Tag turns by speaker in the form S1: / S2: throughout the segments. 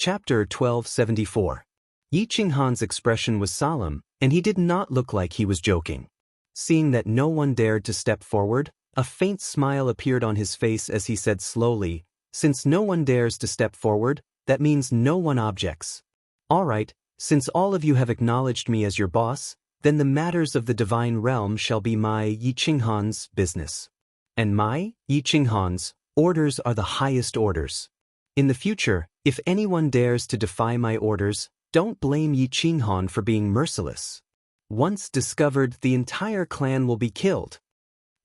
S1: Chapter 1274. Yi Qinghan's expression was solemn, and he did not look like he was joking. Seeing that no one dared to step forward, a faint smile appeared on his face as he said slowly, "Since no one dares to step forward, that means no one objects. All right, since all of you have acknowledged me as your boss, then the matters of the divine realm shall be my, Yi Qinghan's, business. And my, Yi Qinghan's, orders are the highest orders. In the future, if anyone dares to defy my orders, don't blame Yi Qinghan for being merciless. Once discovered, the entire clan will be killed."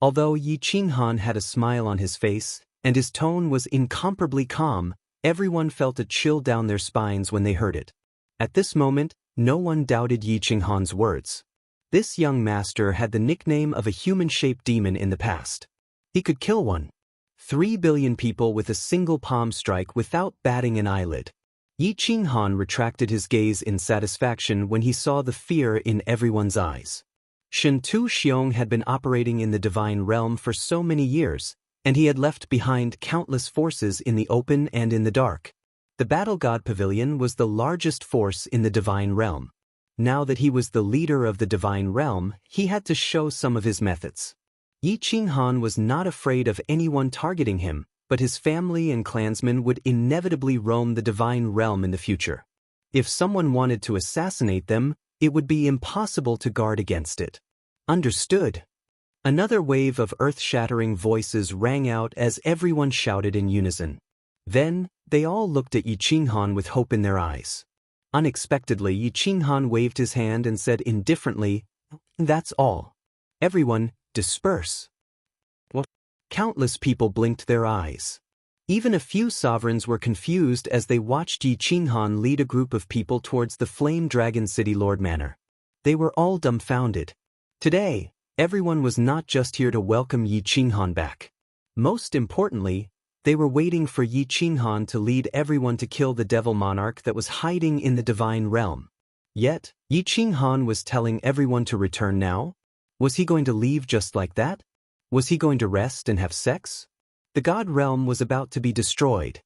S1: Although Yi Qinghan had a smile on his face, and his tone was incomparably calm, everyone felt a chill down their spines when they heard it. At this moment, no one doubted Yi Qinghan's words. This young master had the nickname of a human-shaped demon in the past. He could kill 3 billion people with a single palm strike without batting an eyelid. Yi Qinghan retracted his gaze in satisfaction when he saw the fear in everyone's eyes. Shen Tu Xiong had been operating in the divine realm for so many years, and he had left behind countless forces in the open and in the dark. The Battle God Pavilion was the largest force in the divine realm. Now that he was the leader of the divine realm, he had to show some of his methods. Yi Qinghan was not afraid of anyone targeting him, but his family and clansmen would inevitably roam the divine realm in the future. If someone wanted to assassinate them, it would be impossible to guard against it. Understood. Another wave of earth-shattering voices rang out as everyone shouted in unison. Then, they all looked at Yi Qinghan with hope in their eyes. Unexpectedly, Yi Qinghan waved his hand and said indifferently, "That's all. Everyone, disperse." What? Countless people blinked their eyes. Even a few sovereigns were confused as they watched Yi Qinghan lead a group of people towards the Flame Dragon City Lord Manor. They were all dumbfounded. Today, everyone was not just here to welcome Yi Qinghan back. Most importantly, they were waiting for Yi Qinghan to lead everyone to kill the devil monarch that was hiding in the divine realm. Yet, Yi Qinghan was telling everyone to return now? Was he going to leave just like that? Was he going to rest and have sex? The god realm was about to be destroyed.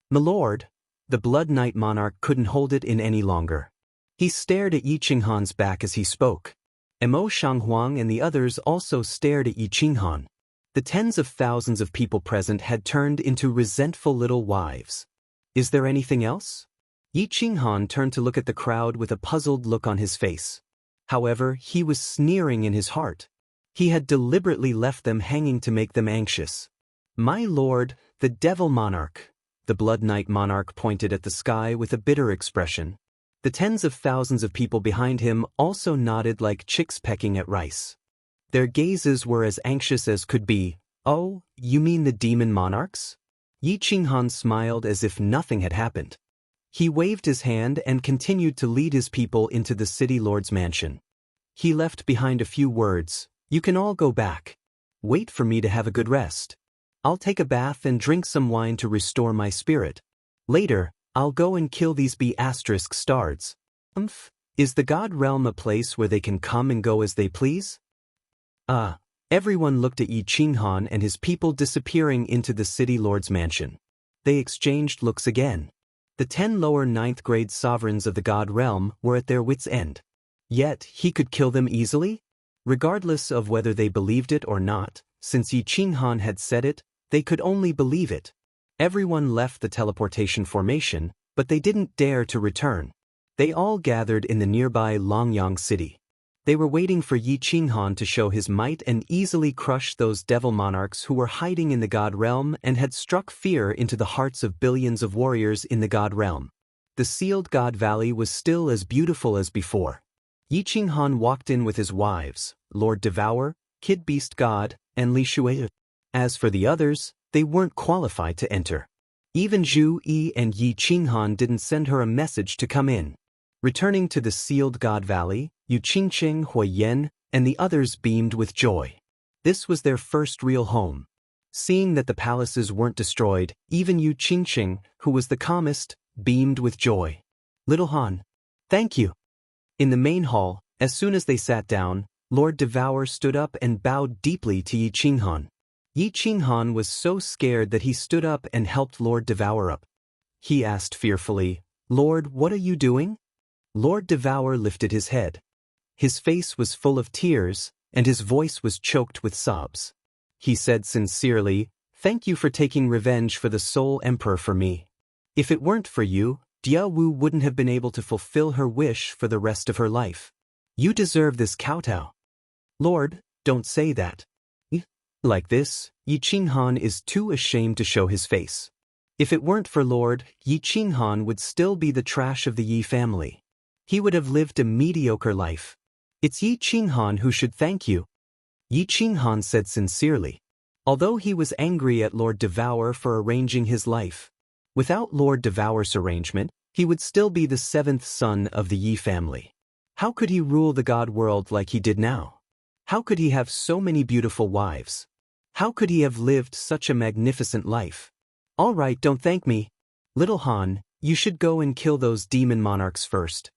S1: "My lord," the Blood Knight monarch couldn't hold it in any longer. He stared at Yi Qinghan's back as he spoke. Mo Shanghuang and the others also stared at Yi Qinghan. The tens of thousands of people present had turned into resentful little wives. "Is there anything else?" Yi Qinghan turned to look at the crowd with a puzzled look on his face. However, he was sneering in his heart. He had deliberately left them hanging to make them anxious. "My lord, the devil monarch," the Blood Knight monarch pointed at the sky with a bitter expression. The tens of thousands of people behind him also nodded like chicks pecking at rice. Their gazes were as anxious as could be. "Oh, you mean the demon monarchs?" Yi Qinghan smiled as if nothing had happened. He waved his hand and continued to lead his people into the city lord's mansion. He left behind a few words. "You can all go back. Wait for me to have a good rest. I'll take a bath and drink some wine to restore my spirit. Later, I'll go and kill these B***stards. Is the god realm a place where they can come and go as they please?" Everyone looked at Yi Qinghan and his people disappearing into the city lord's mansion. They exchanged looks again. The 10 lower 9th grade sovereigns of the god realm were at their wits' end. Yet, he could kill them easily? Regardless of whether they believed it or not, since Yi Qinghan had said it, they could only believe it. Everyone left the teleportation formation, but they didn't dare to return. They all gathered in the nearby Longyang city. They were waiting for Yi Qinghan to show his might and easily crush those devil monarchs who were hiding in the god realm and had struck fear into the hearts of billions of warriors in the god realm. The sealed god valley was still as beautiful as before. Yi Qinghan walked in with his wives, Lord Devour, Kid Beast God, and Li Shui. As for the others, they weren't qualified to enter. Even Zhu Yi and Yi Qinghan didn't send her a message to come in. Returning to the sealed god valley, Yu Qingqing, Hui Yan, and the others beamed with joy. This was their first real home. Seeing that the palaces weren't destroyed, even Yu Qingqing, who was the calmest, beamed with joy. "Little Han. Thank you." In the main hall, as soon as they sat down, Lord Devour stood up and bowed deeply to Yi Qinghan. Yi Qinghan was so scared that he stood up and helped Lord Devour up. He asked fearfully, Lord, what are you doing? Lord Devour lifted his head. His face was full of tears, and his voice was choked with sobs. He said sincerely, "Thank you for taking revenge for the Soul Emperor for me. If it weren't for you, Dia Wu wouldn't have been able to fulfill her wish for the rest of her life. You deserve this kowtow." Lord, don't say that. Like this, Yi Qinghan is too ashamed to show his face. If it weren't for Lord, Yi Qinghan would still be the trash of the Yi family. He would have lived a mediocre life. It's Yi Qinghan who should thank you. Yi Qinghan said sincerely. Although he was angry at Lord Devour for arranging his life. Without Lord Devour's arrangement, he would still be the seventh son of the Yi family. How could he rule the god world like he did now? How could he have so many beautiful wives? How could he have lived such a magnificent life? All right, don't thank me. Little Han, you should go and kill those demon monarchs first.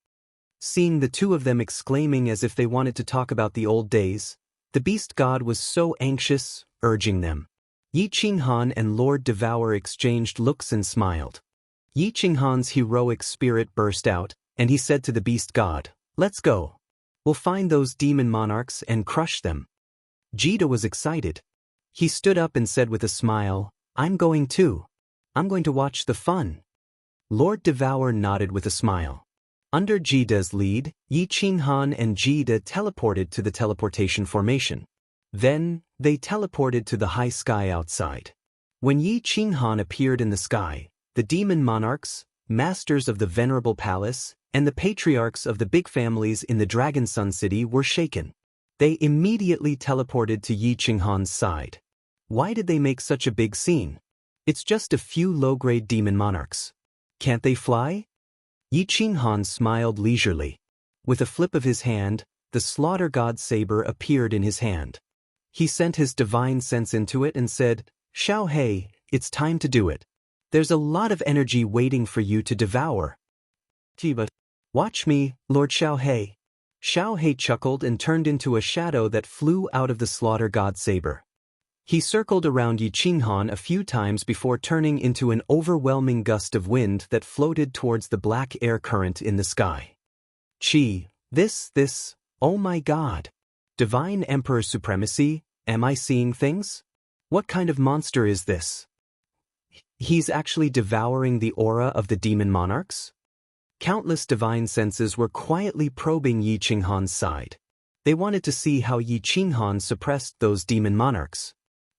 S1: Seeing the two of them exclaiming as if they wanted to talk about the old days, the beast god was so anxious, urging them. Yi Qinghan and Lord Devour exchanged looks and smiled. Yi Qinghan's heroic spirit burst out, and he said to the beast god, "Let's go. We'll find those demon monarchs and crush them." Jida was excited. He stood up and said with a smile, "I'm going too. I'm going to watch the fun." Lord Devour nodded with a smile. Under Jida's lead, Yi Qinghan and Jida teleported to the teleportation formation. Then, they teleported to the high sky outside. When Yi Qinghan appeared in the sky, the demon monarchs, masters of the venerable palace, and the patriarchs of the big families in the Dragon Sun City were shaken. They immediately teleported to Yi Qinghan's side. Why did they make such a big scene? It's just a few low-grade demon monarchs. Can't they fly? Yi Qinghan smiled leisurely. With a flip of his hand, the slaughter god saber appeared in his hand. He sent his divine sense into it and said, "Xiao He, it's time to do it. There's a lot of energy waiting for you to devour. Tiba, watch me, Lord Xiao He." Xiao He chuckled and turned into a shadow that flew out of the slaughter god saber. He circled around Yi Qinghan a few times before turning into an overwhelming gust of wind that floated towards the black air current in the sky. This, oh my god. Divine Emperor Supremacy, am I seeing things? What kind of monster is this? He's actually devouring the aura of the demon monarchs? Countless divine senses were quietly probing Yi Qinghan's side. They wanted to see how Yi Qinghan suppressed those demon monarchs.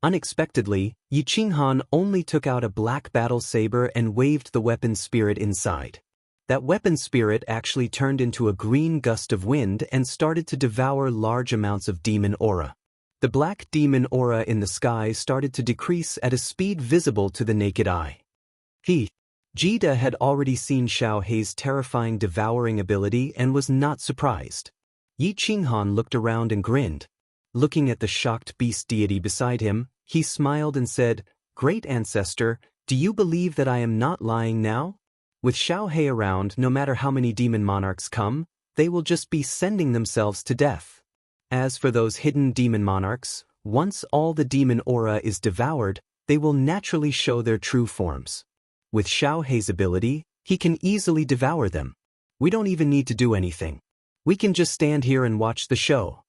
S1: Unexpectedly, Yi Qinghan only took out a black battle saber and waved the weapon spirit inside. That weapon spirit actually turned into a green gust of wind and started to devour large amounts of demon aura. The black demon aura in the sky started to decrease at a speed visible to the naked eye. Jida had already seen Xiao He's terrifying devouring ability and was not surprised. Yi Qinghan looked around and grinned. Looking at the shocked beast deity beside him, he smiled and said, "Great ancestor, do you believe that I am not lying now? With Xiao He around, no matter how many demon monarchs come, they will just be sending themselves to death. As for those hidden demon monarchs, once all the demon aura is devoured, they will naturally show their true forms. With Xiao He's ability, he can easily devour them. We don't even need to do anything. We can just stand here and watch the show."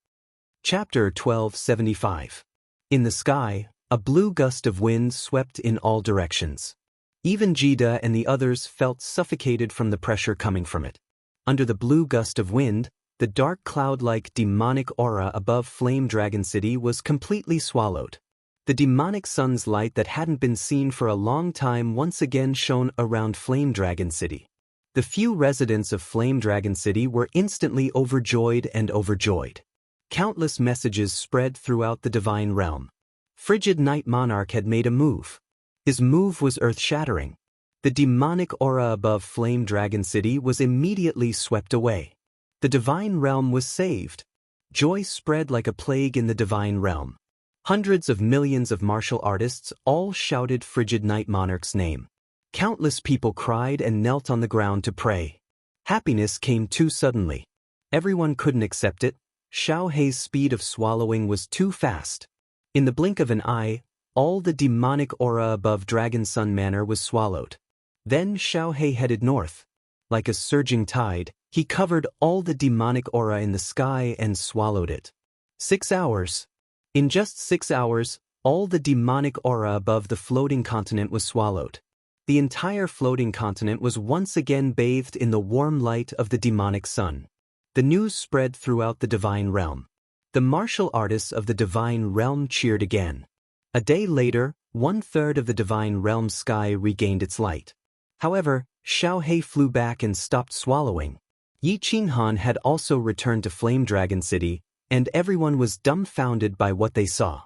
S1: Chapter 1275. In the sky, a blue gust of wind swept in all directions. Even Jida and the others felt suffocated from the pressure coming from it. Under the blue gust of wind, the dark cloud-like demonic aura above Flame Dragon City was completely swallowed. The demonic sun's light that hadn't been seen for a long time once again shone around Flame Dragon City. The few residents of Flame Dragon City were instantly overjoyed. Countless messages spread throughout the divine realm. Frigid Night Monarch had made a move. His move was earth-shattering. The demonic aura above Flame Dragon City was immediately swept away. The divine realm was saved. Joy spread like a plague in the divine realm. Hundreds of millions of martial artists all shouted Frigid Night Monarch's name. Countless people cried and knelt on the ground to pray. Happiness came too suddenly. Everyone couldn't accept it. Xiao He's speed of swallowing was too fast. In the blink of an eye, all the demonic aura above Dragon Sun Manor was swallowed. Then Xiao He headed north. Like a surging tide, he covered all the demonic aura in the sky and swallowed it. 6 hours. In just 6 hours, all the demonic aura above the floating continent was swallowed. The entire floating continent was once again bathed in the warm light of the demonic sun. The news spread throughout the divine realm. The martial artists of the divine realm cheered again. A day later, 1/3 of the divine realm's sky regained its light. However, Xiaohei flew back and stopped swallowing. Yi Qinghan had also returned to Flame Dragon City, and everyone was dumbfounded by what they saw.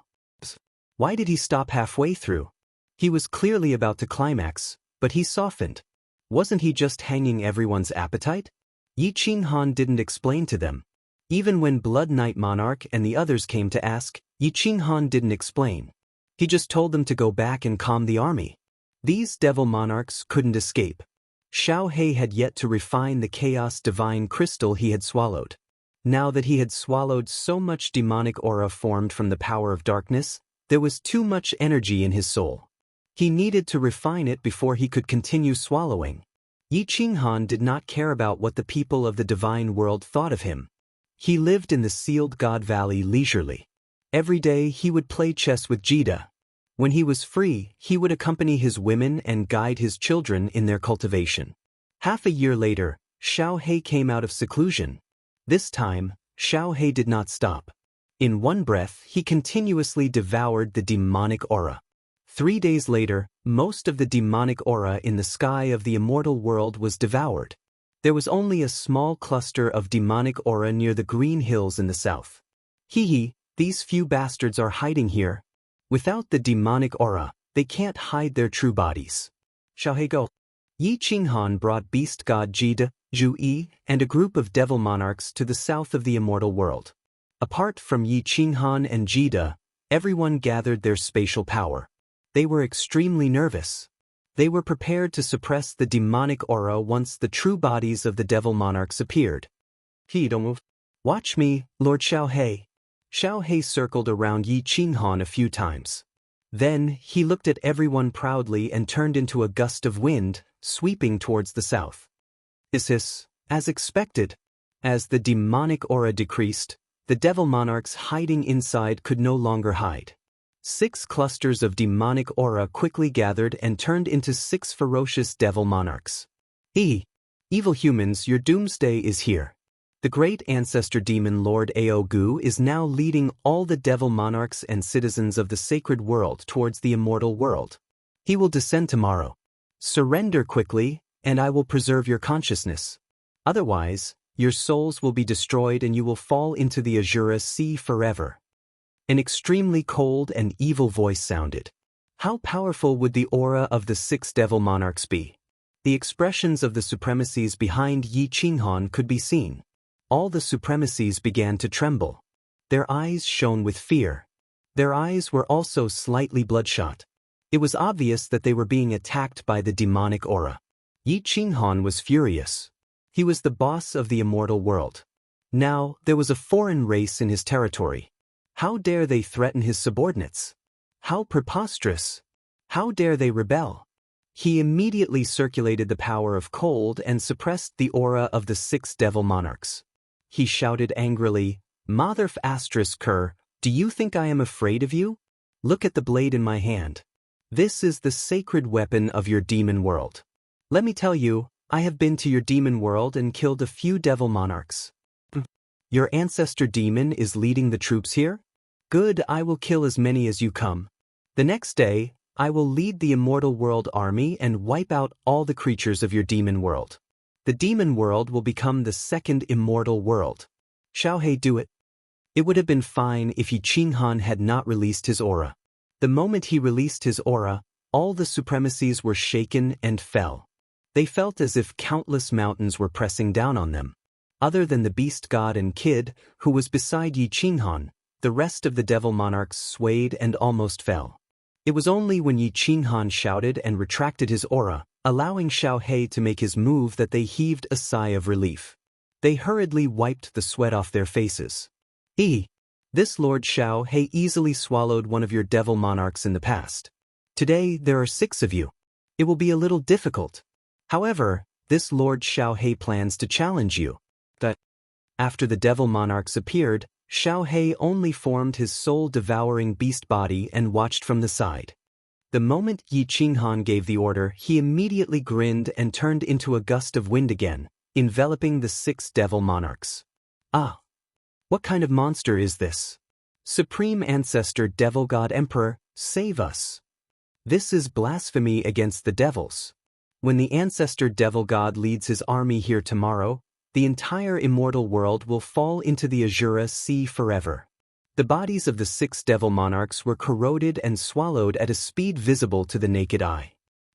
S1: Why did he stop halfway through? He was clearly about to climax, but he softened. Wasn't he just hanging everyone's appetite? Yi Qinghan didn't explain to them. Even when Blood Knight Monarch and the others came to ask, Yi Qinghan didn't explain. He just told them to go back and calm the army. These devil monarchs couldn't escape. Xiaohei had yet to refine the chaos divine crystal he had swallowed. Now that he had swallowed so much demonic aura formed from the power of darkness, there was too much energy in his soul. He needed to refine it before he could continue swallowing. Yi Qinghan did not care about what the people of the divine world thought of him. He lived in the sealed God Valley leisurely. Every day he would play chess with Jida. When he was free, he would accompany his women and guide his children in their cultivation. Half a year later, Xiaohei came out of seclusion. This time, Xiaohei did not stop. In one breath, he continuously devoured the demonic aura. 3 days later, most of the demonic aura in the sky of the immortal world was devoured. There was only a small cluster of demonic aura near the green hills in the south. Hee, these few bastards are hiding here. Without the demonic aura, they can't hide their true bodies. Xiaohei go. Yi Qinghan brought beast god Jida, Zhu Yi, and a group of devil monarchs to the south of the immortal world. Apart from Yi Qinghan and Jida, everyone gathered their spatial power. They were extremely nervous. They were prepared to suppress the demonic aura once the true bodies of the devil monarchs appeared. Don't move. Watch me, Lord Xiaohei. Xiaohei circled around Yi Qinghan a few times. Then, he looked at everyone proudly and turned into a gust of wind, sweeping towards the south. Hiss, as expected. As the demonic aura decreased, the devil monarchs hiding inside could no longer hide. 6 clusters of demonic aura quickly gathered and turned into 6 ferocious devil monarchs. Evil humans, your doomsday is here. The great ancestor demon Lord Aogu is now leading all the devil monarchs and citizens of the sacred world towards the immortal world. He will descend tomorrow. Surrender quickly, and I will preserve your consciousness. Otherwise, your souls will be destroyed and you will fall into the Azura Sea forever. An extremely cold and evil voice sounded. How powerful would the aura of the 6 devil monarchs be? The expressions of the supremacies behind Yi Qinghan could be seen. All the supremacies began to tremble. Their eyes shone with fear. Their eyes were also slightly bloodshot. It was obvious that they were being attacked by the demonic aura. Yi Qinghan was furious. He was the boss of the immortal world. Now, there was a foreign race in his territory. How dare they threaten his subordinates? How preposterous! How dare they rebel? He immediately circulated the power of cold and suppressed the aura of the 6 devil monarchs. He shouted angrily, Motherf Kerr, do you think I am afraid of you? Look at the blade in my hand. This is the sacred weapon of your demon world. Let me tell you, I have been to your demon world and killed a few devil monarchs. Your ancestor demon is leading the troops here? Good, I will kill as many as you come. The next day, I will lead the immortal world army and wipe out all the creatures of your demon world. The demon world will become the second immortal world. Xiaohei, do it. It would have been fine if Yi Qinghan had not released his aura. The moment he released his aura, all the supremacies were shaken and fell. They felt as if countless mountains were pressing down on them. Other than the beast god and kid, who was beside Yi Qinghan, the rest of the devil monarchs swayed and almost fell. It was only when Yi Qinghan shouted and retracted his aura, allowing Xiaohei to make his move, that they heaved a sigh of relief. They hurriedly wiped the sweat off their faces. This Lord Xiaohei easily swallowed one of your devil monarchs in the past. Today there are 6 of you. It will be a little difficult. However, this Lord Xiaohei plans to challenge you. But after the devil monarchs appeared, Xiaohei only formed his soul-devouring beast body and watched from the side. The moment Yi Qinghan gave the order, he immediately grinned and turned into a gust of wind again, enveloping the 6 devil monarchs. Ah! What kind of monster is this? Supreme Ancestor Devil God Emperor, save us! This is blasphemy against the devils. When the Ancestor Devil God leads his army here tomorrow, the entire immortal world will fall into the Azura Sea forever. The bodies of the 6 devil monarchs were corroded and swallowed at a speed visible to the naked eye.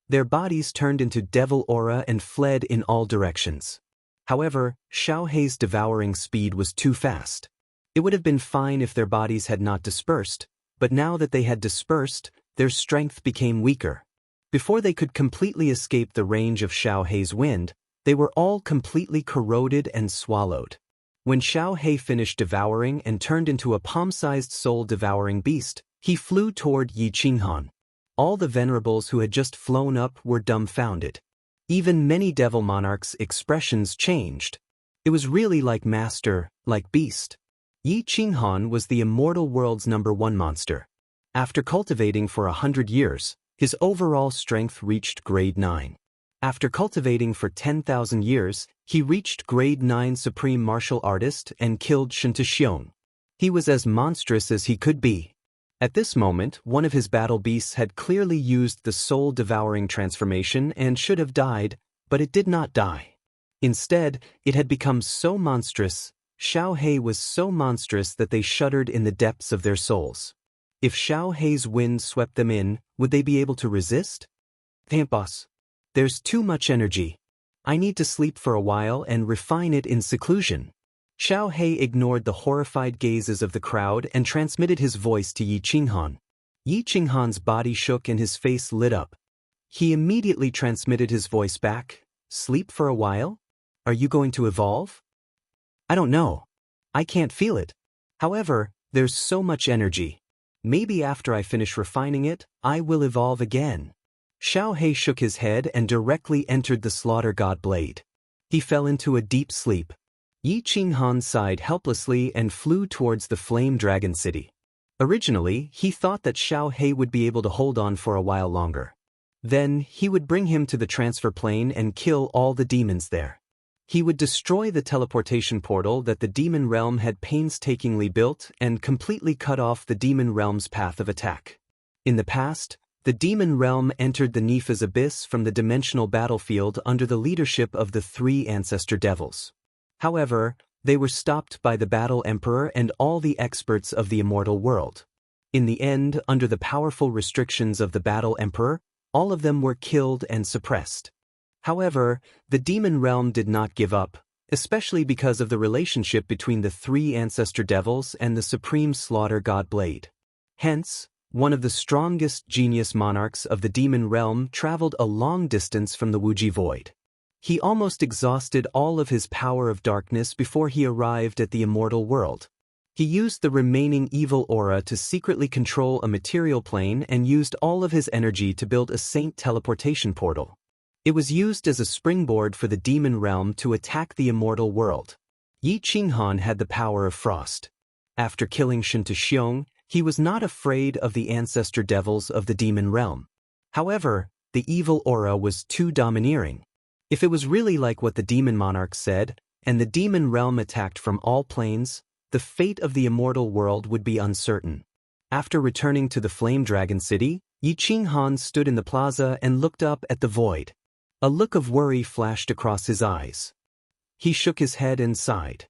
S1: Their bodies turned into devil aura and fled in all directions. However, Xiaohei's devouring speed was too fast. It would have been fine if their bodies had not dispersed, but now that they had dispersed, their strength became weaker. Before they could completely escape the range of Xiaohei's wind, they were all completely corroded and swallowed. When Xiaohei finished devouring and turned into a palm-sized soul-devouring beast, he flew toward Yi Qinghan. All the venerables who had just flown up were dumbfounded. Even many devil monarchs' expressions changed. It was really like master, like beast. Yi Qinghan was the immortal world's #1 monster. After cultivating for 100 years, his overall strength reached grade 9. After cultivating for 10,000 years, he reached grade 9 supreme martial artist and killed Xianxia. He was as monstrous as he could be. At this moment, one of his battle beasts had clearly used the soul-devouring transformation and should have died, but it did not die. Instead, it had become so monstrous, Xiaohei was so monstrous that they shuddered in the depths of their souls. If Xiaohei's wind swept them in, would they be able to resist? Damn boss. There's too much energy. I need to sleep for a while and refine it in seclusion. Xiaohei ignored the horrified gazes of the crowd and transmitted his voice to Yi Qinghan. Yi Qinghan's body shook and his face lit up. He immediately transmitted his voice back. Sleep for a while? Are you going to evolve? I don't know. I can't feel it. However, there's so much energy. Maybe after I finish refining it, I will evolve again. Xiaohei shook his head and directly entered the slaughter god blade. He fell into a deep sleep. Yi Qinghan sighed helplessly and flew towards the flame dragon city. Originally, he thought that Xiaohei would be able to hold on for a while longer. Then, he would bring him to the transfer plane and kill all the demons there. He would destroy the teleportation portal that the demon realm had painstakingly built and completely cut off the demon realm's path of attack. In the past, the demon realm entered the Nifa's abyss from the dimensional battlefield under the leadership of the 3 ancestor devils. However, they were stopped by the Battle Emperor and all the experts of the immortal world. In the end, under the powerful restrictions of the Battle Emperor, all of them were killed and suppressed. However, the demon realm did not give up, especially because of the relationship between the 3 ancestor devils and the supreme slaughter god blade. Hence, one of the strongest genius monarchs of the demon realm traveled a long distance from the Wuji void. He almost exhausted all of his power of darkness before he arrived at the immortal world. He used the remaining evil aura to secretly control a material plane and used all of his energy to build a saint teleportation portal. It was used as a springboard for the demon realm to attack the immortal world. Yi Qinghan had the power of frost. After killing Xianxia, he was not afraid of the ancestor devils of the demon realm. However, the evil aura was too domineering. If it was really like what the demon monarch said, and the demon realm attacked from all planes, the fate of the immortal world would be uncertain. After returning to the Flame Dragon City, Yi Qinghan stood in the plaza and looked up at the void. A look of worry flashed across his eyes. He shook his head and sighed.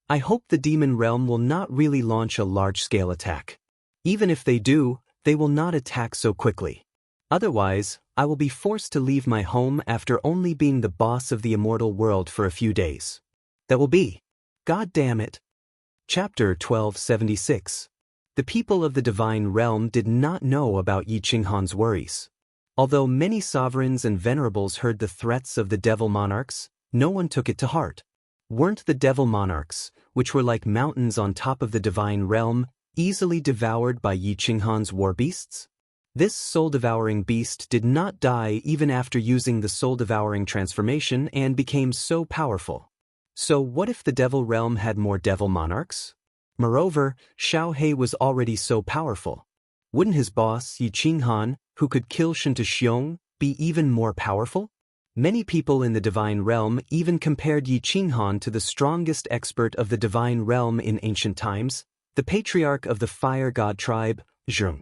S1: I hope the demon realm will not really launch a large-scale attack. Even if they do, they will not attack so quickly. Otherwise, I will be forced to leave my home after only being the boss of the immortal world for a few days. That will be. God damn it. Chapter 1276. The people of the divine realm did not know about Yi Qinghan's worries. Although many sovereigns and venerables heard the threats of the devil monarchs, no one took it to heart. Weren't the devil monarchs, which were like mountains on top of the divine realm, easily devoured by Yi Qinghan's war beasts? This soul-devouring beast did not die even after using the soul-devouring transformation and became so powerful. So what if the devil realm had more devil monarchs? Moreover, Xiao He was already so powerful. Wouldn't his boss, Yi Qinghan, who could kill Xianxia, be even more powerful? Many people in the divine realm even compared Yi Qinghan to the strongest expert of the divine realm in ancient times, the patriarch of the fire god tribe, Zheng.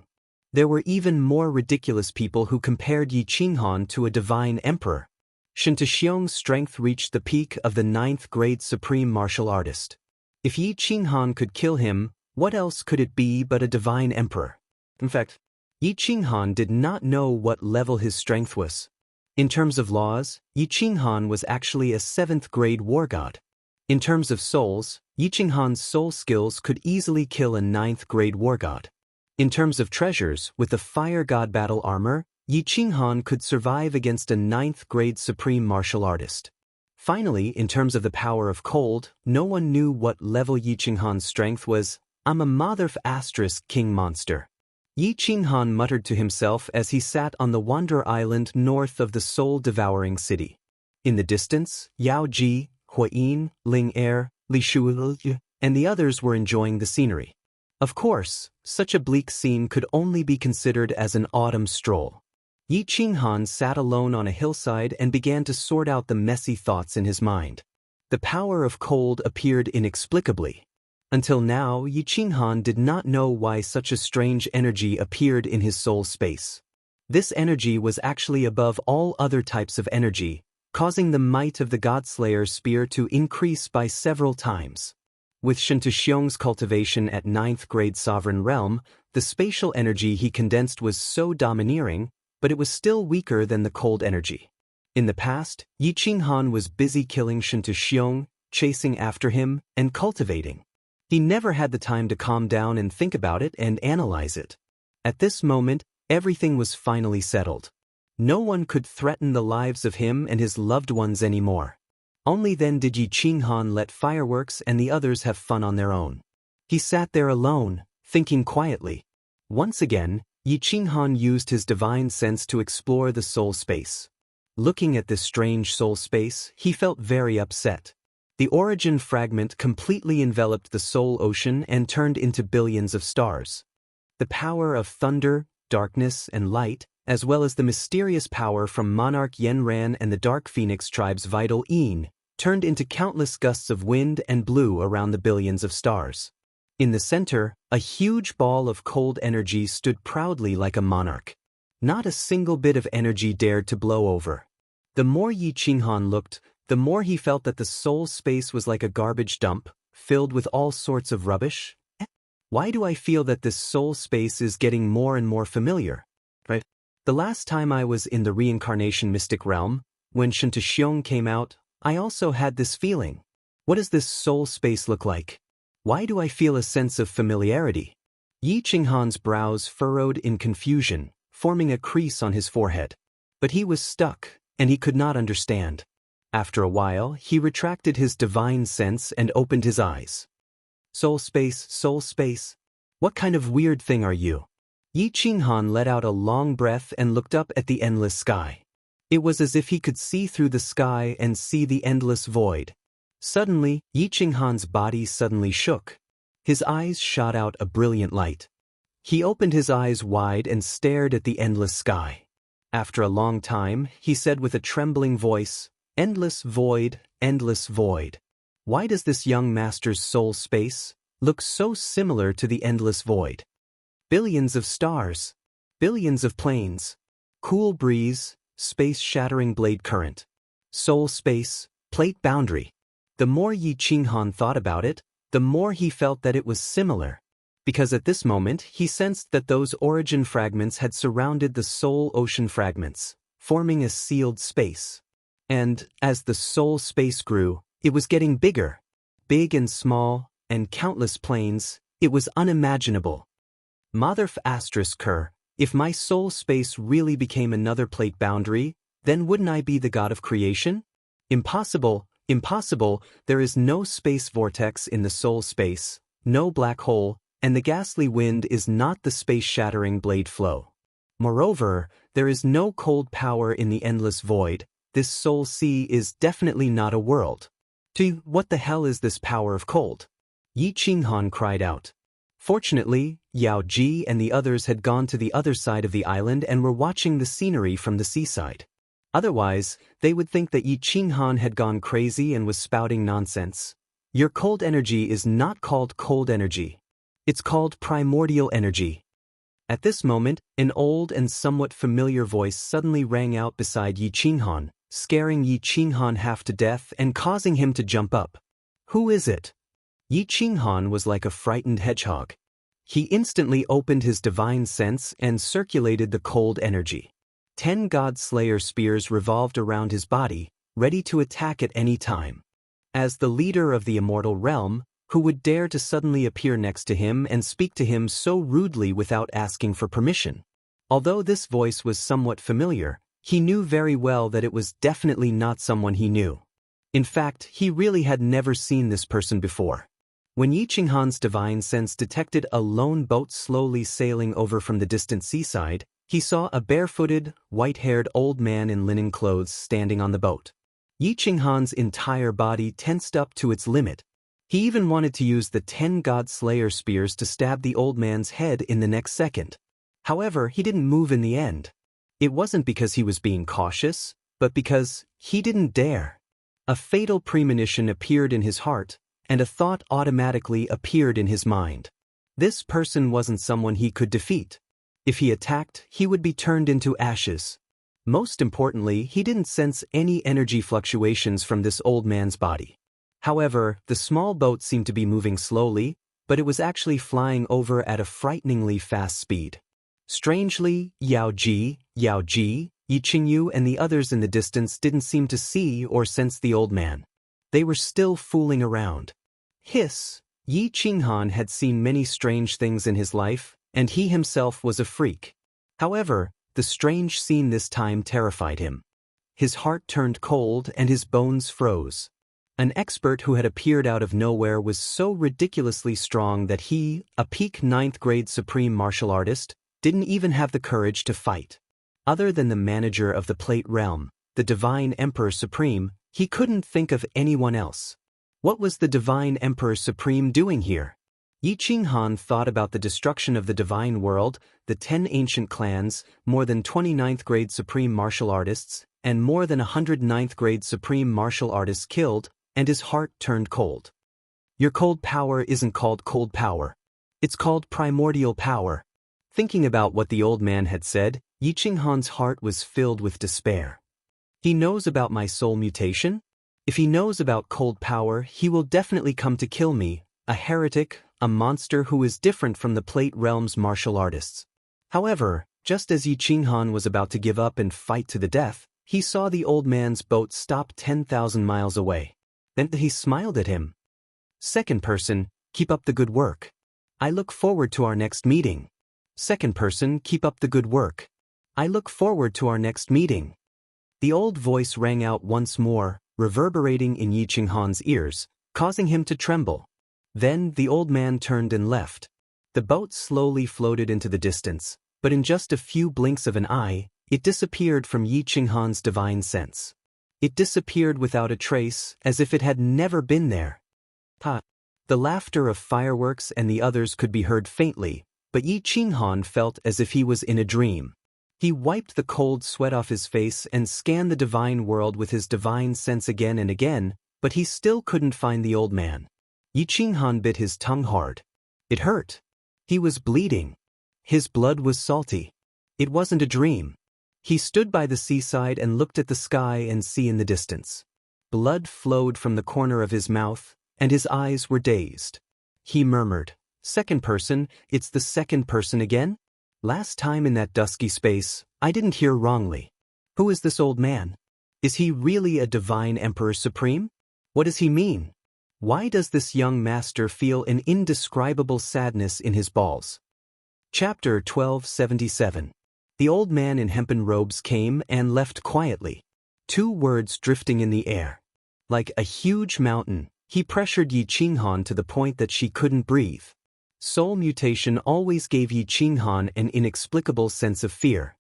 S1: There were even more ridiculous people who compared Yi Qinghan to a divine emperor. Xianxia's strength reached the peak of the 9th grade supreme martial artist. If Yi Qinghan could kill him, what else could it be but a divine emperor? In fact, Yi Qinghan did not know what level his strength was. In terms of laws, Yi Qinghan was actually a 7th grade war god. In terms of souls, Yi Qinghan's soul skills could easily kill a 9th grade war god. In terms of treasures, with the fire god battle armor, Yi Qinghan could survive against a 9th grade supreme martial artist. Finally, in terms of the power of cold, no one knew what level Yi Qinghan's strength was. I'm a mother-f*** king monster. Yi Qinghan muttered to himself as he sat on the Wanderer Island north of the soul-devouring city. In the distance, Yao Ji, Huayin, Ling Er, Li Shuyi, and the others were enjoying the scenery. Of course, such a bleak scene could only be considered as an autumn stroll. Yi Qinghan sat alone on a hillside and began to sort out the messy thoughts in his mind. The power of cold appeared inexplicably. Until now, Yi Qinghan did not know why such a strange energy appeared in his soul space. This energy was actually above all other types of energy, causing the might of the Godslayer's spear to increase by several times. With Xianxia's cultivation at 9th grade sovereign realm, the spatial energy he condensed was so domineering, but it was still weaker than the cold energy. In the past, Yi Qinghan was busy killing Xianxia, chasing after him, and cultivating. He never had the time to calm down and think about it and analyze it. At this moment, everything was finally settled. No one could threaten the lives of him and his loved ones anymore. Only then did Yi Qinghan let fireworks and the others have fun on their own. He sat there alone, thinking quietly. Once again, Yi Qinghan used his divine sense to explore the soul space. Looking at this strange soul space, he felt very upset. The origin fragment completely enveloped the soul ocean and turned into billions of stars. The power of thunder, darkness, and light, as well as the mysterious power from Monarch Yenran and the Dark Phoenix tribe's vital Yin, turned into countless gusts of wind and blew around the billions of stars. In the center, a huge ball of cold energy stood proudly like a monarch. Not a single bit of energy dared to blow over. The more Yi Qinghan looked, the more he felt that the soul space was like a garbage dump, filled with all sorts of rubbish. Why do I feel that this soul space is getting more and more familiar? Right? The last time I was in the reincarnation mystic realm, when Xianxia came out, I also had this feeling. What does this soul space look like? Why do I feel a sense of familiarity? Yi Qinghan's brows furrowed in confusion, forming a crease on his forehead. But he was stuck, and he could not understand. After a while, he retracted his divine sense and opened his eyes. Soul space, what kind of weird thing are you? Yi Qinghan let out a long breath and looked up at the endless sky. It was as if he could see through the sky and see the endless void. Suddenly, Yi Qinghan's body suddenly shook. His eyes shot out a brilliant light. He opened his eyes wide and stared at the endless sky. After a long time, he said with a trembling voice, "Endless void, endless void. Why does this young master's soul space look so similar to the endless void? Billions of stars, billions of planes, cool breeze, space-shattering blade current, soul space, plate boundary." The more Yi Qinghan thought about it, the more he felt that it was similar. Because at this moment he sensed that those origin fragments had surrounded the soul ocean fragments, forming a sealed space. And, as the soul space grew, it was getting bigger. Big and small, and countless planes, it was unimaginable. Mother-f***, if my soul space really became another plate boundary, then wouldn't I be the god of creation? Impossible, impossible, there is no space vortex in the soul space, no black hole, and the ghastly wind is not the space-shattering blade flow. Moreover, there is no cold power in the endless void. This soul sea is definitely not a world. What the hell is this power of cold? Yi Qinghan cried out. Fortunately, Yao Ji and the others had gone to the other side of the island and were watching the scenery from the seaside. Otherwise, they would think that Yi Qinghan had gone crazy and was spouting nonsense. Your cold energy is not called cold energy. It's called primordial energy. At this moment, an old and somewhat familiar voice suddenly rang out beside Yi Qinghan, scaring Yi Qinghan half to death and causing him to jump up. Who is it? Yi Qinghan was like a frightened hedgehog. He instantly opened his divine sense and circulated the cold energy. 10 God Slayer spears revolved around his body, ready to attack at any time. As the leader of the immortal realm, who would dare to suddenly appear next to him and speak to him so rudely without asking for permission? Although this voice was somewhat familiar, he knew very well that it was definitely not someone he knew. In fact, he really had never seen this person before. When Yi Qinghan's divine sense detected a lone boat slowly sailing over from the distant seaside, he saw a barefooted, white-haired old man in linen clothes standing on the boat. Yi Qinghan's entire body tensed up to its limit. He even wanted to use the 10 God Slayer spears to stab the old man's head in the next second. However, he didn't move in the end. It wasn't because he was being cautious, but because he didn't dare. A fatal premonition appeared in his heart, and a thought automatically appeared in his mind. This person wasn't someone he could defeat. If he attacked, he would be turned into ashes. Most importantly, he didn't sense any energy fluctuations from this old man's body. However, the small boat seemed to be moving slowly, but it was actually flying over at a frighteningly fast speed. Strangely, Yao Ji, Yi Qingyu and the others in the distance didn't seem to see or sense the old man. They were still fooling around. Hiss! Yi Qinghan had seen many strange things in his life, and he himself was a freak. However, the strange scene this time terrified him. His heart turned cold and his bones froze. An expert who had appeared out of nowhere was so ridiculously strong that he, a peak 9th grade supreme martial artist, didn't even have the courage to fight. Other than the manager of the Plate Realm, the Divine Emperor Supreme, he couldn't think of anyone else. What was the Divine Emperor Supreme doing here? Yi Qinghan thought about the destruction of the Divine World, the 10 ancient clans, more than 29th grade supreme martial artists, and more than 109th grade supreme martial artists killed, and his heart turned cold. Your cold power isn't called cold power. It's called primordial power. Thinking about what the old man had said, Yi Qinghan's heart was filled with despair. He knows about my soul mutation? If he knows about cold power, he will definitely come to kill me, a heretic, a monster who is different from the Plate Realm's martial artists. However, just as Yi Qinghan was about to give up and fight to the death, he saw the old man's boat stop 10,000 miles away. Then he smiled at him. Second person, keep up the good work. I look forward to our next meeting. Second person, keep up the good work. I look forward to our next meeting. The old voice rang out once more, reverberating in Yi Qinghan's ears, causing him to tremble. Then the old man turned and left. The boat slowly floated into the distance, but in just a few blinks of an eye, it disappeared from Yi Qinghan's divine sense. It disappeared without a trace, as if it had never been there. The laughter of fireworks and the others could be heard faintly, but Yi Qinghan felt as if he was in a dream. He wiped the cold sweat off his face and scanned the divine world with his divine sense again and again, but he still couldn't find the old man. Yi Qinghan bit his tongue hard. It hurt. He was bleeding. His blood was salty. It wasn't a dream. He stood by the seaside and looked at the sky and sea in the distance. Blood flowed from the corner of his mouth, and his eyes were dazed. He murmured, "Second person, it's the second person again? Last time in that dusky space, I didn't hear wrongly. Who is this old man? Is he really a divine emperor supreme? What does he mean? Why does this young master feel an indescribable sadness in his balls?" Chapter 1277. The old man in hempen robes came and left quietly. 2 words drifting in the air. Like a huge mountain, he pressured Yi Qinghan to the point that she couldn't breathe. Soul mutation always gave Yi Qinghan an inexplicable sense of fear.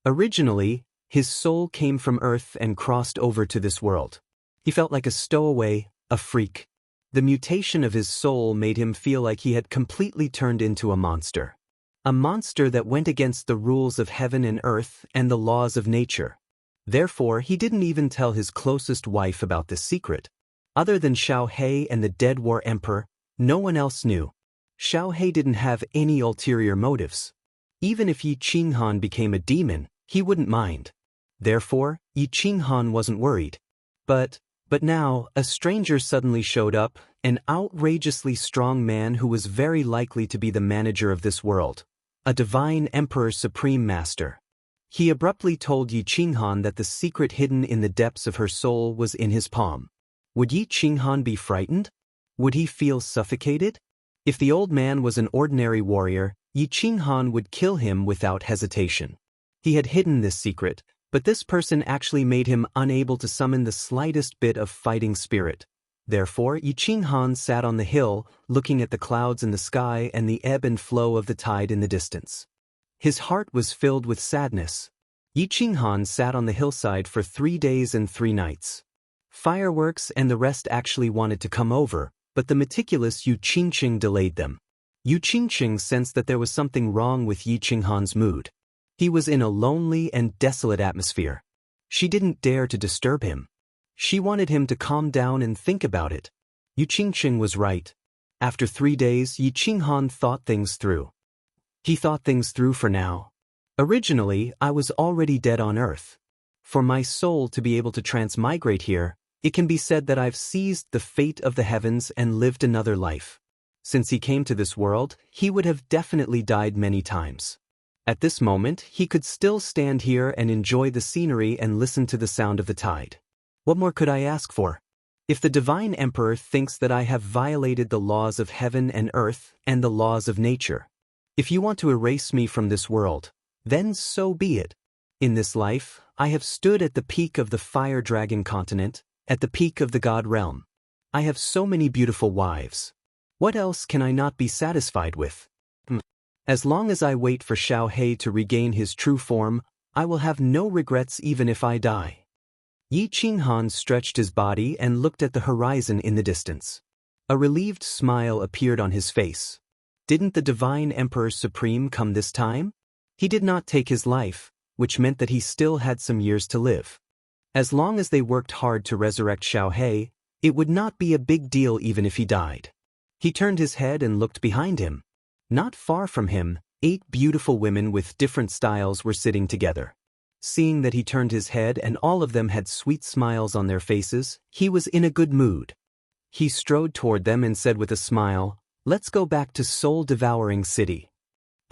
S1: Originally, his soul came from Earth and crossed over to this world. He felt like a stowaway, a freak. The mutation of his soul made him feel like he had completely turned into a monster. A monster that went against the rules of heaven and earth and the laws of nature. Therefore, he didn't even tell his closest wife about this secret. Other than Xiao He and the dead war emperor, no one else knew. Xiao He didn't have any ulterior motives. Even if Yi Qinghan became a demon, he wouldn't mind. Therefore, Yi Qinghan wasn't worried. But now, a stranger suddenly showed up, an outrageously strong man who was very likely to be the manager of this world. A divine emperor supreme master. He abruptly told Yi Qinghan that the secret hidden in the depths of her soul was in his palm. Would Yi Qinghan be frightened? Would he feel suffocated? If the old man was an ordinary warrior, Yi Qinghan would kill him without hesitation. He had hidden this secret, but this person actually made him unable to summon the slightest bit of fighting spirit. Therefore, Yi Qinghan sat on the hill, looking at the clouds in the sky and the ebb and flow of the tide in the distance. His heart was filled with sadness. Yi Qinghan sat on the hillside for 3 days and 3 nights. Fireworks and the rest actually wanted to come over, but the meticulous Yu Qingqing delayed them. Yu Qingqing sensed that there was something wrong with Yi Qinghan's mood. He was in a lonely and desolate atmosphere. She didn't dare to disturb him. She wanted him to calm down and think about it. Yu Qingqing was right. After 3 days, Yi Qinghan thought things through. He thought things through for now. Originally, I was already dead on Earth. For my soul to be able to transmigrate here, it can be said that I've seized the fate of the heavens and lived another life. Since he came to this world, he would have definitely died many times. At this moment, he could still stand here and enjoy the scenery and listen to the sound of the tide. What more could I ask for? If the Divine Emperor thinks that I have violated the laws of heaven and earth and the laws of nature, if you want to erase me from this world, then so be it. In this life, I have stood at the peak of the Fire Dragon continent, at the peak of the God realm. I have so many beautiful wives. What else can I not be satisfied with? As long as I wait for Xiao He to regain his true form, I will have no regrets even if I die. Yi Qinghan stretched his body and looked at the horizon in the distance. A relieved smile appeared on his face. Didn't the Divine Emperor Supreme come this time? He did not take his life, which meant that he still had some years to live. As long as they worked hard to resurrect Xiao He, it would not be a big deal even if he died. He turned his head and looked behind him. Not far from him, 8 beautiful women with different styles were sitting together. Seeing that he turned his head and all of them had sweet smiles on their faces, he was in a good mood. He strode toward them and said with a smile, "Let's go back to soul-devouring city."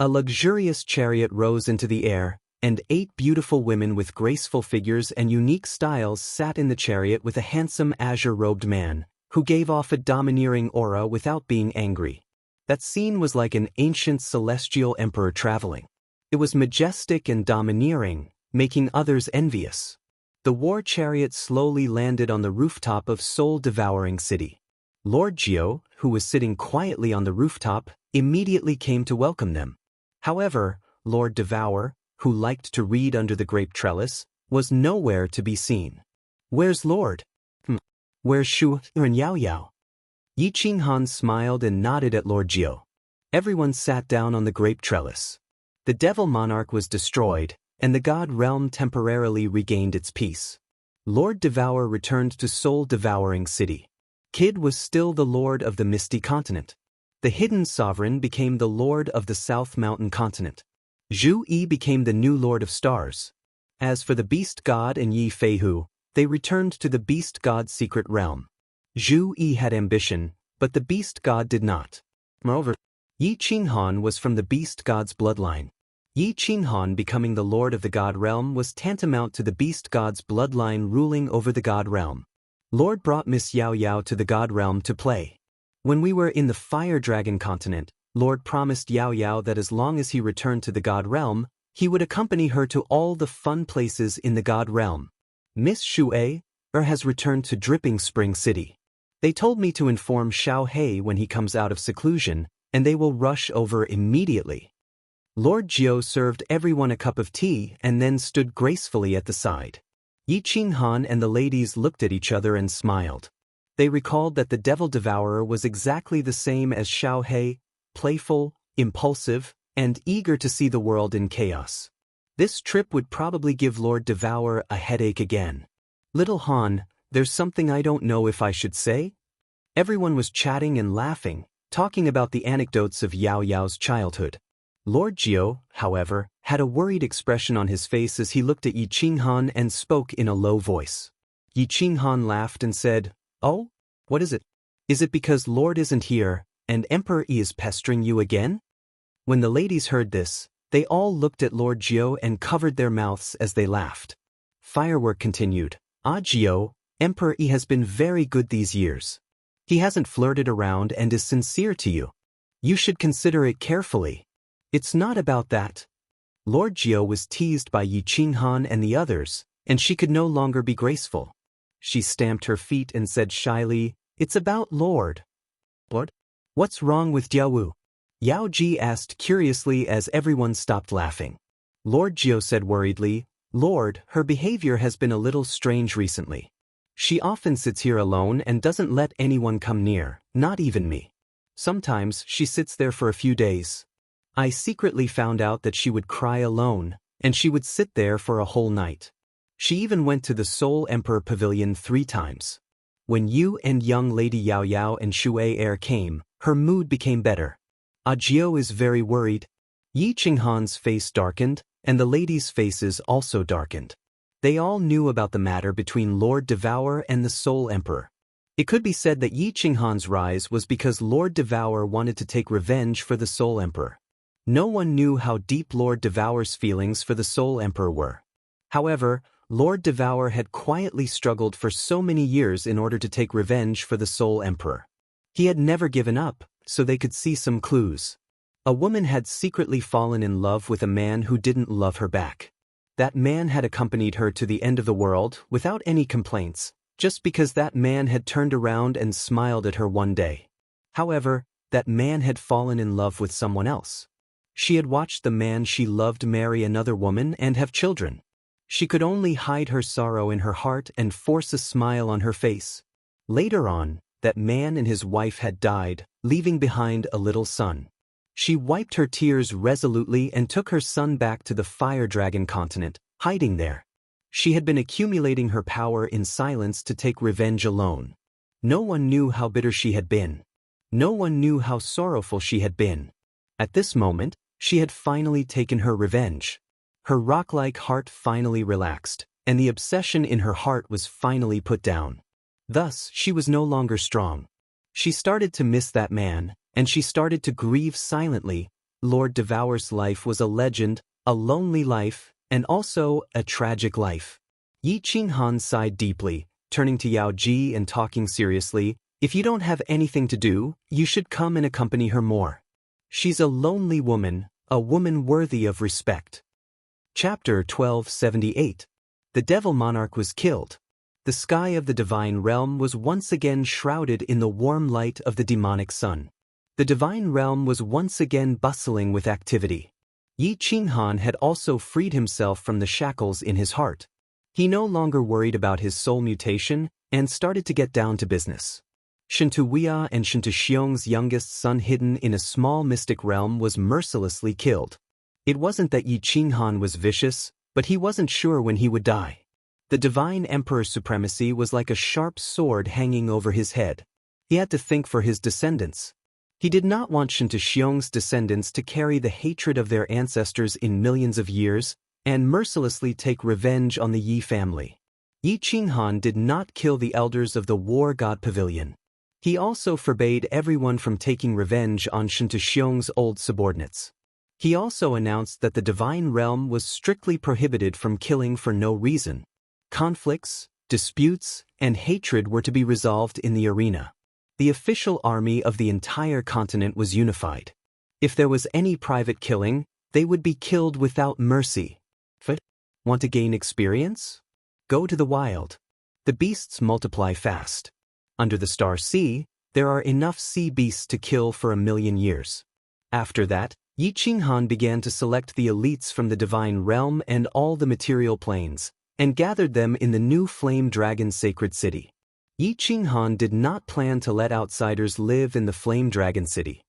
S1: A luxurious chariot rose into the air, and 8 beautiful women with graceful figures and unique styles sat in the chariot with a handsome azure-robed man, who gave off a domineering aura without being angry. That scene was like an ancient celestial emperor traveling. It was majestic and domineering, making others envious. The war chariot slowly landed on the rooftop of soul-devouring city. Lord Jiao, who was sitting quietly on the rooftop, immediately came to welcome them. However, Lord Devour, who liked to read under the grape trellis, was nowhere to be seen. "Where's Lord? Where's Shu and Yao Yao?" Yi Qinghan smiled and nodded at Lord Jiao. Everyone sat down on the grape trellis. The devil monarch was destroyed, and the god realm temporarily regained its peace. Lord Devour returned to soul-devouring city. Kid was still the lord of the misty continent. The hidden sovereign became the lord of the South Mountain continent. Zhu Yi became the new lord of stars. As for the beast god and Yi Feihu, they returned to the beast god's secret realm. Zhu Yi had ambition, but the beast god did not. Moreover, Yi Qinghan was from the beast god's bloodline. Yi Qinghan becoming the lord of the god realm was tantamount to the beast god's bloodline ruling over the god realm. Lord brought Miss Yao Yao to the god realm to play. When we were in the Fire Dragon continent, Lord promised Yao Yao that as long as he returned to the god realm, he would accompany her to all the fun places in the god realm. Miss Shu'ei has returned to Dripping Spring City. They told me to inform Xiao He when he comes out of seclusion, and they will rush over immediately. Lord Jiao served everyone a cup of tea and then stood gracefully at the side. Yi Qinghan and the ladies looked at each other and smiled. They recalled that the Devil Devourer was exactly the same as Xiao He, playful, impulsive, and eager to see the world in chaos. This trip would probably give Lord Devourer a headache again. Little Han, there's something I don't know if I should say? Everyone was chatting and laughing, talking about the anecdotes of Yao Yao's childhood. Lord Jiao, however, had a worried expression on his face as he looked at Yi Qinghan and spoke in a low voice. Yi Qinghan laughed and said, "Oh? What is it? Is it because Lord isn't here, and Emperor Yi is pestering you again?" When the ladies heard this, they all looked at Lord Jiao and covered their mouths as they laughed. Firework continued. "Ah Jiao, Emperor Yi has been very good these years. He hasn't flirted around and is sincere to you. You should consider it carefully. It's not about that." Lord Jiao was teased by Yi Qinghan and the others, and she could no longer be graceful. She stamped her feet and said shyly, "It's about Lord." "What? What's wrong with Jiaowu?" Yao Ji asked curiously as everyone stopped laughing. Lord Jiao said worriedly, "Lord, her behavior has been a little strange recently. She often sits here alone and doesn't let anyone come near, not even me. Sometimes she sits there for a few days. I secretly found out that she would cry alone, and she would sit there for a whole night. She even went to the Soul Emperor Pavilion 3 times. When you and young Lady Yao Yao and Shui Er came, her mood became better. Jiao is very worried." Yi Qinghan's face darkened, and the ladies' faces also darkened. They all knew about the matter between Lord Devourer and the Soul Emperor. It could be said that Yi Qinghan's rise was because Lord Devourer wanted to take revenge for the Soul Emperor. No one knew how deep Lord Devourer's feelings for the Soul Emperor were. However, Lord Devourer had quietly struggled for so many years in order to take revenge for the Soul Emperor. He had never given up, so they could see some clues. A woman had secretly fallen in love with a man who didn't love her back. That man had accompanied her to the end of the world without any complaints, just because that man had turned around and smiled at her one day. However, that man had fallen in love with someone else. She had watched the man she loved marry another woman and have children. She could only hide her sorrow in her heart and force a smile on her face. Later on, that man and his wife had died, leaving behind a little son. She wiped her tears resolutely and took her son back to the Fire Dragon continent, hiding there. She had been accumulating her power in silence to take revenge alone. No one knew how bitter she had been. No one knew how sorrowful she had been. At this moment, she had finally taken her revenge. Her rock-like heart finally relaxed, and the obsession in her heart was finally put down. Thus, she was no longer strong. She started to miss that man, and she started to grieve silently. Lord Devourer's life was a legend, a lonely life, and also a tragic life. Yi Qinghan sighed deeply, turning to Yao Ji and talking seriously, "If you don't have anything to do, you should come and accompany her more. She's a lonely woman, a woman worthy of respect." Chapter 1278. The Devil Monarch was killed. The sky of the divine realm was once again shrouded in the warm light of the demonic sun. The divine realm was once again bustling with activity. Yi Qinghan had also freed himself from the shackles in his heart. He no longer worried about his soul mutation and started to get down to business. Shintuwia and Shintuxiong's youngest son hidden in a small mystic realm was mercilessly killed. It wasn't that Yi Qinghan was vicious, but he wasn't sure when he would die. The divine emperor's supremacy was like a sharp sword hanging over his head. He had to think for his descendants. He did not want Shintuxiong's descendants to carry the hatred of their ancestors in millions of years and mercilessly take revenge on the Yi family. Yi Qinghan did not kill the elders of the War God Pavilion. He also forbade everyone from taking revenge on Shintuxiong's old subordinates. He also announced that the divine realm was strictly prohibited from killing for no reason. Conflicts, disputes, and hatred were to be resolved in the arena. The official army of the entire continent was unified. If there was any private killing, they would be killed without mercy. Want to gain experience? Go to the wild. The beasts multiply fast. Under the star sea, there are enough sea beasts to kill for 1,000,000 years. After that, Yi Qinghan began to select the elites from the divine realm and all the material planes, and gathered them in the new flame dragon sacred city. Yi Qinghan did not plan to let outsiders live in the flame dragon city.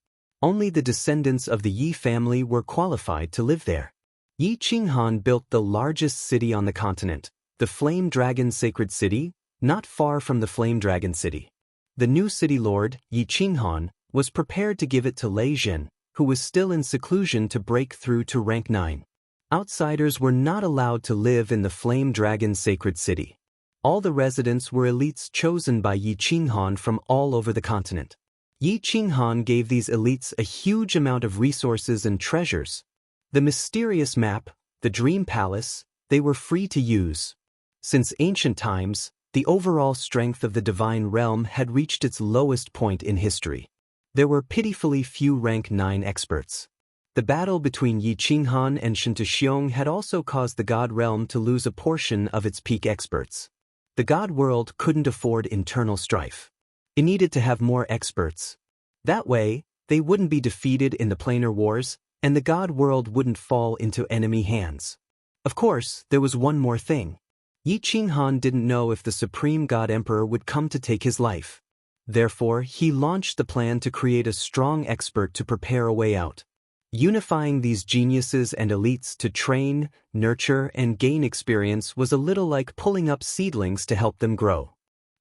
S1: Only the descendants of the Yi family were qualified to live there. Yi Qinghan built the largest city on the continent, the flame dragon sacred city, not far from the flame dragon city. The new city lord, Yi Qinghan, was prepared to give it to Lei Zhen, who was still in seclusion, to break through to rank 9. Outsiders were not allowed to live in the Flame Dragon Sacred City. All the residents were elites chosen by Yi Qinghan from all over the continent. Yi Qinghan gave these elites a huge amount of resources and treasures. The mysterious map, the dream palace, they were free to use. Since ancient times, the overall strength of the divine realm had reached its lowest point in history. There were pitifully few rank 9 experts. The battle between Yi Qinghan and Xianxia had also caused the God realm to lose a portion of its peak experts. The God world couldn't afford internal strife. It needed to have more experts. That way, they wouldn't be defeated in the planar wars, and the God world wouldn't fall into enemy hands. Of course, there was one more thing. Yi Qinghan didn't know if the Supreme God Emperor would come to take his life. Therefore, he launched the plan to create a strong expert to prepare a way out. Unifying these geniuses and elites to train, nurture, and gain experience was a little like pulling up seedlings to help them grow.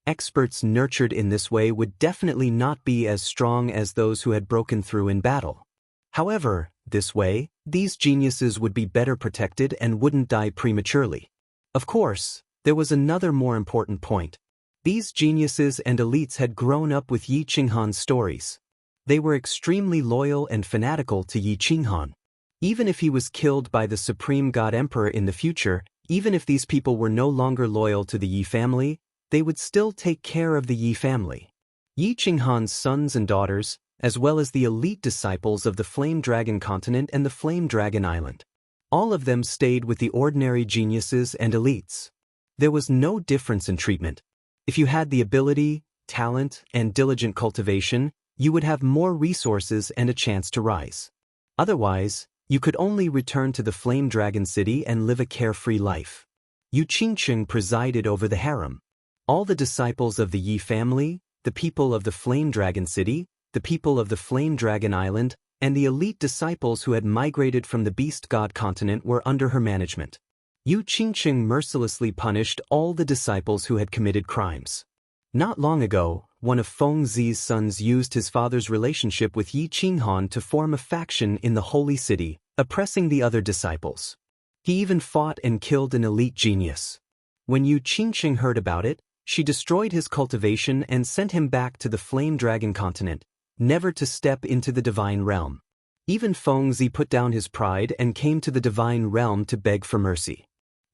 S1: Experts nurtured in this way would definitely not be as strong as those who had broken through in battle. However, this way, these geniuses would be better protected and wouldn't die prematurely. Of course, there was another more important point. These geniuses and elites had grown up with Yi Qinghan's stories. They were extremely loyal and fanatical to Yi Qinghan. Even if he was killed by the Supreme God Emperor in the future, even if these people were no longer loyal to the Yi family, they would still take care of the Yi family. Yi Qinghan's sons and daughters, as well as the elite disciples of the Flame Dragon continent and the Flame Dragon Island. All of them stayed with the ordinary geniuses and elites. There was no difference in treatment. If you had the ability, talent, and diligent cultivation, you would have more resources and a chance to rise. Otherwise, you could only return to the Flame Dragon City and live a carefree life. Yu Qingqing presided over the harem. All the disciples of the Yi family, the people of the Flame Dragon City, the people of the Flame Dragon Island, and the elite disciples who had migrated from the Beast God continent were under her management. Yu Qingqing mercilessly punished all the disciples who had committed crimes. Not long ago, one of Feng Zi's sons used his father's relationship with Yi Qinghan to form a faction in the Holy City, oppressing the other disciples. He even fought and killed an elite genius. When Yu Qingqing heard about it, she destroyed his cultivation and sent him back to the Flame Dragon continent, never to step into the divine realm. Even Feng Zi put down his pride and came to the divine realm to beg for mercy.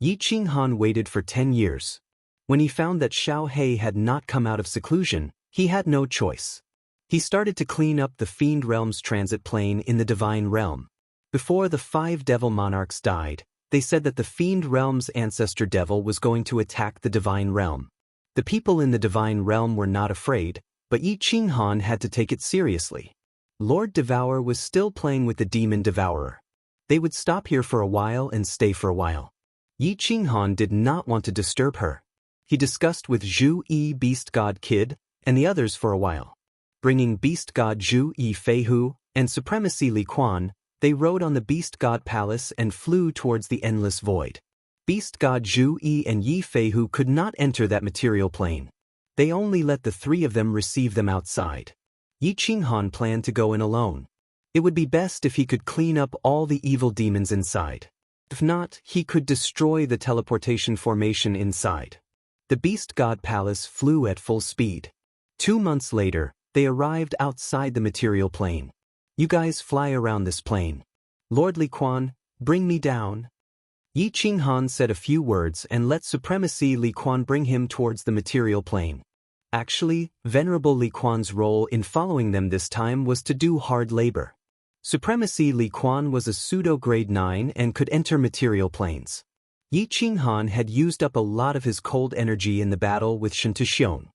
S1: Yi Qinghan waited for 10 years. When he found that Xiao He had not come out of seclusion, he had no choice. He started to clean up the Fiend Realm's transit plane in the Divine Realm. Before the 5 Devil Monarchs died, they said that the Fiend Realm's ancestor devil was going to attack the Divine Realm. The people in the Divine Realm were not afraid, but Yi Qinghan had to take it seriously. Lord Devourer was still playing with the Demon Devourer. They would stop here for a while and stay for a while. Yi Qinghan did not want to disturb her. He discussed with Zhu Yi Beast God Kid and the others for a while. Bringing Beast God Zhu Yi Feihu and Supremacy Li Quan, they rode on the Beast God Palace and flew towards the endless void. Beast God Zhu Yi and Yi Feihu could not enter that material plane. They only let the 3 of them receive them outside. Yi Qinghan planned to go in alone. It would be best if he could clean up all the evil demons inside. If not, he could destroy the teleportation formation inside. The Beast God Palace flew at full speed. 2 months later, they arrived outside the material plane. You guys fly around this plane. Lord Li Quan, bring me down. Yi Qinghan said a few words and let Supremacy Li Quan bring him towards the material plane. Actually, Venerable Li Quan's role in following them this time was to do hard labor. Supremacy Li Quan was a pseudo-grade 9 and could enter material planes. Yi Qinghan had used up a lot of his cold energy in the battle with Xianxia.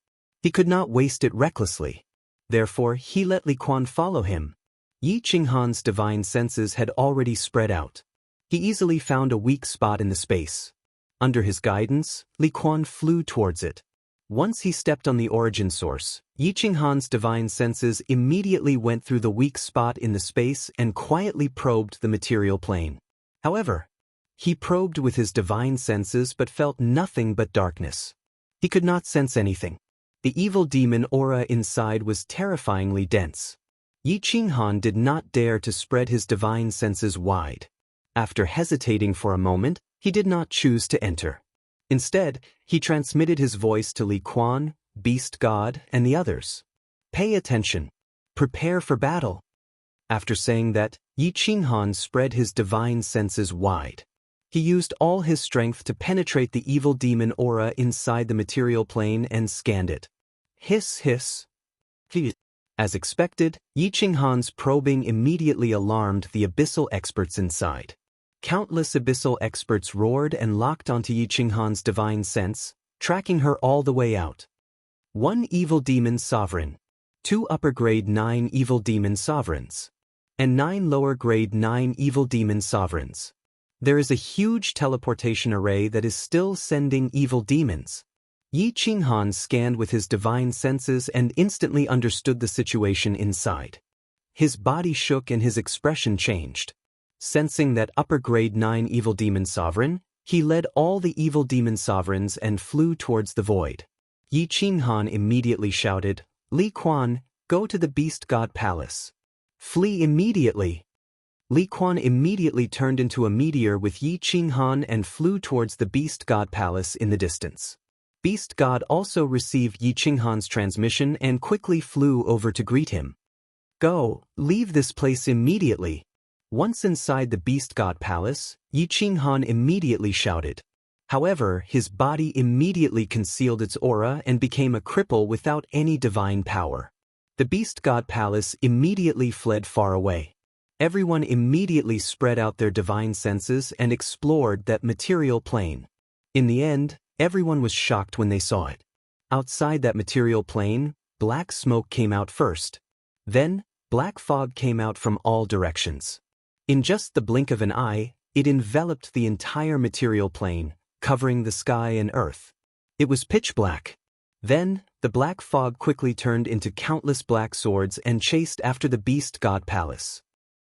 S1: He could not waste it recklessly. Therefore, he let Li Quan follow him. Yi Qinghan's divine senses had already spread out. He easily found a weak spot in the space. Under his guidance, Li Quan flew towards it. Once he stepped on the origin source, Yi Qinghan's divine senses immediately went through the weak spot in the space and quietly probed the material plane. However, he probed with his divine senses but felt nothing but darkness. He could not sense anything. The evil demon aura inside was terrifyingly dense. Yi Qinghan did not dare to spread his divine senses wide. After hesitating for a moment, he did not choose to enter. Instead, he transmitted his voice to Li Quan, Beast God, and the others. Pay attention. Prepare for battle. After saying that, Yi Qinghan spread his divine senses wide. He used all his strength to penetrate the evil demon aura inside the material plane and scanned it. Hiss, hiss. As expected, Yi Qinghan's probing immediately alarmed the abyssal experts inside. Countless abyssal experts roared and locked onto Yi Qinghan's divine sense, tracking her all the way out. 1 evil demon sovereign, 2 upper grade 9 evil demon sovereigns, and 9 lower grade 9 evil demon sovereigns. There is a huge teleportation array that is still sending evil demons. Yi Qinghan scanned with his divine senses and instantly understood the situation inside. His body shook and his expression changed. Sensing that upper grade 9 evil demon sovereign, he led all the evil demon sovereigns and flew towards the void. Yi Qinghan immediately shouted, "Li Quan, go to the Beast God Palace. Flee immediately." Li Quan immediately turned into a meteor with Yi Qinghan and flew towards the Beast God Palace in the distance. Beast God also received Yi Qinghan's transmission and quickly flew over to greet him. "Go, leave this place immediately." Once inside the Beast God Palace, Yi Qinghan immediately shouted. However, his body immediately concealed its aura and became a cripple without any divine power. The Beast God Palace immediately fled far away. Everyone immediately spread out their divine senses and explored that material plane. In the end, everyone was shocked when they saw it. Outside that material plane, black smoke came out first. Then, black fog came out from all directions. In just the blink of an eye, it enveloped the entire material plane, covering the sky and earth. It was pitch black. Then, the black fog quickly turned into countless black swords and chased after the Beast God Palace.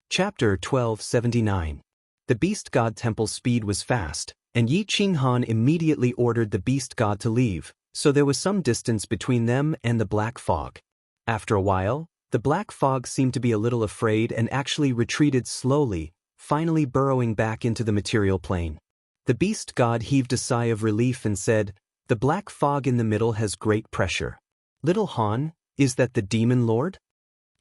S1: Chapter 1279. The Beast God Temple's speed was fast, and Yi Qinghan immediately ordered the Beast God to leave, so there was some distance between them and the black fog. After a while, the black fog seemed to be a little afraid and actually retreated slowly, finally burrowing back into the material plane. The Beast God heaved a sigh of relief and said, "The black fog in the middle has great pressure. Little Han, is that the Demon Lord?"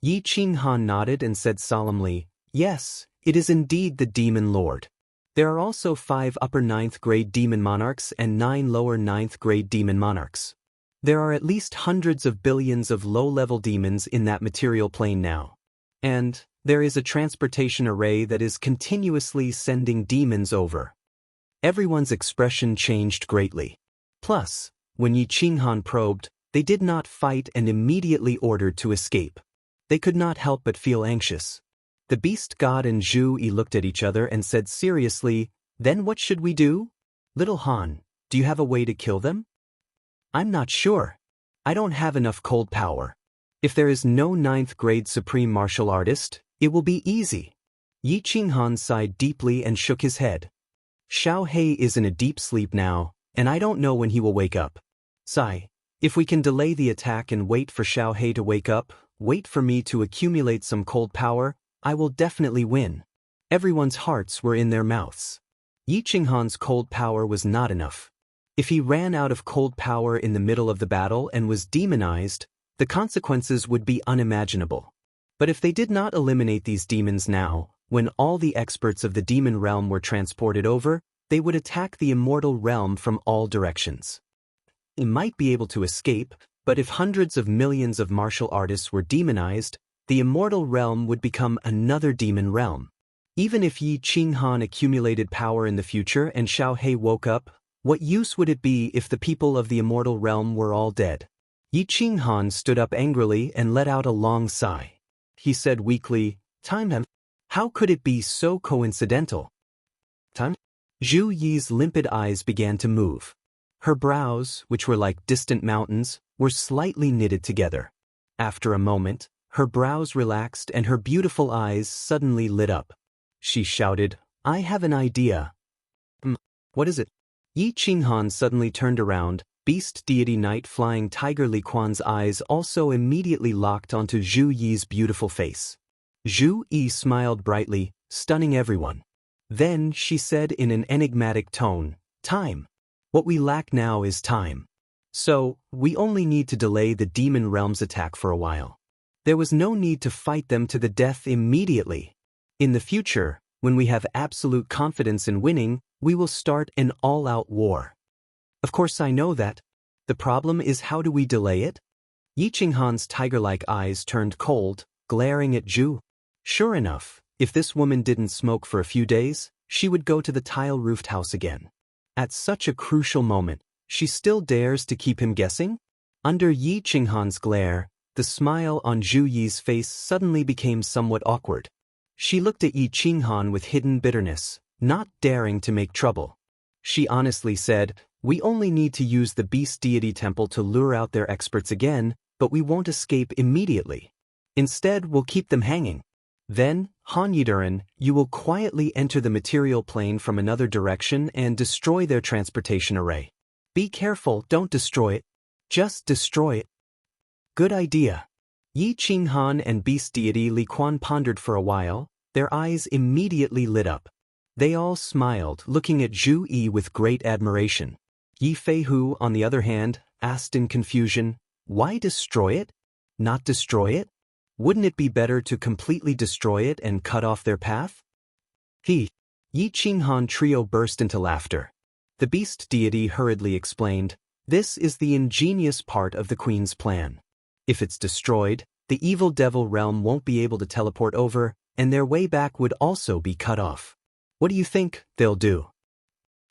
S1: Yi Qinghan nodded and said solemnly, "Yes, it is indeed the Demon Lord. There are also 5 upper 9th grade demon monarchs and 9 lower 9th grade demon monarchs. There are at least hundreds of billions of low-level demons in that material plane now. And there is a transportation array that is continuously sending demons over." Everyone's expression changed greatly. Plus, when Yi Qinghan probed, they did not fight and immediately ordered to escape. They could not help but feel anxious. The Beast God and Zhu Yi looked at each other and said seriously, "Then what should we do? Little Han, do you have a way to kill them?" "I'm not sure. I don't have enough cold power. If there is no 9th grade supreme martial artist, it will be easy." Yi Qinghan sighed deeply and shook his head. "Xiao He is in a deep sleep now, and I don't know when he will wake up. Sai, if we can delay the attack and wait for Xiao He to wake up, wait for me to accumulate some cold power, I will definitely win." Everyone's hearts were in their mouths. Yi Qinghan's cold power was not enough. If he ran out of cold power in the middle of the battle and was demonized, the consequences would be unimaginable. But if they did not eliminate these demons now, when all the experts of the demon realm were transported over, they would attack the immortal realm from all directions. They might be able to escape, but if hundreds of millions of martial artists were demonized, the immortal realm would become another demon realm. Even if Yi Qinghan accumulated power in the future and Xiao He woke up, what use would it be if the people of the immortal realm were all dead? Yi Qinghan stood up angrily and let out a long sigh. He said weakly, "Time. How could it be so coincidental?" Time? Zhu Yi's limpid eyes began to move. Her brows, which were like distant mountains, were slightly knitted together. After a moment, her brows relaxed and her beautiful eyes suddenly lit up. She shouted, "I have an idea." What is it?" Yi Qinghan suddenly turned around. Beast deity Night Flying Tiger Li Quan's eyes also immediately locked onto Zhu Yi's beautiful face. Zhu Yi smiled brightly, stunning everyone. Then she said in an enigmatic tone, "Time. What we lack now is time. So, we only need to delay the demon realm's attack for a while. There was no need to fight them to the death immediately. In the future, when we have absolute confidence in winning, we will start an all-out war." "Of course I know that. The problem is, how do we delay it?" Yi Qinghan's tiger-like eyes turned cold, glaring at Zhu. Sure enough, if this woman didn't smoke for a few days, she would go to the tile-roofed house again. At such a crucial moment, she still dares to keep him guessing? Under Yi Qinghan's glare, the smile on Zhu Yi's face suddenly became somewhat awkward. She looked at Yi Qinghan with hidden bitterness, not daring to make trouble. She honestly said, "We only need to use the Beast Deity Temple to lure out their experts again, but we won't escape immediately. Instead, we'll keep them hanging. Then, Han Yiduran, you will quietly enter the material plane from another direction and destroy their transportation array. Be careful, don't destroy it. Just destroy it." "Good idea." Yi Qinghan and Beast Deity Li Quan pondered for a while. Their eyes immediately lit up. They all smiled, looking at Zhu Yi with great admiration. Yi Feihu, on the other hand, asked in confusion, "Why destroy it? Not destroy it? Wouldn't it be better to completely destroy it and cut off their path?" Yi Qinghan trio burst into laughter. The beast deity hurriedly explained, "This is the ingenious part of the queen's plan. If it's destroyed, the evil devil realm won't be able to teleport over, and their way back would also be cut off. What do you think they'll do?"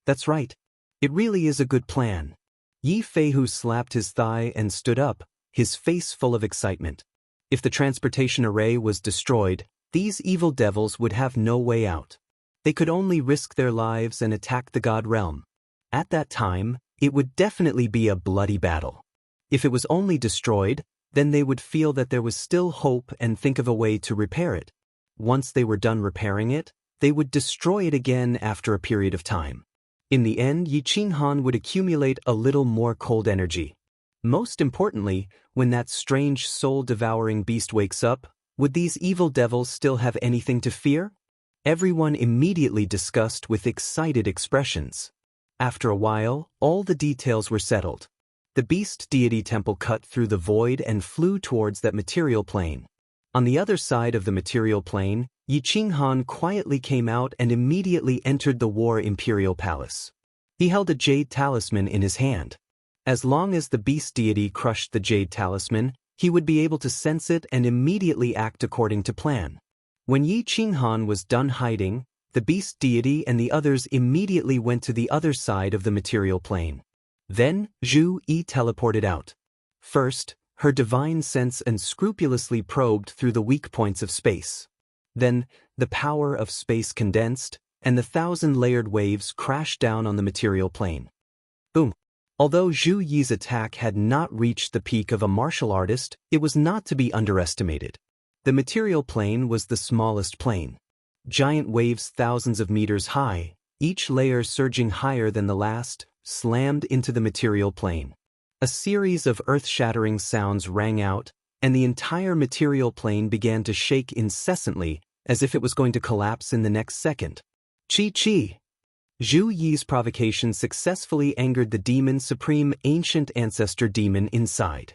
S1: "That's right. It really is a good plan." Yi Feihu slapped his thigh and stood up, his face full of excitement. If the transportation array was destroyed, these evil devils would have no way out. They could only risk their lives and attack the god realm. At that time, it would definitely be a bloody battle. If it was only destroyed, then they would feel that there was still hope and think of a way to repair it. Once they were done repairing it, they would destroy it again after a period of time. In the end, Yi Qinghan would accumulate a little more cold energy. Most importantly, when that strange soul-devouring beast wakes up, would these evil devils still have anything to fear? Everyone immediately discussed with excited expressions. After a while, all the details were settled. The beast deity temple cut through the void and flew towards that material plane. On the other side of the material plane, Yi Qinghan quietly came out and immediately entered the War Imperial Palace. He held a jade talisman in his hand. As long as the beast deity crushed the jade talisman, he would be able to sense it and immediately act according to plan. When Yi Qinghan was done hiding, the beast deity and the others immediately went to the other side of the material plane. Then, Zhu Yi teleported out. First, her divine sense unscrupulously probed through the weak points of space. Then, the power of space condensed, and the 1,000-layered waves crashed down on the material plane. Boom! Although Zhu Yi's attack had not reached the peak of a martial artist, it was not to be underestimated. The material plane was the smallest plane. Giant waves thousands of meters high, each layer surging higher than the last, slammed into the material plane. A series of earth-shattering sounds rang out, and the entire material plane began to shake incessantly, as if it was going to collapse in the next second. Chi! Zhu Yi's provocation successfully angered the demon supreme Ancient Ancestor Demon inside.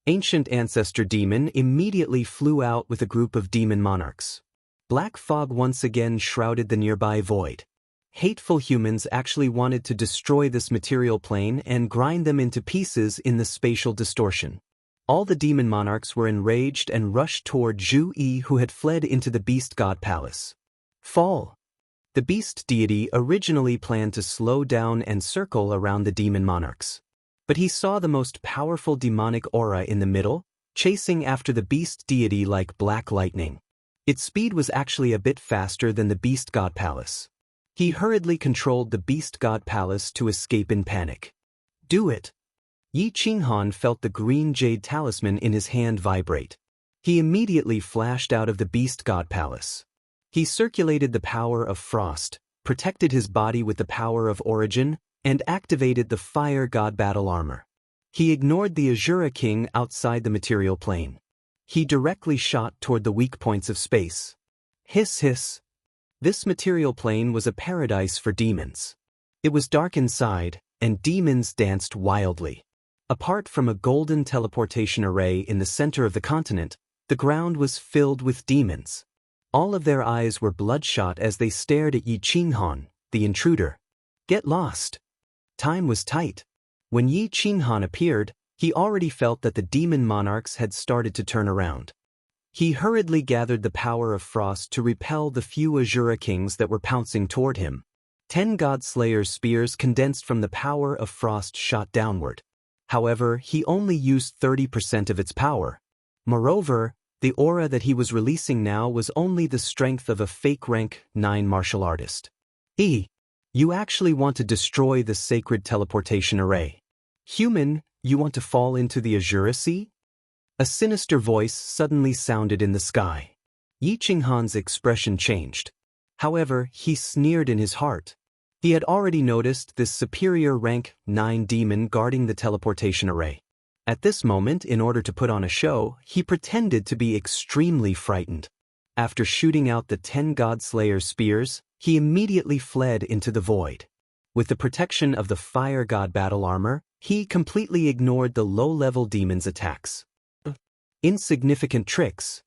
S1: Ancient Ancestor Demon immediately flew out with a group of demon monarchs. Black fog once again shrouded the nearby void. Hateful humans actually wanted to destroy this material plane and grind them into pieces in the spatial distortion. All the demon monarchs were enraged and rushed toward Zhu Yi, who had fled into the beast god palace. Fall. The beast deity originally planned to slow down and circle around the demon monarchs. but he saw the most powerful demonic aura in the middle, chasing after the beast deity like black lightning. Its speed was actually a bit faster than the beast god palace. He hurriedly controlled the beast god palace to escape in panic. Do it! Yi Qinghan felt the green jade talisman in his hand vibrate. He immediately flashed out of the beast god palace. He circulated the power of frost, protected his body with the power of origin, and activated the fire god battle armor. He ignored the Azura King outside the material plane. He directly shot toward the weak points of space. Hiss hiss. This material plane was a paradise for demons. It was dark inside, and demons danced wildly. Apart from a golden teleportation array in the center of the continent, the ground was filled with demons. All of their eyes were bloodshot as they stared at Yi Qinghan, the intruder. Get lost. Time was tight. When Yi Qinghan appeared, he already felt that the demon monarchs had started to turn around. He hurriedly gathered the power of frost to repel the few Azura kings that were pouncing toward him. 10 God Slayer's spears condensed from the power of frost shot downward. However, he only used 30% of its power. Moreover, the aura that he was releasing now was only the strength of a fake rank 9 martial artist. You actually want to destroy the sacred teleportation array. Human, you want to fall into the Azura Sea? A sinister voice suddenly sounded in the sky. Yi Qinghan's expression changed. However, he sneered in his heart. He had already noticed this superior rank 9 demon guarding the teleportation array. At this moment, in order to put on a show, he pretended to be extremely frightened. After shooting out the 10 God Slayer's spears, he immediately fled into the void. With the protection of the fire god battle armor, he completely ignored the low-level demon's attacks. Insignificant tricks.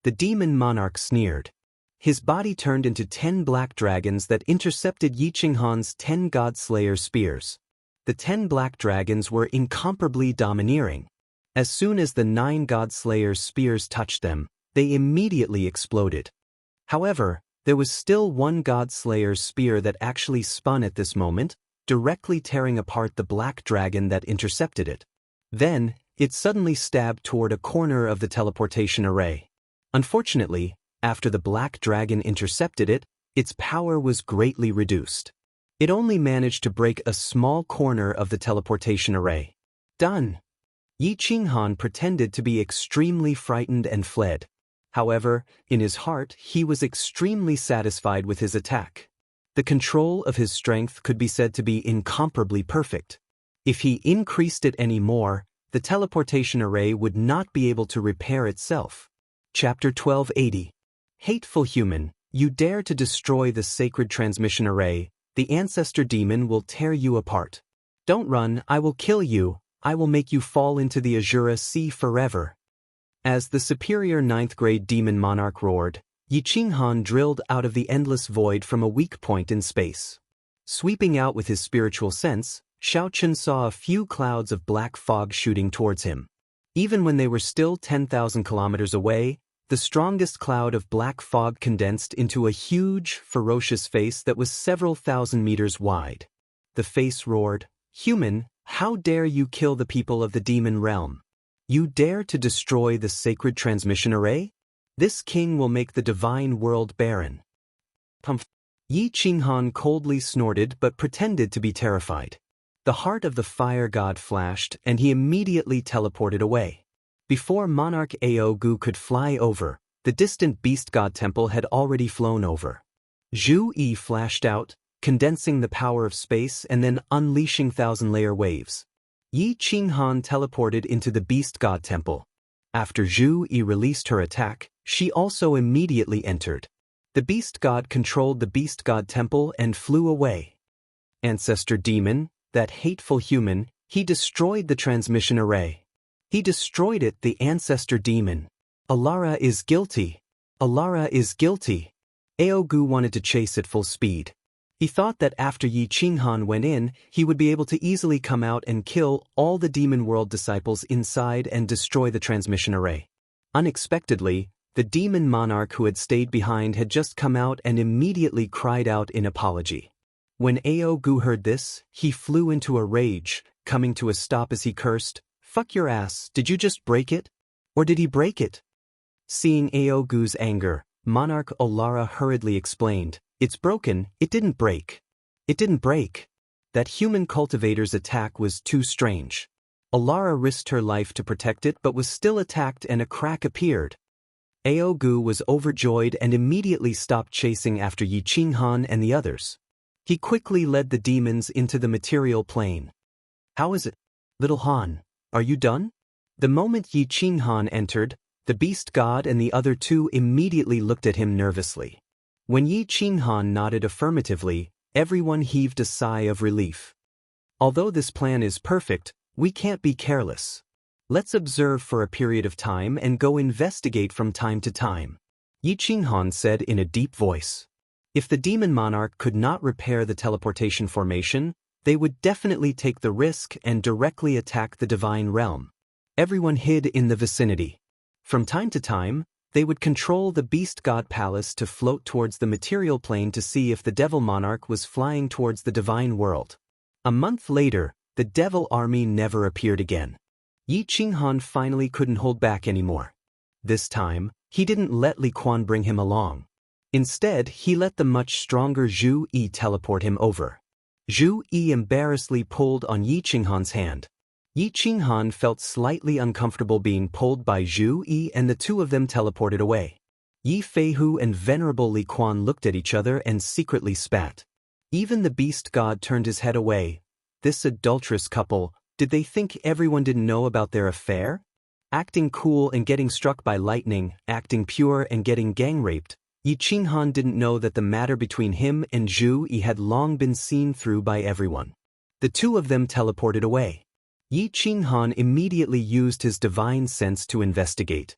S1: The demon monarch sneered. His body turned into 10 black dragons that intercepted Yi Qinghan's 10 God Slayer spears. The 10 black dragons were incomparably domineering. As soon as the 9 God Slayer's spears touched them, they immediately exploded. However, there was still one God Slayer's spear that actually spun at this moment, directly tearing apart the black dragon that intercepted it. Then, it suddenly stabbed toward a corner of the teleportation array. Unfortunately, after the black dragon intercepted it, its power was greatly reduced. It only managed to break a small corner of the teleportation array. Done. Yi Qinghan pretended to be extremely frightened and fled. However, in his heart, he was extremely satisfied with his attack. The control of his strength could be said to be incomparably perfect. If he increased it any more, the teleportation array would not be able to repair itself. Chapter 1280. Hateful human, you dare to destroy the sacred transmission array, the ancestor demon will tear you apart. Don't run, I will kill you, I will make you fall into the Azura Sea forever. As the superior 9th grade demon monarch roared, Yi Qinghan drilled out of the endless void from a weak point in space. Sweeping out with his spiritual sense, Xiaochen saw a few clouds of black fog shooting towards him. Even when they were still 10,000 kilometers away, the strongest cloud of black fog condensed into a huge, ferocious face that was several thousand meters wide. The face roared, "Human, how dare you kill the people of the demon realm? You dare to destroy the sacred transmission array? This king will make the divine world barren." Yi Qinghan coldly snorted but pretended to be terrified. The heart of the fire god flashed and he immediately teleported away. Before Monarch Aogu could fly over, the distant beast god temple had already flown over. Zhu Yi flashed out, condensing the power of space and then unleashing thousand-layer waves. Yi Qinghan teleported into the beast god temple. After Zhu Yi released her attack, she also immediately entered. The beast god controlled the beast god temple and flew away. Ancestor demon, that hateful human, he destroyed the transmission array. He destroyed it, the ancestor demon. Alara is guilty. Alara is guilty. Aogu wanted to chase at full speed. He thought that after Yi Qinghan went in, he would be able to easily come out and kill all the demon world disciples inside and destroy the transmission array. Unexpectedly, the demon monarch who had stayed behind had just come out and immediately cried out in apology. When Aogu heard this, he flew into a rage, coming to a stop as he cursed, "Fuck your ass, did you just break it? Or did he break it?" Seeing Aogu's anger, Monarch Olara hurriedly explained, "It's broken, it didn't break. It didn't break." That human cultivator's attack was too strange. Olara risked her life to protect it but was still attacked and a crack appeared. Aogu was overjoyed and immediately stopped chasing after Yi Qinghan and the others. He quickly led the demons into the material plane. "How is it? Little Han, are you done?" The moment Yi Qinghan entered, the beast god and the other two immediately looked at him nervously. When Yi Qinghan nodded affirmatively, everyone heaved a sigh of relief. "Although this plan is perfect, we can't be careless. Let's observe for a period of time and go investigate from time to time," Yi Qinghan said in a deep voice. If the demon monarch could not repair the teleportation formation, they would definitely take the risk and directly attack the divine realm. Everyone hid in the vicinity. From time to time, they would control the beast god palace to float towards the material plane to see if the devil monarch was flying towards the divine world. A month later, the devil army never appeared again. Yi Qinghan finally couldn't hold back anymore. This time, he didn't let Li Quan bring him along. Instead, he let the much stronger Zhu Yi teleport him over. Zhu Yi embarrassedly pulled on Yi Qinghan's hand. Yi Qinghan felt slightly uncomfortable being pulled by Zhu Yi and the two of them teleported away. Yi Feihu and Venerable Li Quan looked at each other and secretly spat. Even the beast god turned his head away. This adulterous couple, did they think everyone didn't know about their affair? Acting cool and getting struck by lightning, acting pure and getting gang-raped, Yi Qinghan didn't know that the matter between him and Zhu Yi had long been seen through by everyone. The two of them teleported away. Yi Qinghan immediately used his divine sense to investigate.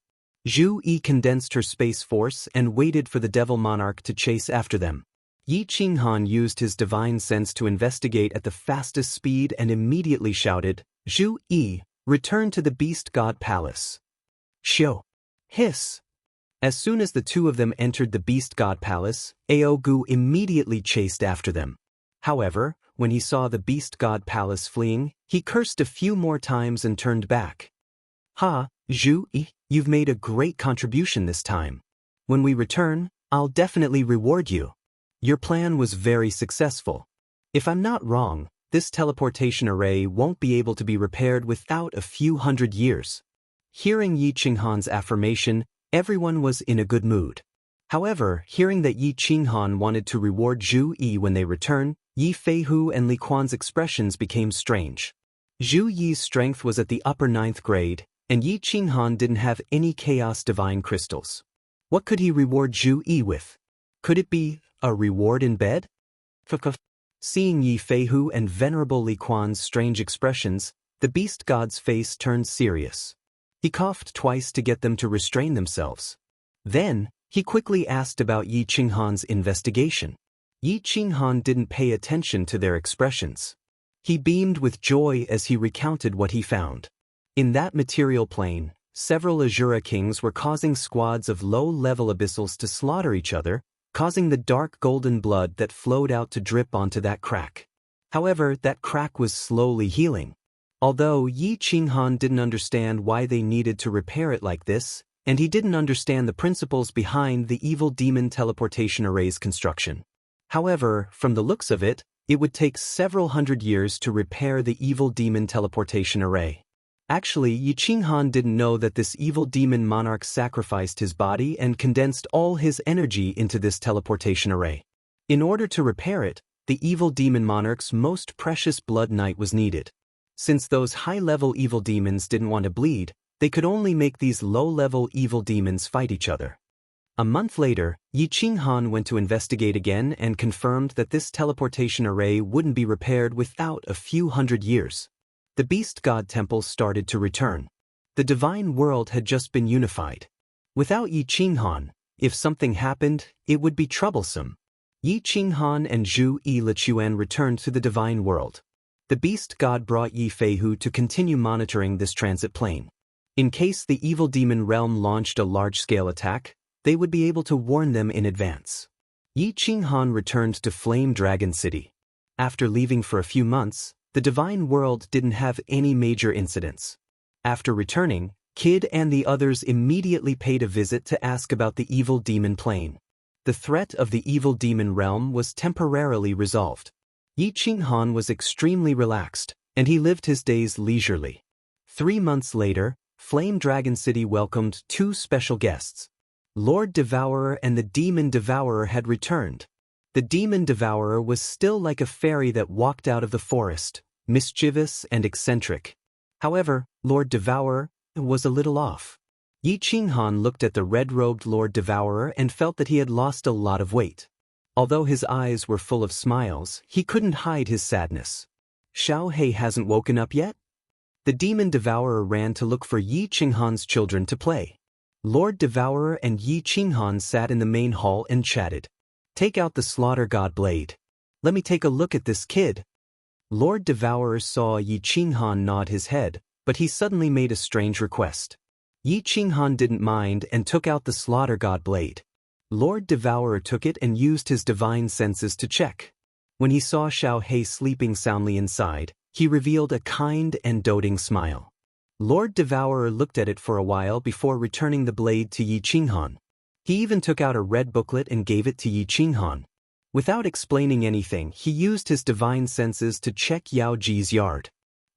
S1: Zhu Yi condensed her space force and waited for the devil monarch to chase after them. Yi Qinghan used his divine sense to investigate at the fastest speed and immediately shouted, "Zhu Yi, return to the beast god palace." "Shio!" Hiss! As soon as the two of them entered the beast god palace, Aogu immediately chased after them. However, when he saw the beast god palace fleeing, he cursed a few more times and turned back. "Ha, Zhu Yi, you've made a great contribution this time. When we return, I'll definitely reward you. Your plan was very successful. If I'm not wrong, this teleportation array won't be able to be repaired without a few hundred years." Hearing Yi Qinghan's affirmation, everyone was in a good mood. However, hearing that Yi Qinghan wanted to reward Zhu Yi when they return, Yi Feihu and Li Quan's expressions became strange. Zhu Yi's strength was at the upper 9th grade, and Yi Qinghan didn't have any chaos divine crystals. What could he reward Zhu Yi with? Could it be a reward in bed? Seeing Yi Feihu and Venerable Li Quan's strange expressions, the beast god's face turned serious. He coughed twice to get them to restrain themselves. Then, he quickly asked about Yi Qinghan's investigation. Yi Qinghan didn't pay attention to their expressions. He beamed with joy as he recounted what he found. In that material plane, several Azura kings were causing squads of low-level abyssals to slaughter each other, causing the dark golden blood that flowed out to drip onto that crack. However, that crack was slowly healing. Although Yi Qinghan didn't understand why they needed to repair it like this, and he didn't understand the principles behind the evil demon teleportation array's construction. However, from the looks of it, it would take several hundred years to repair the evil demon teleportation array. Actually, Yi Qinghan didn't know that this evil demon monarch sacrificed his body and condensed all his energy into this teleportation array. In order to repair it, the evil demon monarch's most precious blood knight was needed. Since those high-level evil demons didn't want to bleed, they could only make these low-level evil demons fight each other. A month later, Yi Qinghan went to investigate again and confirmed that this teleportation array wouldn't be repaired without a few hundred years. The beast god temple started to return. The divine world had just been unified. Without Yi Qinghan, if something happened, it would be troublesome. Yi Qinghan and Zhu Yi Lichuan returned to the divine world. The beast god brought Yi Feihu to continue monitoring this transit plane. In case the evil demon realm launched a large-scale attack, they would be able to warn them in advance. Yi Qinghan returned to Flame Dragon City. After leaving for a few months, The divine world didn't have any major incidents. After returning, Kid and the others immediately paid a visit to ask about the evil demon plane. The threat of the evil demon realm was temporarily resolved. Yi Qinghan was extremely relaxed, and he lived his days leisurely. 3 months later, Flame Dragon City welcomed 2 special guests. Lord Devourer and the Demon Devourer had returned. The Demon Devourer was still like a fairy that walked out of the forest, mischievous and eccentric. However, Lord Devourer was a little off. Yi Qinghan looked at the red-robed Lord Devourer and felt that he had lost a lot of weight. Although his eyes were full of smiles, he couldn't hide his sadness. Xiao Hei hasn't woken up yet? The Demon Devourer ran to look for Yi Qinghan's children to play. Lord Devourer and Yi Qinghan sat in the main hall and chatted. Take out the Slaughter God blade. Let me take a look at this kid. Lord Devourer saw Yi Qinghan nod his head, but he suddenly made a strange request. Yi Qinghan didn't mind and took out the Slaughter God blade. Lord Devourer took it and used his divine senses to check. When he saw Xiao Hei sleeping soundly inside, he revealed a kind and doting smile. Lord Devourer looked at it for a while before returning the blade to Yi Qinghan. He even took out a red booklet and gave it to Yi Qinghan. Without explaining anything, he used his divine senses to check Yao Ji's yard.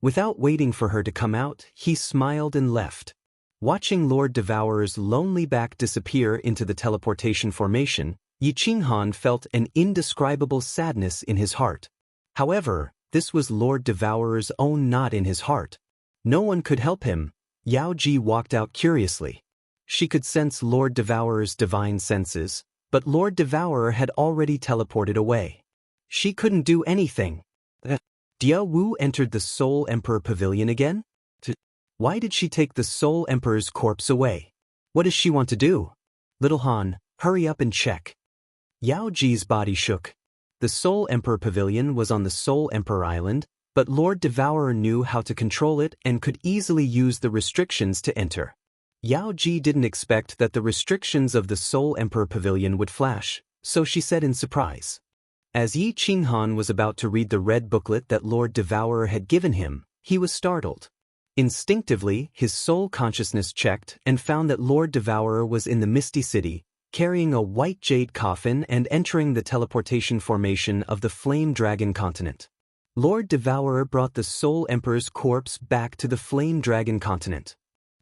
S1: Without waiting for her to come out, he smiled and left. Watching Lord Devourer's lonely back disappear into the teleportation formation, Yi Qinghan felt an indescribable sadness in his heart. However, this was Lord Devourer's own knot in his heart. No one could help him. Yao Ji walked out curiously. She could sense Lord Devourer's divine senses, but Lord Devourer had already teleported away. She couldn't do anything. Dia Wu entered the Soul Emperor Pavilion again? Why did she take the Soul Emperor's corpse away? What does she want to do? Little Han, hurry up and check. Yao Ji's body shook. The Soul Emperor Pavilion was on the Soul Emperor Island, but Lord Devourer knew how to control it and could easily use the restrictions to enter. Yao Ji didn't expect that the restrictions of the Soul Emperor Pavilion would flash, so she said in surprise. As Yi Qinghan was about to read the red booklet that Lord Devourer had given him, he was startled. Instinctively, his soul consciousness checked and found that Lord Devourer was in the Misty City, carrying a white jade coffin and entering the teleportation formation of the Flame Dragon continent. Lord Devourer brought the Soul Emperor's corpse back to the Flame Dragon continent.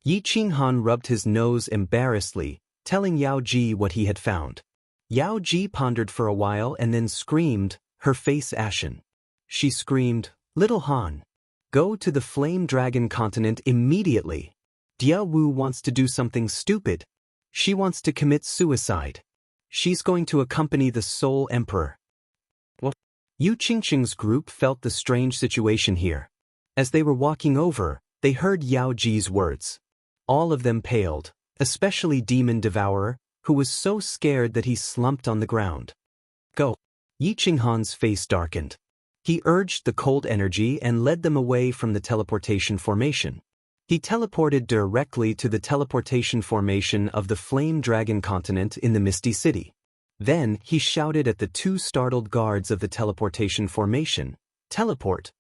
S1: Yi Qinghan rubbed his nose embarrassedly, telling Yao Ji what he had found. Yao Ji pondered for a while and then screamed, her face ashen. She screamed, Little Han, go to the Flame Dragon continent immediately. Dia Wu wants to do something stupid. She wants to commit suicide. She's going to accompany the Soul Emperor. What? Yu Qingqing's group felt the strange situation here. As they were walking over, they heard Yao Ji's words. All of them paled, especially Demon Devourer, who was so scared that he slumped on the ground. Go. Yi Qinghan's face darkened. He urged the cold energy and led them away from the teleportation formation. He teleported directly to the teleportation formation of the Flame Dragon continent in the Misty City. Then he shouted at the 2 startled guards of the teleportation formation, Teleport.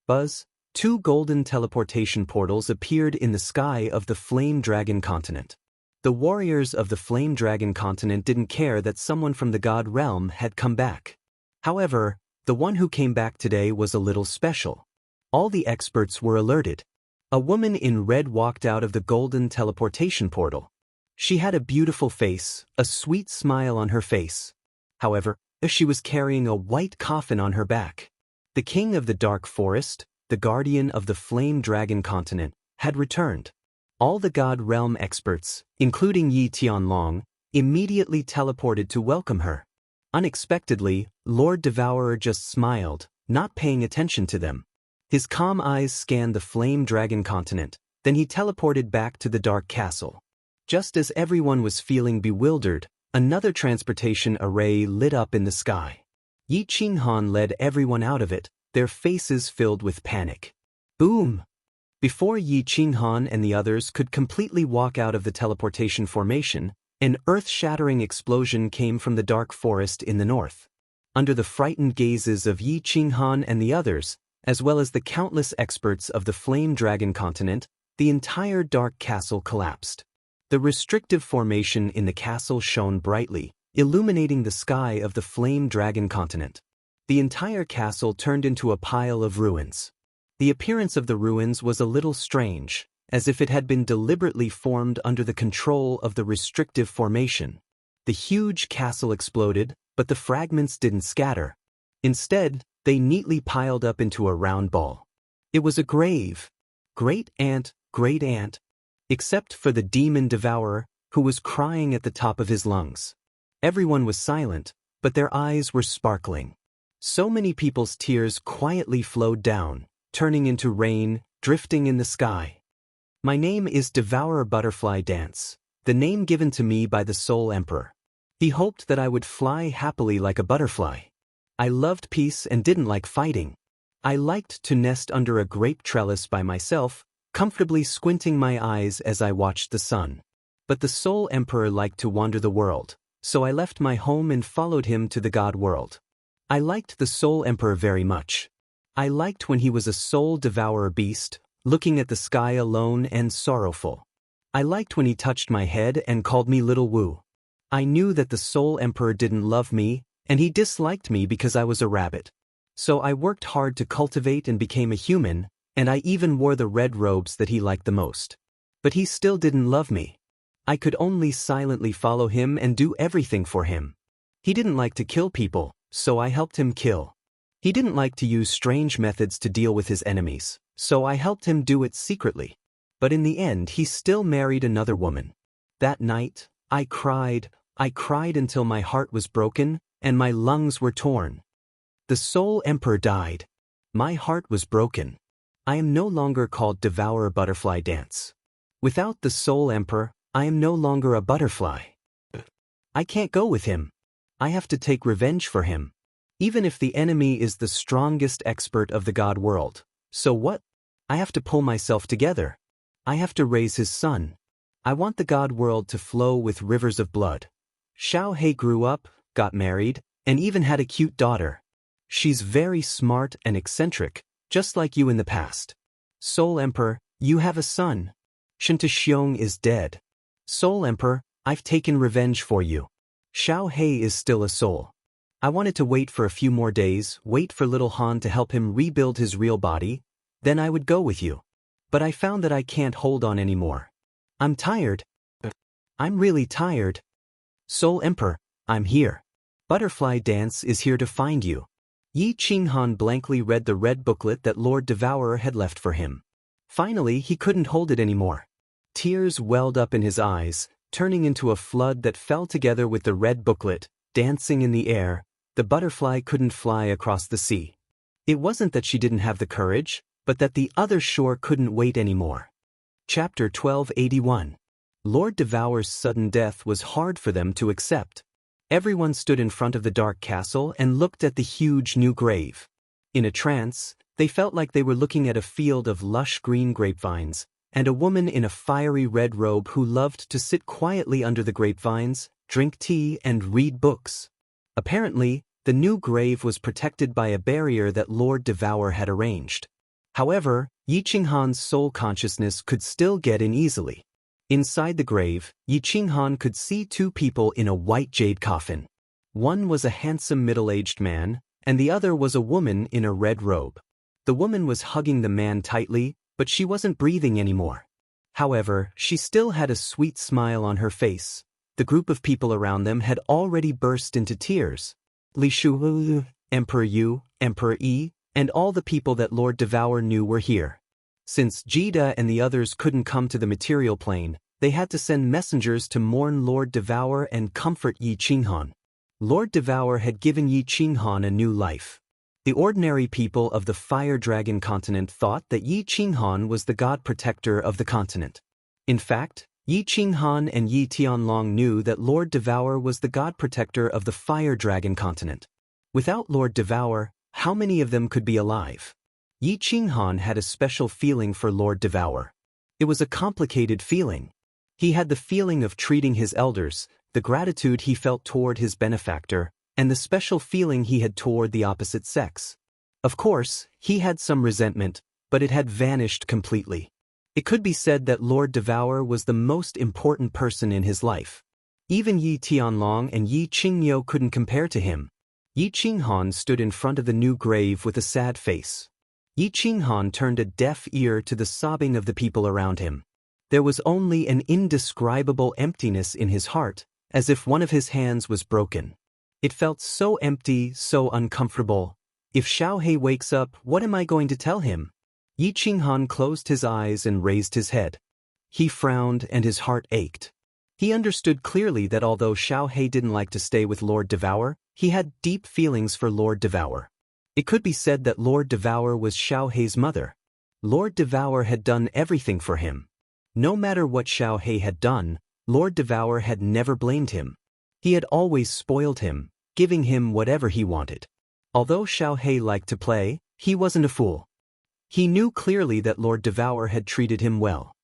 S1: Buzz. 2 golden teleportation portals appeared in the sky of the Flame Dragon continent. The warriors of the Flame Dragon continent didn't care that someone from the God realm had come back. However, the one who came back today was a little special. All the experts were alerted. A woman in red walked out of the golden teleportation portal. She had a beautiful face, a sweet smile on her face. However, she was carrying a white coffin on her back. The king of the dark forest, the guardian of the Flame Dragon continent, had returned. All the God Realm experts, including Yi Tianlong, immediately teleported to welcome her. Unexpectedly, Lord Devourer just smiled, not paying attention to them. His calm eyes scanned the Flame Dragon continent, then he teleported back to the Dark Castle. Just as everyone was feeling bewildered, another transportation array lit up in the sky. Yi Qinghan led everyone out of it, their faces filled with panic. Boom! Before Yi Qinghan and the others could completely walk out of the teleportation formation, an earth-shattering explosion came from the dark forest in the north. Under the frightened gazes of Yi Qinghan and the others, as well as the countless experts of the Flame Dragon continent, the entire dark castle collapsed. The restrictive formation in the castle shone brightly, illuminating the sky of the Flame Dragon continent. The entire castle turned into a pile of ruins. The appearance of the ruins was a little strange, as if it had been deliberately formed under the control of the restrictive formation. The huge castle exploded, but the fragments didn't scatter. Instead, they neatly piled up into a round ball. It was a grave. Great aunt, except for the demon devourer, who was crying at the top of his lungs. Everyone was silent, but their eyes were sparkling. So many people's tears quietly flowed down, turning into rain, drifting in the sky. My name is Devourer Butterfly Dance, the name given to me by the Soul Emperor. He hoped that I would fly happily like a butterfly. I loved peace and didn't like fighting. I liked to nest under a grape trellis by myself, comfortably squinting my eyes as I watched the sun. But the Soul Emperor liked to wander the world, so I left my home and followed him to the God world. I liked the Soul Emperor very much. I liked when he was a soul devourer beast, looking at the sky alone and sorrowful. I liked when he touched my head and called me Little Wu. I knew that the Soul Emperor didn't love me, and he disliked me because I was a rabbit. So I worked hard to cultivate and became a human, and I even wore the red robes that he liked the most. But he still didn't love me. I could only silently follow him and do everything for him. He didn't like to kill people, so I helped him kill. He didn't like to use strange methods to deal with his enemies, so I helped him do it secretly. But in the end he still married another woman. That night, I cried until my heart was broken, and my lungs were torn. The Soul Emperor died. My heart was broken. I am no longer called Devourer Butterfly Dance. Without the Soul Emperor, I am no longer a butterfly. I can't go with him. I have to take revenge for him. Even if the enemy is the strongest expert of the God world. So what? I have to pull myself together. I have to raise his son. I want the God world to flow with rivers of blood. Xianxia grew up, got married, and even had a cute daughter. She's very smart and eccentric, just like you in the past. Soul Emperor, you have a son. Xianxia is dead. Soul Emperor, I've taken revenge for you. Xianxia is still a soul. I wanted to wait for a few more days, wait for little Han to help him rebuild his real body, then I would go with you. But I found that I can't hold on anymore. I'm tired. I'm really tired. Soul Emperor, I'm here. Butterfly Dance is here to find you. Yi Qinghan blankly read the red booklet that Lord Devourer had left for him. Finally, he couldn't hold it anymore. Tears welled up in his eyes, turning into a flood that fell together with the red booklet, dancing in the air. The butterfly couldn't fly across the sea. It wasn't that she didn't have the courage, but that the other shore couldn't wait anymore. Chapter 1281. Lord Devourer's sudden death was hard for them to accept. Everyone stood in front of the dark castle and looked at the huge new grave. In a trance, they felt like they were looking at a field of lush green grapevines, and a woman in a fiery red robe who loved to sit quietly under the grapevines, drink tea, and read books. Apparently, the new grave was protected by a barrier that Lord Devourer had arranged. However, Yi Qinghan's soul consciousness could still get in easily. Inside the grave, Yi Qinghan could see two people in a white jade coffin. One was a handsome middle-aged man, and the other was a woman in a red robe. The woman was hugging the man tightly, but she wasn't breathing anymore. However, she still had a sweet smile on her face. The group of people around them had already burst into tears. Li Shu, Emperor Yu, Emperor Yi, and all the people that Lord Devourer knew were here. Since Jida and the others couldn't come to the material plane, they had to send messengers to mourn Lord Devourer and comfort Yi Qinghan. Lord Devourer had given Yi Qinghan a new life. The ordinary people of the Fire Dragon continent thought that Yi Qinghan was the god protector of the continent. In fact, Yi Qinghan and Yi Tianlong knew that Lord Devourer was the god protector of the Fire Dragon continent. Without Lord Devourer, how many of them could be alive? Yi Qinghan had a special feeling for Lord Devourer. It was a complicated feeling. He had the feeling of treating his elders, the gratitude he felt toward his benefactor, and the special feeling he had toward the opposite sex. Of course, he had some resentment, but it had vanished completely. It could be said that Lord Devourer was the most important person in his life. Even Yi Tianlong and Yi Qingyo couldn't compare to him. Yi Qinghan stood in front of the new grave with a sad face. Yi Qinghan turned a deaf ear to the sobbing of the people around him. There was only an indescribable emptiness in his heart, as if one of his hands was broken. It felt so empty, so uncomfortable. If Xiaohei wakes up, what am I going to tell him? Yi Qinghan closed his eyes and raised his head. He frowned and his heart ached. He understood clearly that although Xiaohei didn't like to stay with Lord Devourer, he had deep feelings for Lord Devourer. It could be said that Lord Devourer was Xiaohei's mother. Lord Devourer had done everything for him. No matter what Xiaohei had done, Lord Devourer had never blamed him. He had always spoiled him, giving him whatever he wanted. Although Xiaohei liked to play, he wasn't a fool. He knew clearly that Lord Devourer had treated him well.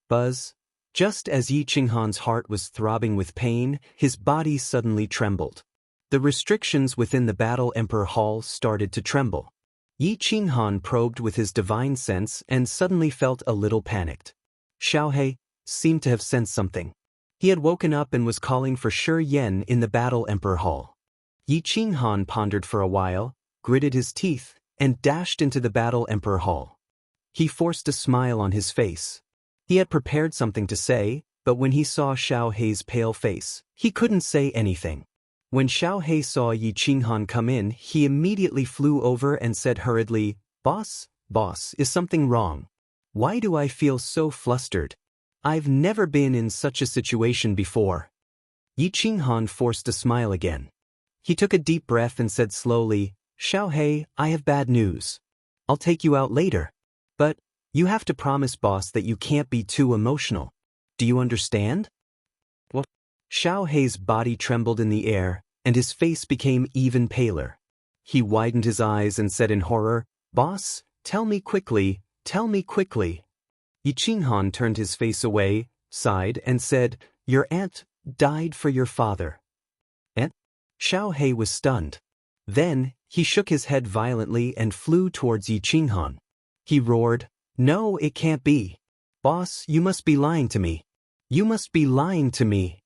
S1: Buzz. Just as Yi Qinghan's heart was throbbing with pain, his body suddenly trembled. The restrictions within the Battle Emperor Hall started to tremble. Yi Qinghan probed with his divine sense and suddenly felt a little panicked. Xiaohei seemed to have sensed something. He had woken up and was calling for Shi Yan in the Battle Emperor Hall. Yi Qinghan pondered for a while, gritted his teeth, and dashed into the Battle Emperor Hall. He forced a smile on his face. He had prepared something to say, but when he saw Xiaohei's pale face, he couldn't say anything. When Xiaohei saw Yi Qinghan come in, he immediately flew over and said hurriedly, Boss, is something wrong? Why do I feel so flustered? I've never been in such a situation before. Yi Qinghan forced a smile again. He took a deep breath and said slowly, Xiaohei, I have bad news. I'll take you out later. But you have to promise, boss, that you can't be too emotional. Do you understand? What? Xiaohei's body trembled in the air, and his face became even paler. He widened his eyes and said in horror, Boss, tell me quickly, tell me quickly. Yi Qinghan turned his face away, sighed, and said, Your aunt died for your father. Aunt? Xiaohei was stunned. Then, he shook his head violently and flew towards Yi Qinghan. He roared, No, it can't be. Boss, you must be lying to me. You must be lying to me.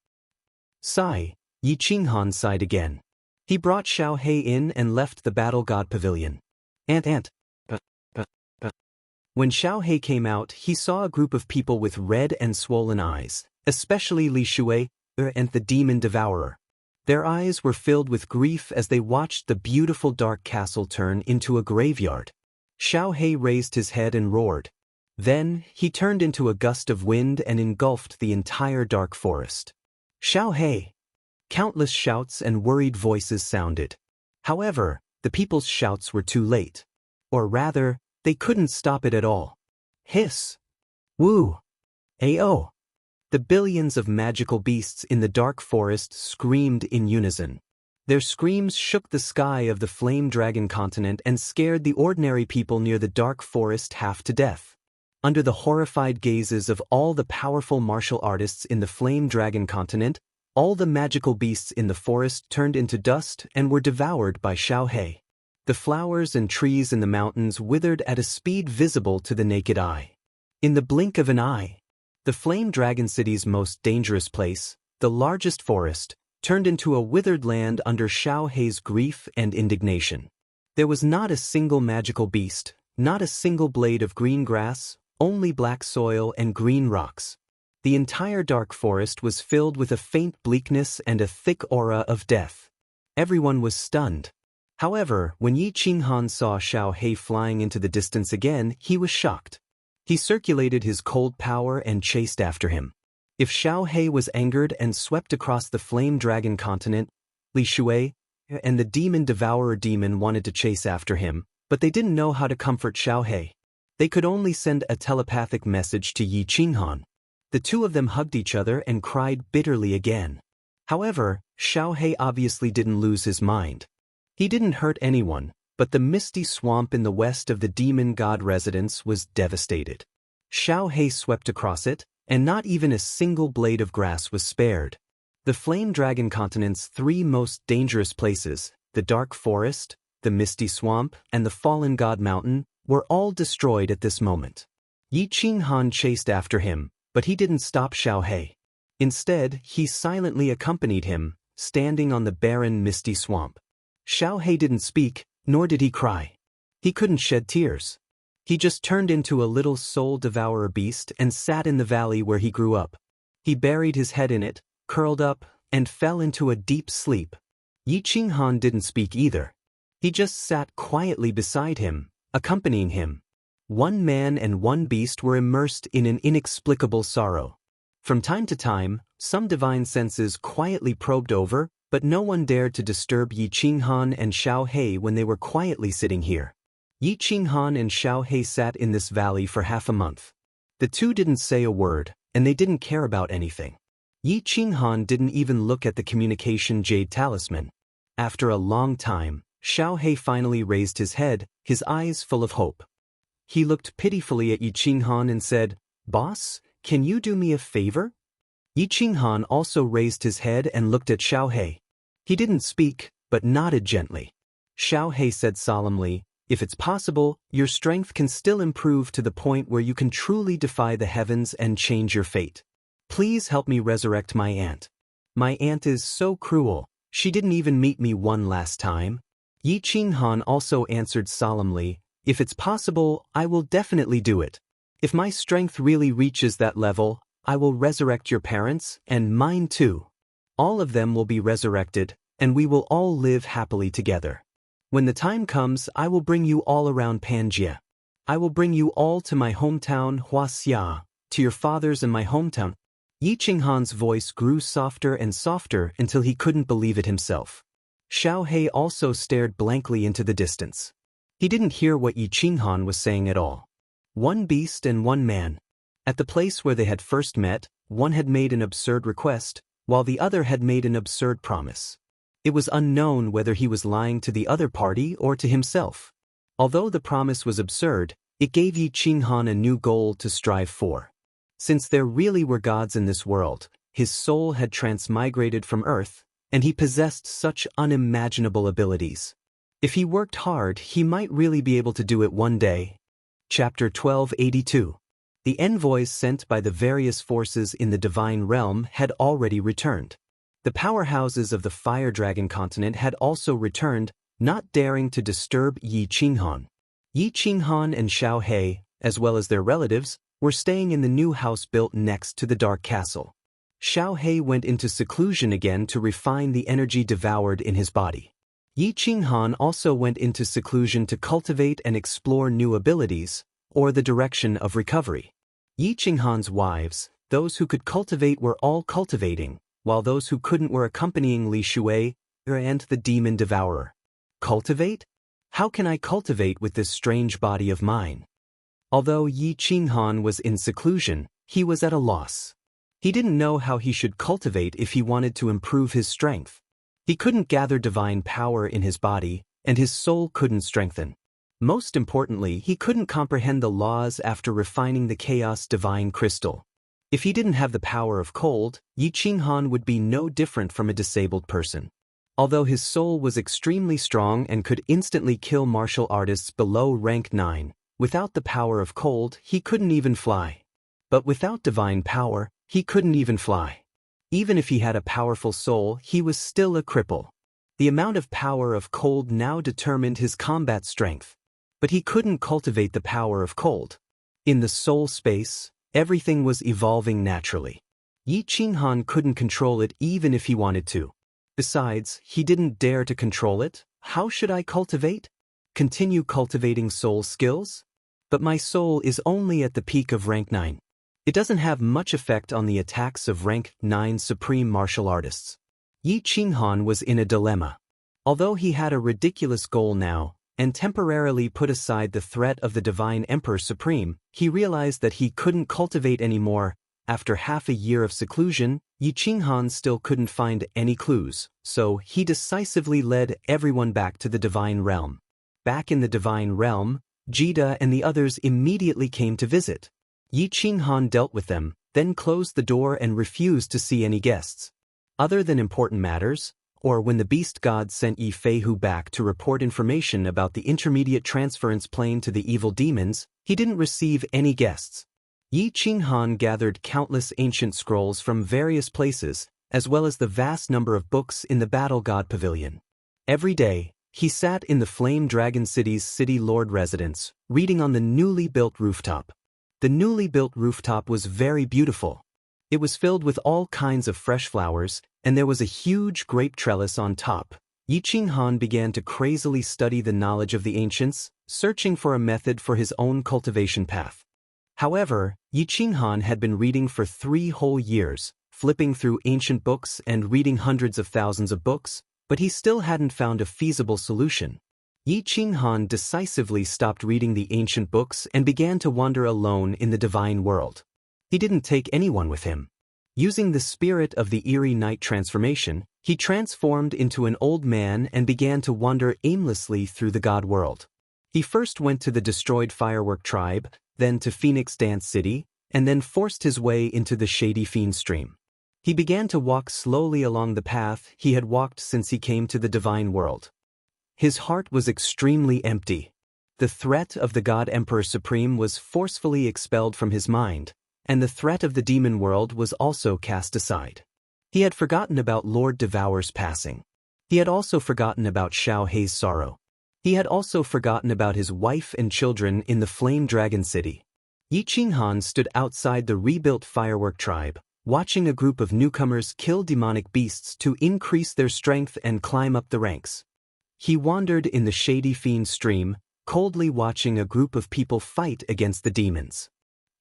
S1: Sigh. Yi Qinghan sighed again. He brought Xiaohei in and left the Battle God Pavilion. Aunt. When Xiaohei came out, he saw a group of people with red and swollen eyes, especially Li Shui and the Demon Devourer. Their eyes were filled with grief as they watched the beautiful dark castle turn into a graveyard. Xiaohei raised his head and roared. Then, he turned into a gust of wind and engulfed the entire dark forest. Xiaohei! Countless shouts and worried voices sounded. However, the people's shouts were too late. Or rather, they couldn't stop it at all. Hiss! Woo! Ayo! The billions of magical beasts in the dark forest screamed in unison. Their screams shook the sky of the Flame Dragon continent and scared the ordinary people near the dark forest half to death. Under the horrified gazes of all the powerful martial artists in the Flame Dragon continent, all the magical beasts in the forest turned into dust and were devoured by Xiaohei. The flowers and trees in the mountains withered at a speed visible to the naked eye. In the blink of an eye, the Flame Dragon City's most dangerous place, the largest forest, turned into a withered land under Xiaohei's grief and indignation. There was not a single magical beast, not a single blade of green grass, only black soil and green rocks. The entire dark forest was filled with a faint bleakness and a thick aura of death. Everyone was stunned. However, when Yi Qinghan saw Xiaohei flying into the distance again, he was shocked. He circulated his cold power and chased after him. If Xiaohei was angered and swept across the Flame Dragon continent, Li Shui and the Demon Devourer demon wanted to chase after him, but they didn't know how to comfort Xiaohei. They could only send a telepathic message to Yi Qinghan. The two of them hugged each other and cried bitterly again. However, Xiaohei obviously didn't lose his mind. He didn't hurt anyone, but the misty swamp in the west of the demon god residence was devastated. Xiaohei swept across it, and not even a single blade of grass was spared. The Flame Dragon continent's three most dangerous places, the dark forest, the Misty Swamp, and the Fallen God Mountain were all destroyed at this moment. Yi Qinghan chased after him, but he didn't stop Xiaohei. Instead, he silently accompanied him, standing on the barren Misty Swamp. Xiaohei didn't speak, nor did he cry. He couldn't shed tears. He just turned into a little soul-devourer beast and sat in the valley where he grew up. He buried his head in it, curled up, and fell into a deep sleep. Yi Qinghan didn't speak either. He just sat quietly beside him, accompanying him. One man and one beast were immersed in an inexplicable sorrow. From time to time, some divine senses quietly probed over, but no one dared to disturb Yi Qinghan and Xiaohei when they were quietly sitting here. Yi Qinghan and Xiaohei sat in this valley for half a month. The two didn't say a word, and they didn't care about anything. Yi Qinghan didn't even look at the communication jade talisman. After a long time, Xiaohei finally raised his head, his eyes full of hope. He looked pitifully at Yi Qinghan and said, "Boss, can you do me a favor?" Yi Qinghan also raised his head and looked at Xiaohei. He didn't speak, but nodded gently. Xiaohei said solemnly, "If it's possible, your strength can still improve to the point where you can truly defy the heavens and change your fate. Please help me resurrect my aunt. My aunt is so cruel, she didn't even meet me one last time." Yi Qinghan also answered solemnly, "If it's possible, I will definitely do it. If my strength really reaches that level, I will resurrect your parents, and mine too. All of them will be resurrected, and we will all live happily together. When the time comes, I will bring you all around Pangaea. I will bring you all to my hometown Wuxia, to your fathers in my hometown." Yi Qinghan's voice grew softer and softer until he couldn't believe it himself. Xiaohei also stared blankly into the distance. He didn't hear what Yi Qinghan was saying at all. One beast and one man. At the place where they had first met, one had made an absurd request, while the other had made an absurd promise. It was unknown whether he was lying to the other party or to himself. Although the promise was absurd, it gave Yi Qinghan a new goal to strive for. Since there really were gods in this world, his soul had transmigrated from Earth, and he possessed such unimaginable abilities. If he worked hard, he might really be able to do it one day. Chapter 1282. The envoys sent by the various forces in the divine realm had already returned. The powerhouses of the Fire Dragon continent had also returned, not daring to disturb Yi Qinghan. Yi Qinghan and Xiaohei, as well as their relatives, were staying in the new house built next to the Dark Castle. Xiaohei went into seclusion again to refine the energy devoured in his body. Yi Qinghan also went into seclusion to cultivate and explore new abilities, or the direction of recovery. Yi Qinghan's wives, those who could cultivate were all cultivating, while those who couldn't were accompanying Li Shui and the demon devourer. Cultivate? How can I cultivate with this strange body of mine? Although Yi Qinghan was in seclusion, he was at a loss. He didn't know how he should cultivate if he wanted to improve his strength. He couldn't gather divine power in his body, and his soul couldn't strengthen. Most importantly, he couldn't comprehend the laws after refining the chaos divine crystal. If he didn't have the power of cold, Yi Qinghan would be no different from a disabled person. Although his soul was extremely strong and could instantly kill martial artists below rank 9, without the power of cold, he couldn't even fly. But without divine power, he couldn't even fly. Even if he had a powerful soul, he was still a cripple. The amount of power of cold now determined his combat strength. But he couldn't cultivate the power of cold. In the soul space, everything was evolving naturally. Yi Qinghan couldn't control it even if he wanted to. Besides, he didn't dare to control it. How should I cultivate? Continue cultivating soul skills? But my soul is only at the peak of rank 9. It doesn't have much effect on the attacks of rank 9 supreme martial artists. Yi Qinghan was in a dilemma. Although he had a ridiculous goal now, and temporarily put aside the threat of the Divine Emperor Supreme, he realized that he couldn't cultivate anymore. After half a year of seclusion, Yi Qinghan still couldn't find any clues, so he decisively led everyone back to the Divine Realm. Back in the Divine Realm, Jida and the others immediately came to visit. Yi Qinghan dealt with them, then closed the door and refused to see any guests. Other than important matters, or when the beast god sent Yi Feihu back to report information about the intermediate transference plane to the evil demons, he didn't receive any guests. Yi Qinghan gathered countless ancient scrolls from various places, as well as the vast number of books in the Battle God Pavilion. Every day, he sat in the Flame Dragon City's city lord residence, reading on the newly built rooftop. The newly built rooftop was very beautiful. It was filled with all kinds of fresh flowers, and there was a huge grape trellis on top. Yi Qinghan began to crazily study the knowledge of the ancients, searching for a method for his own cultivation path. However, Yi Qinghan had been reading for 3 whole years, flipping through ancient books and reading hundreds of thousands of books, but he still hadn't found a feasible solution. Yi Qinghan decisively stopped reading the ancient books and began to wander alone in the divine world. He didn't take anyone with him. Using the spirit of the eerie night transformation, he transformed into an old man and began to wander aimlessly through the god world. He first went to the destroyed firework tribe, then to Phoenix Dance City, and then forced his way into the shady fiend stream. He began to walk slowly along the path he had walked since he came to the divine world. His heart was extremely empty. The threat of the God Emperor Supreme was forcefully expelled from his mind, and the threat of the demon world was also cast aside. He had forgotten about Lord Devour's passing. He had also forgotten about Xiao Hei's sorrow. He had also forgotten about his wife and children in the Flame Dragon City. Yi Qinghan stood outside the rebuilt firework tribe, watching a group of newcomers kill demonic beasts to increase their strength and climb up the ranks. He wandered in the shady fiend stream, coldly watching a group of people fight against the demons.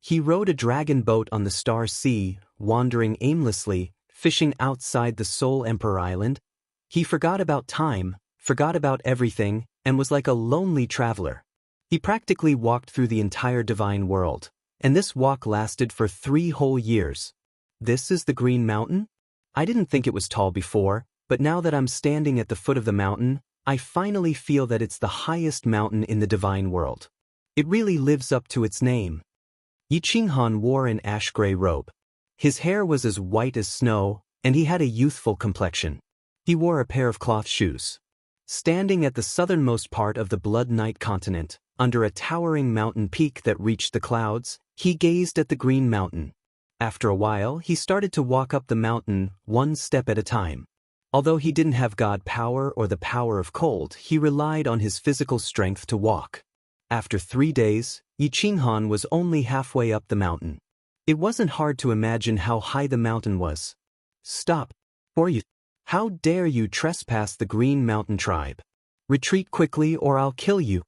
S1: He rode a dragon boat on the Star Sea, wandering aimlessly, fishing outside the Soul Emperor Island. He forgot about time, forgot about everything, and was like a lonely traveler. He practically walked through the entire divine world, and this walk lasted for 3 whole years. This is the Green Mountain? I didn't think it was tall before, but now that I'm standing at the foot of the mountain, I finally feel that it's the highest mountain in the divine world. It really lives up to its name. Yi Qinghan wore an ash-gray robe. His hair was as white as snow, and he had a youthful complexion. He wore a pair of cloth shoes. Standing at the southernmost part of the Blood Knight continent, under a towering mountain peak that reached the clouds, he gazed at the Green Mountain. After a while, he started to walk up the mountain, 1 step at a time. Although he didn't have god power or the power of cold, he relied on his physical strength to walk. After 3 days, Yi Qinghan was only halfway up the mountain. It wasn't hard to imagine how high the mountain was. Stop, or you. How dare you trespass the Green Mountain tribe? Retreat quickly or I'll kill you.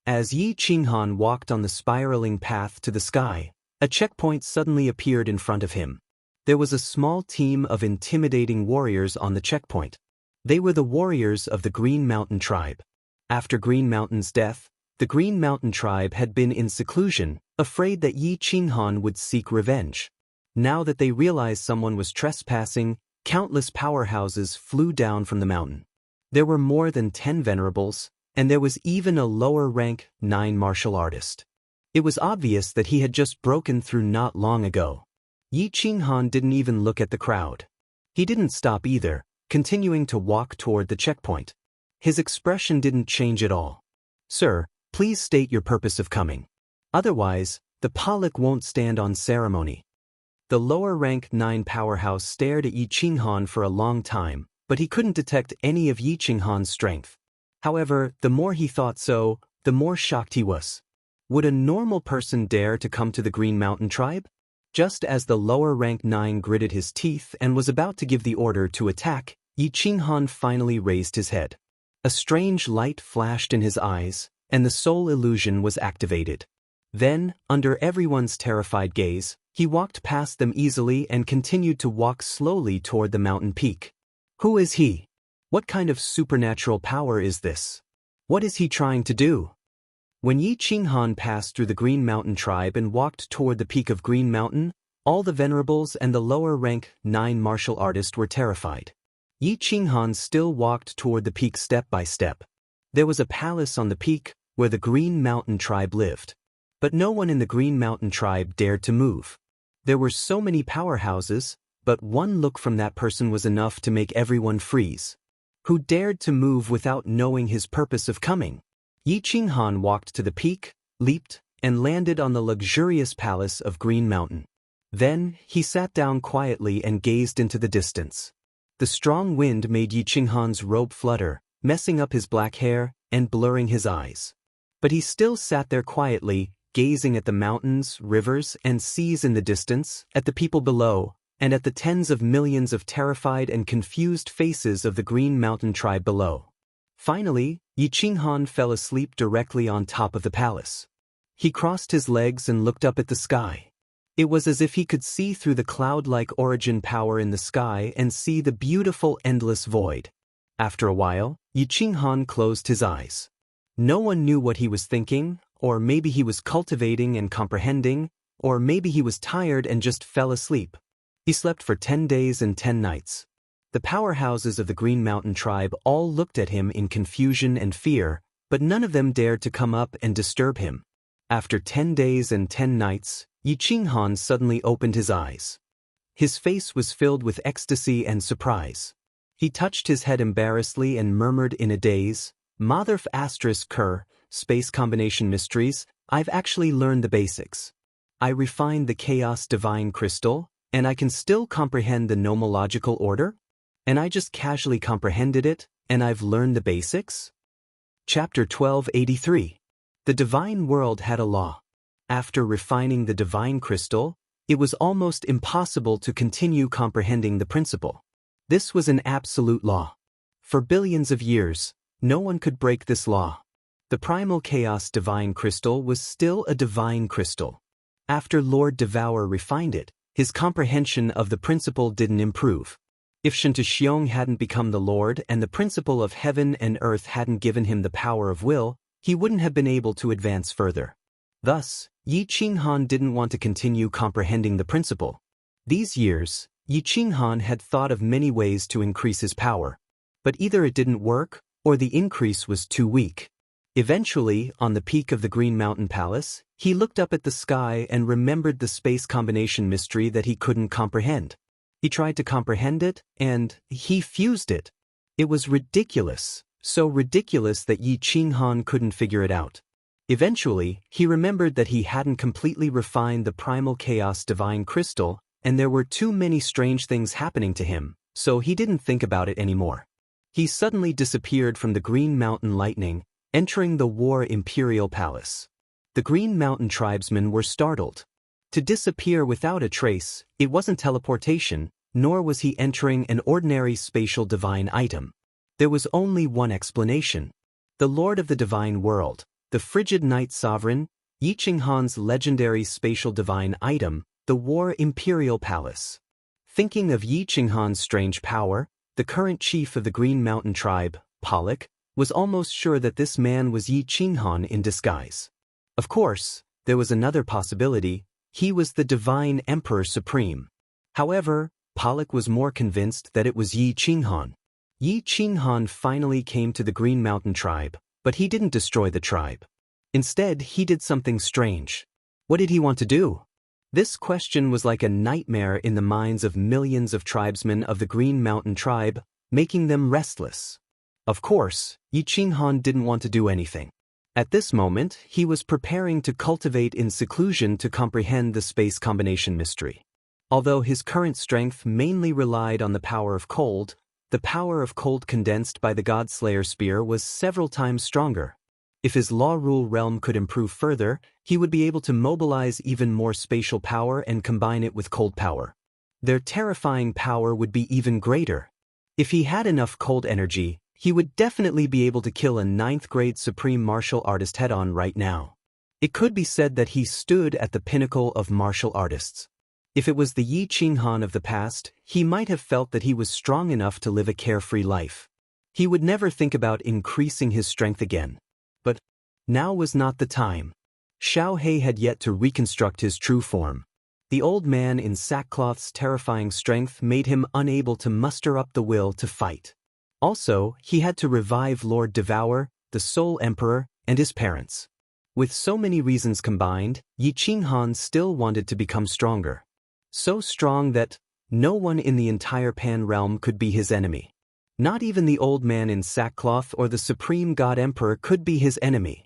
S1: As Yi Qinghan walked on the spiraling path to the sky, a checkpoint suddenly appeared in front of him. There was a small team of intimidating warriors on the checkpoint. They were the warriors of the Green Mountain tribe. After Green Mountain's death, the Green Mountain tribe had been in seclusion, afraid that Yi Qinghan would seek revenge. Now that they realized someone was trespassing, countless powerhouses flew down from the mountain. There were more than 10 venerables, and there was even a lower-rank 9 martial artist. It was obvious that he had just broken through not long ago. Yi Qinghan didn't even look at the crowd. He didn't stop either, continuing to walk toward the checkpoint. His expression didn't change at all. Sir, please state your purpose of coming. Otherwise, the Pollock won't stand on ceremony. The lower-rank 9 powerhouse stared at Yi Qinghan for a long time, but he couldn't detect any of Yi Qinghan's strength. However, the more he thought so, the more shocked he was. Would a normal person dare to come to the Green Mountain tribe? Just as the lower-rank 9 gritted his teeth and was about to give the order to attack, Yi Qinghan finally raised his head. A strange light flashed in his eyes, and the soul illusion was activated. Then, under everyone's terrified gaze, he walked past them easily and continued to walk slowly toward the mountain peak. Who is he? What kind of supernatural power is this? What is he trying to do? When Yi Qinghan passed through the Green Mountain tribe and walked toward the peak of Green Mountain, all the venerables and the lower-rank 9 martial artists were terrified. Yi Qinghan still walked toward the peak step by step. There was a palace on the peak where the Green Mountain tribe lived. But no one in the Green Mountain tribe dared to move. There were so many powerhouses, but one look from that person was enough to make everyone freeze. Who dared to move without knowing his purpose of coming? Yi Qinghan walked to the peak, leaped, and landed on the luxurious palace of Green Mountain. Then, he sat down quietly and gazed into the distance. The strong wind made Yi Qinghan's robe flutter, messing up his black hair and blurring his eyes. But he still sat there quietly, gazing at the mountains, rivers, and seas in the distance, at the people below, and at the tens of millions of terrified and confused faces of the Green Mountain tribe below. Finally, Yi Qinghan fell asleep directly on top of the palace. He crossed his legs and looked up at the sky. It was as if he could see through the cloud-like origin power in the sky and see the beautiful endless void. After a while, Yi Qinghan closed his eyes. No one knew what he was thinking, or maybe he was cultivating and comprehending, or maybe he was tired and just fell asleep. He slept for 10 days and 10 nights. The powerhouses of the Green Mountain tribe all looked at him in confusion and fear, but none of them dared to come up and disturb him. After 10 days and 10 nights, Yi Qinghan suddenly opened his eyes. His face was filled with ecstasy and surprise. He touched his head embarrassedly and murmured in a daze, "Mother Ker, Space Combination Mysteries, I've actually learned the basics. I refined the Chaos Divine Crystal, and I can still comprehend the nomological order? And I just casually comprehended it, and I've learned the basics?" Chapter 1283. The Divine World had a law. After refining the Divine Crystal, it was almost impossible to continue comprehending the principle. This was an absolute law. For billions of years, no one could break this law. The primal chaos divine crystal was still a divine crystal. After Lord Devour refined it, his comprehension of the principle didn't improve. If Xianxia hadn't become the Lord and the principle of heaven and earth hadn't given him the power of will, he wouldn't have been able to advance further. Thus, Yi Qinghan didn't want to continue comprehending the principle. These years, Yi Qinghan had thought of many ways to increase his power. But either it didn't work, or the increase was too weak. Eventually, on the peak of the Green Mountain Palace, he looked up at the sky and remembered the space combination mystery that he couldn't comprehend. He tried to comprehend it, and he fused it. It was ridiculous, so ridiculous that Yi Qinghan couldn't figure it out. Eventually, he remembered that he hadn't completely refined the primal chaos divine crystal, and there were too many strange things happening to him, so he didn't think about it anymore. He suddenly disappeared from the Green Mountain Lightning, entering the War Imperial Palace. The Green Mountain tribesmen were startled. To disappear without a trace, it wasn't teleportation, nor was he entering an ordinary spatial divine item. There was only one explanation. The Lord of the Divine World, the frigid Night Sovereign, Yi Qinghan's legendary spatial divine item, the War Imperial Palace. Thinking of Yi Qinghan's strange power, the current chief of the Green Mountain tribe, Pollock, was almost sure that this man was Yi Qinghan in disguise. Of course, there was another possibility. He was the Divine Emperor Supreme. However, Pollock was more convinced that it was Yi Qinghan. Yi Qinghan finally came to the Green Mountain tribe, but he didn't destroy the tribe. Instead, he did something strange. What did he want to do? This question was like a nightmare in the minds of millions of tribesmen of the Green Mountain tribe, making them restless. Of course, Yi Qinghan didn't want to do anything. At this moment, he was preparing to cultivate in seclusion to comprehend the space combination mystery. Although his current strength mainly relied on the power of cold, the power of cold condensed by the Godslayer spear was several times stronger. If his law rule realm could improve further, he would be able to mobilize even more spatial power and combine it with cold power. Their terrifying power would be even greater. If he had enough cold energy, he would definitely be able to kill a 9th-grade supreme martial artist head-on right now. It could be said that he stood at the pinnacle of martial artists. If it was the Yi Qinghan of the past, he might have felt that he was strong enough to live a carefree life. He would never think about increasing his strength again. But now was not the time. Xiao He had yet to reconstruct his true form. The old man in sackcloth's terrifying strength made him unable to muster up the will to fight. Also, he had to revive Lord Devour, the Soul Emperor, and his parents. With so many reasons combined, Yi Qinghan still wanted to become stronger. So strong that no one in the entire Pan realm could be his enemy. Not even the old man in sackcloth or the supreme god emperor could be his enemy.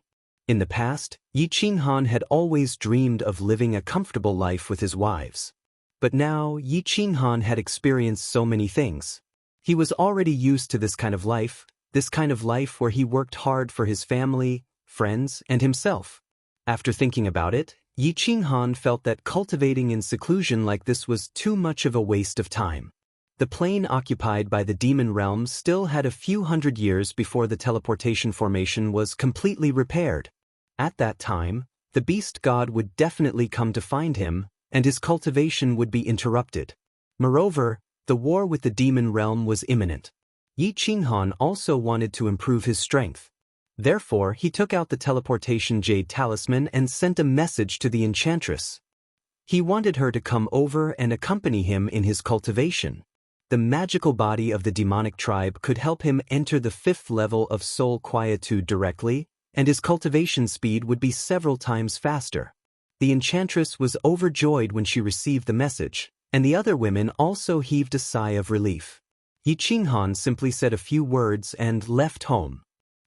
S1: In the past, Yi Qinghan had always dreamed of living a comfortable life with his wives. But now, Yi Qinghan had experienced so many things. He was already used to this kind of life where he worked hard for his family, friends, and himself. After thinking about it, Yi Qinghan felt that cultivating in seclusion like this was too much of a waste of time. The plane occupied by the demon realm still had a few hundred years before the teleportation formation was completely repaired. At that time, the beast god would definitely come to find him, and his cultivation would be interrupted. Moreover, the war with the demon realm was imminent. Yi Qinghan also wanted to improve his strength. Therefore, he took out the teleportation jade talisman and sent a message to the enchantress. He wanted her to come over and accompany him in his cultivation. The magical body of the demonic tribe could help him enter the 5th level of soul quietude directly, and his cultivation speed would be several times faster. The enchantress was overjoyed when she received the message, and the other women also heaved a sigh of relief. Yi Qinghan simply said a few words and left home.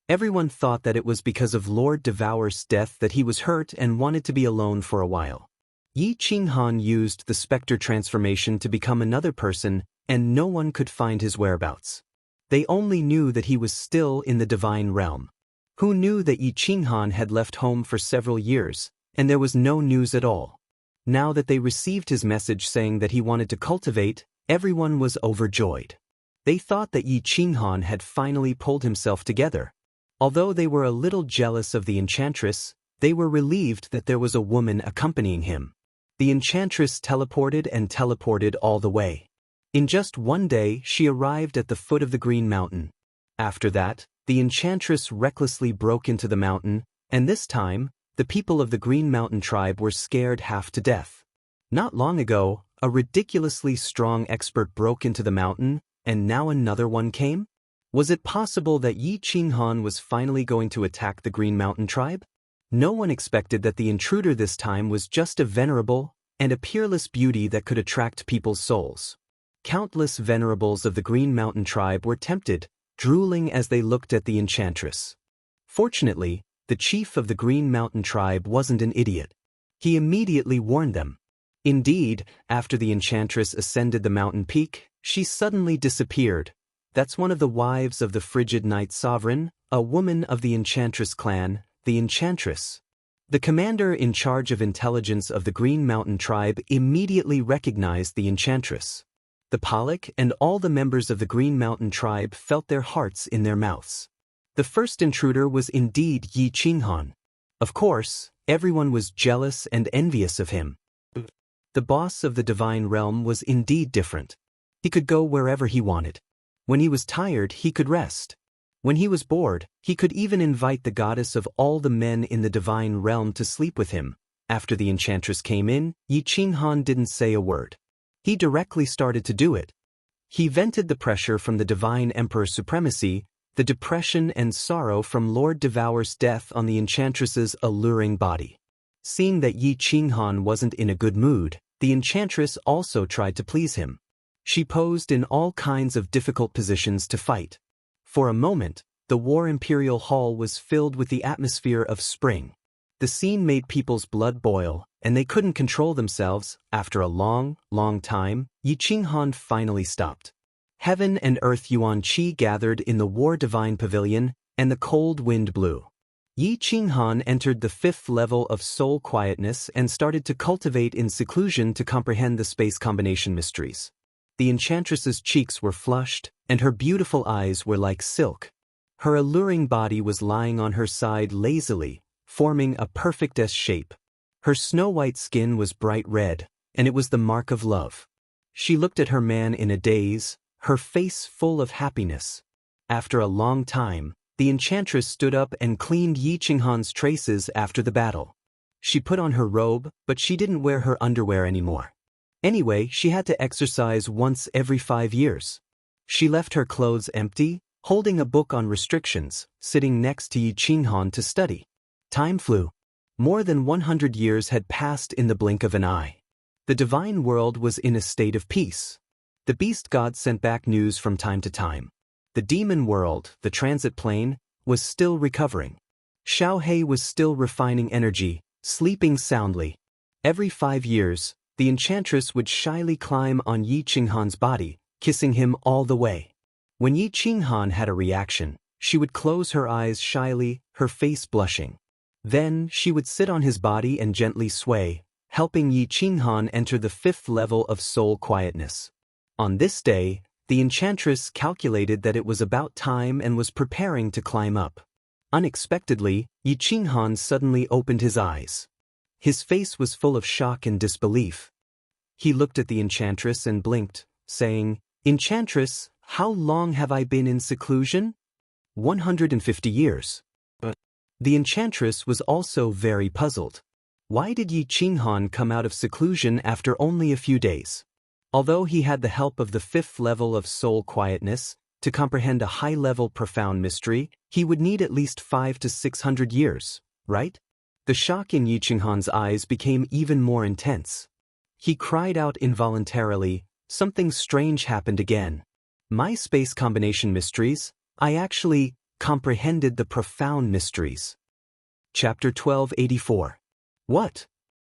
S1: Everyone thought that it was because of Lord Devour's death that he was hurt and wanted to be alone for a while. Yi Qinghan used the specter transformation to become another person, and no one could find his whereabouts. They only knew that he was still in the divine realm. Who knew that Yi Qinghan had left home for several years, and there was no news at all? Now that they received his message saying that he wanted to cultivate, everyone was overjoyed. They thought that Yi Qinghan had finally pulled himself together. Although they were a little jealous of the enchantress, they were relieved that there was a woman accompanying him. The enchantress teleported all the way. In just one day, she arrived at the foot of the Green Mountain. After that, the enchantress recklessly broke into the mountain, and this time, the people of the Green Mountain tribe were scared half to death. Not long ago, a ridiculously strong expert broke into the mountain, and now another one came? Was it possible that Yi Qinghan was finally going to attack the Green Mountain tribe? No one expected that the intruder this time was just a venerable and a peerless beauty that could attract people's souls. Countless venerables of the Green Mountain tribe were tempted, drooling as they looked at the enchantress. Fortunately, the chief of the Green Mountain tribe wasn't an idiot. He immediately warned them. Indeed, after the enchantress ascended the mountain peak, she suddenly disappeared. That's one of the wives of the frigid night sovereign, a woman of the enchantress clan, the enchantress. The commander in charge of intelligence of the Green Mountain tribe immediately recognized the enchantress. The Pollock and all the members of the Green Mountain tribe felt their hearts in their mouths. The first intruder was indeed Yi Qinghan. Of course, everyone was jealous and envious of him. The boss of the divine realm was indeed different. He could go wherever he wanted. When he was tired, he could rest. When he was bored, he could even invite the goddess of all the men in the divine realm to sleep with him. After the enchantress came in, Yi Qinghan didn't say a word. He directly started to do it. He vented the pressure from the divine emperor's supremacy, the depression and sorrow from Lord Devour's death on the enchantress's alluring body. Seeing that Yi Qinghan wasn't in a good mood, the enchantress also tried to please him. She posed in all kinds of difficult positions to fight. For a moment, the War Imperial Hall was filled with the atmosphere of spring. The scene made people's blood boil, and they couldn't control themselves. After a long time, Yi Qinghan finally stopped. Heaven and earth Yuan Qi gathered in the War Divine Pavilion, and the cold wind blew. Yi Qinghan entered the 5th level of soul quietness and started to cultivate in seclusion to comprehend the space combination mysteries. The enchantress's cheeks were flushed, and her beautiful eyes were like silk. Her alluring body was lying on her side lazily, forming a perfect S shape. Her snow-white skin was bright red, and it was the mark of love. She looked at her man in a daze, her face full of happiness. After a long time, the enchantress stood up and cleaned Yi Qinghan's traces after the battle. She put on her robe, but she didn't wear her underwear anymore. Anyway, she had to exercise once every 5 years. She left her clothes empty, holding a book on restrictions, sitting next to Yi Qinghan to study. Time flew. More than 100 years had passed in the blink of an eye. The divine world was in a state of peace. The beast god sent back news from time to time. The demon world, the transit plane, was still recovering. Xiaohei was still refining energy, sleeping soundly. Every 5 years, the enchantress would shyly climb on Yi Qinghan's body, kissing him all the way. When Yi Qinghan had a reaction, she would close her eyes shyly, her face blushing. Then, she would sit on his body and gently sway, helping Yi Qinghan enter the 5th level of soul quietness. On this day, the enchantress calculated that it was about time and was preparing to climb up. Unexpectedly, Yi Qinghan suddenly opened his eyes. His face was full of shock and disbelief. He looked at the enchantress and blinked, saying, "Enchantress, how long have I been in seclusion?" 150 years. But the enchantress was also very puzzled. Why did Yi Qinghan come out of seclusion after only a few days? Although he had the help of the 5th level of soul quietness, to comprehend a high-level profound mystery, he would need at least 500 to 600 years, right? The shock in Yi Qinghan's eyes became even more intense. He cried out involuntarily, "Something strange happened again. My space combination mysteries, I actually comprehended the profound mysteries." Chapter 1284. What?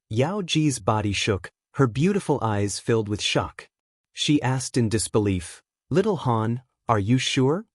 S1: Yao Ji's body shook, her beautiful eyes filled with shock. She asked in disbelief, "Little Han, are you sure?"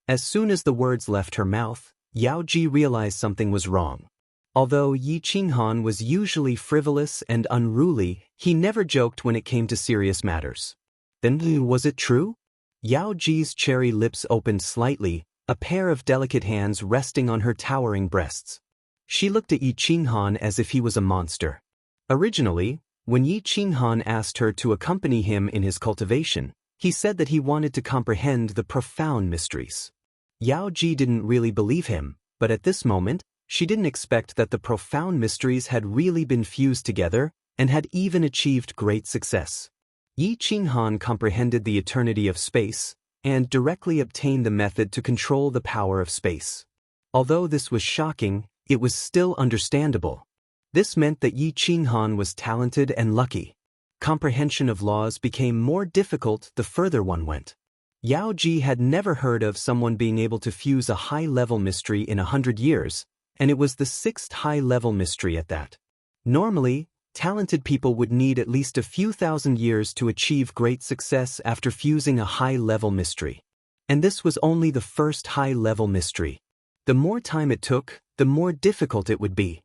S1: As soon as the words left her mouth, Yao Ji realized something was wrong. Although Yi Qinghan was usually frivolous and unruly, he never joked when it came to serious matters. Then was it true? Yao Ji's cherry lips opened slightly, a pair of delicate hands resting on her towering breasts. She looked at Yi Qinghan as if he was a monster. Originally, when Yi Qinghan asked her to accompany him in his cultivation, he said that he wanted to comprehend the profound mysteries. Yao Ji didn't really believe him, but at this moment, she didn't expect that the profound mysteries had really been fused together and had even achieved great success. Yi Qinghan comprehended the eternity of space and directly obtained the method to control the power of space. Although this was shocking, it was still understandable. This meant that Yi Qinghan was talented and lucky. Comprehension of laws became more difficult the further one went. Yao Ji had never heard of someone being able to fuse a high-level mystery in 100 years, and it was the 6th high-level mystery at that. Normally, talented people would need at least a few thousand years to achieve great success after fusing a high-level mystery. And this was only the first high-level mystery. The more time it took, the more difficult it would be.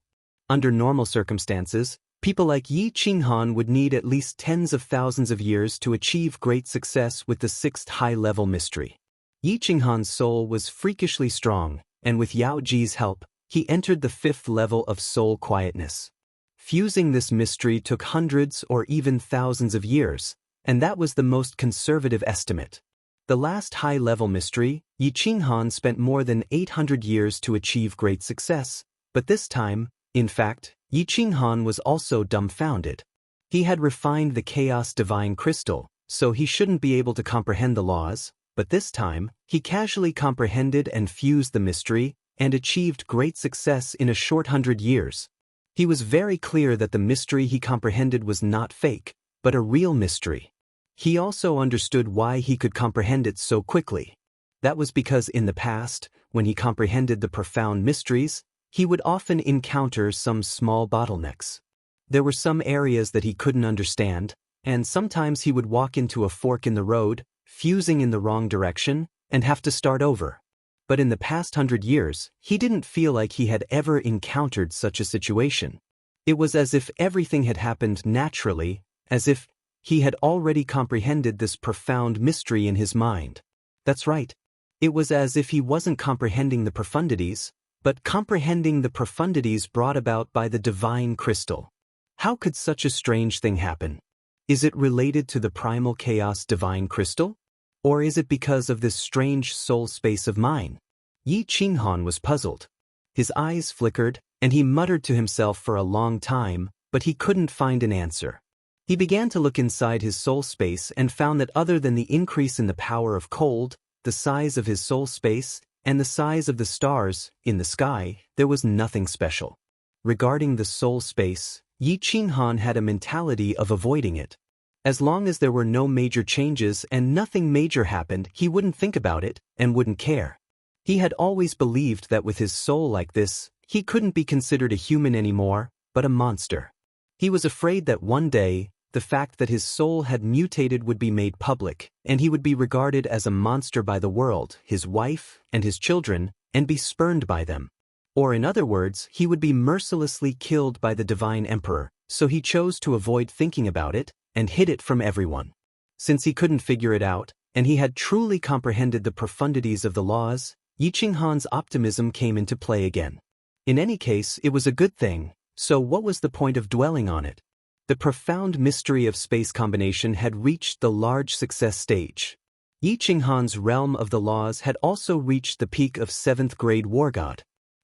S1: Under normal circumstances, people like Yi Qinghan would need at least tens of thousands of years to achieve great success with the 6th high-level mystery. Yi Qinghan's soul was freakishly strong, and with Yao Ji's help, he entered the 5th level of soul quietness. Fusing this mystery took hundreds or even thousands of years, and that was the most conservative estimate. The last high-level mystery, Yi Qinghan spent more than 800 years to achieve great success, but this time, in fact, Yi Qinghan was also dumbfounded. He had refined the Chaos Divine Crystal, so he shouldn't be able to comprehend the laws, but this time, he casually comprehended and fused the mystery, and achieved great success in a short 100 years. He was very clear that the mystery he comprehended was not fake, but a real mystery. He also understood why he could comprehend it so quickly. That was because in the past, when he comprehended the profound mysteries, he would often encounter some small bottlenecks. There were some areas that he couldn't understand, and sometimes he would walk into a fork in the road, fusing in the wrong direction, and have to start over. But in the past 100 years, he didn't feel like he had ever encountered such a situation. It was as if everything had happened naturally, as if he had already comprehended this profound mystery in his mind. That's right. It was as if he wasn't comprehending the profundities, but comprehending the profundities brought about by the divine crystal. How could such a strange thing happen? Is it related to the primal chaos divine crystal? Or is it because of this strange soul space of mine? Yi Qinghan was puzzled. His eyes flickered, and he muttered to himself for a long time, but he couldn't find an answer. He began to look inside his soul space and found that other than the increase in the power of cold, the size of his soul space, and the size of the stars in the sky, there was nothing special. Regarding the soul space, Yi Qinghan had a mentality of avoiding it. As long as there were no major changes and nothing major happened, he wouldn't think about it and wouldn't care. He had always believed that with his soul like this, he couldn't be considered a human anymore, but a monster. He was afraid that one day, the fact that his soul had mutated would be made public, and he would be regarded as a monster by the world, his wife, and his children, and be spurned by them. Or in other words, he would be mercilessly killed by the divine emperor, so he chose to avoid thinking about it, and hid it from everyone. Since he couldn't figure it out, and he had truly comprehended the profundities of the laws, Yiqinghan's optimism came into play again. In any case, it was a good thing, so what was the point of dwelling on it? The profound mystery of space combination had reached the large success stage. Yiqinghan's realm of the laws had also reached the peak of 7th grade war god.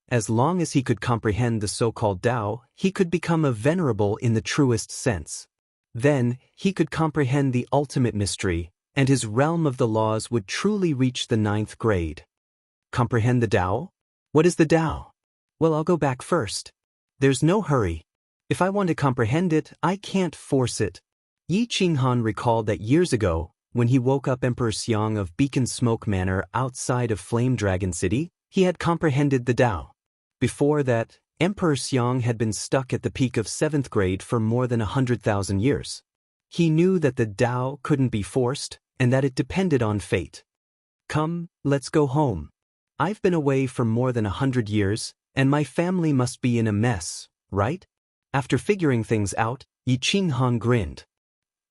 S1: As long as he could comprehend the so-called Tao, he could become a venerable in the truest sense. Then, he could comprehend the ultimate mystery, and his realm of the laws would truly reach the 9th grade. Comprehend the Tao? What is the Tao? Well, I'll go back first. There's no hurry. If I want to comprehend it, I can't force it. Yiqinghan recalled that years ago, when he woke up Emperor Xiang of Beacon Smoke Manor outside of Flame Dragon City, he had comprehended the Tao. Before that, Emperor Xiang had been stuck at the peak of 7th grade for more than 100,000 years. He knew that the Tao couldn't be forced, and that it depended on fate. Come, let's go home. I've been away for more than 100 years, and my family must be in a mess, right? After figuring things out, Yiqinghan grinned.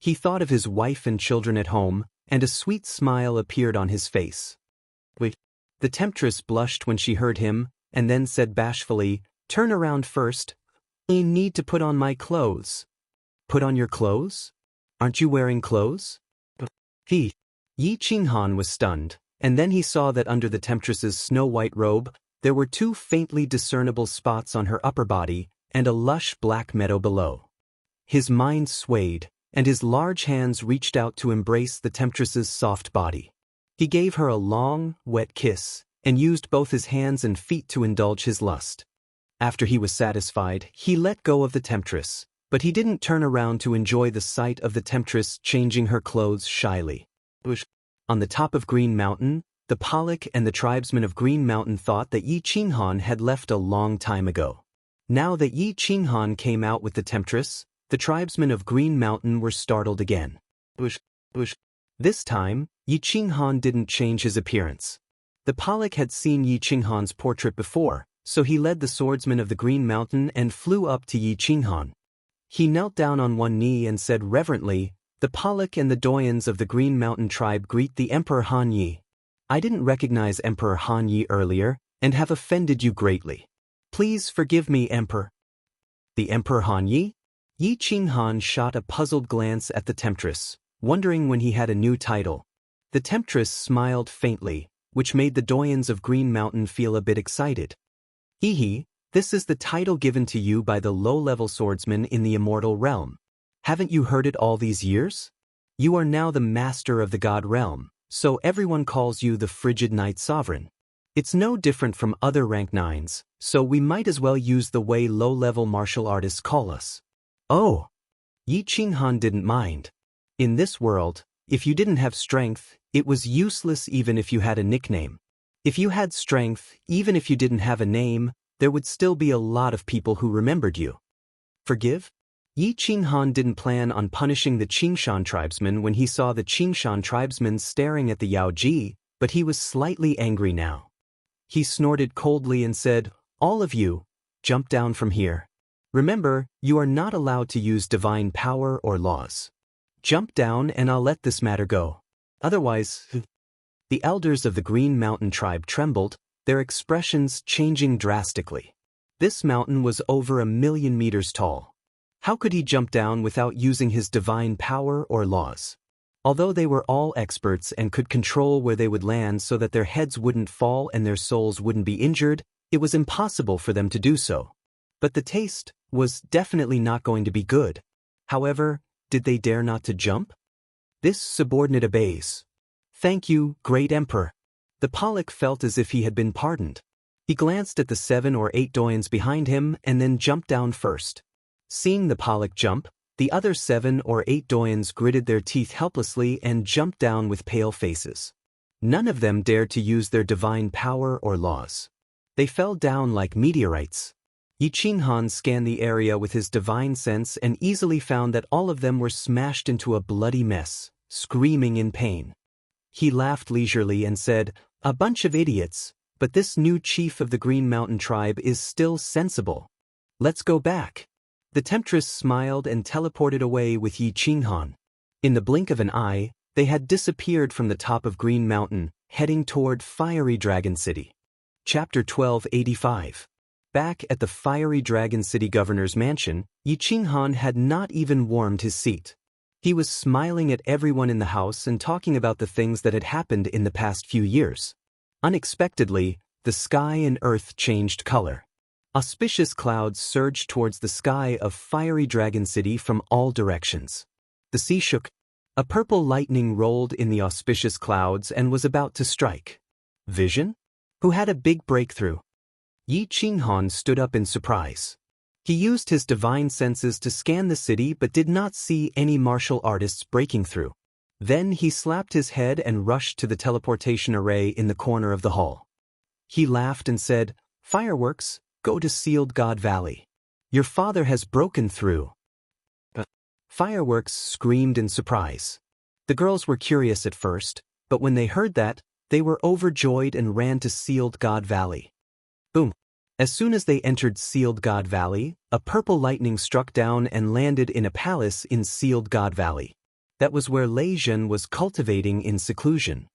S1: He thought of his wife and children at home, and a sweet smile appeared on his face. Wait. The temptress blushed when she heard him, and then said bashfully, "Turn around first. I need to put on my clothes." Put on your clothes? Aren't you wearing clothes? Yiqinghan was stunned, and then he saw that under the temptress's snow-white robe, there were 2 faintly discernible spots on her upper body, and a lush black meadow below. His mind swayed, and his large hands reached out to embrace the temptress's soft body. He gave her a long, wet kiss, and used both his hands and feet to indulge his lust. After he was satisfied, he let go of the temptress, but he didn't turn around to enjoy the sight of the temptress changing her clothes shyly. On the top of Green Mountain, the Pollock and the tribesmen of Green Mountain thought that Yiqinghan had left a long time ago. Now that Yiqinghan came out with the temptress, the tribesmen of Green Mountain were startled again. This time, Yiqinghan didn't change his appearance. The Pollock had seen Yiqinghan's portrait before, so he led the swordsmen of the Green Mountain and flew up to Yiqinghan. He knelt down on one knee and said reverently, "The Pollock and the doyens of the Green Mountain tribe greet the Emperor Han Yi. I didn't recognize Emperor Han Yi earlier, and have offended you greatly. Please forgive me, Emperor." The Emperor Han Yi? Yiqinghan shot a puzzled glance at the temptress, wondering when he had a new title. The temptress smiled faintly, which made the doyens of Green Mountain feel a bit excited. This is the title given to you by the low-level swordsman in the immortal realm. Haven't you heard it all these years? You are now the master of the god realm, so everyone calls you the Frigid Knight Sovereign. It's no different from other rank 9s, so we might as well use the way low-level martial artists call us. Oh! Yiqinghan didn't mind. In this world, if you didn't have strength, it was useless even if you had a nickname. If you had strength, even if you didn't have a name, there would still be a lot of people who remembered you. Forgive? Yiqinghan didn't plan on punishing the Qingshan tribesmen when he saw the Qingshan tribesmen staring at the Yaoji, but he was slightly angry now. He snorted coldly and said, "All of you, jump down from here. Remember, you are not allowed to use divine power or laws. Jump down and I'll let this matter go. Otherwise..." The elders of the Green Mountain tribe trembled, their expressions changing drastically. This mountain was over 1,000,000 meters tall. How could he jump down without using his divine power or laws? Although they were all experts and could control where they would land so that their heads wouldn't fall and their souls wouldn't be injured, it was impossible for them to do so. But the taste was definitely not going to be good. However, did they dare not to jump? This subordinate obeys. "Thank you, great emperor." The Pollock felt as if he had been pardoned. He glanced at the 7 or 8 doyens behind him and then jumped down first. Seeing the Pollock jump, The other 7 or 8 doyens gritted their teeth helplessly and jumped down with pale faces. None of them dared to use their divine power or laws. They fell down like meteorites. Yi Qinghan scanned the area with his divine sense and easily found that all of them were smashed into a bloody mess, screaming in pain. He laughed leisurely and said, "A bunch of idiots, but this new chief of the Green Mountain tribe is still sensible. Let's go back." The temptress smiled and teleported away with Yi Qinghan. In the blink of an eye, they had disappeared from the top of Green Mountain, heading toward Fiery Dragon City. Chapter 1285. Back at the Fiery Dragon City governor's mansion, Yi Qinghan had not even warmed his seat. He was smiling at everyone in the house and talking about the things that had happened in the past few years. Unexpectedly, the sky and earth changed color. Auspicious clouds surged towards the sky of Fiery Dragon City from all directions. The sea shook. A purple lightning rolled in the auspicious clouds and was about to strike. Vision? Who had a big breakthrough? Yi Qinghan stood up in surprise. He used his divine senses to scan the city but did not see any martial artists breaking through. Then he slapped his head and rushed to the teleportation array in the corner of the hall. He laughed and said, "Fireworks, go to Sealed God Valley. Your father has broken through." Fireworks screamed in surprise. The girls were curious at first, but when they heard that, they were overjoyed and ran to Sealed God Valley. Boom! As soon as they entered Sealed God Valley, a purple lightning struck down and landed in a palace in Sealed God Valley. That was where Lei Zhen was cultivating in seclusion.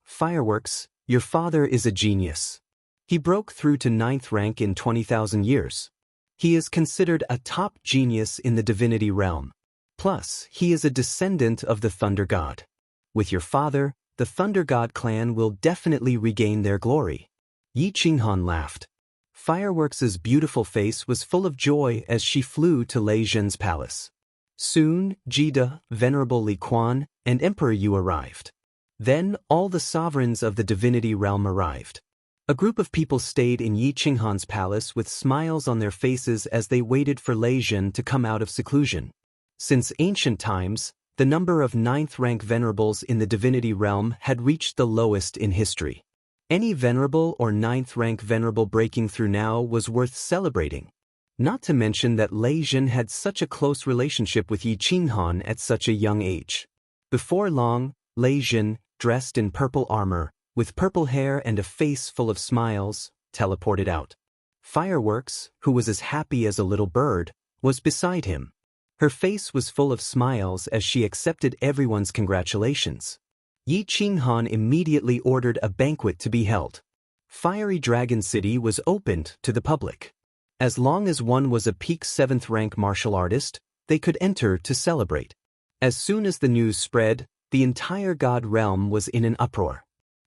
S1: Fireworks, your father is a genius. He broke through to 9th rank in 20,000 years. He is considered a top genius in the divinity realm. Plus, he is a descendant of the Thunder God. With your father, the Thunder God clan will definitely regain their glory. Yi Qinghan laughed. Fireworks' beautiful face was full of joy as she flew to Lei Zhen's palace. Soon, Jida, Venerable Li Quan, and Emperor Yu arrived. Then, all the sovereigns of the divinity realm arrived. A group of people stayed in Yi Qinghan's palace with smiles on their faces as they waited for Lei Zhen to come out of seclusion. Since ancient times, the number of 9th rank venerables in the divinity realm had reached the lowest in history. Any venerable or 9th rank venerable breaking through now was worth celebrating. Not to mention that Lei Zhen had such a close relationship with Yi Qinghan at such a young age. Before long, Lei Zhen, dressed in purple armor, with purple hair and a face full of smiles, teleported out. Fireworks, who was as happy as a little bird, was beside him. Her face was full of smiles as she accepted everyone's congratulations. Yi Qinghan immediately ordered a banquet to be held. Fiery Dragon City was opened to the public. As long as one was a peak 7th rank martial artist, they could enter to celebrate. As soon as the news spread, the entire god realm was in an uproar.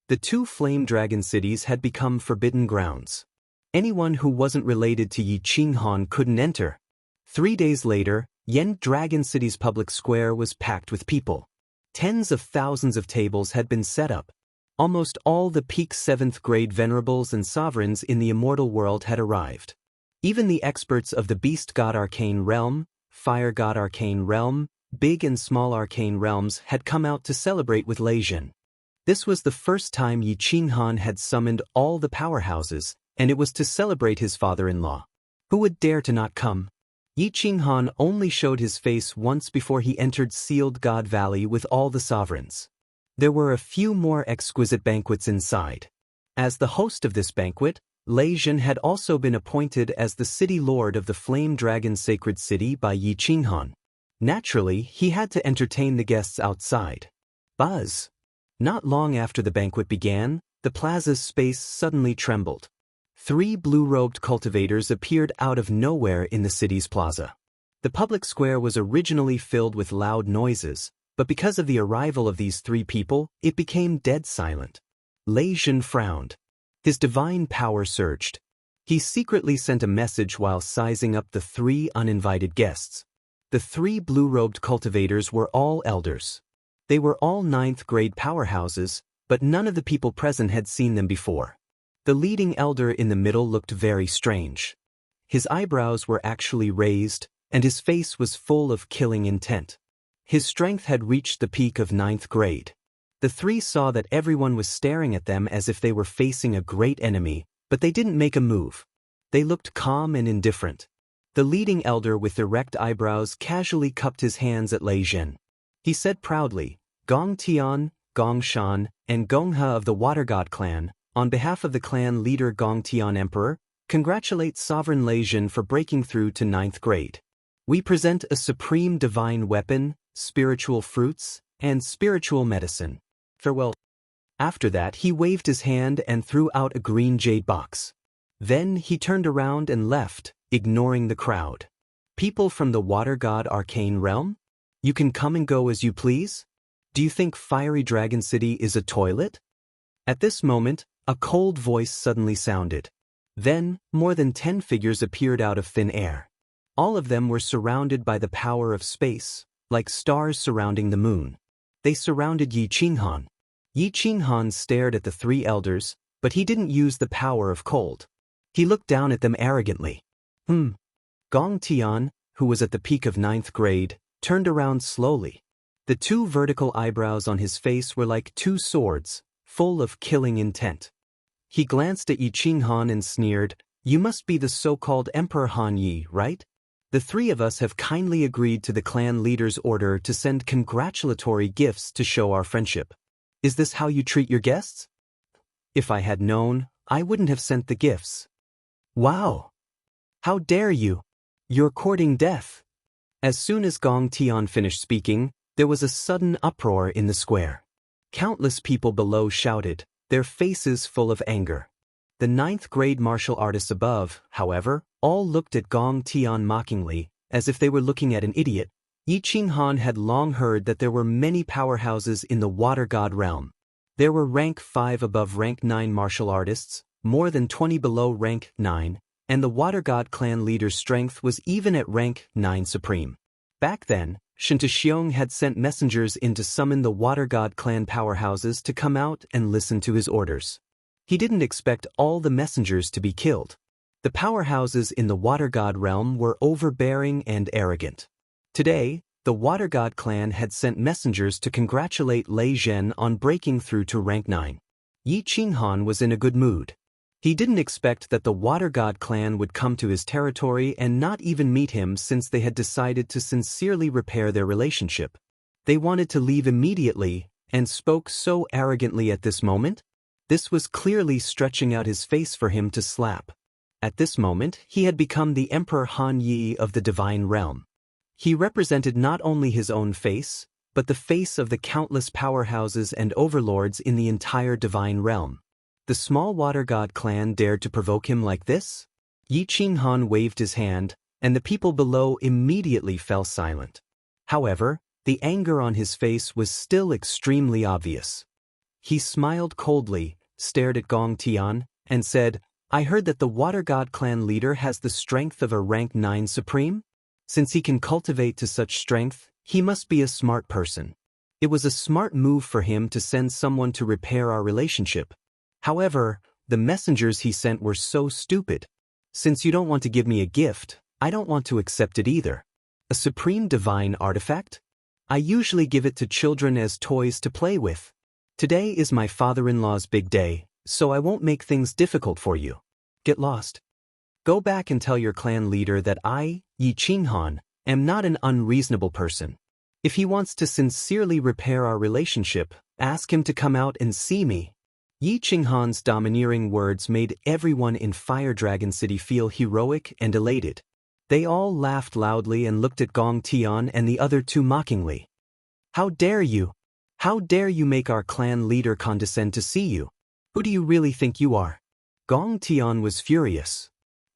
S1: The 2 flame dragon cities had become forbidden grounds. Anyone who wasn't related to Yi Qinghan couldn't enter. 3 days later, Yen Dragon City's public square was packed with people. Tens of thousands of tables had been set up. Almost all the peak 7th grade venerables and sovereigns in the immortal world had arrived. Even the experts of the Beast God Arcane Realm, Fire God Arcane Realm, Big and Small Arcane Realms had come out to celebrate with Lei Zhen. This was the first time Yi Qinghan had summoned all the powerhouses, and it was to celebrate his father-in-law. Who would dare to not come? Yi Qinghan only showed his face once before he entered Sealed God Valley with all the sovereigns. There were a few more exquisite banquets inside. As the host of this banquet, Lei Zhen had also been appointed as the city lord of the Flame Dragon Sacred City by Yi Qinghan. Naturally, he had to entertain the guests outside. Buzz! Not long after the banquet began, the plaza's space suddenly trembled. 3 blue-robed cultivators appeared out of nowhere in the city's plaza. The public square was originally filled with loud noises, but because of the arrival of these 3 people, it became dead silent. Lei Zhen frowned. His divine power surged. He secretly sent a message while sizing up the 3 uninvited guests. The 3 blue-robed cultivators were all elders. They were all 9th grade powerhouses, but none of the people present had seen them before. The leading elder in the middle looked very strange. His eyebrows were actually raised, and his face was full of killing intent. His strength had reached the peak of 9th grade. The three saw that everyone was staring at them as if they were facing a great enemy, but they didn't make a move. They looked calm and indifferent. The leading elder with erect eyebrows casually cupped his hands at Lei Zhen. He said proudly, "Gong Tian, Gong Shan, and Gong He of the Water God clan, on behalf of the clan leader Gong Tian Emperor, congratulate Sovereign Lei Zhen for breaking through to 9th grade. We present a supreme divine weapon, spiritual fruits, and spiritual medicine. Farewell." After that he waved his hand and threw out a green jade box. Then he turned around and left, ignoring the crowd. "People from the Water God Arcane Realm? You can come and go as you please? Do you think Fiery Dragon City is a toilet?" At this moment, a cold voice suddenly sounded. Then, more than 10 figures appeared out of thin air. All of them were surrounded by the power of space, like stars surrounding the moon. They surrounded Yi Qinghan. Yi Qinghan stared at the three elders, but he didn't use the power of cold. He looked down at them arrogantly. Gong Tian, who was at the peak of 9th grade, turned around slowly. The two vertical eyebrows on his face were like two swords, full of killing intent. He glanced at Yi Qinghan and sneered, "You must be the so-called Emperor Han Yi, right? The three of us have kindly agreed to the clan leader's order to send congratulatory gifts to show our friendship. Is this how you treat your guests?" "If I had known, I wouldn't have sent the gifts." "Wow! How dare you? You're courting death." As soon as Gong Tian finished speaking, there was a sudden uproar in the square. Countless people below shouted, their faces full of anger. The 9th grade martial artists above, however, all looked at Gong Tian mockingly, as if they were looking at an idiot. Yi Qinghan had long heard that there were many powerhouses in the Water God realm. There were rank 5 above rank 9 martial artists, more than 20 below rank 9, and the Water God clan leader's strength was even at rank 9 supreme. Back then, Xianxia had sent messengers in to summon the Water God clan powerhouses to come out and listen to his orders. He didn't expect all the messengers to be killed. The powerhouses in the Water God realm were overbearing and arrogant. Today, the Water God clan had sent messengers to congratulate Lei Zhen on breaking through to rank 9. Yi Qinghan was in a good mood. He didn't expect that the Water God clan would come to his territory and not even meet him, since they had decided to sincerely repair their relationship. They wanted to leave immediately and spoke so arrogantly at this moment. This was clearly stretching out his face for him to slap. At this moment, he had become the Emperor Han Yi of the Divine Realm. He represented not only his own face, but the face of the countless powerhouses and overlords in the entire Divine Realm. The small Water God clan dared to provoke him like this? Yi Qinghan waved his hand, and the people below immediately fell silent. However, the anger on his face was still extremely obvious. He smiled coldly, stared at Gong Tian, and said, "I heard that the Water God clan leader has the strength of a rank 9 supreme? Since he can cultivate to such strength, he must be a smart person. It was a smart move for him to send someone to repair our relationship. However, the messengers he sent were so stupid. Since you don't want to give me a gift, I don't want to accept it either. A supreme divine artifact? I usually give it to children as toys to play with. Today is my father-in-law's big day, so I won't make things difficult for you. Get lost. Go back and tell your clan leader that I, Yi Qinghan, am not an unreasonable person. If he wants to sincerely repair our relationship, ask him to come out and see me." Yi Qinghan's domineering words made everyone in Fire Dragon City feel heroic and elated. They all laughed loudly and looked at Gong Tian and the other two mockingly. "How dare you? How dare you make our clan leader condescend to see you? Who do you really think you are?" Gong Tian was furious.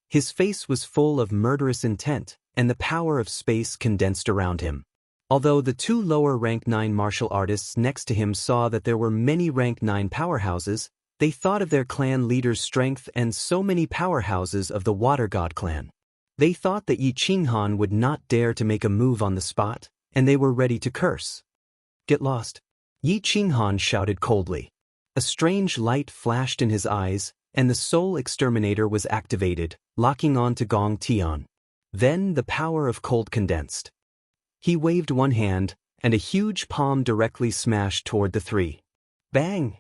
S1: His face was full of murderous intent, and the power of space condensed around him. Although the two lower rank 9 martial artists next to him saw that there were many rank 9 powerhouses, they thought of their clan leader's strength and so many powerhouses of the Water God clan. They thought that Yi Qinghan would not dare to make a move on the spot, and they were ready to curse. "Get lost." Yi Qinghan shouted coldly. A strange light flashed in his eyes, and the Soul Exterminator was activated, locking on to Gong Tian. Then the power of cold condensed. He waved one hand, and a huge palm directly smashed toward the three. Bang!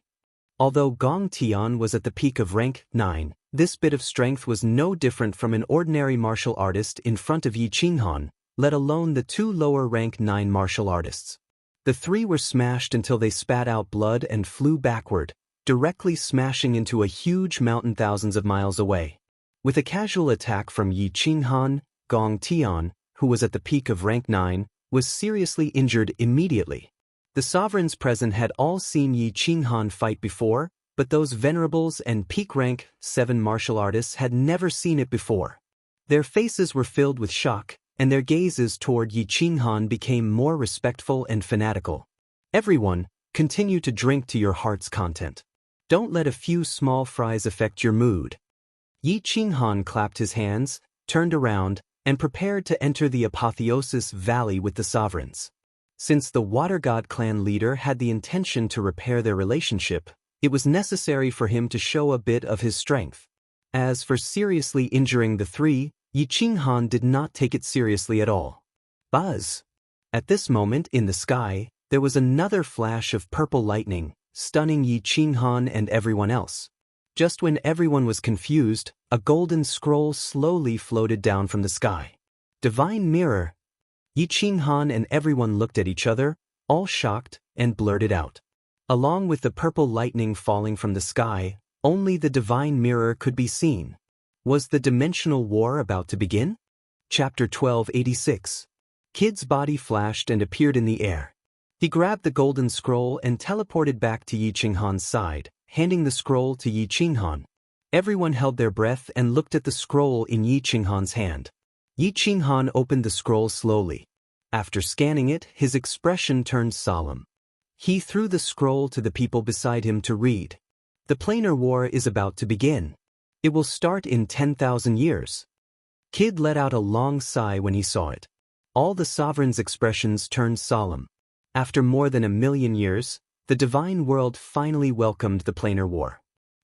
S1: Although Gong Tian was at the peak of rank 9, this bit of strength was no different from an ordinary martial artist in front of Yi Qinghan, let alone the two lower rank 9 martial artists. The three were smashed until they spat out blood and flew backward, directly smashing into a huge mountain thousands of miles away. With a casual attack from Yi Qinghan, Gong Tian, who was at the peak of rank 9, was seriously injured immediately. The sovereigns present had all seen Yi Qinghan fight before, but those venerables and peak rank 7 martial artists had never seen it before. Their faces were filled with shock, and their gazes toward Yi Qinghan became more respectful and fanatical. Everyone, continue to drink to your heart's content. Don't let a few small fries affect your mood. Yi Qinghan clapped his hands, turned around, and prepared to enter the Apotheosis Valley with the sovereigns. Since the Water God clan leader had the intention to repair their relationship, it was necessary for him to show a bit of his strength. As for seriously injuring the three, Yi Qinghan did not take it seriously at all. Buzz! At this moment in the sky, there was another flash of purple lightning, stunning Yi Qinghan and everyone else. Just when everyone was confused, a golden scroll slowly floated down from the sky. Divine Mirror! Yi Qinghan and everyone looked at each other, all shocked, and blurted out. Along with the purple lightning falling from the sky, only the Divine Mirror could be seen. Was the dimensional war about to begin? Chapter 1286. Kid's body flashed and appeared in the air. He grabbed the golden scroll and teleported back to Yi Qinghan's side, handing the scroll to Yi Qinghan. Everyone held their breath and looked at the scroll in Yi Qinghan's hand. Yi Qinghan opened the scroll slowly. After scanning it, his expression turned solemn. He threw the scroll to the people beside him to read. The planar war is about to begin. It will start in 10,000 years. Kid let out a long sigh when he saw it. All the sovereigns' expressions turned solemn. After more than 1,000,000 years, the divine world finally welcomed the planar war.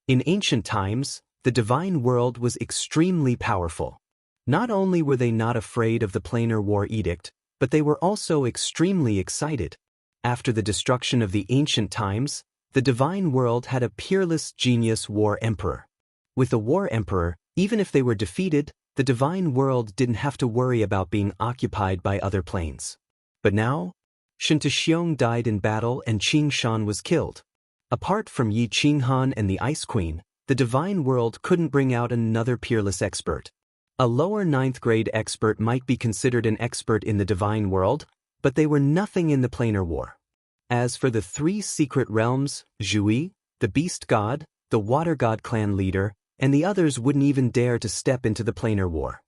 S1: In ancient times, the divine world was extremely powerful. Not only were they not afraid of the planar war edict, but they were also extremely excited. After the destruction of the ancient times, the divine world had a peerless genius war emperor. With a war emperor, even if they were defeated, the divine world didn't have to worry about being occupied by other planes. But now, Shen Xiong died in battle and Qing Shan was killed. Apart from Yi Qinghan and the Ice Queen, the divine world couldn't bring out another peerless expert. A lower 9th grade expert might be considered an expert in the divine world, but they were nothing in the planar war. As for the 3 secret realms, Zhui, the beast god, the water god clan leader, and the others wouldn't even dare to step into the planar war.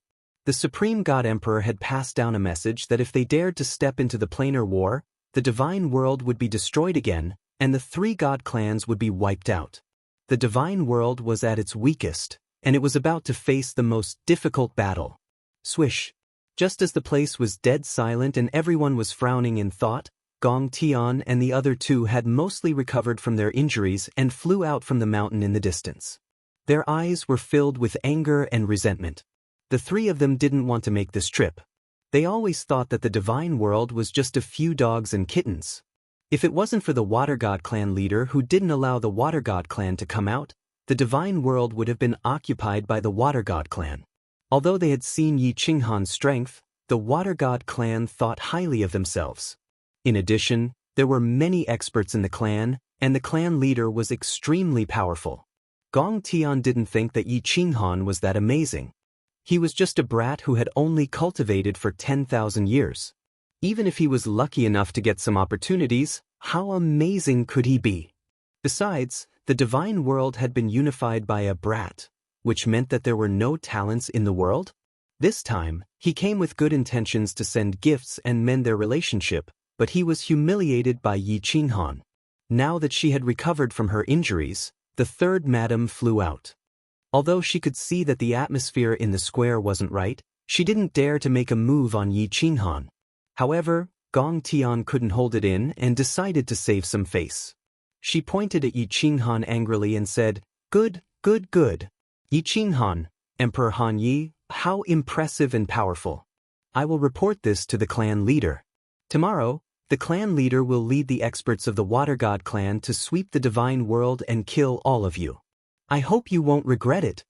S1: The supreme god emperor had passed down a message that if they dared to step into the planar war, the divine world would be destroyed again, and the 3 god clans would be wiped out. The divine world was at its weakest, and it was about to face the most difficult battle. Swish! Just as the place was dead silent and everyone was frowning in thought, Gong Tian and the other 2 had mostly recovered from their injuries and flew out from the mountain in the distance. Their eyes were filled with anger and resentment. The 3 of them didn't want to make this trip. They always thought that the divine world was just a few dogs and kittens. If it wasn't for the Water God clan leader who didn't allow the Water God clan to come out, the divine world would have been occupied by the Water God clan. Although they had seen Yi Qinghan's strength, the Water God clan thought highly of themselves. In addition, there were many experts in the clan, and the clan leader was extremely powerful. Gong Tian didn't think that Yi Qinghan was that amazing. He was just a brat who had only cultivated for 10,000 years. Even if he was lucky enough to get some opportunities, how amazing could he be? Besides, the divine world had been unified by a brat, which meant that there were no talents in the world. This time, he came with good intentions to send gifts and mend their relationship, but he was humiliated by Yi Qinghan. Now that she had recovered from her injuries, the 3rd madam flew out. Although she could see that the atmosphere in the square wasn't right, she didn't dare to make a move on Yi Qinghan. However, Gong Tian couldn't hold it in and decided to save some face. She pointed at Yi Qinghan angrily and said, "Good, good, good. Yi Qinghan, Emperor Han Yi, how impressive and powerful. I will report this to the clan leader. Tomorrow, the clan leader will lead the experts of the Water God clan to sweep the divine world and kill all of you. I hope you won't regret it.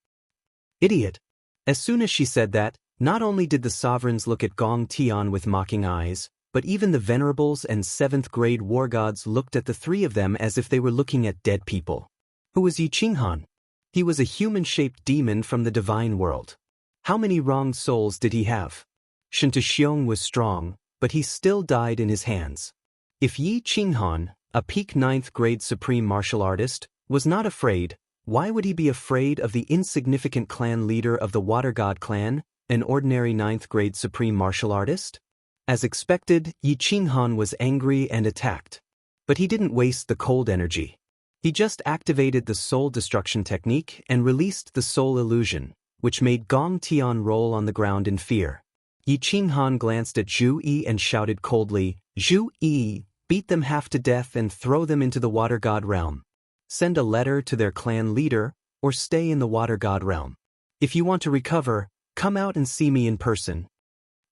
S1: Idiot. As soon as she said that, not only did the sovereigns look at Gong Tian with mocking eyes, but even the venerables and 7th-grade war gods looked at the three of them as if they were looking at dead people. Who was Yi Qinghan? He was a human-shaped demon from the divine world. How many wronged souls did he have? Xianxia was strong, but he still died in his hands. If Yi Qinghan, a peak 9th-grade supreme martial artist, was not afraid, why would he be afraid of the insignificant clan leader of the Water God clan, an ordinary 9th-grade supreme martial artist? As expected, Yi Qinghan was angry and attacked. But he didn't waste the cold energy. He just activated the soul destruction technique and released the soul illusion, which made Gong Tian roll on the ground in fear. Yi Qinghan glanced at Zhu Yi and shouted coldly, "Zhu Yi, beat them half to death and throw them into the Water God realm. Send a letter to their clan leader, or stay in the Water God realm. If you want to recover, come out and see me in person."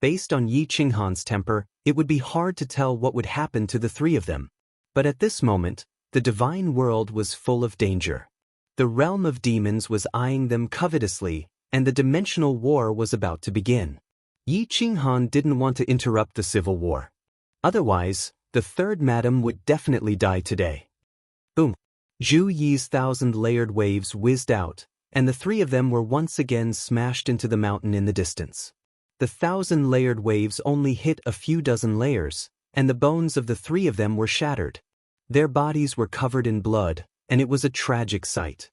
S1: Based on Yi Qinghan's temper, it would be hard to tell what would happen to the three of them. But at this moment, the divine world was full of danger. The realm of demons was eyeing them covetously, and the dimensional war was about to begin. Yi Qinghan didn't want to interrupt the civil war. Otherwise, the third madam would definitely die today. Boom! Zhu Yi's 1,000-layered waves whizzed out, and the three of them were once again smashed into the mountain in the distance. The 1,000-layered waves only hit a few dozen layers, and the bones of the three of them were shattered. Their bodies were covered in blood, and it was a tragic sight.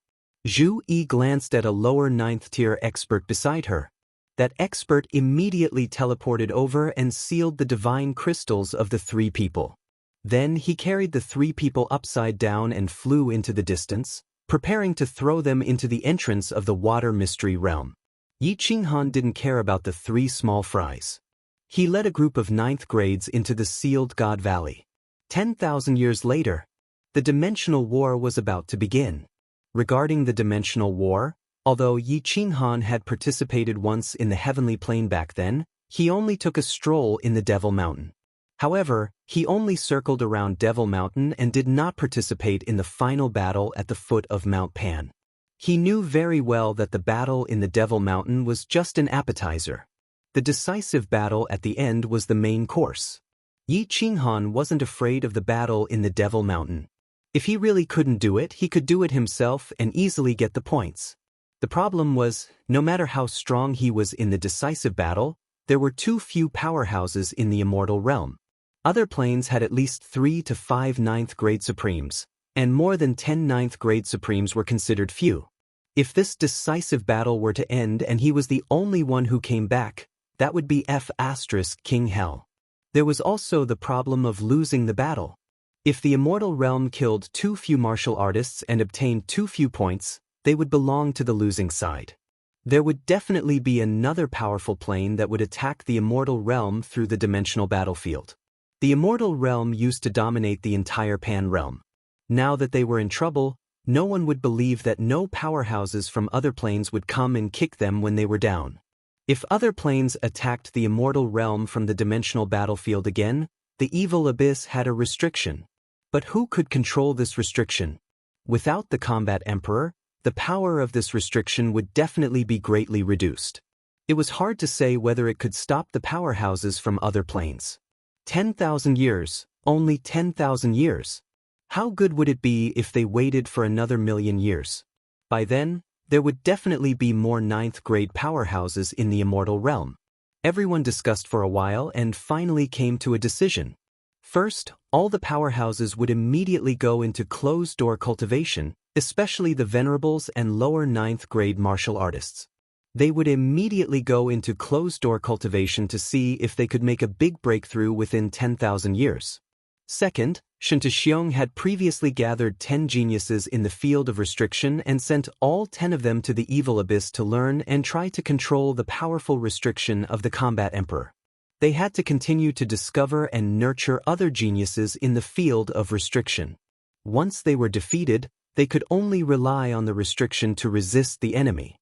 S1: Zhu Yi glanced at a lower 9th-tier expert beside her. That expert immediately teleported over and sealed the divine crystals of the three people. Then he carried the three people upside down and flew into the distance, preparing to throw them into the entrance of the water mystery realm. Yi Qinghan didn't care about the three small fries. He led a group of 9th grades into the sealed God Valley. 10,000 years later, the dimensional war was about to begin. Regarding the dimensional war, although Yi Qinghan had participated once in the heavenly plane back then, he only took a stroll in the Devil Mountain. However, he only circled around Devil Mountain and did not participate in the final battle at the foot of Mount Pan. He knew very well that the battle in the Devil Mountain was just an appetizer. The decisive battle at the end was the main course. Yi Qinghan wasn't afraid of the battle in the Devil Mountain. If he really couldn't do it, he could do it himself and easily get the points. The problem was, no matter how strong he was in the decisive battle, there were too few powerhouses in the immortal realm. Other planes had at least 3 to 5 9th-grade supremes, and more than 10 9th-grade supremes were considered few. If this decisive battle were to end and he was the only one who came back, that would be King Hell. There was also the problem of losing the battle. If the immortal realm killed too few martial artists and obtained too few points, they would belong to the losing side. There would definitely be another powerful plane that would attack the immortal realm through the dimensional battlefield. The immortal realm used to dominate the entire Pan realm. Now that they were in trouble, no one would believe that no powerhouses from other planes would come and kick them when they were down. If other planes attacked the immortal realm from the dimensional battlefield again, the evil abyss had a restriction. But who could control this restriction? Without the combat emperor, the power of this restriction would definitely be greatly reduced. It was hard to say whether it could stop the powerhouses from other planes. 10,000 years, only 10,000 years. How good would it be if they waited for another million years? By then, there would definitely be more 9th-grade powerhouses in the immortal realm. Everyone discussed for a while and finally came to a decision. First, all the powerhouses would immediately go into closed-door cultivation, especially the venerables and lower 9th-grade martial artists. They would immediately go into closed-door cultivation to see if they could make a big breakthrough within 10,000 years. Second, Xianxia had previously gathered 10 geniuses in the field of restriction and sent all 10 of them to the evil abyss to learn and try to control the powerful restriction of the combat emperor. They had to continue to discover and nurture other geniuses in the field of restriction. Once they were defeated, they could only rely on the restriction to resist the enemy.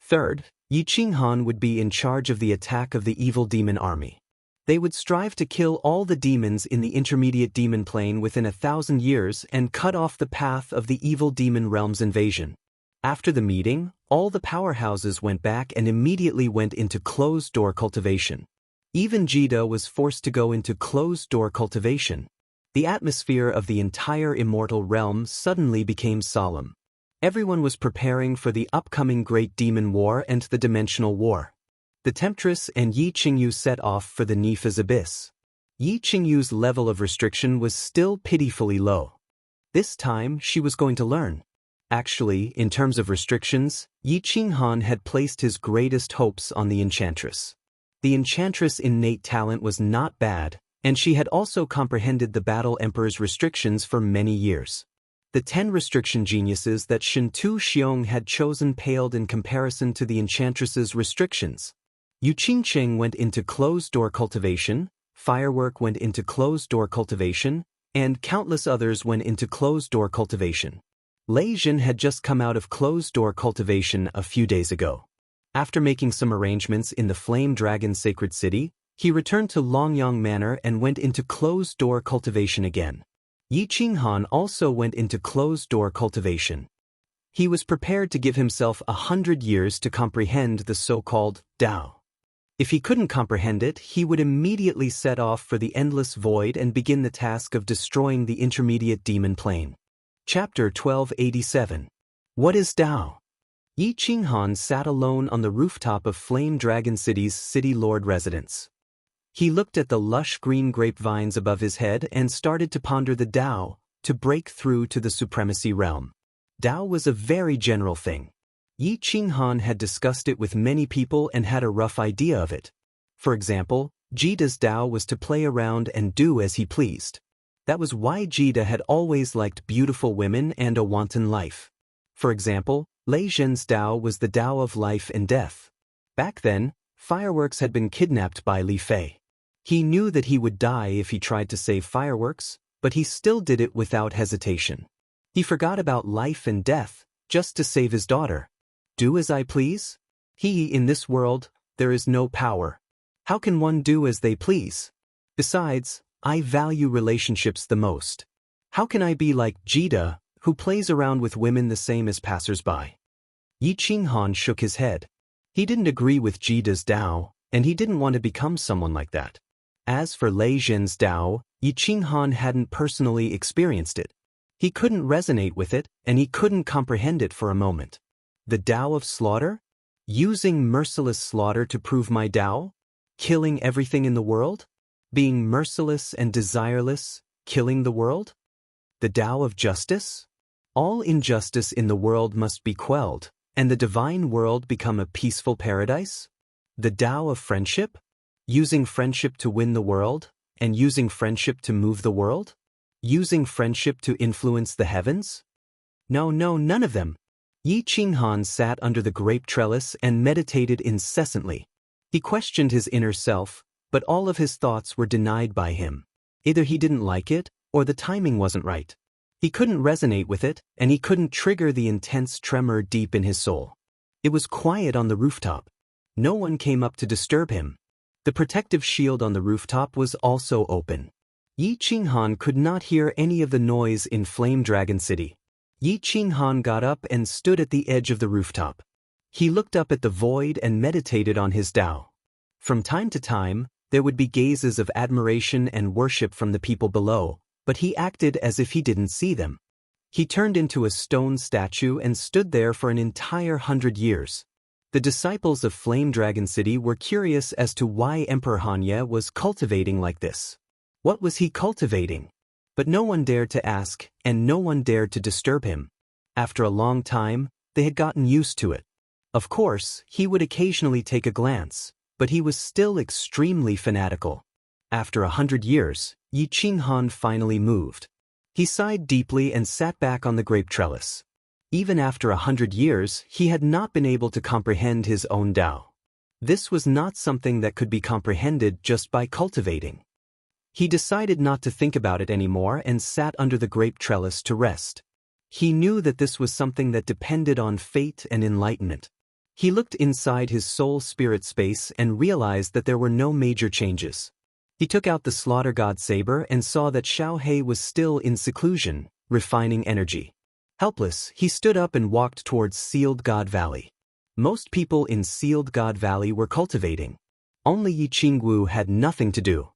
S1: Third, Yi Qinghan would be in charge of the attack of the evil demon army. They would strive to kill all the demons in the intermediate demon plane within 1,000 years and cut off the path of the evil demon realm's invasion. After the meeting, all the powerhouses went back and immediately went into closed-door cultivation. Even Jida was forced to go into closed-door cultivation. The atmosphere of the entire immortal realm suddenly became solemn. Everyone was preparing for the upcoming Great Demon War and the Dimensional War. The Temptress and Yi Qingyu set off for the Nifa's abyss. Yi Qingyu's level of restriction was still pitifully low. This time, she was going to learn. Actually, in terms of restrictions, Yi Qinghan had placed his greatest hopes on the Enchantress. The Enchantress' innate talent was not bad, and she had also comprehended the Battle Emperor's restrictions for many years. The 10 restriction geniuses that Shintu Xiong had chosen paled in comparison to the Enchantress's restrictions. Yu Qingcheng went into closed-door cultivation, Firework went into closed-door cultivation, and countless others went into closed-door cultivation. Lei Jin had just come out of closed-door cultivation a few days ago. After making some arrangements in the Flame Dragon Sacred City, he returned to Longyang Manor and went into closed-door cultivation again. Yi Qinghan also went into closed-door cultivation. He was prepared to give himself 100 years to comprehend the so-called Tao. If he couldn't comprehend it, he would immediately set off for the endless void and begin the task of destroying the intermediate demon plane. Chapter 1287. What is Tao? Yi Qinghan sat alone on the rooftop of Flame Dragon City's City Lord residence. He looked at the lush green grapevines above his head and started to ponder the Tao, to break through to the supremacy realm. Tao was a very general thing. Yi Qinghan had discussed it with many people and had a rough idea of it. For example, Jida's Tao was to play around and do as he pleased. That was why Jida had always liked beautiful women and a wanton life. For example, Lei Zhen's Tao was the Tao of life and death. Back then, Fireworks had been kidnapped by Li Fei. He knew that he would die if he tried to save Fireworks, but he still did it without hesitation. He forgot about life and death, just to save his daughter. Do as I please? In this world, there is no power. How can one do as they please? Besides, I value relationships the most. How can I be like Jida, who plays around with women the same as passers-by? Yi Qinghan shook his head. He didn't agree with Jida's Tao, and he didn't want to become someone like that. As for Lei Zhen's Tao, Yi Qinghan hadn't personally experienced it. He couldn't resonate with it, and he couldn't comprehend it for a moment. The Tao of slaughter? Using merciless slaughter to prove my Tao? Killing everything in the world? Being merciless and desireless, killing the world? The Tao of justice? All injustice in the world must be quelled, and the divine world become a peaceful paradise? The Tao of friendship? Using friendship to win the world, and using friendship to move the world? Using friendship to influence the heavens? No, none of them. Yi Qinghan sat under the grape trellis and meditated incessantly. He questioned his inner self, but all of his thoughts were denied by him. Either he didn't like it, or the timing wasn't right. He couldn't resonate with it, and he couldn't trigger the intense tremor deep in his soul. It was quiet on the rooftop. No one came up to disturb him. The protective shield on the rooftop was also open. Yi Qinghan could not hear any of the noise in Flame Dragon City. Yi Qinghan got up and stood at the edge of the rooftop. He looked up at the void and meditated on his Tao. From time to time, there would be gazes of admiration and worship from the people below, but he acted as if he didn't see them. He turned into a stone statue and stood there for an entire 100 years. The disciples of Flame Dragon City were curious as to why Emperor Hanya was cultivating like this. What was he cultivating? But no one dared to ask, and no one dared to disturb him. After a long time, they had gotten used to it. Of course, he would occasionally take a glance, but he was still extremely fanatical. After 100 years, Yi Qinghan finally moved. He sighed deeply and sat back on the grape trellis. Even after 100 years, he had not been able to comprehend his own Tao. This was not something that could be comprehended just by cultivating. He decided not to think about it anymore and sat under the grape trellis to rest. He knew that this was something that depended on fate and enlightenment. He looked inside his soul-spirit space and realized that there were no major changes. He took out the slaughter god saber and saw that Xiaohe was still in seclusion, refining energy. Helpless, he stood up and walked towards Sealed God Valley. Most people in Sealed God Valley were cultivating. Only Yi Qingwu had nothing to do.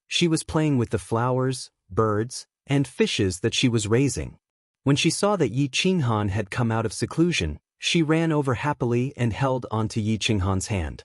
S1: She was playing with the flowers, birds, and fishes that she was raising. When she saw that Yi Qinghan had come out of seclusion, she ran over happily and held onto Yi Qinghan's hand.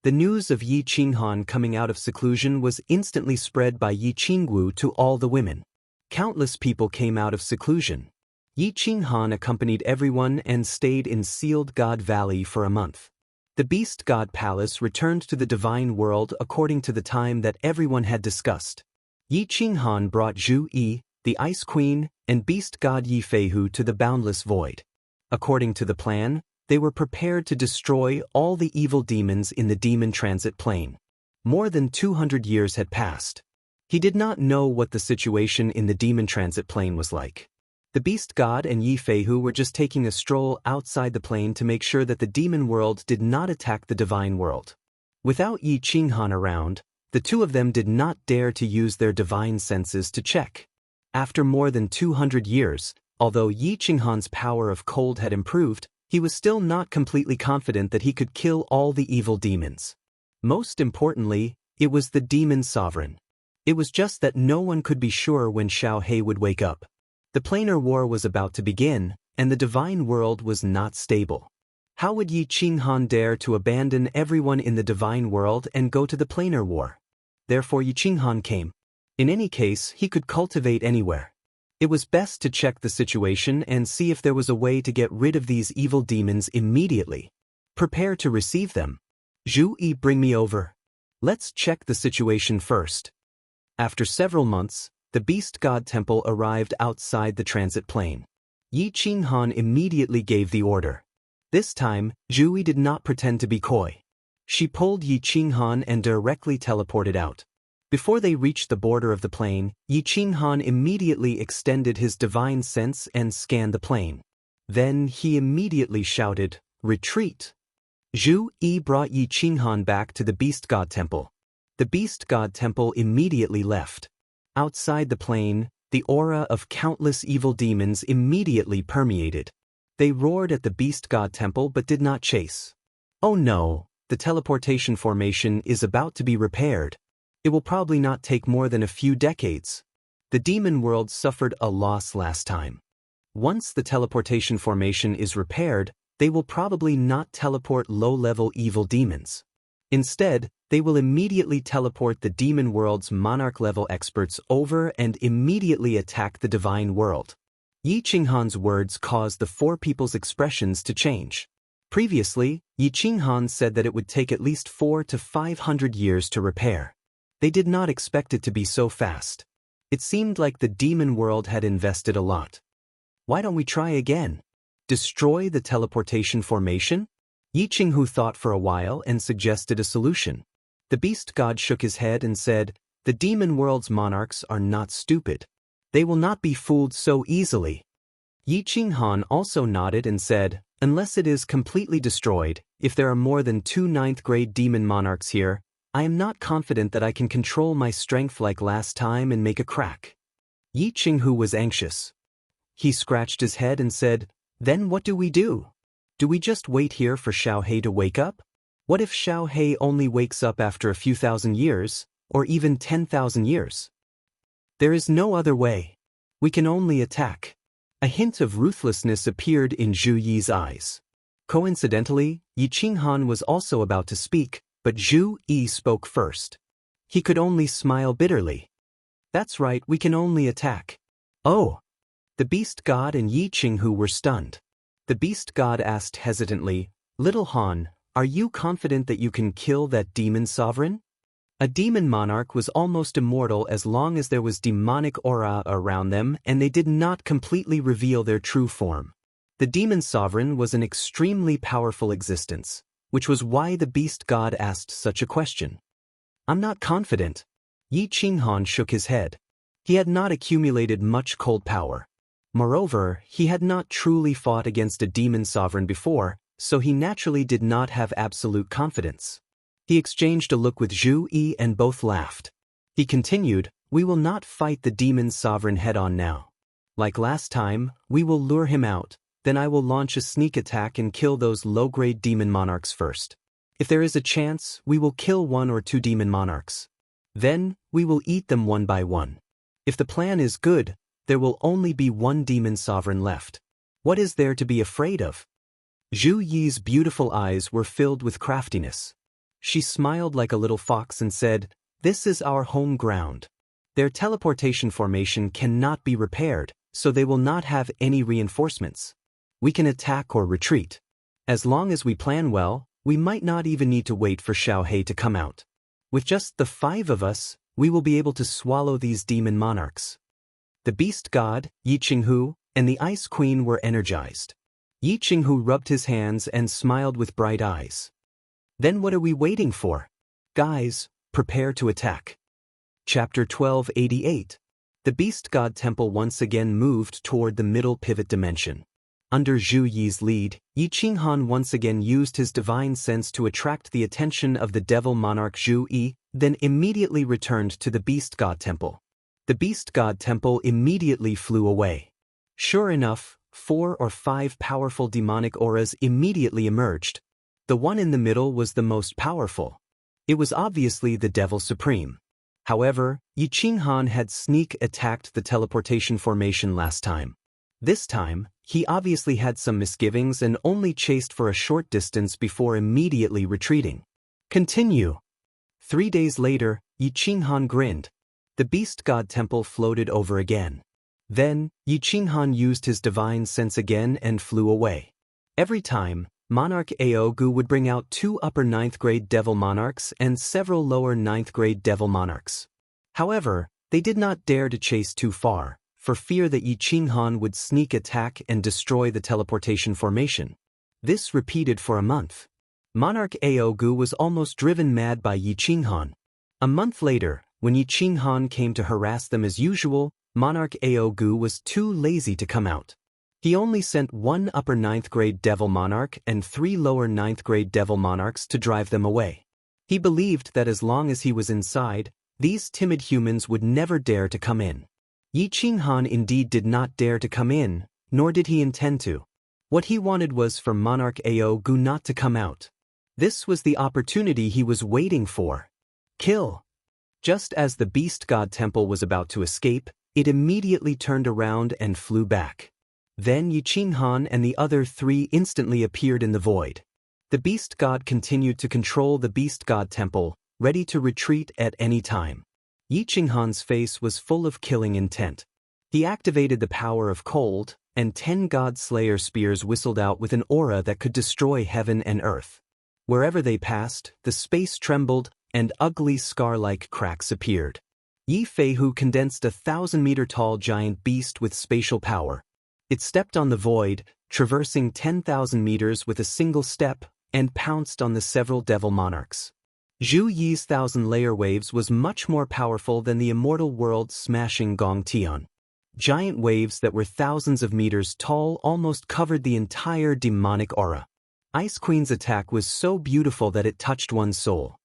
S1: The news of Yi Qinghan coming out of seclusion was instantly spread by Yi Qingwu to all the women. Countless people came out of seclusion. Yi Qinghan accompanied everyone and stayed in Sealed God Valley for a month. The Beast God Palace returned to the divine world according to the time that everyone had discussed. Yi Qinghan brought Zhu Yi, the Ice Queen, and Beast God Yi Feihu to the Boundless Void. According to the plan, they were prepared to destroy all the evil demons in the demon transit plane. More than 200 years had passed. He did not know what the situation in the demon transit plane was like. The Beast God and Yi Feihu were just taking a stroll outside the plane to make sure that the demon world did not attack the divine world. Without Yi Qinghan around, the two of them did not dare to use their divine senses to check. After more than 200 years, although Yi Qinghan's power of cold had improved, he was still not completely confident that he could kill all the evil demons. Most importantly, it was the demon sovereign. It was just that no one could be sure when Xiaohe would wake up. The planar war was about to begin, and the divine world was not stable. How would Yi Qinghan dare to abandon everyone in the divine world and go to the planar war? Therefore Yi Qinghan came. In any case, he could cultivate anywhere. It was best to check the situation and see if there was a way to get rid of these evil demons immediately. Prepare to receive them. Zhu Yi, bring me over. Let's check the situation first. After several months, the Beast God Temple arrived outside the transit plane. Yi Qinghan immediately gave the order. This time, Zhu Yi did not pretend to be coy. She pulled Yi Qinghan and directly teleported out. Before they reached the border of the plane, Yi Qinghan immediately extended his divine sense and scanned the plane. Then he immediately shouted, "Retreat!" Zhu Yi brought Yi Qinghan back to the Beast God Temple. The Beast God Temple immediately left. Outside the plane, the aura of countless evil demons immediately permeated. They roared at the Beast God Temple but did not chase. Oh no, the teleportation formation is about to be repaired. It will probably not take more than a few decades. The demon world suffered a loss last time. Once the teleportation formation is repaired, they will probably not teleport low-level evil demons. Instead, they will immediately teleport the demon world's monarch-level experts over and immediately attack the divine world. Yi Qinghan's words caused the four people's expressions to change. Previously, Yi Qinghan said that it would take at least 400 to 500 years to repair. They did not expect it to be so fast. It seemed like the demon world had invested a lot. Why don't we try again? Destroy the teleportation formation? Yi Qinghu thought for a while and suggested a solution. The beast god shook his head and said, "The demon world's monarchs are not stupid. They will not be fooled so easily." Yi Qinghan also nodded and said, "Unless it is completely destroyed, if there are more than 2 ninth-grade demon monarchs here, I am not confident that I can control my strength like last time and make a crack." Yi Qinghu was anxious. He scratched his head and said, "Then what do we do? Do we just wait here for Xiaohe to wake up? What if Xiaohe only wakes up after a few thousand years, or even 10,000 years? There is no other way. We can only attack." A hint of ruthlessness appeared in Zhu Yi's eyes. Coincidentally, Yi Qinghan was also about to speak, but Zhu Yi spoke first. He could only smile bitterly. "That's right, we can only attack." "Oh!" The beast god and Yi Qinghu were stunned. The beast god asked hesitantly, "Little Han, are you confident that you can kill that demon sovereign?" A demon monarch was almost immortal as long as there was demonic aura around them and they did not completely reveal their true form. The demon sovereign was an extremely powerful existence, which was why the beast god asked such a question. "I'm not confident." Yi Qinghan shook his head. He had not accumulated much cold power. Moreover, he had not truly fought against a demon sovereign before, so he naturally did not have absolute confidence. He exchanged a look with Zhu Yi and both laughed. He continued, "We will not fight the demon sovereign head-on now. Like last time, we will lure him out, then I will launch a sneak attack and kill those low-grade demon monarchs first. If there is a chance, we will kill 1 or 2 demon monarchs. Then, we will eat them one by one. If the plan is good, there will only be 1 demon sovereign left. What is there to be afraid of?" Zhu Yi's beautiful eyes were filled with craftiness. She smiled like a little fox and said, "This is our home ground. Their teleportation formation cannot be repaired, so they will not have any reinforcements. We can attack or retreat. As long as we plan well, we might not even need to wait for Xiao He to come out. With just the 5 of us, we will be able to swallow these demon monarchs." The beast god, Yi Qinghu, and the Ice Queen were energized. Yi Qinghu rubbed his hands and smiled with bright eyes. "Then what are we waiting for? Guys, prepare to attack." Chapter 1288. The Beast God Temple once again moved toward the middle pivot dimension. Under Zhu Yi's lead, Yi Qinghan once again used his divine sense to attract the attention of the devil monarch Zhu Yi, then immediately returned to the Beast God Temple. The Beast God Temple immediately flew away. Sure enough, 4 or 5 powerful demonic auras immediately emerged. The one in the middle was the most powerful. It was obviously the Devil Supreme. However, Yi Qinghan had sneak attacked the teleportation formation last time. This time, he obviously had some misgivings and only chased for a short distance before immediately retreating. Continue. 3 days later, Yi Qinghan grinned. The Beast God Temple floated over again. Then, Yi Qinghan used his divine sense again and flew away. Every time, Monarch Aogu would bring out 2 upper 9th grade devil monarchs and several lower 9th grade devil monarchs. However, they did not dare to chase too far, for fear that Yi Qinghan would sneak attack and destroy the teleportation formation. This repeated for a month. Monarch Aogu was almost driven mad by Yi Qinghan. A month later, when Yi Qinghan came to harass them as usual, Monarch Aogu was too lazy to come out. He only sent 1 upper 9th grade devil monarch and 3 lower 9th grade devil monarchs to drive them away. He believed that as long as he was inside, these timid humans would never dare to come in. Yi Qinghan indeed did not dare to come in, nor did he intend to. What he wanted was for Monarch Aogu not to come out. This was the opportunity he was waiting for. Kill. Just as the Beast God Temple was about to escape, it immediately turned around and flew back. Then Yi Qinghan and the other 3 instantly appeared in the void. The Beast God continued to control the Beast God Temple, ready to retreat at any time. Yi Qinghan's face was full of killing intent. He activated the power of cold, and 10 God Slayer spears whistled out with an aura that could destroy heaven and earth. Wherever they passed, the space trembled, and ugly scar-like cracks appeared. Yi Feihu condensed a 1,000-meter-tall giant beast with spatial power. It stepped on the void, traversing 10,000 meters with a single step, and pounced on the several devil monarchs. Zhu Yi's 1,000-layer waves was much more powerful than the immortal world-smashing Gong Tian. Giant waves that were thousands of meters tall almost covered the entire demonic aura. Ice Queen's attack was so beautiful that it touched one's soul.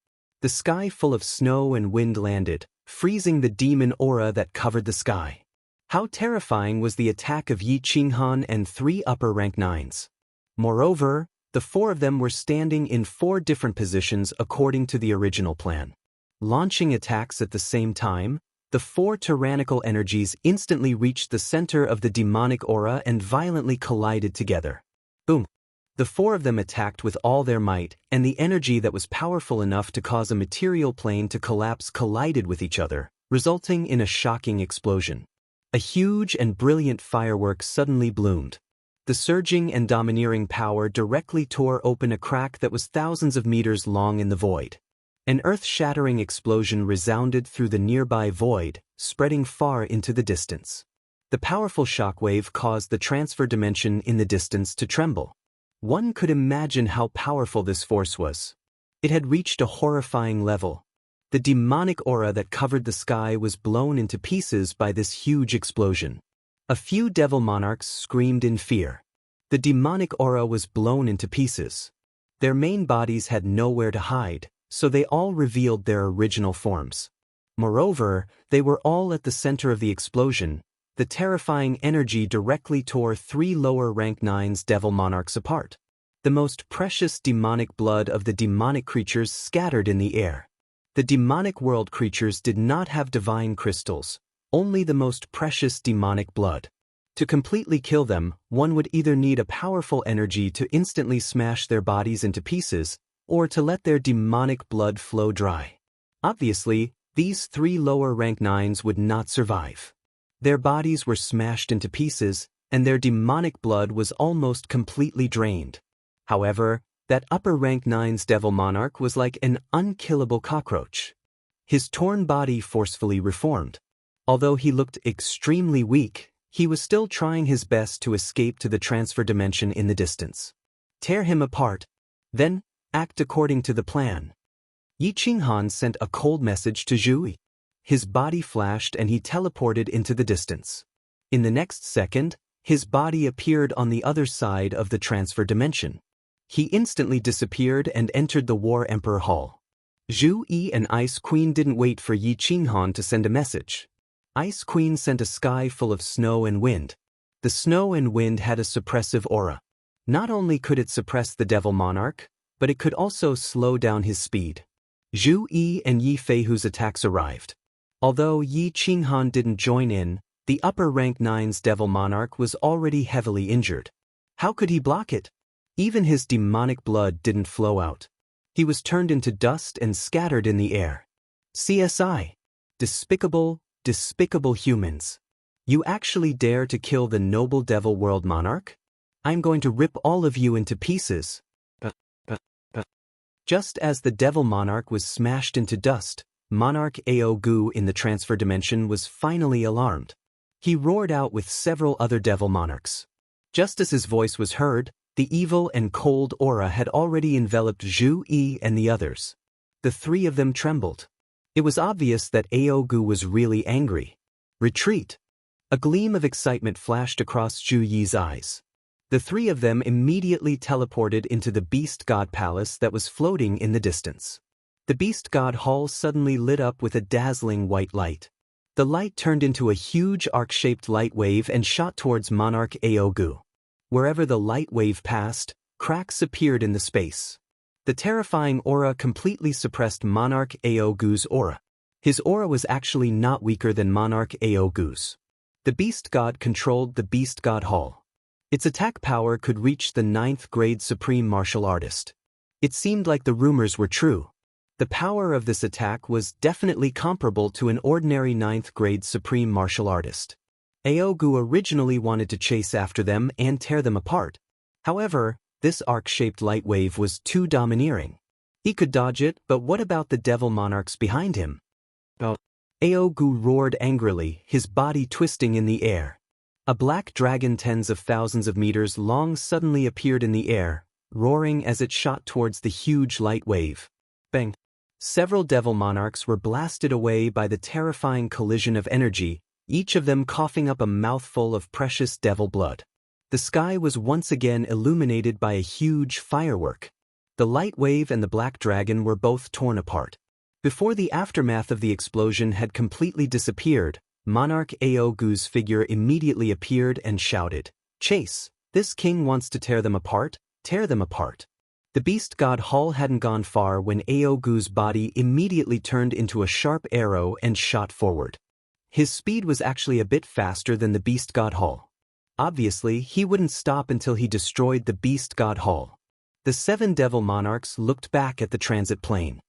S1: The sky full of snow and wind landed, freezing the demon aura that covered the sky. How terrifying was the attack of Yi Qinghan and 3 upper rank 9s. Moreover, the 4 of them were standing in 4 different positions according to the original plan. Launching attacks at the same time, the 4 tyrannical energies instantly reached the center of the demonic aura and violently collided together. Boom! The 4 of them attacked with all their might, and the energy that was powerful enough to cause a material plane to collapse collided with each other, resulting in a shocking explosion. A huge and brilliant firework suddenly bloomed. The surging and domineering power directly tore open a crack that was thousands of meters long in the void. An earth-shattering explosion resounded through the nearby void, spreading far into the distance. The powerful shockwave caused the transfer dimension in the distance to tremble. One could imagine how powerful this force was. It had reached a horrifying level. The demonic aura that covered the sky was blown into pieces by this huge explosion. A few devil monarchs screamed in fear. The demonic aura was blown into pieces. Their main bodies had nowhere to hide, so they all revealed their original forms. Moreover, they were all at the center of the explosion. The terrifying energy directly tore 3 lower rank 9's devil monarchs apart. The most precious demonic blood of the demonic creatures scattered in the air. The demonic world creatures did not have divine crystals, only the most precious demonic blood. To completely kill them, one would either need a powerful energy to instantly smash their bodies into pieces, or to let their demonic blood flow dry. Obviously, these 3 lower rank 9's would not survive. Their bodies were smashed into pieces, and their demonic blood was almost completely drained. However, that upper rank 9's devil monarch was like an unkillable cockroach. His torn body forcefully reformed. Although he looked extremely weak, he was still trying his best to escape to the transfer dimension in the distance. Tear him apart, then act according to the plan. Yi Qinghan sent a cold message to Zhu Yi. His body flashed and he teleported into the distance. In the next second, his body appeared on the other side of the transfer dimension. He instantly disappeared and entered the War Emperor Hall. Zhu Yi and Ice Queen didn't wait for Yi Qinghan to send a message. Ice Queen sent a sky full of snow and wind. The snow and wind had a suppressive aura. Not only could it suppress the devil monarch, but it could also slow down his speed. Zhu Yi and Yi Feihu's attacks arrived. Although Yi Qinghan didn't join in, the upper rank 9's devil monarch was already heavily injured. How could he block it? Even his demonic blood didn't flow out. He was turned into dust and scattered in the air. CSI. Despicable, despicable humans. You actually dare to kill the noble devil world monarch? I'm going to rip all of you into pieces. Just as the devil monarch was smashed into dust, Monarch Ao Gu in the transfer dimension was finally alarmed. He roared out with several other devil monarchs. Just as his voice was heard, the evil and cold aura had already enveloped Zhu Yi and the others. The 3 of them trembled. It was obvious that Ao Gu was really angry. Retreat! A gleam of excitement flashed across Zhu Yi's eyes. The 3 of them immediately teleported into the Beast God Palace that was floating in the distance. The Beast God Hall suddenly lit up with a dazzling white light. The light turned into a huge arc-shaped light wave and shot towards Monarch Ao Gu. Wherever the light wave passed, cracks appeared in the space. The terrifying aura completely suppressed Monarch Ao Gu's aura. His aura was actually not weaker than Monarch Ao Gu's. The Beast God controlled the Beast God Hall. Its attack power could reach the 9th grade supreme martial artist. It seemed like the rumors were true. The power of this attack was definitely comparable to an ordinary 9th grade supreme martial artist. Ao Gu originally wanted to chase after them and tear them apart. However, this arc-shaped light wave was too domineering. He could dodge it, but what about the devil monarchs behind him? Ao Gu roared angrily, his body twisting in the air. A black dragon tens of thousands of meters long suddenly appeared in the air, roaring as it shot towards the huge light wave. Bang! Several devil monarchs were blasted away by the terrifying collision of energy, each of them coughing up a mouthful of precious devil blood. The sky was once again illuminated by a huge firework. The light wave and the black dragon were both torn apart. Before the aftermath of the explosion had completely disappeared, Monarch Ao Gu's figure immediately appeared and shouted, "Chase! This king wants to tear them apart, tear them apart." The Beast God Hall hadn't gone far when Ao Gu's body immediately turned into a sharp arrow and shot forward. His speed was actually a bit faster than the Beast God Hall. Obviously, he wouldn't stop until he destroyed the Beast God Hall. The 7 devil monarchs looked back at the transit plane.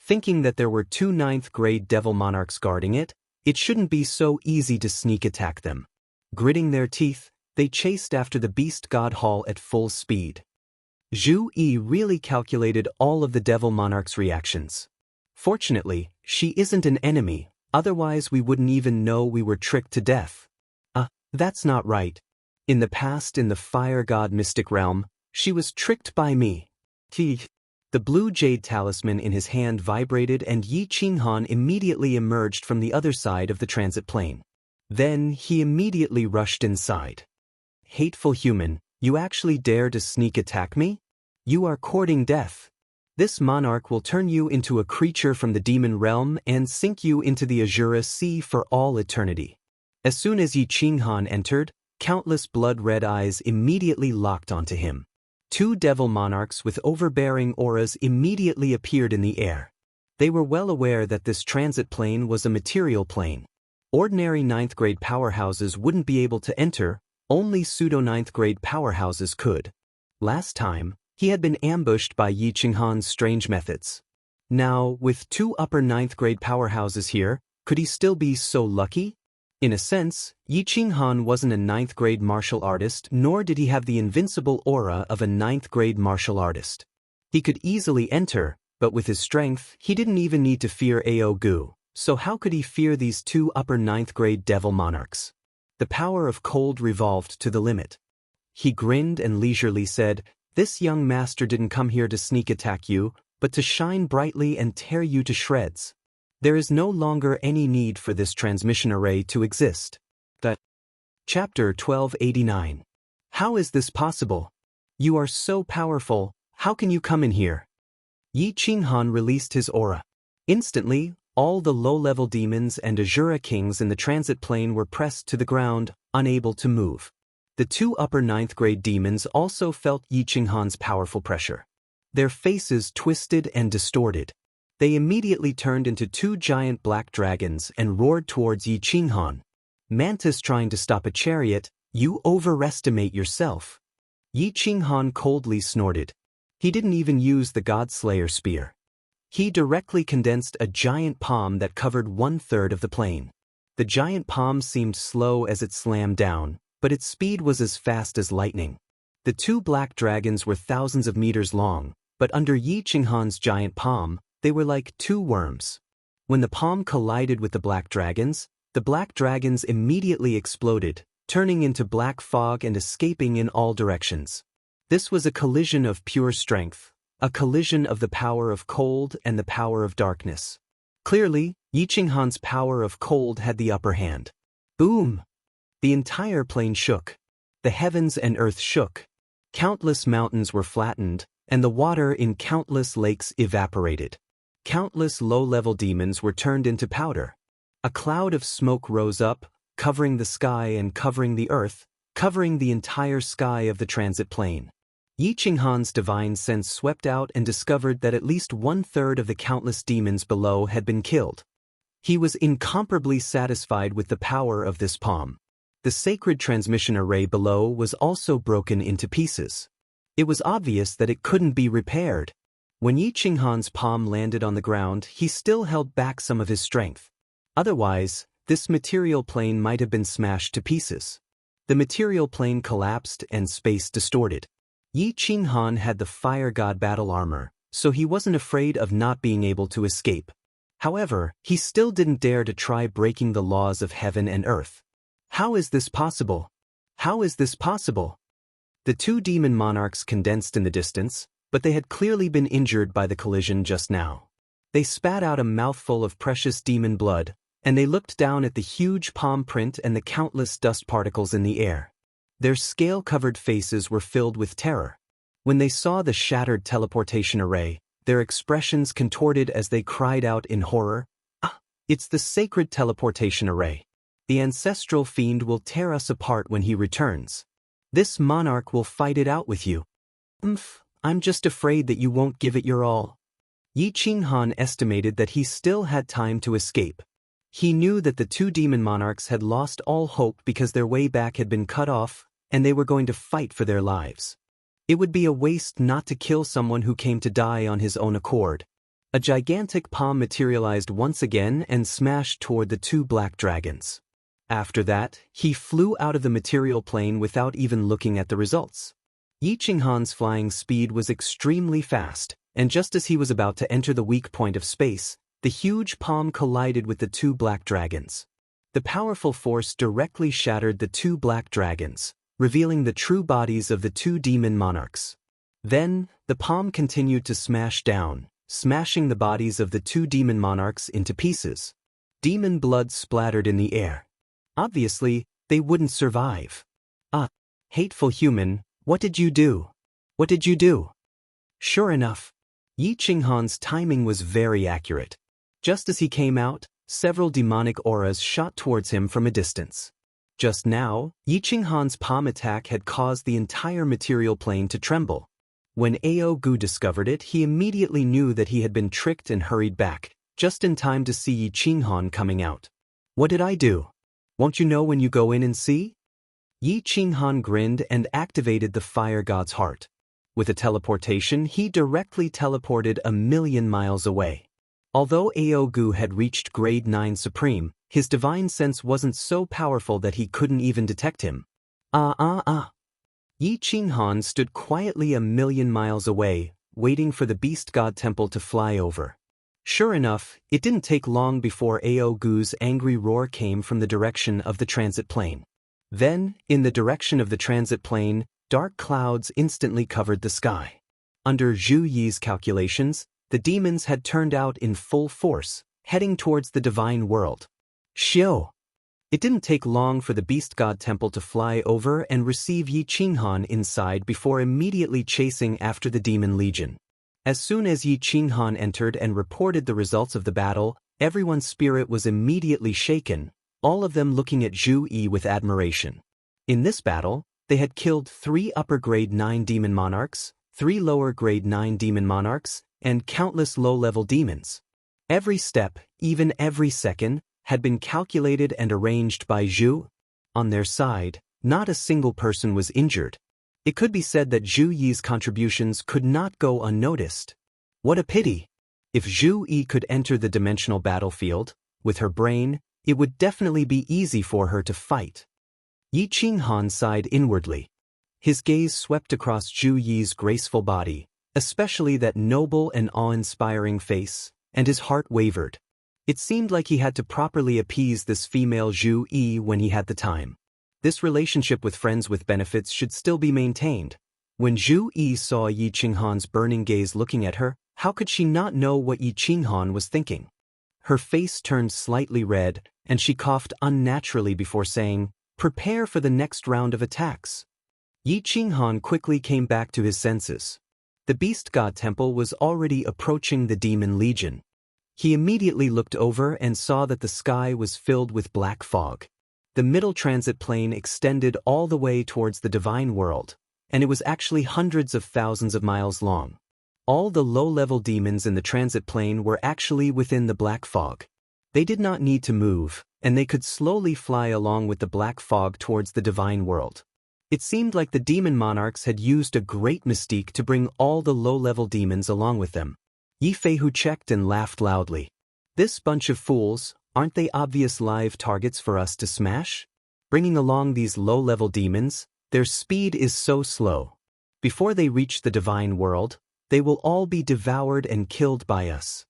S1: Thinking that there were 2 9th grade devil monarchs guarding it, it shouldn't be so easy to sneak attack them. Gritting their teeth, they chased after the Beast God Hall at full speed. Zhu Yi really calculated all of the devil monarchs' reactions. Fortunately, she isn't an enemy, otherwise we wouldn't even know we were tricked to death. That's not right. In the past in the Fire God Mystic Realm, she was tricked by me. The blue jade talisman in his hand vibrated and Yi Qinghan immediately emerged from the other side of the transit plane. Then he immediately rushed inside. Hateful human, You actually dare to sneak attack me? You are courting death. This monarch will turn you into a creature from the demon realm and sink you into the Azura Sea for all eternity. As soon as Yi Qinghan entered, countless blood-red eyes immediately locked onto him. Two devil monarchs with overbearing auras immediately appeared in the air. They were well aware that this transit plane was a material plane. Ordinary 9th grade powerhouses wouldn't be able to enter, only pseudo-9th grade powerhouses could. Last time, he had been ambushed by Yi Qinghan's strange methods. Now, with two upper 9th grade powerhouses here, could he still be so lucky? In a sense, Yi Qinghan wasn't a 9th grade martial artist, nor did he have the invincible aura of a 9th grade martial artist. He could easily enter, but with his strength, he didn't even need to fear Ao Gu, so how could he fear these two upper 9th grade devil monarchs? The power of cold revolved to the limit. He grinned and leisurely said, "This young master didn't come here to sneak attack you, but to shine brightly and tear you to shreds. There is no longer any need for this transmission array to exist." Chapter 1289. How is this possible? You are so powerful, how can you come in here? Yi Qinghan released his aura. Instantly, all the low-level demons and Azura kings in the transit plane were pressed to the ground, unable to move. The two upper 9th grade demons also felt Yi Qinghan's powerful pressure. Their faces twisted and distorted. They immediately turned into two giant black dragons and roared towards Yi Qinghan. "Mantis trying to stop a chariot, you overestimate yourself." Yi Qinghan coldly snorted. He didn't even use the Godslayer spear. He directly condensed a giant palm that covered 1/3 of the plane. The giant palm seemed slow as it slammed down, but its speed was as fast as lightning. The two black dragons were thousands of meters long, but under Yi Qinghan's giant palm, they were like two worms. When the palm collided with the black dragons immediately exploded, turning into black fog and escaping in all directions. This was a collision of pure strength, a collision of the power of cold and the power of darkness. Clearly, Yi Qinghan's power of cold had the upper hand. Boom! The entire plane shook. The heavens and earth shook. Countless mountains were flattened, and the water in countless lakes evaporated. Countless low-level demons were turned into powder. A cloud of smoke rose up, covering the sky and covering the earth, covering the entire sky of the transit plane. Yi Qinghan's divine sense swept out and discovered that at least 1/3 of the countless demons below had been killed. He was incomparably satisfied with the power of this palm. The sacred transmission array below was also broken into pieces. It was obvious that it couldn't be repaired. When Yi Qinghan's palm landed on the ground, he still held back some of his strength. Otherwise, this material plane might have been smashed to pieces. The material plane collapsed and space distorted. Yi Qinghan had the fire god battle armor, so he wasn't afraid of not being able to escape. However, he still didn't dare to try breaking the laws of heaven and earth. How is this possible? How is this possible? The two demon monarchs condensed in the distance, but they had clearly been injured by the collision just now. They spat out a mouthful of precious demon blood, and they looked down at the huge palm print and the countless dust particles in the air. Their scale-covered faces were filled with terror. When they saw the shattered teleportation array, their expressions contorted as they cried out in horror, "Ah, it's the sacred teleportation array. The ancestral fiend will tear us apart when he returns. This monarch will fight it out with you." I'm just afraid that you won't give it your all." Yi Qinghan estimated that he still had time to escape. He knew that the two demon monarchs had lost all hope because their way back had been cut off, and they were going to fight for their lives. It would be a waste not to kill someone who came to die on his own accord. A gigantic palm materialized once again and smashed toward the two black dragons. After that, he flew out of the material plane without even looking at the results. Yi Qinghan's flying speed was extremely fast, and just as he was about to enter the weak point of space, the huge palm collided with the two black dragons. The powerful force directly shattered the two black dragons, revealing the true bodies of the two demon monarchs. Then, the palm continued to smash down, smashing the bodies of the two demon monarchs into pieces. Demon blood splattered in the air. Obviously, they wouldn't survive. "Ah, hateful human, What did you do? What did you do? Sure enough, Yi Qinghan's timing was very accurate. Just as he came out, several demonic auras shot towards him from a distance. Just now, Yi Qinghan's palm attack had caused the entire material plane to tremble. When Ao Gu discovered it, he immediately knew that he had been tricked and hurried back, just in time to see Yi Qinghan coming out. What did I do? Won't you know when you go in and see? Yi Qinghan grinned and activated the fire god's heart. With a teleportation, he directly teleported 1,000,000 miles away. Although Ao Gu had reached grade 9 supreme, his divine sense wasn't so powerful that he couldn't even detect him. Yi Qinghan stood quietly 1,000,000 miles away, waiting for the beast god temple to fly over. Sure enough, it didn't take long before Ao Gu's angry roar came from the direction of the transit plane. Then, in the direction of the transit plane, dark clouds instantly covered the sky. Under Zhu Yi's calculations, the demons had turned out in full force, heading towards the divine world. Xiao! It didn't take long for the beast god temple to fly over and receive Yi Qinghan inside before immediately chasing after the demon legion. As soon as Yi Qinghan entered and reported the results of the battle, everyone's spirit was immediately shaken, all of them looking at Zhu Yi with admiration. In this battle, they had killed 3 upper grade 9 demon monarchs, 3 lower grade 9 demon monarchs, and countless low-level demons. Every step, even every second, had been calculated and arranged by Zhu. On their side, not a single person was injured. It could be said that Zhu Yi's contributions could not go unnoticed. What a pity! If Zhu Yi could enter the dimensional battlefield, with her brain, it would definitely be easy for her to fight. Yi Qinghan sighed inwardly. His gaze swept across Zhu Yi's graceful body, especially that noble and awe-inspiring face, and his heart wavered. It seemed like he had to properly appease this female Zhu Yi when he had the time. This relationship with friends with benefits should still be maintained. When Zhu Yi saw Yi Qinghan's burning gaze looking at her, how could she not know what Yi Qinghan was thinking? Her face turned slightly red, and she coughed unnaturally before saying, "Prepare for the next round of attacks." Yi Qinghan quickly came back to his senses. The beast god temple was already approaching the demon legion. He immediately looked over and saw that the sky was filled with black fog. The middle transit plane extended all the way towards the divine world, and it was actually hundreds of thousands of miles long. All the low-level demons in the transit plane were actually within the black fog. They did not need to move, and they could slowly fly along with the black fog towards the divine world. It seemed like the demon monarchs had used a great mystique to bring all the low-level demons along with them. Yi Feihu checked and laughed loudly. This bunch of fools, aren't they obvious live targets for us to smash? Bringing along these low-level demons, their speed is so slow. Before they reach the divine world, they will all be devoured and killed by us.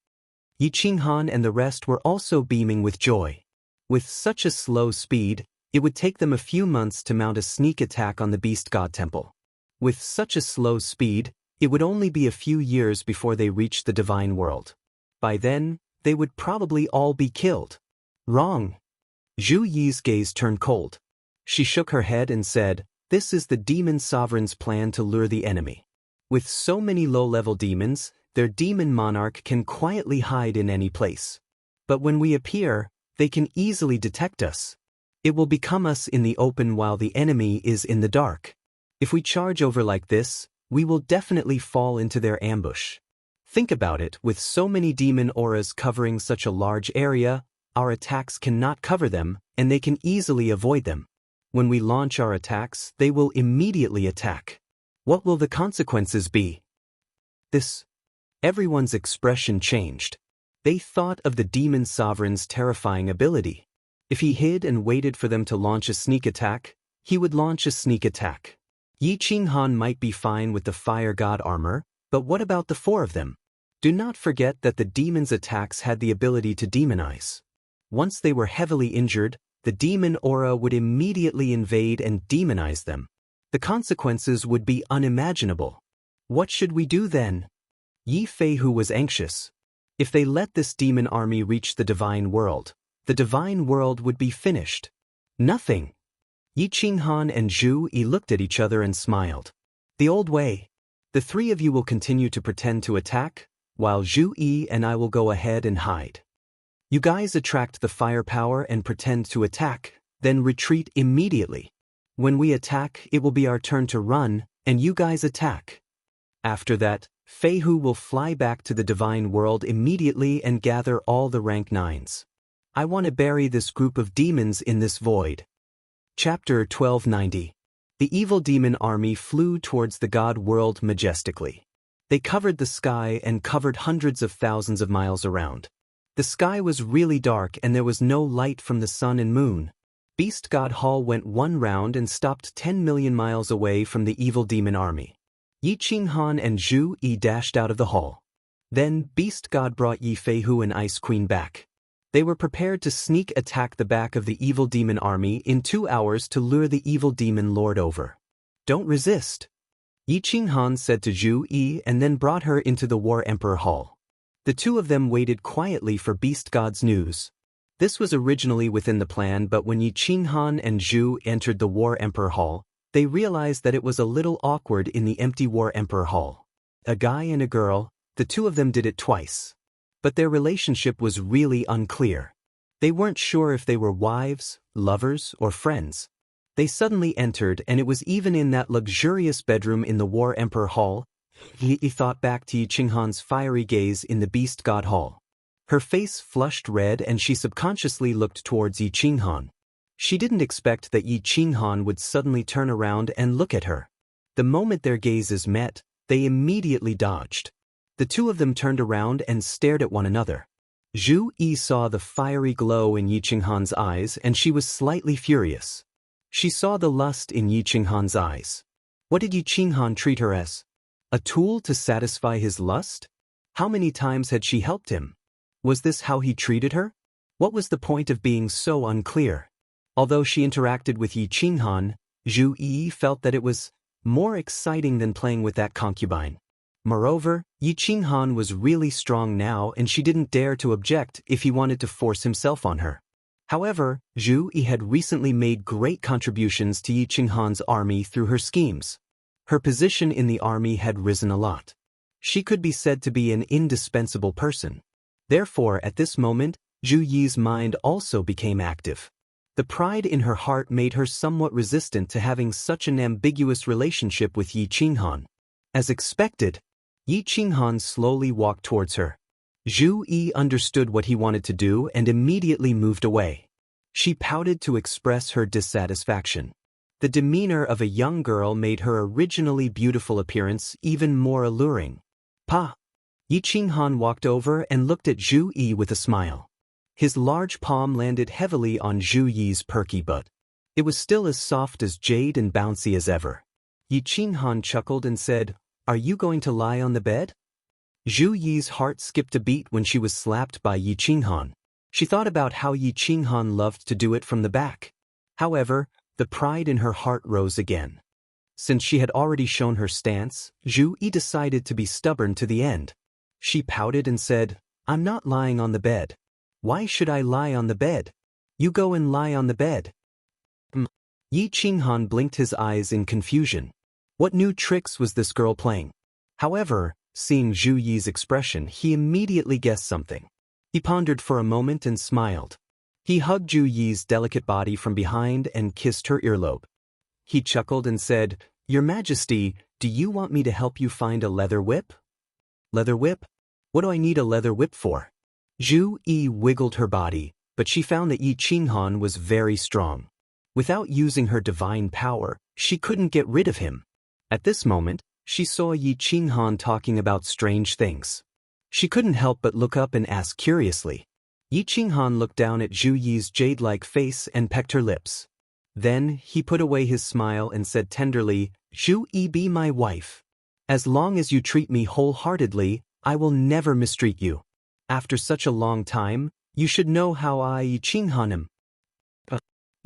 S1: Yi Qinghan and the rest were also beaming with joy. With such a slow speed, it would take them a few months to mount a sneak attack on the beast god temple. With such a slow speed, it would only be a few years before they reached the divine world. By then, they would probably all be killed. Wrong. Zhu Yi's gaze turned cold. She shook her head and said, "This is the demon sovereign's plan to lure the enemy. With so many low-level demons, their demon monarch can quietly hide in any place. But when we appear, they can easily detect us. It will become us in the open while the enemy is in the dark. If we charge over like this, we will definitely fall into their ambush. Think about it, with so many demon auras covering such a large area, our attacks cannot cover them, and they can easily avoid them. When we launch our attacks, they will immediately attack. What will the consequences be?" Everyone's expression changed. They thought of the demon sovereign's terrifying ability. If he hid and waited for them to launch a sneak attack, he would launch a sneak attack. Yi Qinghan might be fine with the fire god armor, but what about the 4 of them? Do not forget that the demon's attacks had the ability to demonize. Once they were heavily injured, the demon aura would immediately invade and demonize them. The consequences would be unimaginable. What should we do then? Yi Feihu was anxious. If they let this demon army reach the divine world would be finished. Nothing. Yi Qinghan and Zhu Yi looked at each other and smiled. The old way. The three of you will continue to pretend to attack, while Zhu Yi and I will go ahead and hide. You guys attract the firepower and pretend to attack, then retreat immediately. When we attack, it will be our turn to run, and you guys attack. After that, Fei Hu will fly back to the divine world immediately and gather all the rank 9s. I want to bury this group of demons in this void. Chapter 1290. The evil demon army flew towards the god world majestically. They covered the sky and covered hundreds of thousands of miles around. The sky was really dark and there was no light from the sun and moon. Beast God Hall went one round and stopped 10 million miles away from the evil demon army. Yi Qinghan and Zhu Yi dashed out of the hall. Then Beast God brought Yi Fei Hu and Ice Queen back. They were prepared to sneak attack the back of the evil demon army in 2 hours to lure the evil demon lord over. Don't resist, Yi Qinghan said to Zhu Yi and then brought her into the War Emperor Hall. The two of them waited quietly for Beast God's news. This was originally within the plan, but when Yi Qinghan and Zhu entered the War Emperor Hall, they realized that it was a little awkward in the empty War Emperor Hall. A guy and a girl, the two of them did it twice. But their relationship was really unclear. They weren't sure if they were wives, lovers, or friends. They suddenly entered, and it was even in that luxurious bedroom in the War Emperor Hall. He thought back to Yi Qinghan's fiery gaze in the Beast God Hall. Her face flushed red and she subconsciously looked towards Yi Qinghan. She didn't expect that Yi Qinghan would suddenly turn around and look at her. The moment their gazes met, they immediately dodged. The two of them turned around and stared at one another. Zhu Yi saw the fiery glow in Yi Qinghan's eyes and she was slightly furious. She saw the lust in Yi Qinghan's eyes. What did Yi Qinghan treat her as? A tool to satisfy his lust? How many times had she helped him? Was this how he treated her? What was the point of being so unclear? Although she interacted with Yi Qinghan, Zhu Yi felt that it was more exciting than playing with that concubine. Moreover, Yi Qinghan was really strong now and she didn't dare to object if he wanted to force himself on her. However, Zhu Yi had recently made great contributions to Yi Qinghan's army through her schemes. Her position in the army had risen a lot. She could be said to be an indispensable person. Therefore, at this moment, Zhu Yi's mind also became active. The pride in her heart made her somewhat resistant to having such an ambiguous relationship with Yi Qinghan. As expected, Yi Qinghan slowly walked towards her. Zhu Yi understood what he wanted to do and immediately moved away. She pouted to express her dissatisfaction. The demeanor of a young girl made her originally beautiful appearance even more alluring. Pa! Yi Qinghan walked over and looked at Zhu Yi with a smile. His large palm landed heavily on Zhu Yi's perky butt. It was still as soft as jade and bouncy as ever. Yi Qinghan chuckled and said, "Are you going to lie on the bed?" Zhu Yi's heart skipped a beat when she was slapped by Yi Qinghan. She thought about how Yi Qinghan loved to do it from the back. However, the pride in her heart rose again. Since she had already shown her stance, Zhu Yi decided to be stubborn to the end. She pouted and said, "I'm not lying on the bed. Why should I lie on the bed? You go and lie on the bed." Yi Qinghan blinked his eyes in confusion. What new tricks was this girl playing? However, seeing Zhu Yi's expression, he immediately guessed something. He pondered for a moment and smiled. He hugged Zhu Yi's delicate body from behind and kissed her earlobe. He chuckled and said, "Your Majesty, do you want me to help you find a leather whip?" "Leather whip? What do I need a leather whip for?" Zhu Yi wiggled her body, but she found that Yi Qinghan was very strong. Without using her divine power, she couldn't get rid of him. At this moment, she saw Yi Qinghan talking about strange things. She couldn't help but look up and ask curiously. Yi Qinghan looked down at Zhu Yi's jade-like face and pecked her lips. Then, he put away his smile and said tenderly, "Zhu Yi, be my wife. As long as you treat me wholeheartedly, I will never mistreat you. After such a long time, you should know how I Yi Qinghan am."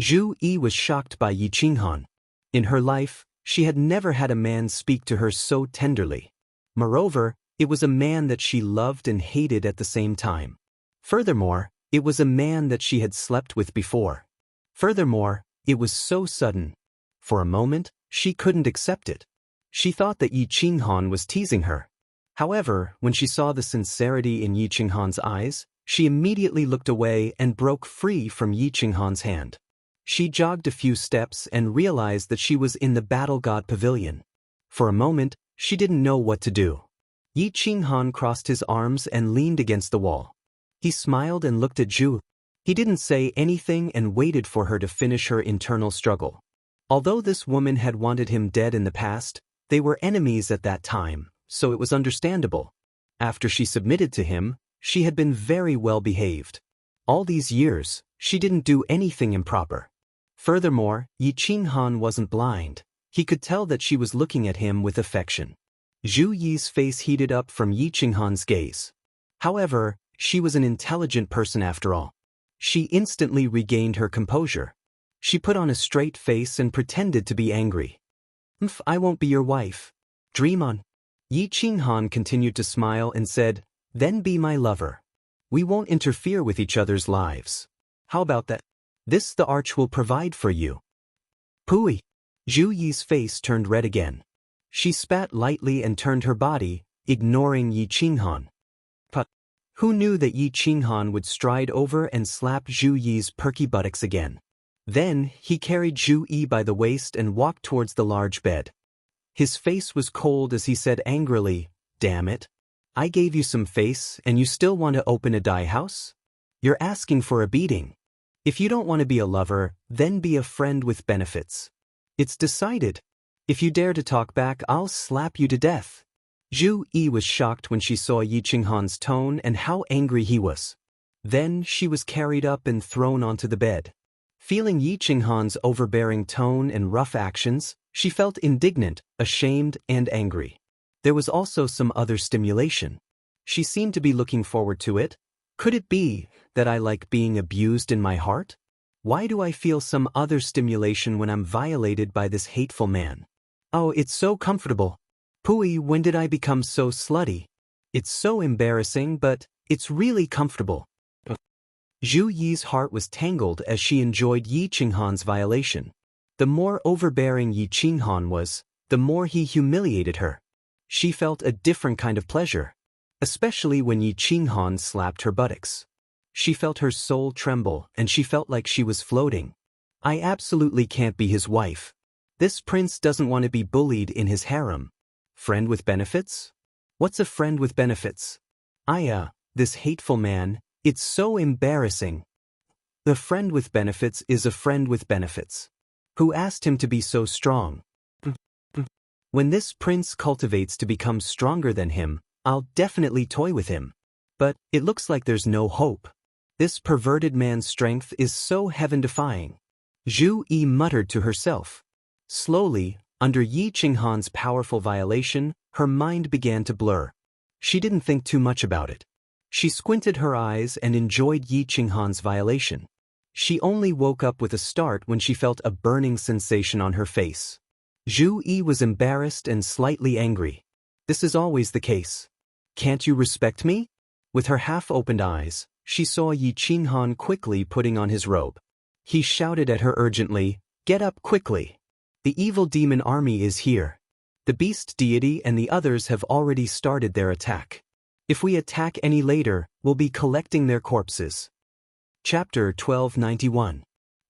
S1: Zhu Yi was shocked by Yi Qinghan. In her life, she had never had a man speak to her so tenderly. Moreover, it was a man that she loved and hated at the same time. Furthermore, it was a man that she had slept with before. Furthermore, it was so sudden. For a moment, she couldn't accept it. She thought that Yi Qinghan was teasing her. However, when she saw the sincerity in Yi Qinghan's eyes, she immediately looked away and broke free from Yi Qinghan's hand. She jogged a few steps and realized that she was in the Battle God Pavilion. For a moment, she didn't know what to do. Yi Qinghan crossed his arms and leaned against the wall. He smiled and looked at Zhu. He didn't say anything and waited for her to finish her internal struggle. Although this woman had wanted him dead in the past, they were enemies at that time, so it was understandable. After she submitted to him, she had been very well behaved. All these years, she didn't do anything improper. Furthermore, Yi Qinghan wasn't blind. He could tell that she was looking at him with affection. Zhu Yi's face heated up from Yi Qinghan's gaze. However, she was an intelligent person after all. She instantly regained her composure. She put on a straight face and pretended to be angry. I won't be your wife. Dream on. Yi Qinghan continued to smile and said, then be my lover. We won't interfere with each other's lives. How about that? This the arch will provide for you. Pooey. Zhu Yi's face turned red again. She spat lightly and turned her body, ignoring Yi Qinghan. But who knew that Yi Qinghan would stride over and slap Zhu Yi's perky buttocks again? Then, he carried Zhu Yi by the waist and walked towards the large bed. His face was cold as he said angrily, damn it. I gave you some face and you still want to open a dye house? You're asking for a beating. If you don't want to be a lover, then be a friend with benefits. It's decided. If you dare to talk back, I'll slap you to death. Zhu Yi was shocked when she saw Yi Qinghan's tone and how angry he was. Then she was carried up and thrown onto the bed. Feeling Yi Qinghan's overbearing tone and rough actions, she felt indignant, ashamed, and angry. There was also some other stimulation. She seemed to be looking forward to it. Could it be that I like being abused in my heart? Why do I feel some other stimulation when I'm violated by this hateful man? Oh, it's so comfortable. Pooey, when did I become so slutty? It's so embarrassing, but it's really comfortable. Zhu Yi's heart was tangled as she enjoyed Yi Qinghan's violation. The more overbearing Yi Qinghan was, the more he humiliated her. She felt a different kind of pleasure, especially when Yi Qinghan slapped her buttocks. She felt her soul tremble and she felt like she was floating. I absolutely can't be his wife. This prince doesn't want to be bullied in his harem. Friend with benefits? What's a friend with benefits? This hateful man, it's so embarrassing. The friend with benefits is a friend with benefits. Who asked him to be so strong? When this prince cultivates to become stronger than him, I'll definitely toy with him. But it looks like there's no hope. This perverted man's strength is so heaven-defying. Zhu Yi muttered to herself. Slowly, under Yi Qinghan's powerful violation, her mind began to blur. She didn't think too much about it. She squinted her eyes and enjoyed Yi Qinghan's violation. She only woke up with a start when she felt a burning sensation on her face. Zhu Yi was embarrassed and slightly angry. This is always the case. Can't you respect me? With her half-opened eyes, she saw Yi Qinghan quickly putting on his robe. He shouted at her urgently, "Get up quickly! The evil demon army is here. The beast deity and the others have already started their attack. If we attack any later, we'll be collecting their corpses." Chapter 1291.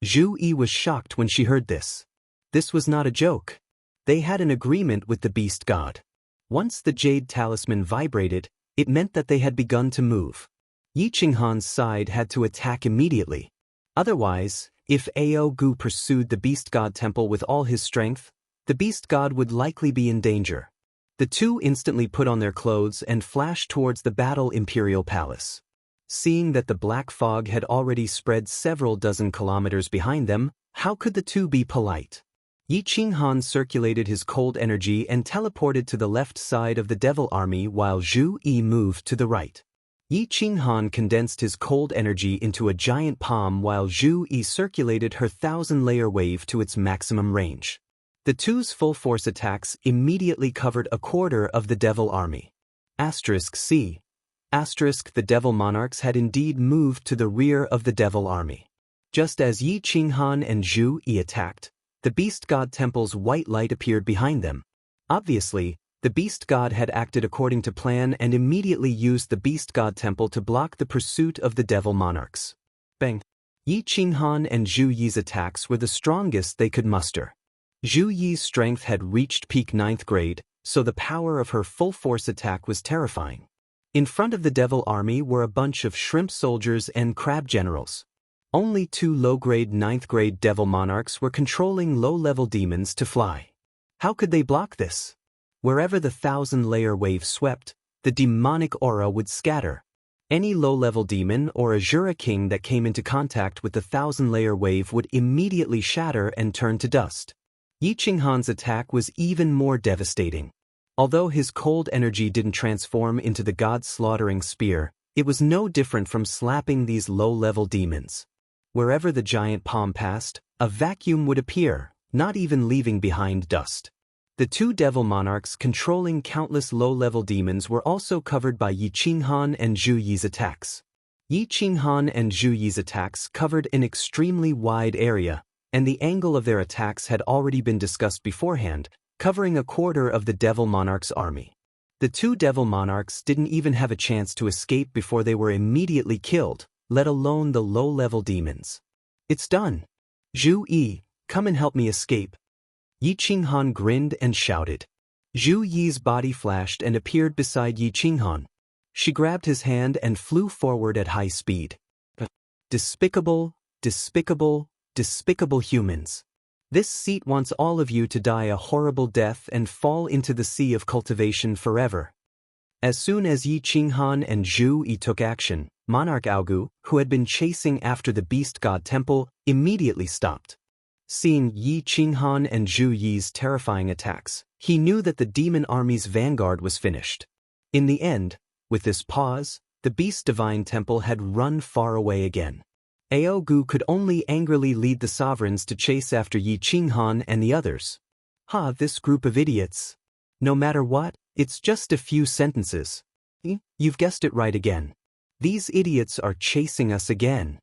S1: Zhu Yi was shocked when she heard this. This was not a joke. They had an agreement with the beast god. Once the jade talisman vibrated, it meant that they had begun to move. Yi Qinghan's side had to attack immediately. Otherwise, if Ao Gu pursued the beast god temple with all his strength, the beast god would likely be in danger. The two instantly put on their clothes and flashed towards the battle imperial palace. Seeing that the black fog had already spread several dozen kilometers behind them, how could the two be polite? Yi Qinghan circulated his cold energy and teleported to the left side of the devil army while Zhu Yi moved to the right. Yi Qinghan condensed his cold energy into a giant palm while Zhu Yi circulated her 1,000-layer wave to its maximum range. The two's full-force attacks immediately covered a quarter of the devil army. C. The devil monarchs had indeed moved to the rear of the devil army. Just as Yi Qinghan and Zhu Yi attacked, the beast god temple's white light appeared behind them. Obviously, the beast god had acted according to plan and immediately used the beast god temple to block the pursuit of the devil monarchs. Bang! Yi Qinghan and Zhu Yi's attacks were the strongest they could muster. Zhu Yi's strength had reached peak 9th grade, so the power of her full-force attack was terrifying. In front of the devil army were a bunch of shrimp soldiers and crab generals. Only 2 low-grade 9th grade devil monarchs were controlling low-level demons to fly. How could they block this? Wherever the 1,000-layer wave swept, the demonic aura would scatter. Any low-level demon or Azura king that came into contact with the 1,000-layer wave would immediately shatter and turn to dust. Yi Qinghan's attack was even more devastating. Although his cold energy didn't transform into the god-slaughtering spear, it was no different from slapping these low-level demons. Wherever the giant palm passed, a vacuum would appear, not even leaving behind dust. The 2 devil monarchs controlling countless low-level demons were also covered by Yi Qinghan and Zhu Yi's attacks. Yi Qinghan and Zhu Yi's attacks covered an extremely wide area, and the angle of their attacks had already been discussed beforehand, covering a quarter of the devil monarch's army. The 2 devil monarchs didn't even have a chance to escape before they were immediately killed, let alone the low-level demons. It's done. Zhu Yi, come and help me escape. Yi Qinghan grinned and shouted. Zhu Yi's body flashed and appeared beside Yi Qinghan. She grabbed his hand and flew forward at high speed. Despicable, despicable, despicable humans. This seat wants all of you to die a horrible death and fall into the sea of cultivation forever. As soon as Yi Qinghan and Zhu Yi took action, Monarch Aogu, who had been chasing after the beast god temple, immediately stopped. Seeing Yi Qinghan and Zhu Yi's terrifying attacks, he knew that the demon army's vanguard was finished. In the end, with this pause, the beast divine temple had run far away again. Aogu could only angrily lead the sovereigns to chase after Yi Qinghan and the others. This group of idiots. No matter what, it's just a few sentences. You've guessed it right again. These idiots are chasing us again.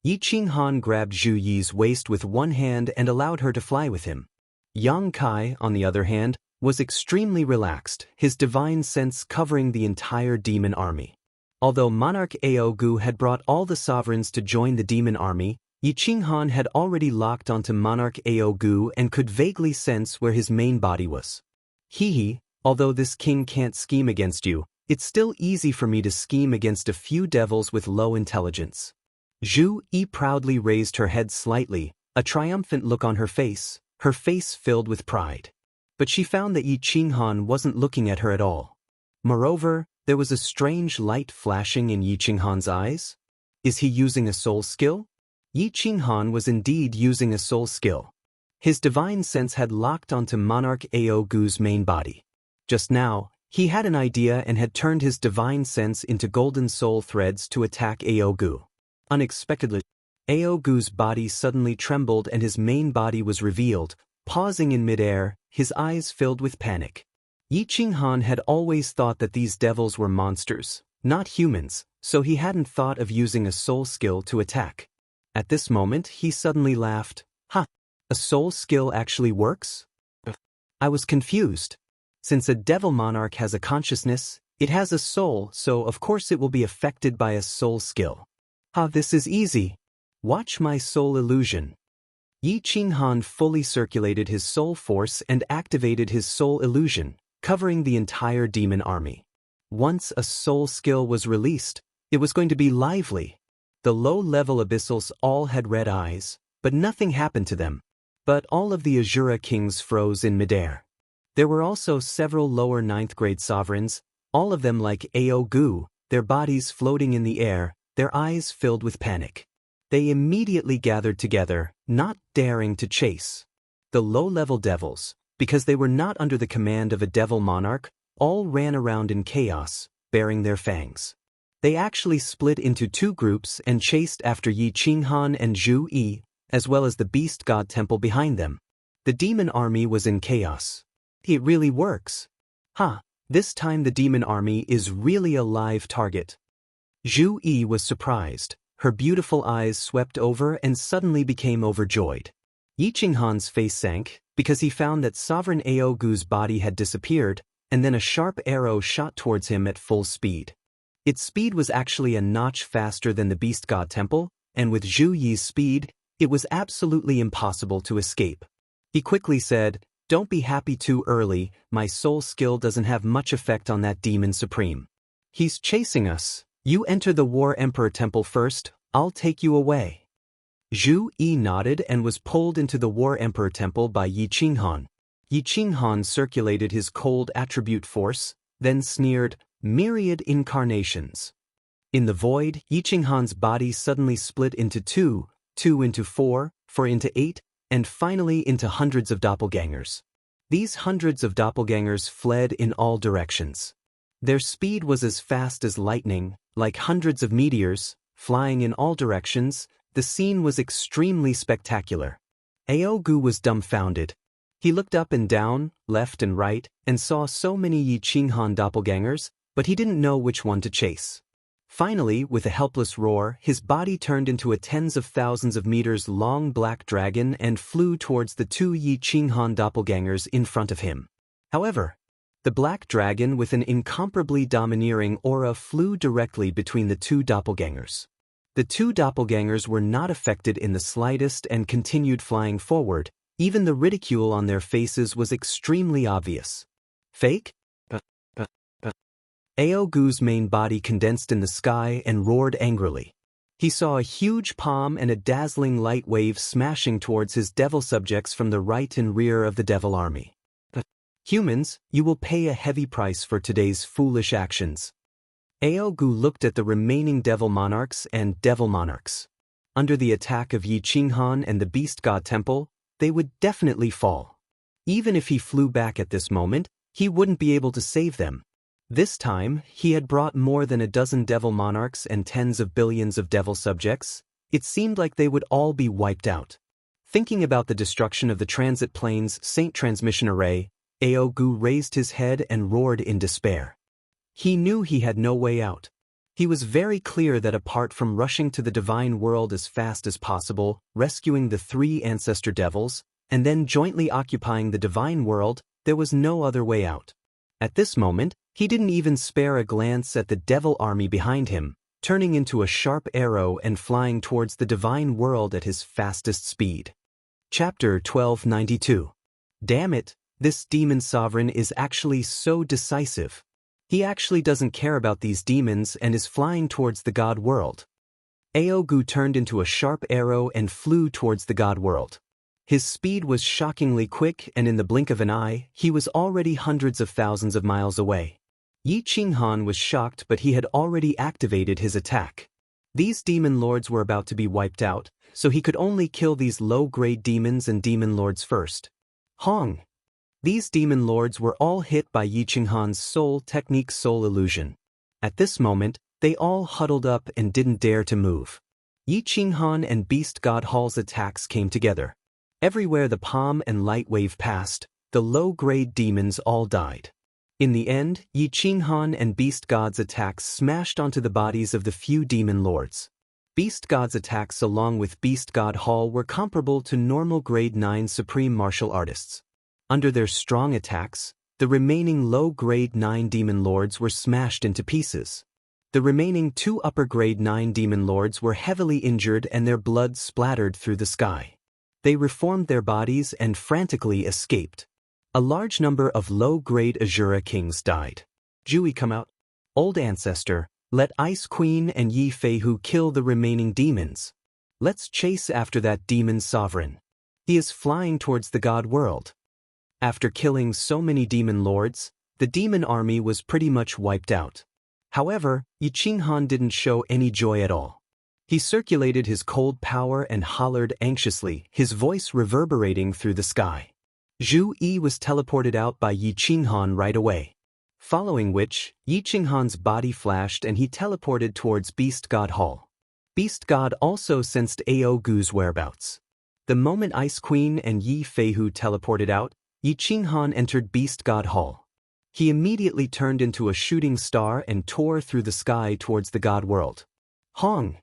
S1: Yi Qinghan grabbed Zhu Yi's waist with one hand and allowed her to fly with him. Yang Kai, on the other hand, was extremely relaxed, his divine sense covering the entire demon army. Although Monarch Aogu had brought all the sovereigns to join the demon army, Yi Qinghan had already locked onto Monarch Aogu and could vaguely sense where his main body was. Hee, although this king can't scheme against you, it's still easy for me to scheme against a few devils with low intelligence. Zhu Yi proudly raised her head slightly, a triumphant look on her face filled with pride. But she found that Yi Qinghan wasn't looking at her at all. Moreover, there was a strange light flashing in Yi Qinghan's eyes. Is he using a soul skill? Yi Qinghan was indeed using a soul skill. His divine sense had locked onto Monarch Aogu's main body. Just now, he had an idea and had turned his divine sense into golden soul threads to attack Aogu. Unexpectedly, Aogu's body suddenly trembled and his main body was revealed, pausing in midair, his eyes filled with panic. Yi Qinghan had always thought that these devils were monsters, not humans, so he hadn't thought of using a soul skill to attack. At this moment, he suddenly laughed. A soul skill actually works? I was confused. Since a devil monarch has a consciousness, it has a soul, so of course it will be affected by a soul skill. This is easy. Watch my soul illusion. Yi Qinghan fully circulated his soul force and activated his soul illusion, covering the entire demon army. Once a soul skill was released, it was going to be lively. The low-level abyssals all had red eyes, but nothing happened to them. But all of the Azura kings froze in midair. There were also several lower 9th grade sovereigns, all of them like Aogu, their bodies floating in the air, their eyes filled with panic. They immediately gathered together, not daring to chase. The low-level devils, because they were not under the command of a devil monarch, all ran around in chaos, baring their fangs. They actually split into 2 groups and chased after Yi Qinghan and Zhu Yi, as well as the beast god temple behind them. The demon army was in chaos. It really works. This time the demon army is really a live target. Zhu Yi was surprised. Her beautiful eyes swept over and suddenly became overjoyed. Yi Qinghan's face sank, because he found that Sovereign Aogu's body had disappeared, and then a sharp arrow shot towards him at full speed. Its speed was actually a notch faster than the Beast God Temple, and with Zhu Yi's speed, it was absolutely impossible to escape. He quickly said, "Don't be happy too early, my soul skill doesn't have much effect on that demon supreme. He's chasing us. You enter the War Emperor Temple first, I'll take you away." Zhu Yi nodded and was pulled into the War Emperor Temple by Yi Qinghan. Yi Qinghan circulated his cold attribute force, then sneered, "Myriad incarnations." In the void, Yi Qinghan's body suddenly split into two into four into 8, and finally into hundreds of doppelgangers. These hundreds of doppelgangers fled in all directions. Their speed was as fast as lightning, like hundreds of meteors, flying in all directions. The scene was extremely spectacular. Aogu was dumbfounded. He looked up and down, left and right, and saw so many Yi Qinghan doppelgangers, but he didn't know which one to chase. Finally, with a helpless roar, his body turned into a tens of thousands of meters long black dragon and flew towards the two Yi Qinghan doppelgangers in front of him. However, the black dragon with an incomparably domineering aura flew directly between the two doppelgangers. The two doppelgangers were not affected in the slightest and continued flying forward. Even the ridicule on their faces was extremely obvious. Fake? Aogu's main body condensed in the sky and roared angrily. He saw a huge palm and a dazzling light wave smashing towards his devil subjects from the right and rear of the devil army. "Humans, you will pay a heavy price for today's foolish actions." Aogu looked at the remaining devil monarchs and devil monarchs. Under the attack of Yi Qinghan and the Beast God Temple, they would definitely fall. Even if he flew back at this moment, he wouldn't be able to save them. This time, he had brought more than a dozen devil monarchs and tens of billions of devil subjects. It seemed like they would all be wiped out. Thinking about the destruction of the transit plane's Saint Transmission Array, Aogu raised his head and roared in despair. He knew he had no way out. He was very clear that apart from rushing to the divine world as fast as possible, rescuing the 3 ancestor devils, and then jointly occupying the divine world, there was no other way out. At this moment, he didn't even spare a glance at the devil army behind him, turning into a sharp arrow and flying towards the divine world at his fastest speed. Chapter 1292. Damn it, this demon sovereign is actually so decisive. He actually doesn't care about these demons and is flying towards the god world. Aogu turned into a sharp arrow and flew towards the god world. His speed was shockingly quick, and in the blink of an eye, he was already hundreds of thousands of miles away. Yi Qinghan was shocked, but he had already activated his attack. These demon lords were about to be wiped out, so he could only kill these low-grade demons and demon lords first. Hong! These demon lords were all hit by Yi Qinghan's soul technique soul illusion. At this moment, they all huddled up and didn't dare to move. Yi Qinghan and Beast God Hall's attacks came together. Everywhere the palm and light wave passed, the low-grade demons all died. In the end, Yi Qinghan and Beast God's attacks smashed onto the bodies of the few demon lords. Beast God's attacks along with Beast God Hall were comparable to normal grade 9 supreme martial artists. Under their strong attacks, the remaining low grade 9 demon lords were smashed into pieces. The remaining 2 upper grade 9 demon lords were heavily injured and their blood splattered through the sky. They reformed their bodies and frantically escaped. A large number of low-grade Azura kings died. Jui come out. Old ancestor, let Ice Queen and Yi Feihu kill the remaining demons. Let's chase after that demon sovereign. He is flying towards the god world. After killing so many demon lords, the demon army was pretty much wiped out. However, Yi Qinghan didn't show any joy at all. He circulated his cold power and hollered anxiously, his voice reverberating through the sky. Zhu Yi was teleported out by Yi Qinghan right away. Following which, Yi Qinghan's body flashed and he teleported towards Beast God Hall. Beast God also sensed Aogu's whereabouts. The moment Ice Queen and Yi Feihu teleported out, Yi Qinghan entered Beast God Hall. He immediately turned into a shooting star and tore through the sky towards the god world. Hong!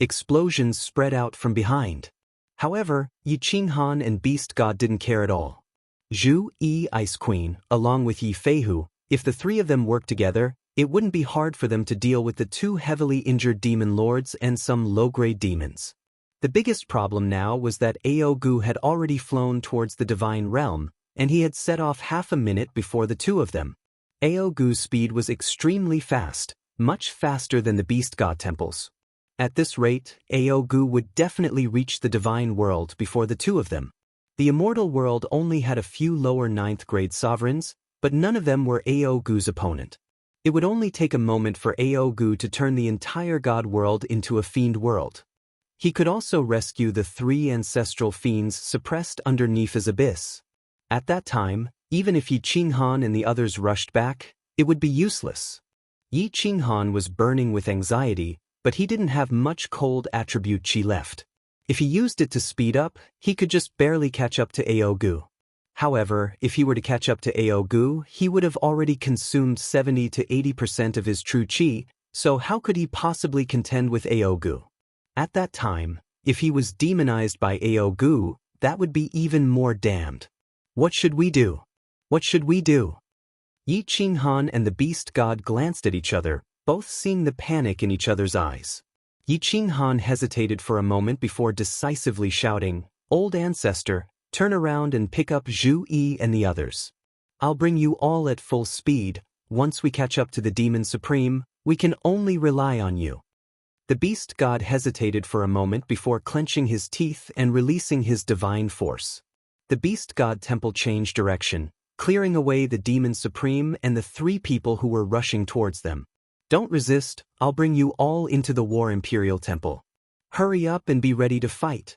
S1: Explosions spread out from behind. However, Yi Qinghan and Beast God didn't care at all. Zhu Yi Ice Queen, along with Yi Feihu, if the three of them worked together, it wouldn't be hard for them to deal with the two heavily injured demon lords and some low-grade demons. The biggest problem now was that Aogu had already flown towards the divine realm, and he had set off half a minute before the two of them. Aogu's speed was extremely fast, much faster than the beast god temples. At this rate, Aogu would definitely reach the divine world before the two of them. The immortal world only had a few lower 9th grade sovereigns, but none of them were Aogu's opponent. It would only take a moment for Aogu to turn the entire god world into a fiend world. He could also rescue the 3 ancestral fiends suppressed underneath his abyss. At that time, even if Yi Qinghan and the others rushed back, it would be useless. Yi Qinghan was burning with anxiety, but he didn't have much cold attribute chi left. If he used it to speed up, he could just barely catch up to Aogu. However, if he were to catch up to Aogu, he would have already consumed 70 to 80% of his true chi, so how could he possibly contend with Aogu? At that time, if he was demonized by Aogu, that would be even more damned. What should we do? What should we do? Yi Qinghan and the beast god glanced at each other, both seeing the panic in each other's eyes. Yi Qinghan hesitated for a moment before decisively shouting, "Old ancestor, turn around and pick up Zhu Yi and the others. I'll bring you all at full speed. Once we catch up to the Demon Supreme, we can only rely on you." The beast god hesitated for a moment before clenching his teeth and releasing his divine force. The beast god temple changed direction, clearing away the Demon Supreme and the 3 people who were rushing towards them. "Don't resist, I'll bring you all into the War Imperial Temple. Hurry up and be ready to fight."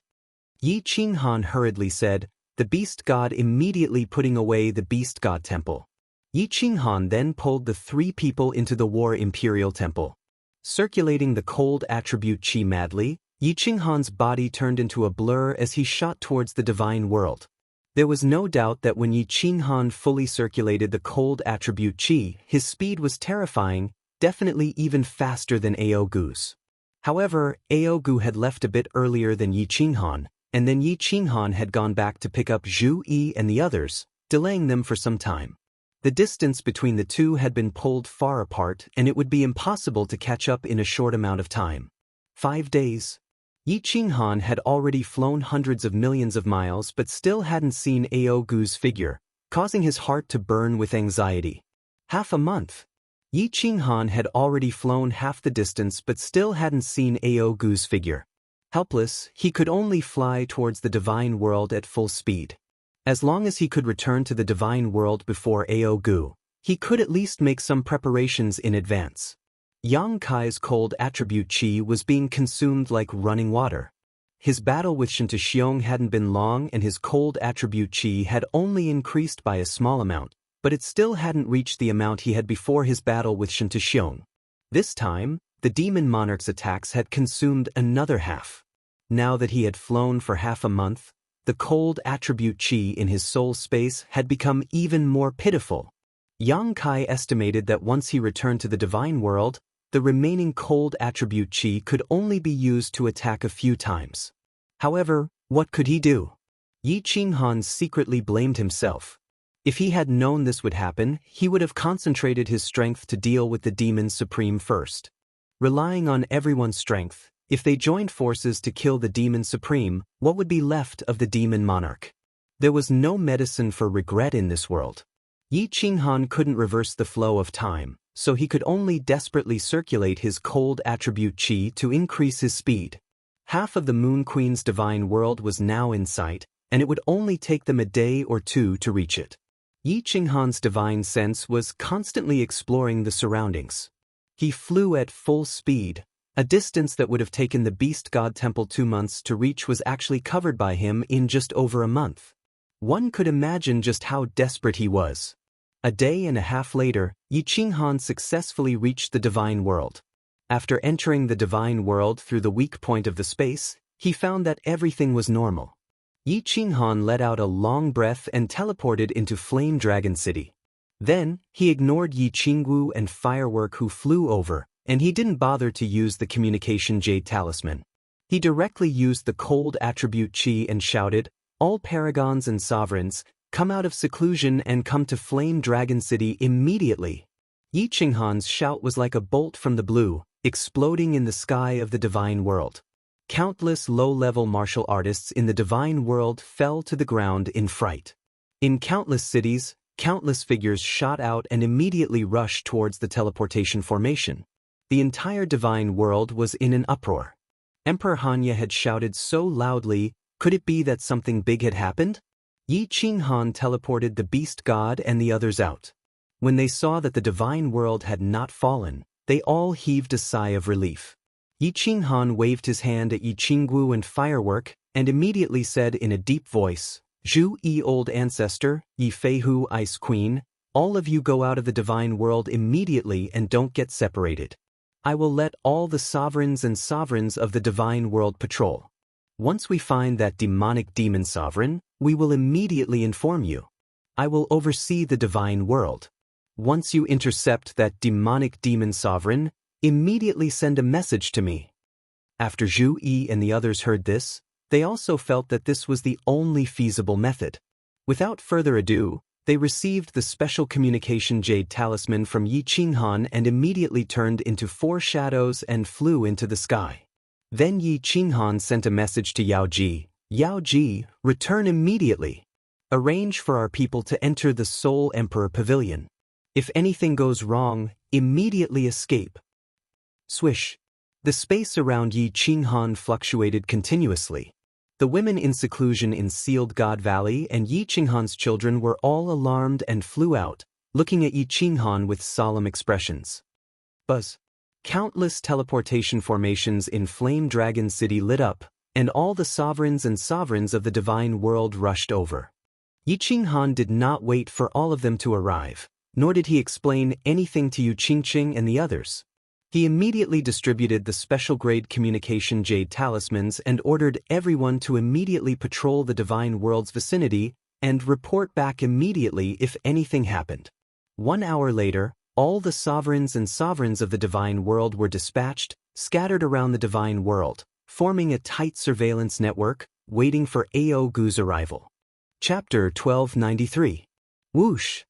S1: Yi Qinghan hurriedly said, the beast god immediately putting away the beast god temple. Yi Qinghan then pulled the 3 people into the War Imperial Temple. Circulating the cold attribute chi madly, Yi Qinghan's body turned into a blur as he shot towards the divine world. There was no doubt that when Yi Qinghan fully circulated the cold attribute chi, his speed was terrifying, definitely even faster than Aogu's. However, Aogu had left a bit earlier than Yi Qinghan, and then Yi Qinghan had gone back to pick up Zhu Yi and the others, delaying them for some time. The distance between the two had been pulled far apart, and it would be impossible to catch up in a short amount of time. 5 days. Yi Qinghan had already flown hundreds of millions of miles but still hadn't seen Aogu's figure, causing his heart to burn with anxiety. Half a month. Yi Qinghan had already flown half the distance but still hadn't seen Aogu's figure. Helpless, he could only fly towards the divine world at full speed. As long as he could return to the divine world before Aogu, he could at least make some preparations in advance. Yang Kai's cold attribute chi was being consumed like running water. His battle with Xianxia hadn't been long and his cold attribute chi had only increased by a small amount, but it still hadn't reached the amount he had before his battle with Xianxia. This time, the demon monarch's attacks had consumed another half. Now that he had flown for half a month, the cold attribute chi in his soul space had become even more pitiful. Yang Kai estimated that once he returned to the divine world, the remaining cold attribute chi could only be used to attack a few times. However, what could he do? Yi Qinghan secretly blamed himself. If he had known this would happen, he would have concentrated his strength to deal with the Demon Supreme first. Relying on everyone's strength, if they joined forces to kill the Demon Supreme, what would be left of the Demon Monarch? There was no medicine for regret in this world. Yi Qinghan couldn't reverse the flow of time, so he could only desperately circulate his cold attribute chi to increase his speed. Half of the Moon Queen's divine world was now in sight, and it would only take them a day or 2 to reach it. Yi Qinghan's divine sense was constantly exploring the surroundings. He flew at full speed. A distance that would have taken the Beast God Temple 2 months to reach was actually covered by him in just over a month. One could imagine just how desperate he was. A day and a half later, Yi Qinghan successfully reached the divine world. After entering the divine world through the weak point of the space, he found that everything was normal. Yi Qinghan let out a long breath and teleported into Flame Dragon City. Then, he ignored Yi Qingwu and Firework who flew over, and he didn't bother to use the communication Jade Talisman. He directly used the cold attribute Qi and shouted, "All paragons and sovereigns, Come out of seclusion and come to Flame Dragon City immediately. Yi Qinghan's shout was like a bolt from the blue, exploding in the sky of the divine world. Countless low-level martial artists in the divine world fell to the ground in fright. In countless cities, countless figures shot out and immediately rushed towards the teleportation formation. The entire divine world was in an uproar. Emperor Hanya had shouted so loudly, could it be that something big had happened? Yi Qinghan teleported the beast god and the others out. When they saw that the divine world had not fallen, they all heaved a sigh of relief. Yi Qinghan waved his hand at Yi Qinggu and Firework, and immediately said in a deep voice, Zhu Yi Old Ancestor, Yi Feihu Ice Queen, all of you go out of the divine world immediately and don't get separated. I will let all the sovereigns of the divine world patrol. Once we find that demonic demon sovereign, we will immediately inform you. I will oversee the divine world. Once you intercept that demonic demon sovereign, immediately send a message to me. After Zhu Yi and the others heard this, they also felt that this was the only feasible method. Without further ado, they received the special communication jade talisman from Yi Qinghan and immediately turned into 4 shadows and flew into the sky. Then Yi Qinghan sent a message to Yao Ji. Yao Ji, return immediately. Arrange for our people to enter the Soul Emperor Pavilion. If anything goes wrong, immediately escape. Swish. The space around Yi Qinghan fluctuated continuously. The women in seclusion in Sealed God Valley and Yi Qinghan's children were all alarmed and flew out, looking at Yi Qinghan with solemn expressions. Buzz. Countless teleportation formations in Flame Dragon City lit up, and all the sovereigns of the divine world rushed over. Yi Qinghan did not wait for all of them to arrive, nor did he explain anything to Yu Qingqing and the others. He immediately distributed the special-grade communication jade talismans and ordered everyone to immediately patrol the divine world's vicinity and report back immediately if anything happened. 1 hour later, all the sovereigns of the divine world were dispatched, scattered around the divine world, forming a tight surveillance network, waiting for Ao Gu's arrival. Chapter 1293. Whoosh!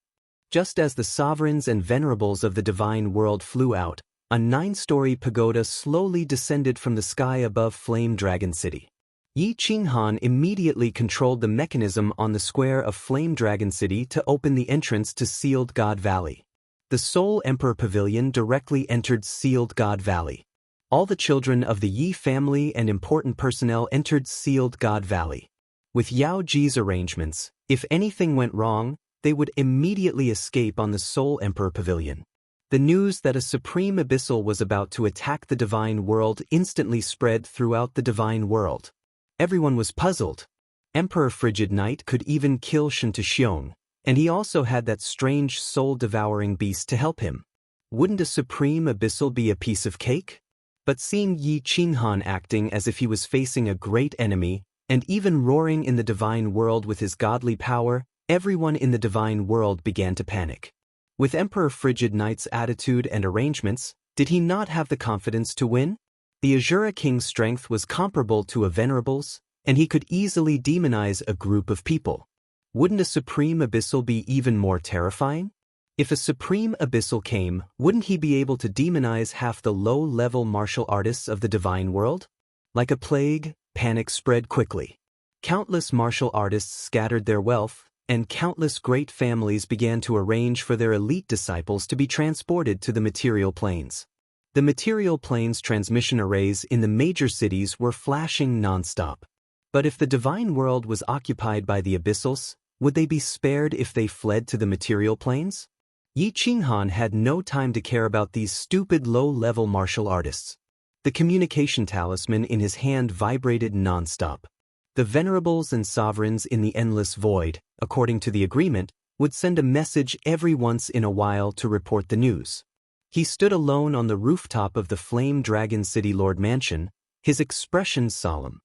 S1: Just as the sovereigns and venerables of the divine world flew out, a 9-story pagoda slowly descended from the sky above Flame Dragon City. Yi Qinghan immediately controlled the mechanism on the square of Flame Dragon City to open the entrance to Sealed God Valley. The Soul Emperor Pavilion directly entered Sealed God Valley. All the children of the Yi family and important personnel entered Sealed God Valley. With Yao Ji's arrangements, if anything went wrong, they would immediately escape on the Soul Emperor Pavilion. The news that a supreme abyssal was about to attack the divine world instantly spread throughout the divine world. Everyone was puzzled. Emperor Frigid Knight could even kill Xianxia, and he also had that strange soul-devouring beast to help him. Wouldn't a supreme abyssal be a piece of cake? But seeing Yi Qinghan acting as if he was facing a great enemy, and even roaring in the divine world with his godly power, everyone in the divine world began to panic. With Emperor Frigid Knight's attitude and arrangements, did he not have the confidence to win? The Azura King's strength was comparable to a Venerable's, and he could easily demonize a group of people. Wouldn't a Supreme Abyssal be even more terrifying? If a Supreme Abyssal came, wouldn't he be able to demonize half the low-level martial artists of the divine world? Like a plague, panic spread quickly. Countless martial artists scattered their wealth, and countless great families began to arrange for their elite disciples to be transported to the material planes. The material planes transmission arrays in the major cities were flashing non-stop. But if the divine world was occupied by the abyssals, would they be spared if they fled to the material planes? Yi Qinghan had no time to care about these stupid low-level martial artists. The communication talisman in his hand vibrated non-stop. The venerables and sovereigns in the endless void, according to the agreement, would send a message every once in a while to report the news. He stood alone on the rooftop of the Flame Dragon City Lord Mansion, his expression solemn.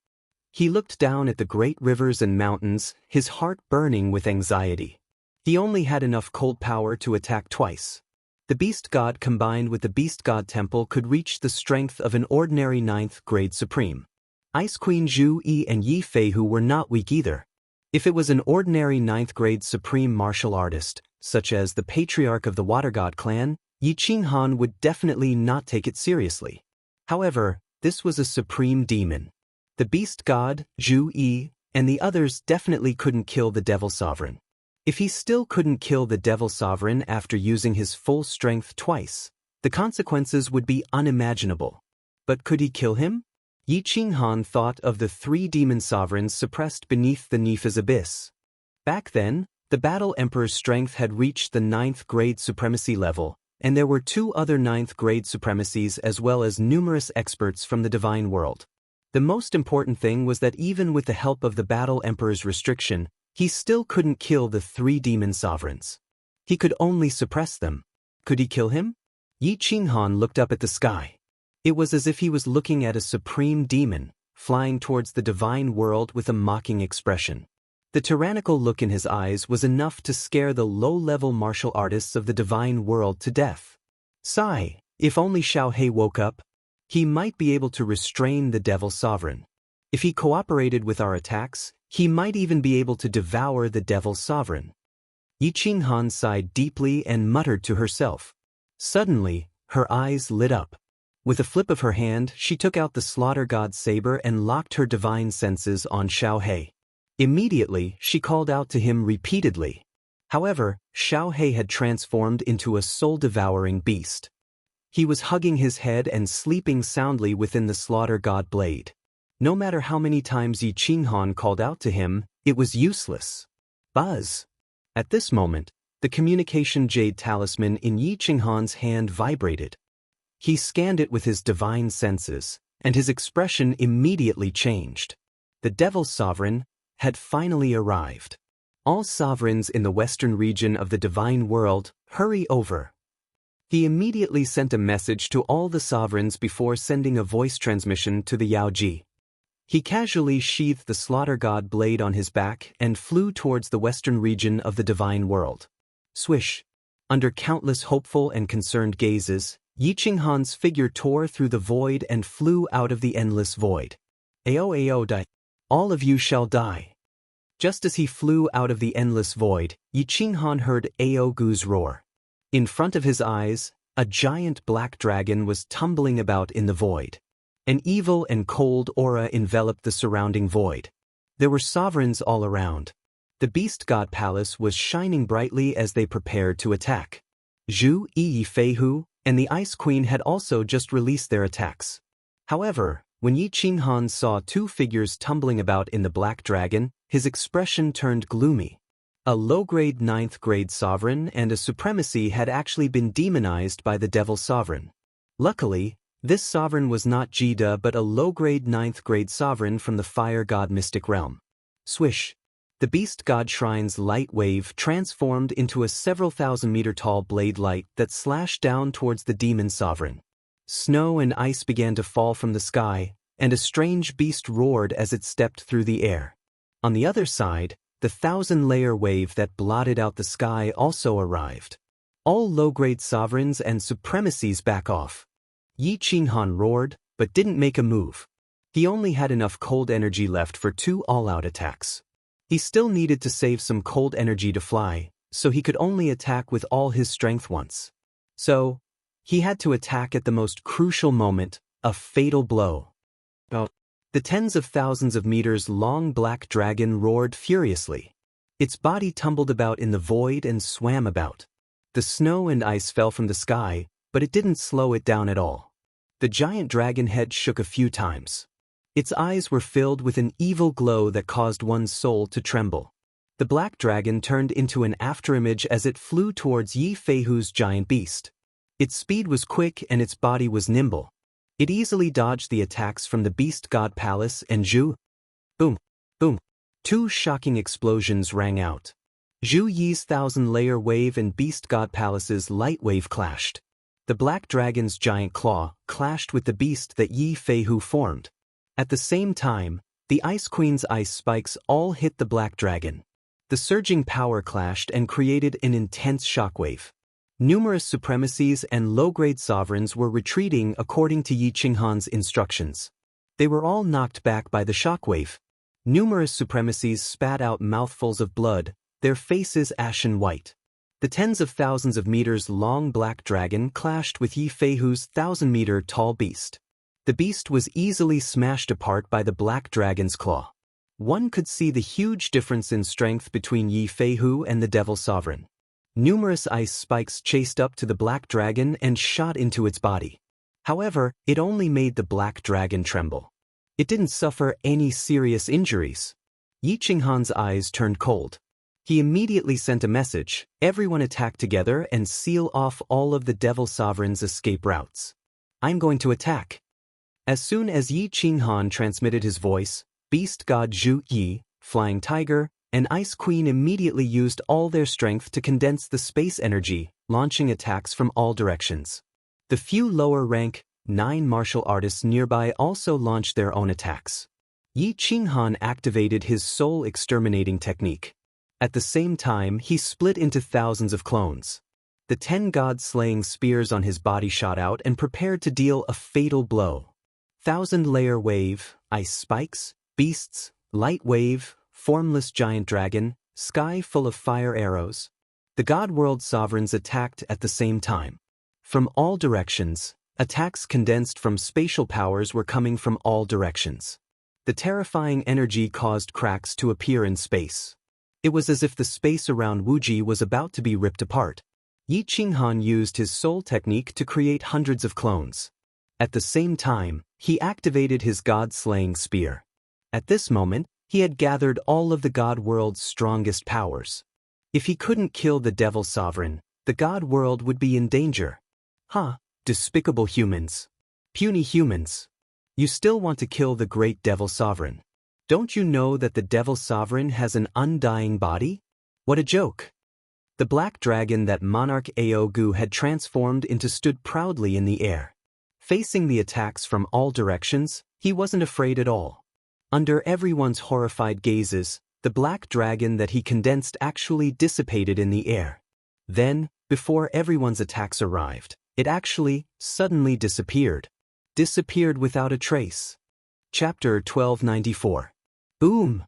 S1: He looked down at the great rivers and mountains, his heart burning with anxiety. He only had enough cold power to attack twice. The Beast God combined with the Beast God Temple could reach the strength of an ordinary 9th grade Supreme. Ice Queen Zhu Yi and Yi Feihu were not weak either. If it was an ordinary 9th-grade supreme martial artist, such as the patriarch of the Water God clan, Yi Qinghan would definitely not take it seriously. However, this was a supreme demon. The beast god, Zhu Yi, and the others definitely couldn't kill the Devil Sovereign. If he still couldn't kill the Devil Sovereign after using his full strength twice, the consequences would be unimaginable. But could he kill him? Yi Qinghan thought of the 3 demon sovereigns suppressed beneath the Nifa's abyss. Back then, the Battle Emperor's strength had reached the 9th-grade supremacy level, and there were 2 other 9th-grade supremacies as well as numerous experts from the divine world. The most important thing was that even with the help of the Battle Emperor's restriction, he still couldn't kill the 3 demon sovereigns. He could only suppress them. Could he kill him? Yi Qinghan looked up at the sky. It was as if he was looking at a supreme demon, flying towards the divine world with a mocking expression. The tyrannical look in his eyes was enough to scare the low-level martial artists of the divine world to death. Sigh, if only Xiaohei woke up. He might be able to restrain the Devil Sovereign. If he cooperated with our attacks, he might even be able to devour the Devil Sovereign. Yi Qinghan sighed deeply and muttered to herself. Suddenly, her eyes lit up. With a flip of her hand, she took out the Slaughter God's saber and locked her divine senses on Xiaohei. Immediately, she called out to him repeatedly. However, Xiaohei had transformed into a soul-devouring beast. He was hugging his head and sleeping soundly within the Slaughter God blade. No matter how many times Yi Qinghan called out to him, it was useless. Buzz! At this moment, the communication jade talisman in Yi Qinghan's hand vibrated. He scanned it with his divine senses, and his expression immediately changed. The Devil Sovereign had finally arrived. All sovereigns in the western region of the divine world, hurry over. He immediately sent a message to all the sovereigns before sending a voice transmission to the Yaoji. He casually sheathed the Slaughter God blade on his back and flew towards the western region of the divine world. Swish! Under countless hopeful and concerned gazes, Yi Qinghan's figure tore through the void and flew out of the endless void. Ao die. All of you shall die. Just as he flew out of the endless void, Yi Qinghan heard Ao Gu's roar. In front of his eyes, a giant black dragon was tumbling about in the void. An evil and cold aura enveloped the surrounding void. There were sovereigns all around. The Beast God Palace was shining brightly as they prepared to attack. Zhu Yi Feihu and the Ice Queen had also just released their attacks. However, when Yi Qinghan saw 2 figures tumbling about in the Black Dragon, his expression turned gloomy. A low-grade 9th-grade sovereign and a supremacy had actually been demonized by the Devil Sovereign. Luckily, this sovereign was not Jida but a low-grade 9th-grade sovereign from the Fire God Mystic Realm. Swish! The Beast God Shrine's light wave transformed into a several thousand-meter-tall blade light that slashed down towards the demon sovereign. Snow and ice began to fall from the sky, and a strange beast roared as it stepped through the air. On the other side, the 1,000-layer wave that blotted out the sky also arrived. All low-grade sovereigns and supremacies back off. Yi Qinghan roared, but didn't make a move. He only had enough cold energy left for 2 all-out attacks. He still needed to save some cold energy to fly, so he could only attack with all his strength once. So, he had to attack at the most crucial moment, a fatal blow. The tens of thousands of meters long black dragon roared furiously. Its body tumbled about in the void and swam about. The snow and ice fell from the sky, but it didn't slow it down at all. The giant dragon head shook a few times. Its eyes were filled with an evil glow that caused one's soul to tremble. The black dragon turned into an afterimage as it flew towards Yi Feihu's giant beast. Its speed was quick and its body was nimble. It easily dodged the attacks from the Beast God Palace and Zhu. Boom! Boom! 2 shocking explosions rang out. Zhu Yi's 1,000-layer wave and Beast God Palace's light wave clashed. The black dragon's giant claw clashed with the beast that Yi Feihu formed. At the same time, the Ice Queen's ice spikes all hit the black dragon. The surging power clashed and created an intense shockwave. Numerous supremacies and low-grade sovereigns were retreating according to Yi Qinghan's instructions. They were all knocked back by the shockwave. Numerous supremacies spat out mouthfuls of blood, their faces ashen white. The tens of thousands of meters long black dragon clashed with Yi Feihu's 1,000-meter tall beast. The beast was easily smashed apart by the black dragon's claw. One could see the huge difference in strength between Yi Feihu and the Devil Sovereign. Numerous ice spikes chased up to the black dragon and shot into its body. However, it only made the black dragon tremble. It didn't suffer any serious injuries. Yi Qinghan's eyes turned cold. He immediately sent a message: everyone attack together and seal off all of the Devil Sovereign's escape routes. I'm going to attack. As soon as Yi Qinghan transmitted his voice, Beast God Zhu Yi, Flying Tiger, and Ice Queen immediately used all their strength to condense the space energy, launching attacks from all directions. The few lower-rank 9 martial artists nearby also launched their own attacks. Yi Qinghan activated his soul exterminating technique. At the same time, he split into thousands of clones. The 10 god-slaying spears on his body shot out and prepared to deal a fatal blow. 1,000-layer wave, ice spikes, beasts, light wave, formless giant dragon, sky full of fire arrows. The God World Sovereigns attacked at the same time. From all directions, attacks condensed from spatial powers were coming from all directions. The terrifying energy caused cracks to appear in space. It was as if the space around Wuji was about to be ripped apart. Yi Qinghan used his soul technique to create hundreds of clones. At the same time, he activated his god-slaying spear. At this moment, he had gathered all of the God World's strongest powers. If he couldn't kill the Devil Sovereign, the God World would be in danger. Despicable humans. Puny humans. You still want to kill the great Devil Sovereign. Don't you know that the Devil Sovereign has an undying body? What a joke. The black dragon that Monarch Aogu had transformed into stood proudly in the air. Facing the attacks from all directions, he wasn't afraid at all. Under everyone's horrified gazes, the black dragon that he condensed actually dissipated in the air. Then, before everyone's attacks arrived, it actually, suddenly disappeared. Disappeared without a trace. Chapter 1294. Boom!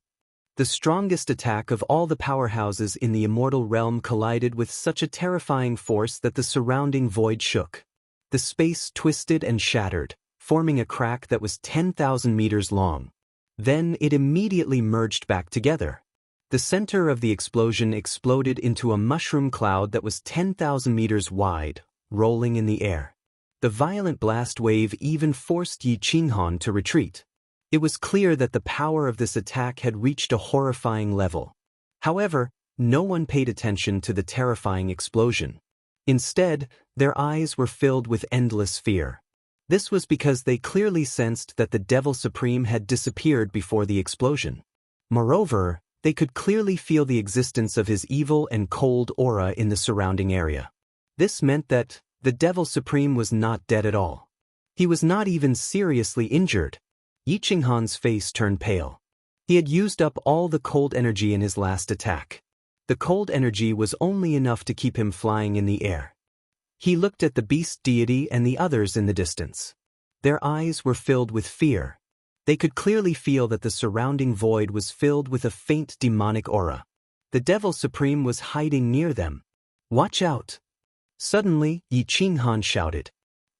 S1: The strongest attack of all the powerhouses in the immortal realm collided with such a terrifying force that the surrounding void shook. The space twisted and shattered, forming a crack that was 10,000 meters long. Then it immediately merged back together. The center of the explosion exploded into a mushroom cloud that was 10,000 meters wide, rolling in the air. The violent blast wave even forced Yi Qinghan to retreat. It was clear that the power of this attack had reached a horrifying level. However, no one paid attention to the terrifying explosion. Instead, their eyes were filled with endless fear. This was because they clearly sensed that the Devil Supreme had disappeared before the explosion. Moreover, they could clearly feel the existence of his evil and cold aura in the surrounding area. This meant that the Devil Supreme was not dead at all. He was not even seriously injured. Yi Qinghan's face turned pale. He had used up all the cold energy in his last attack. The cold energy was only enough to keep him flying in the air. He looked at the beast deity and the others in the distance. Their eyes were filled with fear. They could clearly feel that the surrounding void was filled with a faint demonic aura. The Devil Supreme was hiding near them. Watch out! Suddenly, Yi Qinghan shouted.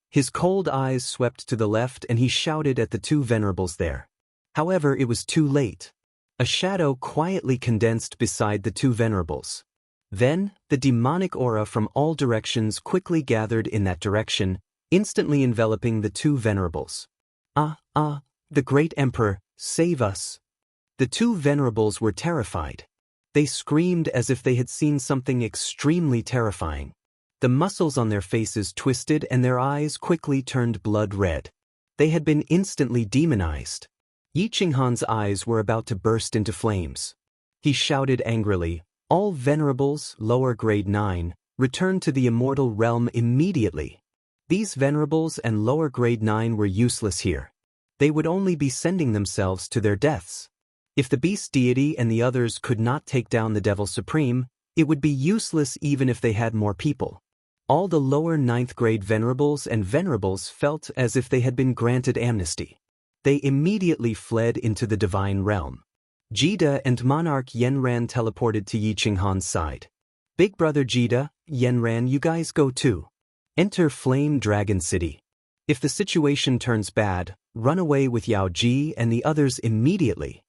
S1: His cold eyes swept to the left and he shouted at the 2 venerables there. However, it was too late. A shadow quietly condensed beside the 2 venerables. Then, the demonic aura from all directions quickly gathered in that direction, instantly enveloping the 2 venerables. The great emperor, save us! The 2 venerables were terrified. They screamed as if they had seen something extremely terrifying. The muscles on their faces twisted and their eyes quickly turned blood red. They had been instantly demonized. Yi Qinghan's eyes were about to burst into flames. He shouted angrily, "All venerables, lower grade 9, return to the immortal realm immediately." These venerables and lower grade 9 were useless here. They would only be sending themselves to their deaths. If the beast deity and the others could not take down the Devil Supreme, it would be useless even if they had more people. All the lower 9th grade venerables and venerables felt as if they had been granted amnesty. They immediately fled into the divine realm. Jida and Monarch Yanran teleported to Yi Qinghan's side. Big brother Jida, Yanran, you guys go too. Enter Flame Dragon City. If the situation turns bad, run away with Yao Ji and the others immediately.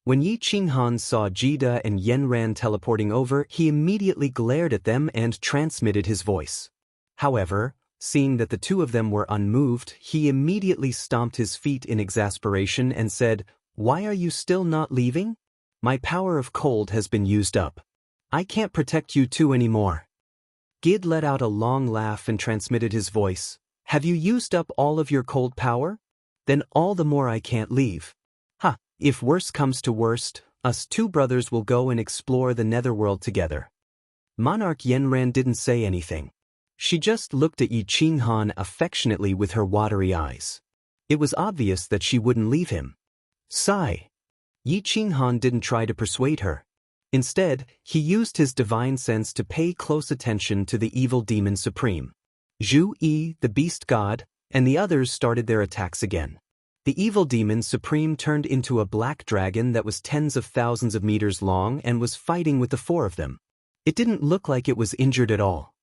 S1: When Yi Qinghan saw Jida and Yanran teleporting over, he immediately glared at them and transmitted his voice. However, seeing that the two of them were unmoved, he immediately stomped his feet in exasperation and said, "Why are you still not leaving? My power of cold has been used up. I can't protect you two anymore." Gid let out a long laugh and transmitted his voice. "Have you used up all of your cold power? Then all the more I can't leave. Ha, if worse comes to worst, us two brothers will go and explore the netherworld together." Monarch Yanran didn't say anything. She just looked at Yi Qinghan affectionately with her watery eyes. It was obvious that she wouldn't leave him. Sigh. Yi Qinghan didn't try to persuade her. Instead, he used his divine sense to pay close attention to the evil demon supreme. Zhu Yi, the beast god, and the others started their attacks again. The evil demon supreme turned into a black dragon that was tens of thousands of meters long and was fighting with the four of them. It didn't look like it was injured at all.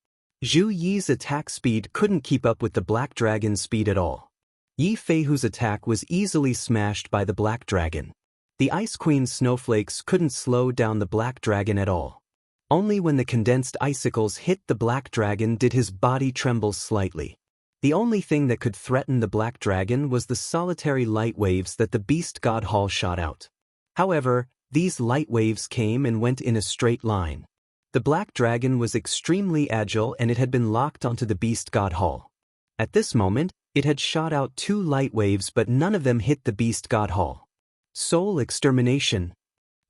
S1: Zhu Yi's attack speed couldn't keep up with the black dragon's speed at all. Yi Feihu's attack was easily smashed by the black dragon. The Ice Queen's snowflakes couldn't slow down the black dragon at all. Only when the condensed icicles hit the black dragon did his body tremble slightly. The only thing that could threaten the black dragon was the solitary light waves that the beast god hall shot out. However, these light waves came and went in a straight line. The black dragon was extremely agile and it had been locked onto the beast god hall. At this moment, it had shot out 2 light waves but none of them hit the beast god hall. Soul extermination.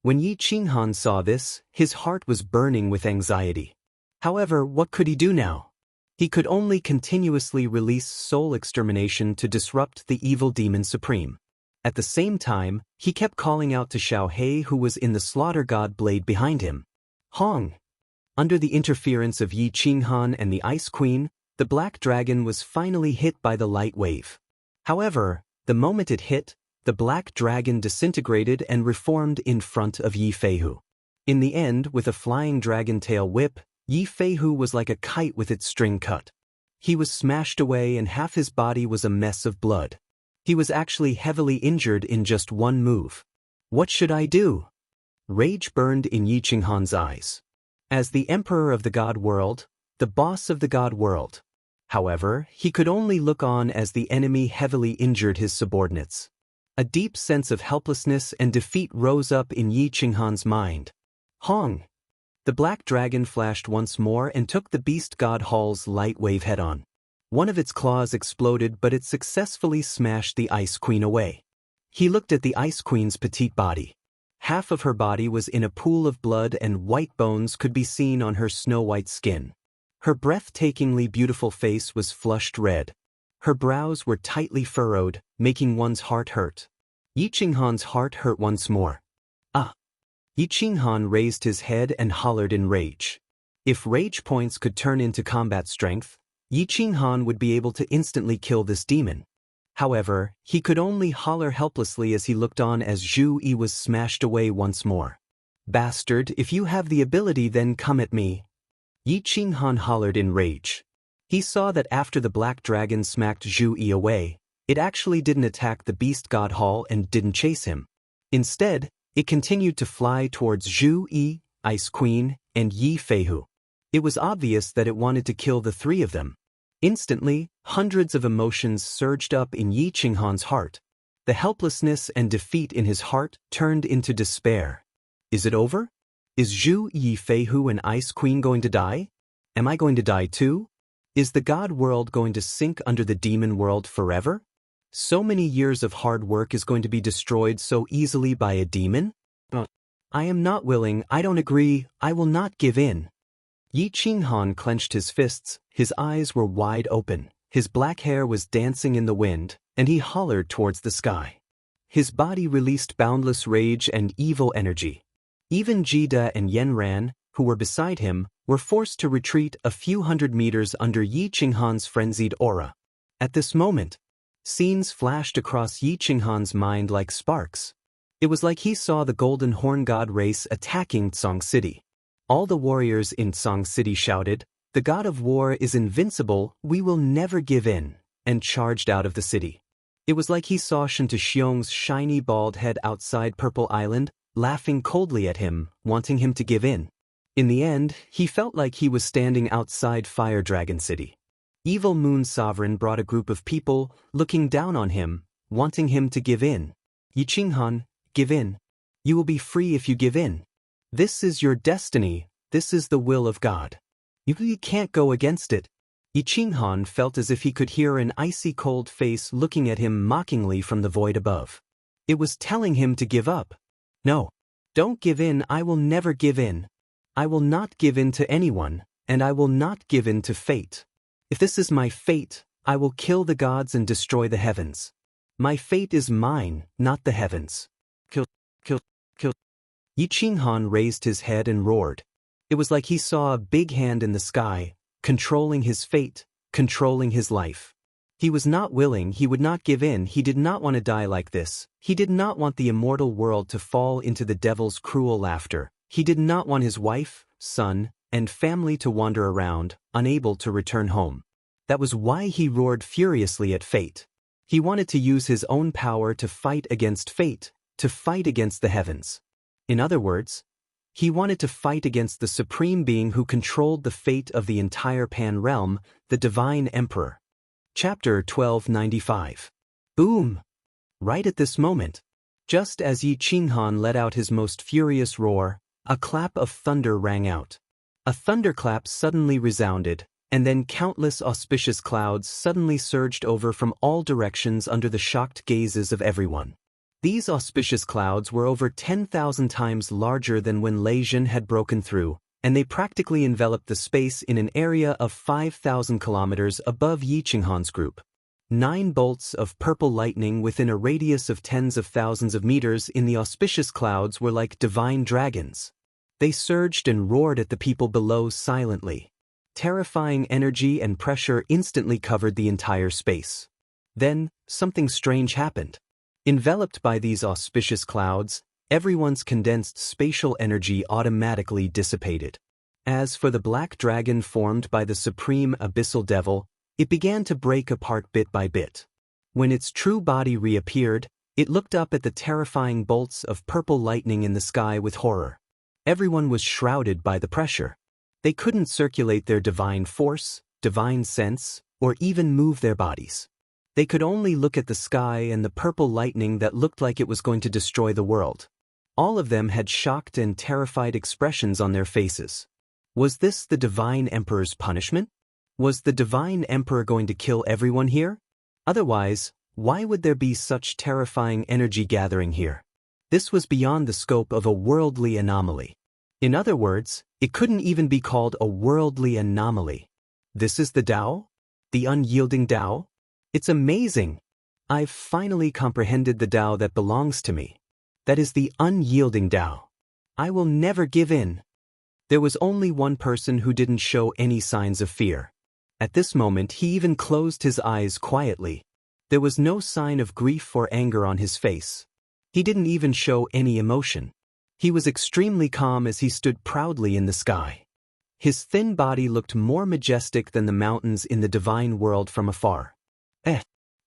S1: When Yi Qinghan saw this, his heart was burning with anxiety. However, what could he do now? He could only continuously release soul extermination to disrupt the evil demon supreme. At the same time, he kept calling out to Xiaohei who was in the slaughter god blade behind him. Hong! Under the interference of Yi Qinghan and the Ice Queen, the black dragon was finally hit by the light wave. However, the moment it hit, the black dragon disintegrated and reformed in front of Yi Feihu. In the end, with a flying dragon tail whip, Yi Feihu was like a kite with its string cut. He was smashed away and half his body was a mess of blood. He was actually heavily injured in just one move. What should I do? Rage burned in Yi Qinghan's eyes. As the emperor of the god world, the boss of the god world. However, he could only look on as the enemy heavily injured his subordinates. A deep sense of helplessness and defeat rose up in Yi Qinghan's mind. Hong! The black dragon flashed once more and took the beast god hall's light wave head-on. One of its claws exploded but it successfully smashed the Ice Queen away. He looked at the Ice Queen's petite body. Half of her body was in a pool of blood and white bones could be seen on her snow-white skin. Her breathtakingly beautiful face was flushed red. Her brows were tightly furrowed, making one's heart hurt. Yi Qinghan's heart hurt once more. Ah! Yi Qinghan raised his head and hollered in rage. If rage points could turn into combat strength, Yi Qinghan would be able to instantly kill this demon. However, he could only holler helplessly as he looked on as Zhu Yi was smashed away once more. Bastard, if you have the ability then come at me. Yi Qinghan hollered in rage. He saw that after the black dragon smacked Zhu Yi away, it actually didn't attack the beast god hall and didn't chase him. Instead, it continued to fly towards Zhu Yi, Ice Queen, and Yi Feihu. It was obvious that it wanted to kill the 3 of them. Instantly, hundreds of emotions surged up in Yi Qinghan's heart. The helplessness and defeat in his heart turned into despair. Is it over? Is Zhu Yi Feihu and Ice Queen going to die? Am I going to die too? Is the god world going to sink under the demon world forever? So many years of hard work is going to be destroyed so easily by a demon? I am not willing, I don't agree, I will not give in. Yi Qinghan clenched his fists, his eyes were wide open, his black hair was dancing in the wind, and he hollered towards the sky. His body released boundless rage and evil energy. Even Jida and Yanran, who were beside him, were forced to retreat a few hundred meters under Yi Qinghan's frenzied aura. At this moment, scenes flashed across Yi Qinghan's mind like sparks. It was like he saw the Golden Horn God race attacking Tsong City. All the warriors in Tsong City shouted, "The god of war is invincible, we will never give in," and charged out of the city. It was like he saw Xianxia's shiny bald head outside Purple Island, laughing coldly at him, wanting him to give in. In the end, he felt like he was standing outside Fire Dragon City. Evil Moon Sovereign brought a group of people, looking down on him, wanting him to give in. "Yiqinghan, give in. You will be free if you give in. This is your destiny, this is the will of God. You can't go against it." Yiqinghan felt as if he could hear an icy cold face looking at him mockingly from the void above. It was telling him to give up. "No. Don't give in, I will never give in. I will not give in to anyone, and I will not give in to fate. If this is my fate, I will kill the gods and destroy the heavens. My fate is mine, not the heavens. Kill, kill, kill." Yiqinghan raised his head and roared. It was like he saw a big hand in the sky, controlling his fate, controlling his life. He was not willing, he would not give in, he did not want to die like this. He did not want the immortal world to fall into the devil's cruel laughter. He did not want his wife, son, and family to wander around, unable to return home. That was why he roared furiously at fate. He wanted to use his own power to fight against fate, to fight against the heavens. In other words, he wanted to fight against the supreme being who controlled the fate of the entire Pan realm, the Divine Emperor. Chapter 1295. Boom! Right at this moment, just as Yiqinghan let out his most furious roar, a clap of thunder rang out. A thunderclap suddenly resounded, and then countless auspicious clouds suddenly surged over from all directions under the shocked gazes of everyone. These auspicious clouds were over 10,000 times larger than when Lei Jin had broken through, and they practically enveloped the space in an area of 5,000 kilometers above Yiqinghan's group. 9 bolts of purple lightning within a radius of tens of thousands of meters in the auspicious clouds were like divine dragons. They surged and roared at the people below silently. Terrifying energy and pressure instantly covered the entire space. Then, something strange happened. Enveloped by these auspicious clouds, everyone's condensed spatial energy automatically dissipated. As for the black dragon formed by the supreme abyssal devil, it began to break apart bit by bit. When its true body reappeared, it looked up at the terrifying bolts of purple lightning in the sky with horror. Everyone was shrouded by the pressure. They couldn't circulate their divine force, divine sense, or even move their bodies. They could only look at the sky and the purple lightning that looked like it was going to destroy the world. All of them had shocked and terrified expressions on their faces. Was this the Divine Emperor's punishment? Was the Divine Emperor going to kill everyone here? Otherwise, why would there be such terrifying energy gathering here? This was beyond the scope of a worldly anomaly. In other words, it couldn't even be called a worldly anomaly. This is the Tao? The unyielding Tao? It's amazing! I've finally comprehended the Tao that belongs to me. That is the unyielding Tao. I will never give in. There was only one person who didn't show any signs of fear. At this moment he even closed his eyes quietly. There was no sign of grief or anger on his face. He didn't even show any emotion. He was extremely calm as he stood proudly in the sky. His thin body looked more majestic than the mountains in the divine world from afar.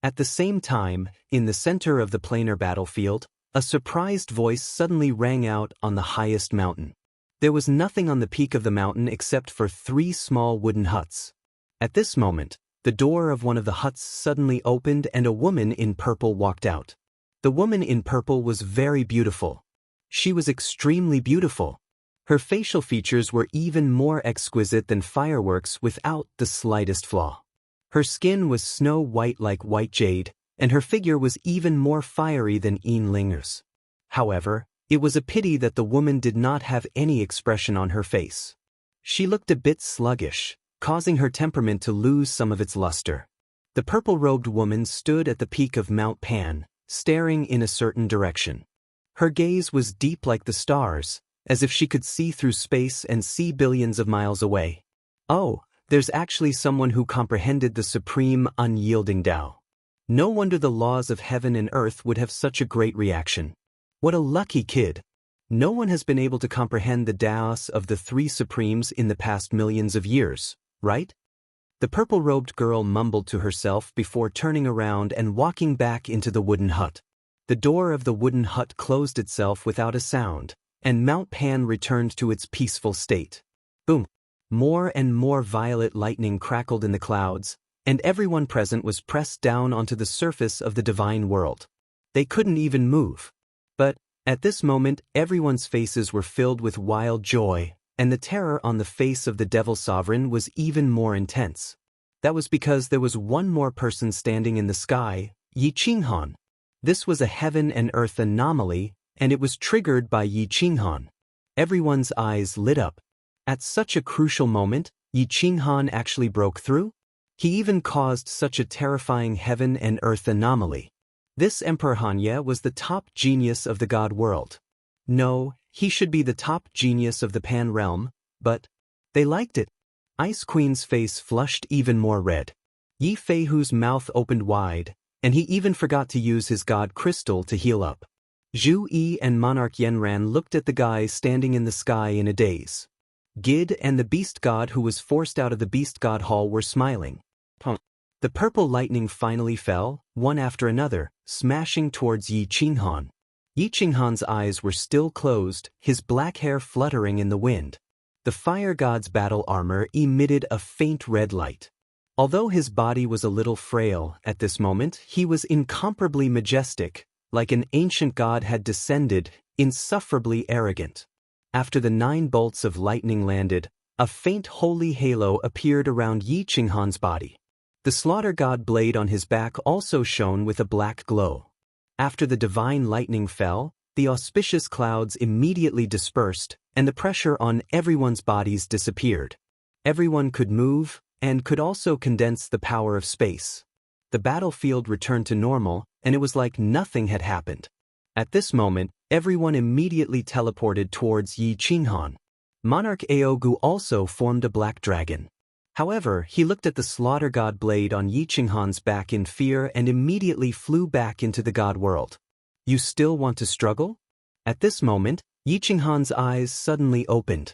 S1: At the same time, in the center of the planar battlefield, a surprised voice suddenly rang out on the highest mountain. There was nothing on the peak of the mountain except for 3 small wooden huts. At this moment, the door of one of the huts suddenly opened and a woman in purple walked out. The woman in purple was very beautiful. She was extremely beautiful. Her facial features were even more exquisite than fireworks without the slightest flaw. Her skin was snow white like white jade, and her figure was even more fiery than Yin Linger's. However, it was a pity that the woman did not have any expression on her face. She looked a bit sluggish, causing her temperament to lose some of its luster. The purple-robed woman stood at the peak of Mount Pan, staring in a certain direction. Her gaze was deep like the stars, as if she could see through space and see billions of miles away. Oh, there's actually someone who comprehended the supreme, unyielding Tao. No wonder the laws of heaven and earth would have such a great reaction. What a lucky kid. No one has been able to comprehend the Daos of the three supremes in the past millions of years, right? The purple-robed girl mumbled to herself before turning around and walking back into the wooden hut. The door of the wooden hut closed itself without a sound, and Mount Pan returned to its peaceful state. Boom! More and more violet lightning crackled in the clouds, and everyone present was pressed down onto the surface of the divine world. They couldn't even move. But, at this moment, everyone's faces were filled with wild joy, and the terror on the face of the Devil Sovereign was even more intense. That was because there was one more person standing in the sky, Yi Qinghan. This was a heaven and earth anomaly, and it was triggered by Yi Qinghan. Everyone's eyes lit up. At such a crucial moment, Yi Qinghan actually broke through? He even caused such a terrifying heaven and earth anomaly. This Emperor Hanya was the top genius of the God world. No, he should be the top genius of the Pan realm, but they liked it. Ice Queen's face flushed even more red. Yi Feihu's mouth opened wide, and he even forgot to use his God crystal to heal up. Zhu Yi and Monarch Yenran looked at the guy standing in the sky in a daze. Gid and the Beast God who was forced out of the Beast God Hall were smiling. The purple lightning finally fell, one after another, smashing towards Yi Qinghan. Yi Qinghan's eyes were still closed, his black hair fluttering in the wind. The fire god's battle armor emitted a faint red light. Although his body was a little frail at this moment, he was incomparably majestic, like an ancient god had descended, insufferably arrogant. After the 9 bolts of lightning landed, a faint holy halo appeared around Yi Qinghan's body. The slaughter god blade on his back also shone with a black glow. After the divine lightning fell, the auspicious clouds immediately dispersed, and the pressure on everyone's bodies disappeared. Everyone could move, and could also condense the power of space. The battlefield returned to normal, and it was like nothing had happened. At this moment, everyone immediately teleported towards Yi Qinghan. Monarch Aogu also formed a black dragon. However, he looked at the slaughter god blade on Yi Qinghan's back in fear and immediately flew back into the god world. You still want to struggle? At this moment, Yi Qinghan's eyes suddenly opened.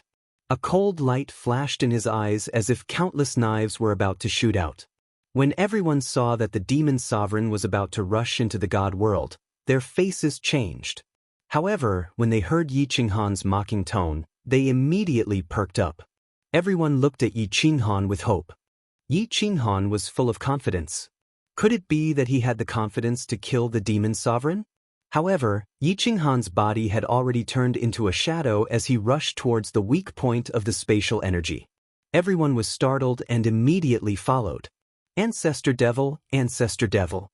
S1: A cold light flashed in his eyes as if countless knives were about to shoot out. When everyone saw that the demon sovereign was about to rush into the god world, their faces changed. However, when they heard Yi Qinghan's mocking tone, they immediately perked up. Everyone looked at Yi Qinghan with hope. Yi Qinghan was full of confidence. Could it be that he had the confidence to kill the demon sovereign? However, Yi Qinghan's body had already turned into a shadow as he rushed towards the weak point of the spatial energy. Everyone was startled and immediately followed. Ancestor Devil, Ancestor Devil.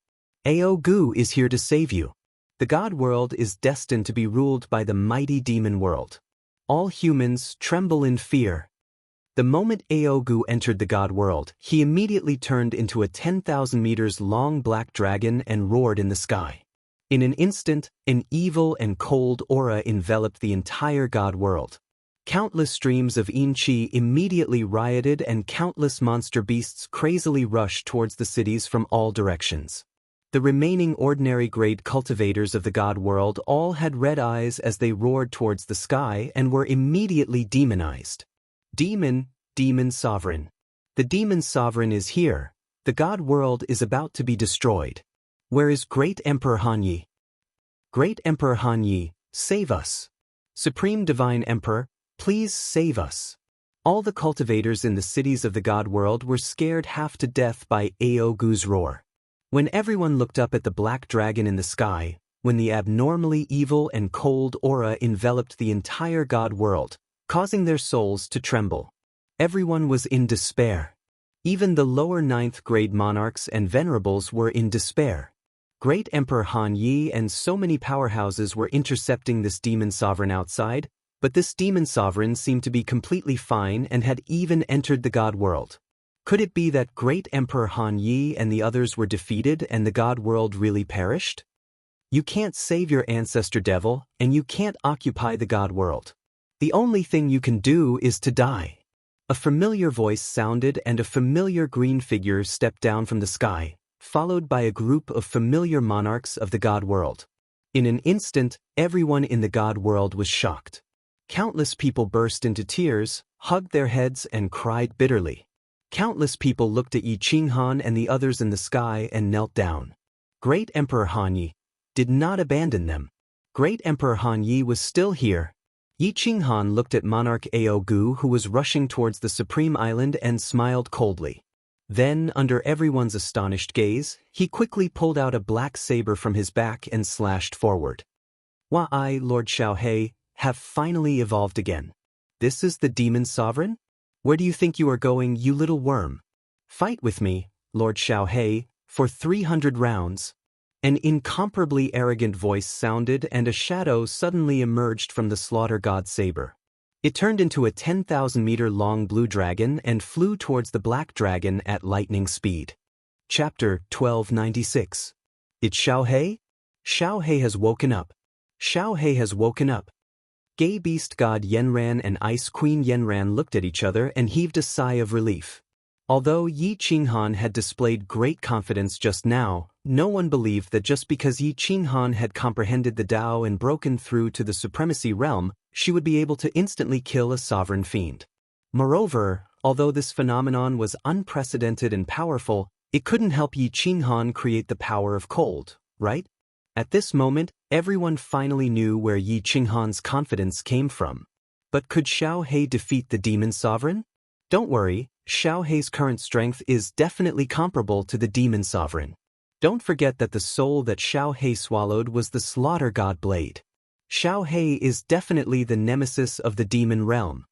S1: Aogu is here to save you. The god world is destined to be ruled by the mighty demon world. All humans tremble in fear. The moment Aogu entered the god world, he immediately turned into a 10,000 meters long black dragon and roared in the sky. In an instant, an evil and cold aura enveloped the entire god world. Countless streams of Yin Qi immediately rioted and countless monster beasts crazily rushed towards the cities from all directions. The remaining ordinary-grade cultivators of the god world all had red eyes as they roared towards the sky and were immediately demonized. Demon sovereign. The demon sovereign is here. The god world is about to be destroyed. Where is Great Emperor Hanyi? Great Emperor Hanyi, save us. Supreme Divine Emperor, please save us. All the cultivators in the cities of the god world were scared half to death by Aogu's roar. When everyone looked up at the black dragon in the sky, when the abnormally evil and cold aura enveloped the entire god world, causing their souls to tremble, everyone was in despair. Even the lower 9th grade monarchs and venerables were in despair. Great Emperor Han Yi and so many powerhouses were intercepting this demon sovereign outside, but this demon sovereign seemed to be completely fine and had even entered the god world. Could it be that Great Emperor Han Yi and the others were defeated and the god world really perished? You can't save your ancestor devil, and you can't occupy the god world. The only thing you can do is to die. A familiar voice sounded and a familiar green figure stepped down from the sky, followed by a group of familiar monarchs of the god world. In an instant, everyone in the god world was shocked. Countless people burst into tears, hugged their heads and cried bitterly. Countless people looked at Yi Qinghan and the others in the sky and knelt down. Great Emperor Han Yi did not abandon them. Great Emperor Han Yi was still here. Yi Qinghan looked at Monarch Ao Gu, who was rushing towards the Supreme Island, and smiled coldly. Then, under everyone's astonished gaze, he quickly pulled out a black saber from his back and slashed forward. I, Lord Xiaohei, have finally evolved again. This is the Demon Sovereign? Where do you think you are going, you little worm? Fight with me, Lord Xiaohei, for 300 rounds. An incomparably arrogant voice sounded, and a shadow suddenly emerged from the slaughter god's saber. It turned into a 10,000-meter-long blue dragon and flew towards the black dragon at lightning speed. Chapter 1296. It's Xiaohei? Xiaohei has woken up. Xiaohei has woken up. Gay beast god Yanran and ice queen Yanran looked at each other and heaved a sigh of relief. Although Yi Qinghan had displayed great confidence just now, no one believed that just because Yi Qinghan had comprehended the Tao and broken through to the supremacy realm, she would be able to instantly kill a sovereign fiend. Moreover, although this phenomenon was unprecedented and powerful, it couldn't help Yi Qinghan create the power of cold, right? At this moment, everyone finally knew where Yi Qinghan's confidence came from. But could Xiaohei defeat the Demon Sovereign? Don't worry, Xiaohei's current strength is definitely comparable to the Demon Sovereign. Don't forget that the soul that Xiaohei swallowed was the Slaughter God Blade. Xiaohei is definitely the nemesis of the demon realm.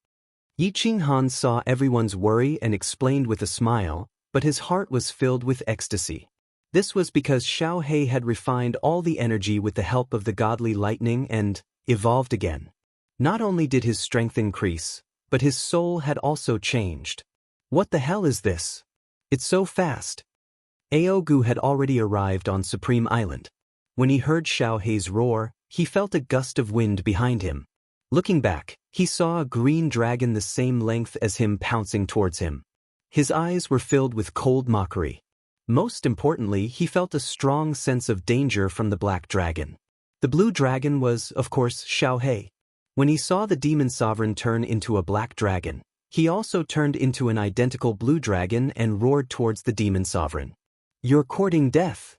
S1: Yi Qinghan saw everyone's worry and explained with a smile, but his heart was filled with ecstasy. This was because Xiaohei had refined all the energy with the help of the godly lightning and evolved again. Not only did his strength increase, but his soul had also changed. What the hell is this? It's so fast. Ao Gu had already arrived on Supreme Island. When he heard Xiaohei's roar, he felt a gust of wind behind him. Looking back, he saw a green dragon the same length as him pouncing towards him. His eyes were filled with cold mockery. Most importantly, he felt a strong sense of danger from the black dragon. The blue dragon was, of course, Xiaohei. When he saw the demon sovereign turn into a black dragon, he also turned into an identical blue dragon and roared towards the demon sovereign. You're courting death.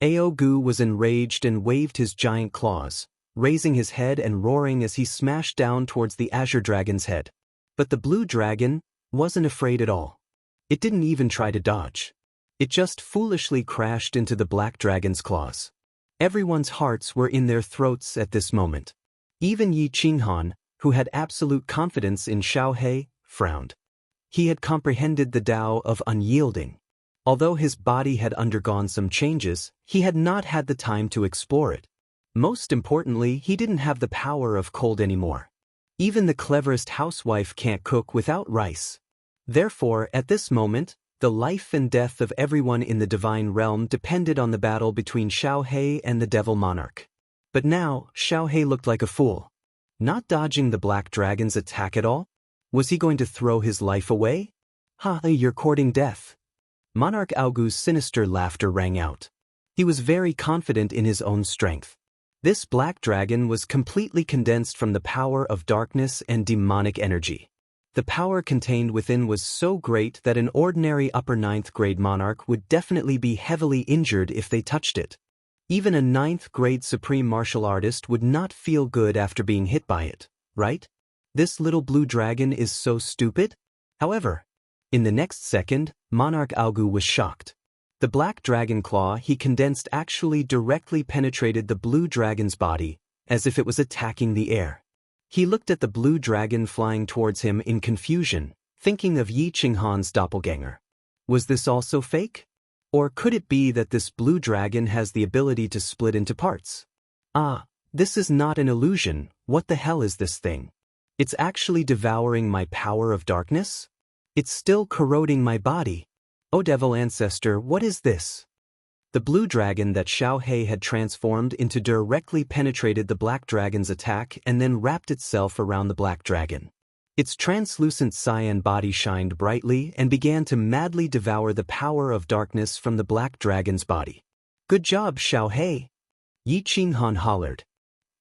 S1: Ao Gu was enraged and waved his giant claws, raising his head and roaring as he smashed down towards the azure dragon's head. But the blue dragon wasn't afraid at all. It didn't even try to dodge. It just foolishly crashed into the black dragon's claws. Everyone's hearts were in their throats at this moment. Even Yi Qinghan, who had absolute confidence in Xiaohei, frowned. He had comprehended the Tao of unyielding. Although his body had undergone some changes, he had not had the time to explore it. Most importantly, he didn't have the power of cold anymore. Even the cleverest housewife can't cook without rice. Therefore, at this moment, the life and death of everyone in the divine realm depended on the battle between Xiaohei and the devil monarch. But now, Xiaohei looked like a fool. Not dodging the black dragon's attack at all? Was he going to throw his life away? You're courting death. Monarch Ao Gu's sinister laughter rang out. He was very confident in his own strength. This black dragon was completely condensed from the power of darkness and demonic energy. The power contained within was so great that an ordinary upper 9th grade monarch would definitely be heavily injured if they touched it. Even a 9th grade supreme martial artist would not feel good after being hit by it, right? This little blue dragon is so stupid? However, in the next second, Monarch Ao Gu was shocked. The black dragon claw he condensed actually directly penetrated the blue dragon's body, as if it was attacking the air. He looked at the blue dragon flying towards him in confusion, thinking of Yi Qinghan's doppelganger. Was this also fake? Or could it be that this blue dragon has the ability to split into parts? This is not an illusion. What the hell is this thing? It's actually devouring my power of darkness? It's still corroding my body. Oh devil ancestor, what is this? The blue dragon that Xiaohei had transformed into directly penetrated the black dragon's attack and then wrapped itself around the black dragon. Its translucent cyan body shined brightly and began to madly devour the power of darkness from the black dragon's body. Good job, Xiaohei. Yi Qinghan hollered.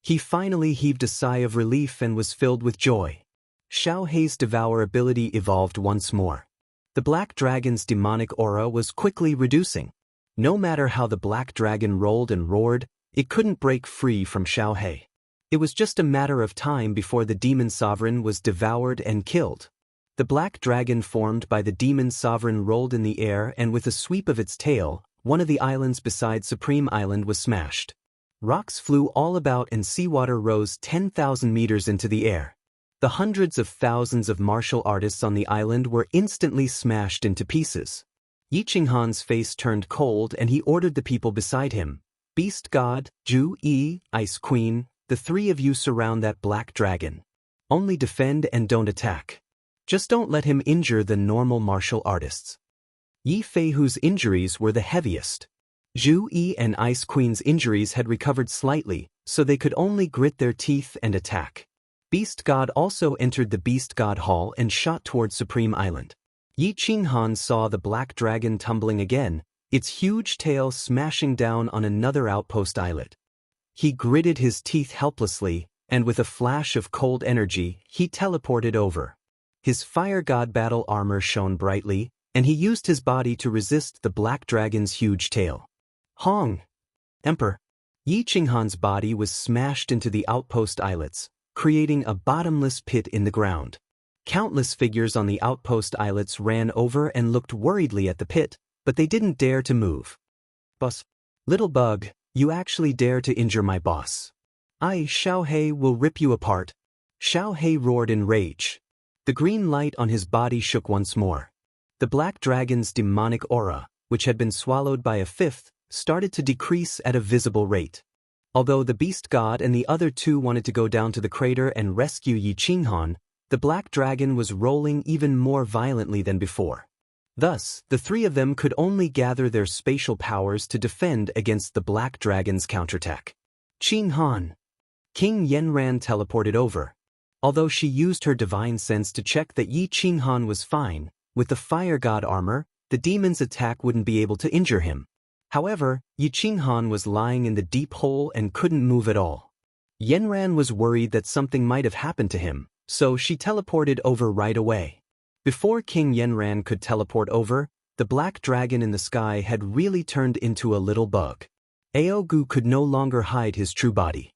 S1: He finally heaved a sigh of relief and was filled with joy. Xiao Hei's devour ability evolved once more. The black dragon's demonic aura was quickly reducing. No matter how the black dragon rolled and roared, it couldn't break free from Xiao Hei. It was just a matter of time before the demon sovereign was devoured and killed. The black dragon formed by the demon sovereign rolled in the air, and with a sweep of its tail, one of the islands beside Supreme Island was smashed. Rocks flew all about and seawater rose 10,000 meters into the air. The hundreds of thousands of martial artists on the island were instantly smashed into pieces. Yi Qinghan's face turned cold and he ordered the people beside him, Beast God, Zhu Yi, Ice Queen, the three of you surround that black dragon. Only defend and don't attack. Just don't let him injure the normal martial artists. Yi Feihu's injuries were the heaviest. Zhu Yi and Ice Queen's injuries had recovered slightly, so they could only grit their teeth and attack. Beast God also entered the Beast God Hall and shot toward Supreme Island. Yi Qinghan saw the black dragon tumbling again, its huge tail smashing down on another outpost islet. He gritted his teeth helplessly, and with a flash of cold energy, he teleported over. His fire god battle armor shone brightly, and he used his body to resist the black dragon's huge tail. Hong! Emperor! Yi Qinghan's body was smashed into the outpost islets, creating a bottomless pit in the ground. Countless figures on the outpost islets ran over and looked worriedly at the pit, but they didn't dare to move. Boss! Little bug, you actually dare to injure my boss. I, Xiao Hei, will rip you apart. Xiao Hei roared in rage. The green light on his body shook once more. The black dragon's demonic aura, which had been swallowed by a fifth, started to decrease at a visible rate. Although the beast god and the other two wanted to go down to the crater and rescue Yi Qinghan, the black dragon was rolling even more violently than before. Thus, the three of them could only gather their spatial powers to defend against the black dragon's counterattack. Qinghan! King Yanran teleported over. Although she used her divine sense to check that Yi Qinghan was fine, with the fire god armor, the demon's attack wouldn't be able to injure him. However, Yi Qinghan was lying in the deep hole and couldn't move at all. Yanran was worried that something might have happened to him, so she teleported over right away. Before King Yanran could teleport over, the black dragon in the sky had really turned into a little bug. Aogu could no longer hide his true body.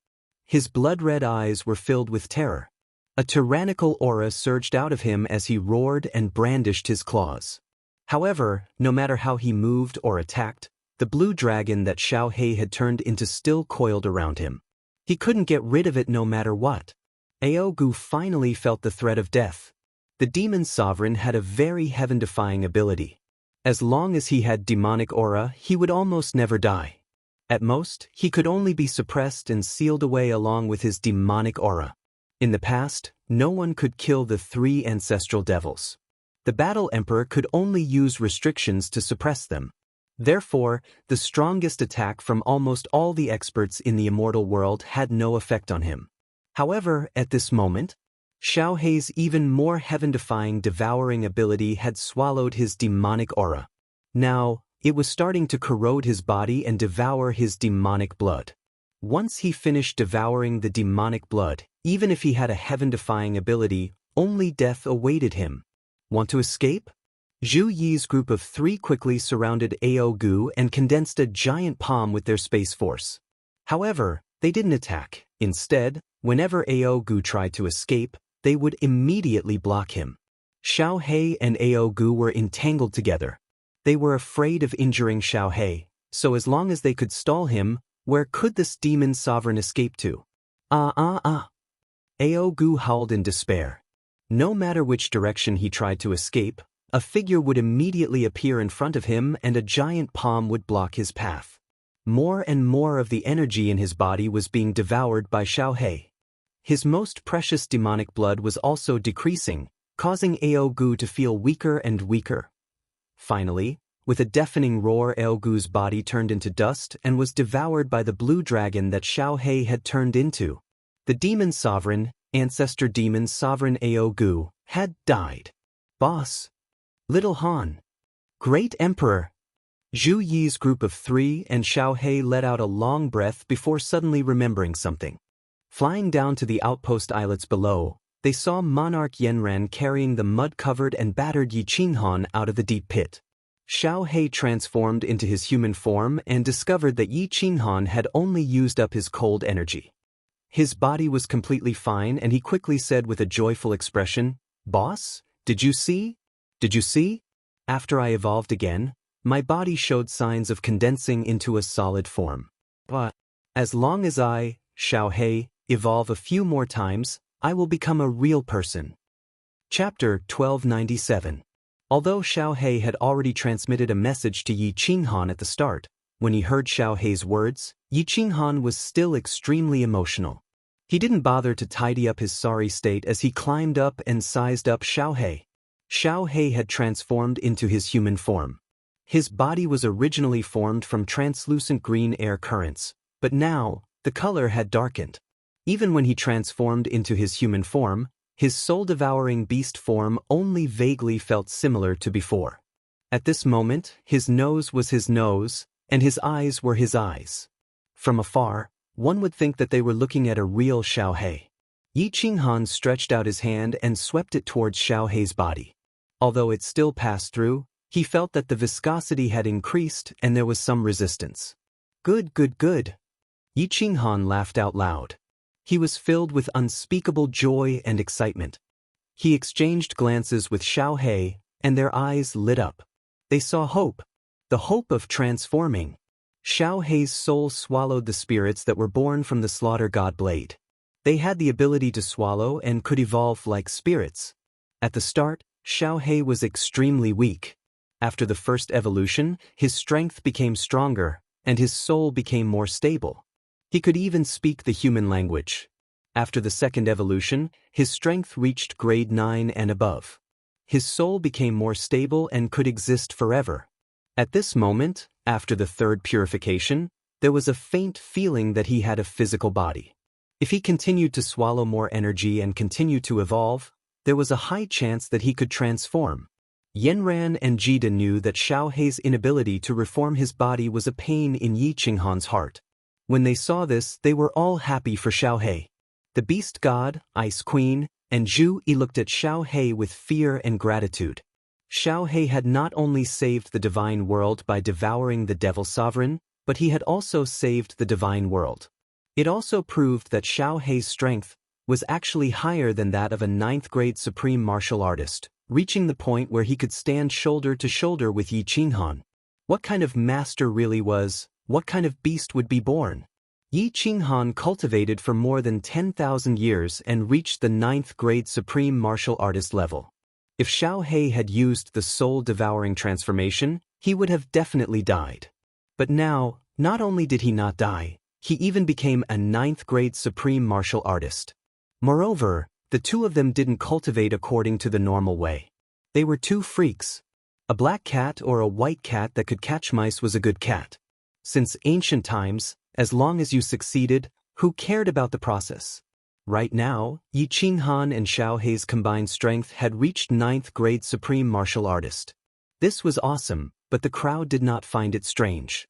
S1: His blood-red eyes were filled with terror. A tyrannical aura surged out of him as he roared and brandished his claws. However, no matter how he moved or attacked, the blue dragon that Xiao Hei had turned into still coiled around him. He couldn't get rid of it no matter what. Aogu finally felt the threat of death. The demon sovereign had a very heaven-defying ability. As long as he had demonic aura, he would almost never die. At most, he could only be suppressed and sealed away along with his demonic aura. In the past, no one could kill the three ancestral devils. The Battle Emperor could only use restrictions to suppress them. Therefore, the strongest attack from almost all the experts in the immortal world had no effect on him. However, at this moment, Xiao Hei's even more heaven-defying devouring ability had swallowed his demonic aura. Now, it was starting to corrode his body and devour his demonic blood. Once he finished devouring the demonic blood, even if he had a heaven-defying ability, only death awaited him. Want to escape? Zhu Yi's group of three quickly surrounded Aogu and condensed a giant palm with their space force. However, they didn't attack. Instead, whenever Aogu tried to escape, they would immediately block him. Xiao Hei and Aogu were entangled together. They were afraid of injuring Xiao Hei, so as long as they could stall him, where could this demon sovereign escape to? Aogu howled in despair. No matter which direction he tried to escape, a figure would immediately appear in front of him and a giant palm would block his path. More and more of the energy in his body was being devoured by Xiao Hei. His most precious demonic blood was also decreasing, causing Aogu to feel weaker and weaker. Finally, with a deafening roar, Aogu's body turned into dust and was devoured by the blue dragon that Xiao Hei had turned into. The demon sovereign, ancestor demon sovereign Aogu, had died. Boss! Little Han! Great Emperor! Zhu Yi's group of 3 and Xiao He let out a long breath before suddenly remembering something. Flying down to the outpost islets below, they saw Monarch Yanran carrying the mud-covered and battered Yi Qinghan out of the deep pit. Xiao He transformed into his human form and discovered that Yi Qinghan had only used up his cold energy. His body was completely fine and he quickly said with a joyful expression, "Boss, did you see? Did you see? After I evolved again, my body showed signs of condensing into a solid form. But as long as I, Xiao He, evolve a few more times, I will become a real person." Chapter 1297. Although Xiao He had already transmitted a message to Yi Qinghan at the start, when he heard Xiao He's words, Yi Qinghan was still extremely emotional. He didn't bother to tidy up his sorry state as he climbed up and sized up Xiao He. Xiao He had transformed into his human form. His body was originally formed from translucent green air currents, but now, the color had darkened. Even when he transformed into his human form, his soul-devouring beast form only vaguely felt similar to before. At this moment, his nose was his nose, and his eyes were his eyes. From afar, one would think that they were looking at a real Xiao He. Yi Qinghan stretched out his hand and swept it towards Xiao He's body. Although it still passed through, he felt that the viscosity had increased and there was some resistance. Good, good, good. Yi Qinghan laughed out loud. He was filled with unspeakable joy and excitement. He exchanged glances with Xiao He, and their eyes lit up. They saw hope. The hope of transforming. Xiao He's soul swallowed the spirits that were born from the slaughter god blade. They had the ability to swallow and could evolve like spirits. At the start, Xiao He was extremely weak. After the first evolution, his strength became stronger, and his soul became more stable. He could even speak the human language. After the second evolution, his strength reached grade 9 and above. His soul became more stable and could exist forever. At this moment, after the third purification, there was a faint feeling that he had a physical body. If he continued to swallow more energy and continue to evolve, there was a high chance that he could transform. Yanran and Jida knew that Xiao He's inability to reform his body was a pain in Yi Qinghan's heart. When they saw this, they were all happy for Xiao He. The Beast God, Ice Queen, and Zhu Yi looked at Xiao He with fear and gratitude. Xiao He had not only saved the divine world by devouring the Devil Sovereign, but he had also saved the divine world. It also proved that Xiao He's strength was actually higher than that of a 9th-grade supreme martial artist, reaching the point where he could stand shoulder to shoulder with Yi Qinghan. What kind of master really was, what kind of beast would be born? Yi Qinghan cultivated for more than 10,000 years and reached the 9th-grade supreme martial artist level. If Xiao He had used the soul-devouring transformation, he would have definitely died. But now, not only did he not die, he even became a 9th-grade supreme martial artist. Moreover, the two of them didn't cultivate according to the normal way. They were two freaks. A black cat or a white cat that could catch mice was a good cat. Since ancient times, as long as you succeeded, who cared about the process? Right now, Yi Qinghan and Xiao He's combined strength had reached 9th-grade supreme martial artist. This was awesome, but the crowd did not find it strange.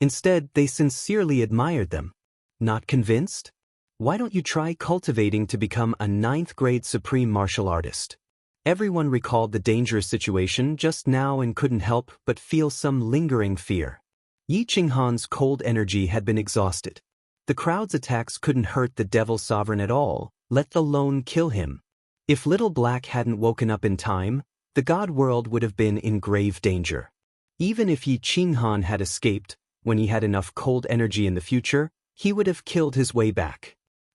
S1: Instead, they sincerely admired them. Not convinced? Why don't you try cultivating to become a 9th-grade supreme martial artist? Everyone recalled the dangerous situation just now and couldn't help but feel some lingering fear. Yi Qinghan's cold energy had been exhausted. The crowd's attacks couldn't hurt the Devil Sovereign at all, let alone kill him. If Little Black hadn't woken up in time, the God world would have been in grave danger. Even if Yi Qinghan had escaped, when he had enough cold energy in the future, he would have killed his way back.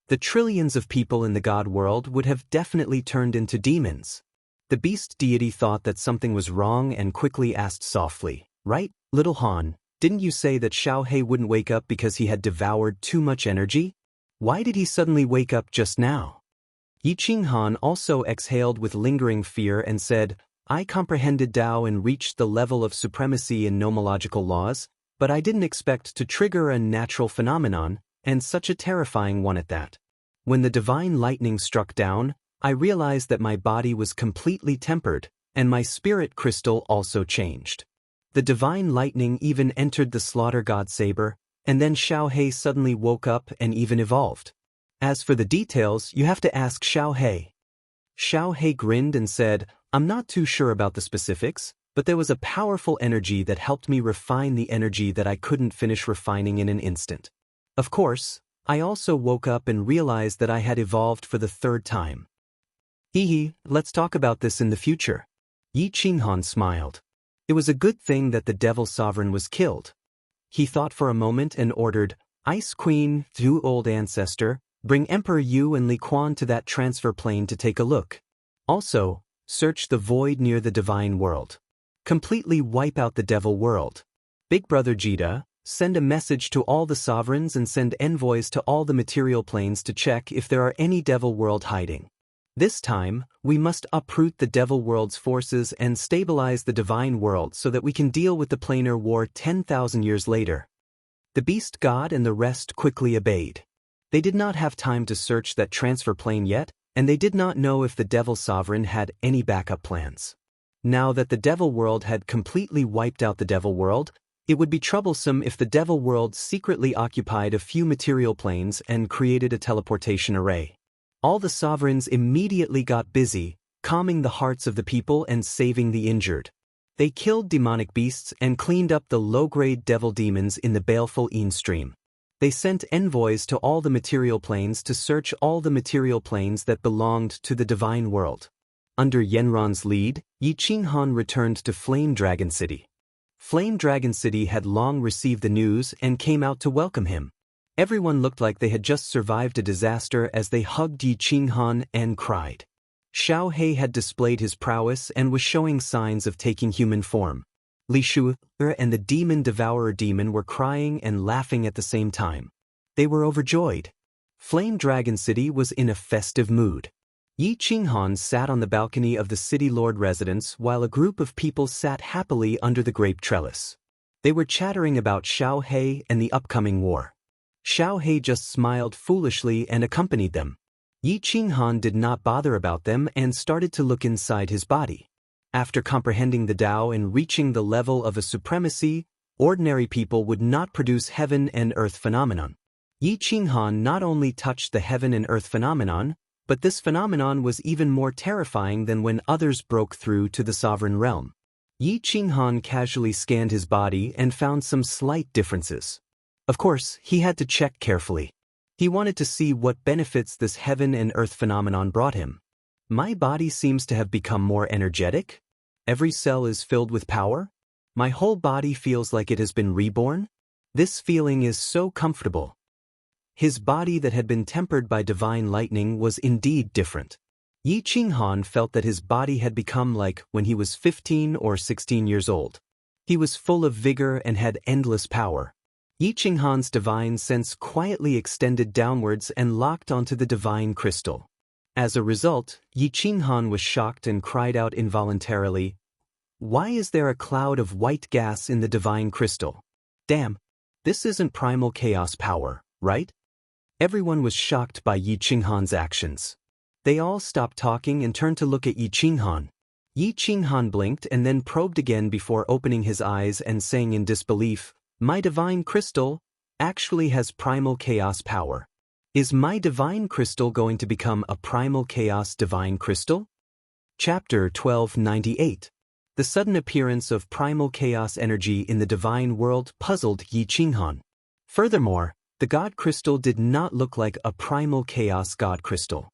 S1: The trillions of people in the God world would have definitely turned into demons. The beast deity thought that something was wrong and quickly asked softly, "Right, Little Han, didn't you say that Xiao He wouldn't wake up because he had devoured too much energy? Why did he suddenly wake up just now?" Yi Qinghan also exhaled with lingering fear and said, "I comprehended Tao and reached the level of supremacy in nomological laws, but I didn't expect to trigger a natural phenomenon, and such a terrifying one at that. When the divine lightning struck down, I realized that my body was completely tempered, and my spirit crystal also changed. The divine lightning even entered the slaughter god saber, and then Xiaohe suddenly woke up and even evolved. As for the details, you have to ask Xiaohe. Xiaohe grinned and said, I'm not too sure about the specifics, but there was a powerful energy that helped me refine the energy that I couldn't finish refining in an instant. Of course, I also woke up and realized that I had evolved for the third time. Hehe, let's talk about this in the future. Yi Qinghan smiled. It was a good thing that the Devil Sovereign was killed. He thought for a moment and ordered, Ice Queen, Zhu Old Ancestor, bring Emperor Yu and Li Quan to that transfer plane to take a look. Also, search the void near the divine world. Completely wipe out the devil world. Big Brother Jita, send a message to all the sovereigns and send envoys to all the material planes to check if there are any devil world hiding. This time, we must uproot the devil world's forces and stabilize the divine world so that we can deal with the planar war 10,000 years later. The beast god and the rest quickly obeyed. They did not have time to search that transfer plane yet, and they did not know if the Devil Sovereign had any backup plans. Now that the Devil World had completely wiped out the Devil World, it would be troublesome if the Devil World secretly occupied a few material planes and created a teleportation array. All the sovereigns immediately got busy, calming the hearts of the people and saving the injured. They killed demonic beasts and cleaned up the low-grade devil demons in the baleful Een stream. They sent envoys to all the material planes to search all the material planes that belonged to the divine world. Under Yenron's lead, Yi Qinghan returned to Flame Dragon City. Flame Dragon City had long received the news and came out to welcome him. Everyone looked like they had just survived a disaster as they hugged Yi Qinghan and cried. Xiaohe had displayed his prowess and was showing signs of taking human form. Li Shu and the Demon Devourer demon were crying and laughing at the same time. They were overjoyed. Flame Dragon City was in a festive mood. Yi Qinghan sat on the balcony of the city lord residence while a group of people sat happily under the grape trellis. They were chattering about Xiaohe and the upcoming war. Xiaohe just smiled foolishly and accompanied them. Yi Qinghan did not bother about them and started to look inside his body. After comprehending the Tao and reaching the level of a supremacy, ordinary people would not produce heaven and earth phenomenon. Yi Qinghan not only touched the heaven and earth phenomenon, but this phenomenon was even more terrifying than when others broke through to the sovereign realm. Yi Qinghan casually scanned his body and found some slight differences. Of course, he had to check carefully. He wanted to see what benefits this heaven and earth phenomenon brought him. My body seems to have become more energetic. Every cell is filled with power. My whole body feels like it has been reborn. This feeling is so comfortable. His body that had been tempered by divine lightning was indeed different. Yi Qinghan felt that his body had become like when he was 15 or 16 years old. He was full of vigor and had endless power. Yi Qinghan's divine sense quietly extended downwards and locked onto the divine crystal. As a result, Yi Qinghan was shocked and cried out involuntarily, "Why is there a cloud of white gas in the divine crystal? Damn, this isn't primal chaos power, right?" Everyone was shocked by Yi Qinghan's actions. They all stopped talking and turned to look at Yi Qinghan. Yi Qinghan blinked and then probed again before opening his eyes and saying in disbelief, "My divine crystal actually has primal chaos power. Is my divine crystal going to become a primal chaos divine crystal?" Chapter 1298. The sudden appearance of primal chaos energy in the divine world puzzled Yi Qinghan. Furthermore, the god crystal did not look like a primal chaos god crystal.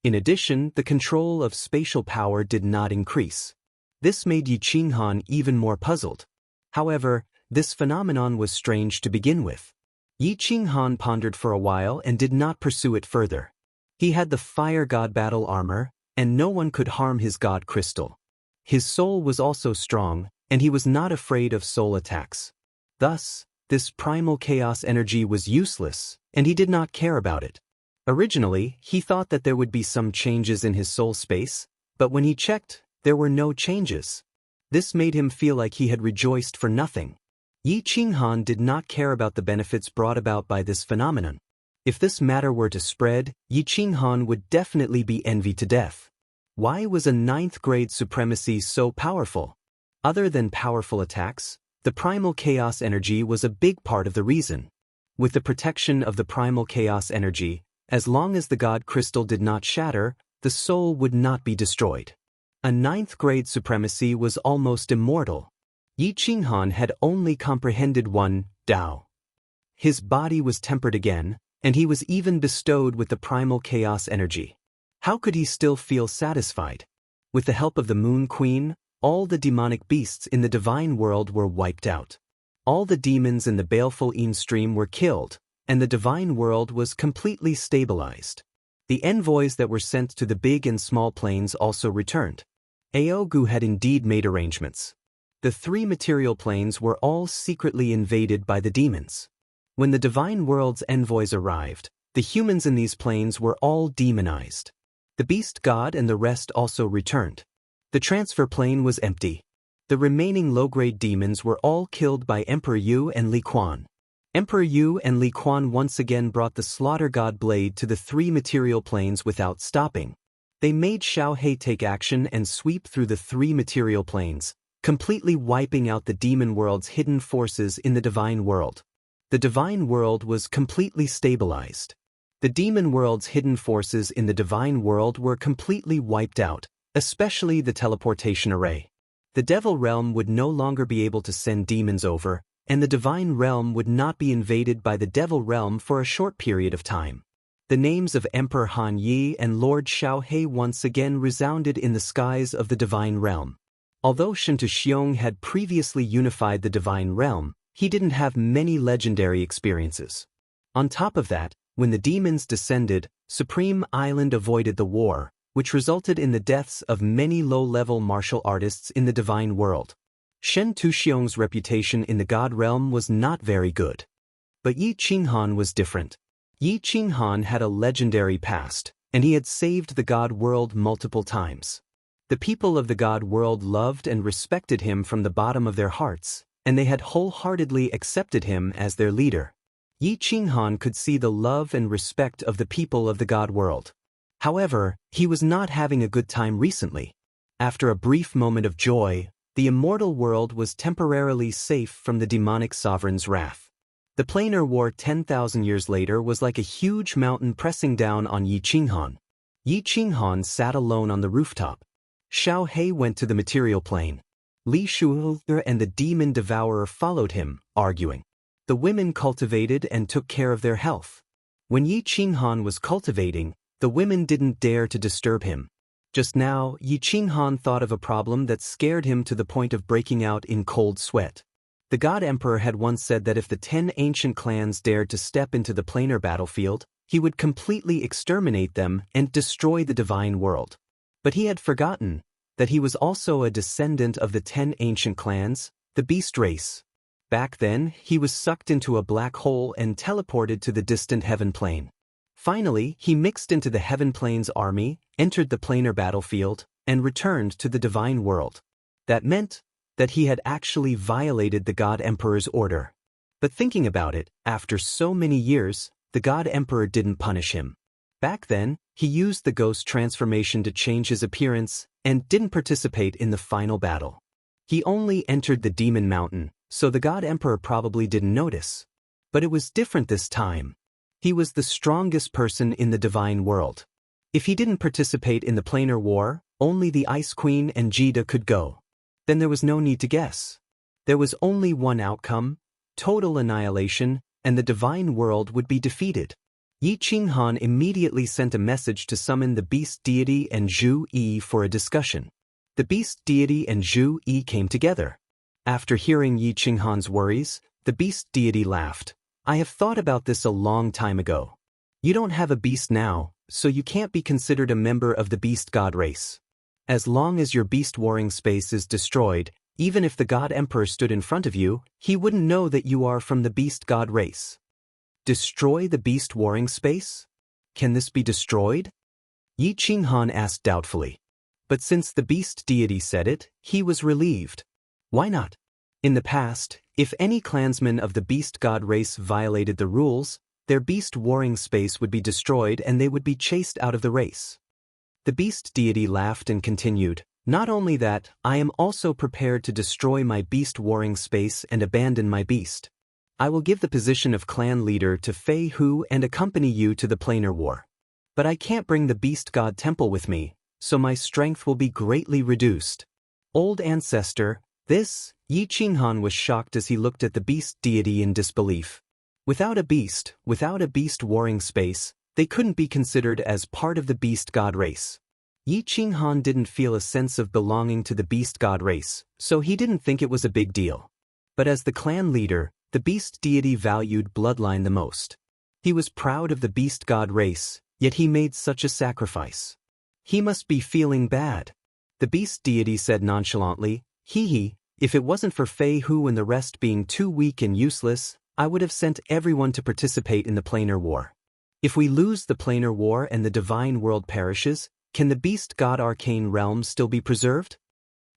S1: In addition, the control of spatial power did not increase. This made Yi Qinghan even more puzzled. However, this phenomenon was strange to begin with. Yi Qinghan pondered for a while and did not pursue it further. He had the fire god battle armor, and no one could harm his god crystal. His soul was also strong, and he was not afraid of soul attacks. Thus, this primal chaos energy was useless, and he did not care about it. Originally, he thought that there would be some changes in his soul space, but when he checked, there were no changes. This made him feel like he had rejoiced for nothing. Yi Qinghan did not care about the benefits brought about by this phenomenon. If this matter were to spread, Yi Qinghan would definitely be envied to death. Why was a 9th grade supremacy so powerful? Other than powerful attacks, The primal chaos energy was a big part of the reason. With the protection of the primal chaos energy, as long as the God crystal did not shatter, the soul would not be destroyed. A 9th-grade supremacy was almost immortal. Yi Qinghan had only comprehended one, Tao. His body was tempered again, and he was even bestowed with the primal chaos energy. How could he still feel satisfied? With the help of the Moon Queen, all the demonic beasts in the divine world were wiped out. All the demons in the baleful Yin stream were killed, and the divine world was completely stabilized. The envoys that were sent to the big and small planes also returned. Aogu had indeed made arrangements. The 3 material planes were all secretly invaded by the demons. When the divine world's envoys arrived, the humans in these planes were all demonized. The beast god and the rest also returned. The transfer plane was empty. The remaining low-grade demons were all killed by Emperor Yu and Li Quan. Emperor Yu and Li Quan once again brought the slaughter god blade to the 3 material planes without stopping. They made Xiaohe take action and sweep through the 3 material planes, completely wiping out the demon world's hidden forces in the divine world. The divine world was completely stabilized. The demon world's hidden forces in the divine world were completely wiped out, especially the teleportation array. The devil realm would no longer be able to send demons over, and the divine realm would not be invaded by the devil realm for a short period of time. The names of Emperor Han Yi and Lord Xiaohe once again resounded in the skies of the divine realm. Although Shen Tuxiong had previously unified the divine realm, he didn't have many legendary experiences. On top of that, when the demons descended, Supreme Island avoided the war, which resulted in the deaths of many low-level martial artists in the divine world. Shen Tuxiong's reputation in the god realm was not very good. But Yi Qinghan was different. Yi Qinghan had a legendary past, and he had saved the god world multiple times. The people of the god world loved and respected him from the bottom of their hearts, and they had wholeheartedly accepted him as their leader. Yi Qinghan could see the love and respect of the people of the god world. However, he was not having a good time recently. After a brief moment of joy, the immortal world was temporarily safe from the demonic sovereign's wrath. The planar war 10,000 years later was like a huge mountain pressing down on Yi Qinghan. Yi Qinghan sat alone on the rooftop. Xiaohe went to the material plane. Li Shuhe and the demon devourer followed him, arguing. The women cultivated and took care of their health. When Yi Qinghan was cultivating, the women didn't dare to disturb him. Just now, Yi Qinghan thought of a problem that scared him to the point of breaking out in cold sweat. The God Emperor had once said that if the 10 ancient clans dared to step into the planar battlefield, he would completely exterminate them and destroy the divine world. But he had forgotten that he was also a descendant of the 10 ancient clans, the beast race. Back then, he was sucked into a black hole and teleported to the distant heaven plane. Finally, he mixed into the heaven plane's army, entered the planar battlefield, and returned to the divine world. That meant that he had actually violated the God Emperor's order. But thinking about it, after so many years, the God Emperor didn't punish him. Back then, he used the ghost transformation to change his appearance and didn't participate in the final battle. He only entered the demon mountain, so the God Emperor probably didn't notice. But it was different this time. He was the strongest person in the divine world. If he didn't participate in the planar war, only the Ice Queen and Jida could go. Then there was no need to guess. There was only one outcome, total annihilation, and the divine world would be defeated. Yi Qinghan immediately sent a message to summon the beast deity and Zhu Yi for a discussion. The beast deity and Zhu Yi came together. After hearing Yi Qinghan's worries, the beast deity laughed. I have thought about this a long time ago. You don't have a beast now, so you can't be considered a member of the beast god race. As long as your beast warring space is destroyed, even if the God Emperor stood in front of you, he wouldn't know that you are from the beast god race. Destroy the beast warring space? Can this be destroyed? Yi Qinghan asked doubtfully. But since the beast deity said it, he was relieved. Why not? In the past, if any clansman of the beast god race violated the rules, their beast warring space would be destroyed and they would be chased out of the race. The beast deity laughed and continued, Not only that, I am also prepared to destroy my beast warring space and abandon my beast. I will give the position of clan leader to Fei Hu and accompany you to the planar war. But I can't bring the beast god temple with me, so my strength will be greatly reduced. Old ancestor, this, Yi Qinghan was shocked as he looked at the beast deity in disbelief. Without a beast warring space, they couldn't be considered as part of the beast god race. Yi Qinghan didn't feel a sense of belonging to the beast god race, so he didn't think it was a big deal. But as the clan leader, the beast deity valued bloodline the most. He was proud of the beast god race, yet he made such a sacrifice. He must be feeling bad. The beast deity said nonchalantly, if it wasn't for Fei Hu and the rest being too weak and useless, I would have sent everyone to participate in the planar war. If we lose the planar war and the divine world perishes, can the beast god arcane realm still be preserved?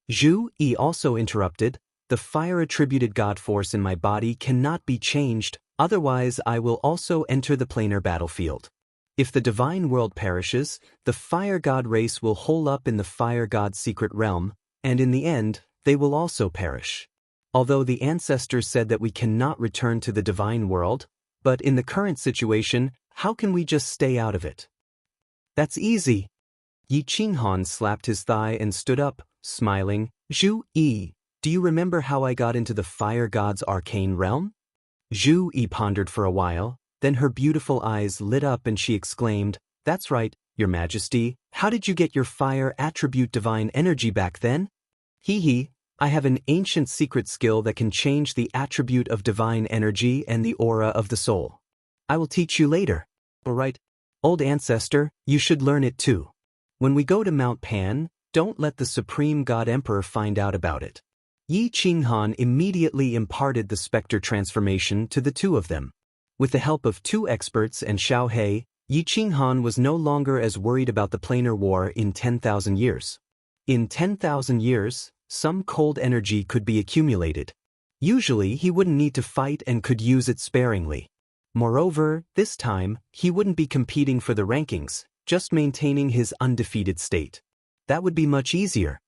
S1: Zhu Yi also interrupted, the fire-attributed god force in my body cannot be changed, otherwise I will also enter the planar battlefield. If the divine world perishes, the fire god race will hole up in the fire god secret realm, and in the end, they will also perish. Although the ancestors said that we cannot return to the divine world, but in the current situation, how can we just stay out of it? That's easy. Yi Qinghan slapped his thigh and stood up, smiling. Zhu Yi, do you remember how I got into the fire god's arcane realm? Zhu Yi pondered for a while, then her beautiful eyes lit up and she exclaimed, That's right, Your Majesty, how did you get your fire attribute divine energy back then? I have an ancient secret skill that can change the attribute of divine energy and the aura of the soul. I will teach you later. Alright, old ancestor, you should learn it too. When we go to Mount Pan, don't let the Supreme God Emperor find out about it. Yi Qinghan immediately imparted the specter transformation to the two of them. With the help of two experts and Xiao He, Yi Qinghan was no longer as worried about the planar war in 10,000 years. In 10,000 years, some cold energy could be accumulated. Usually he wouldn't need to fight and could use it sparingly. Moreover, this time, he wouldn't be competing for the rankings, just maintaining his undefeated state. That would be much easier.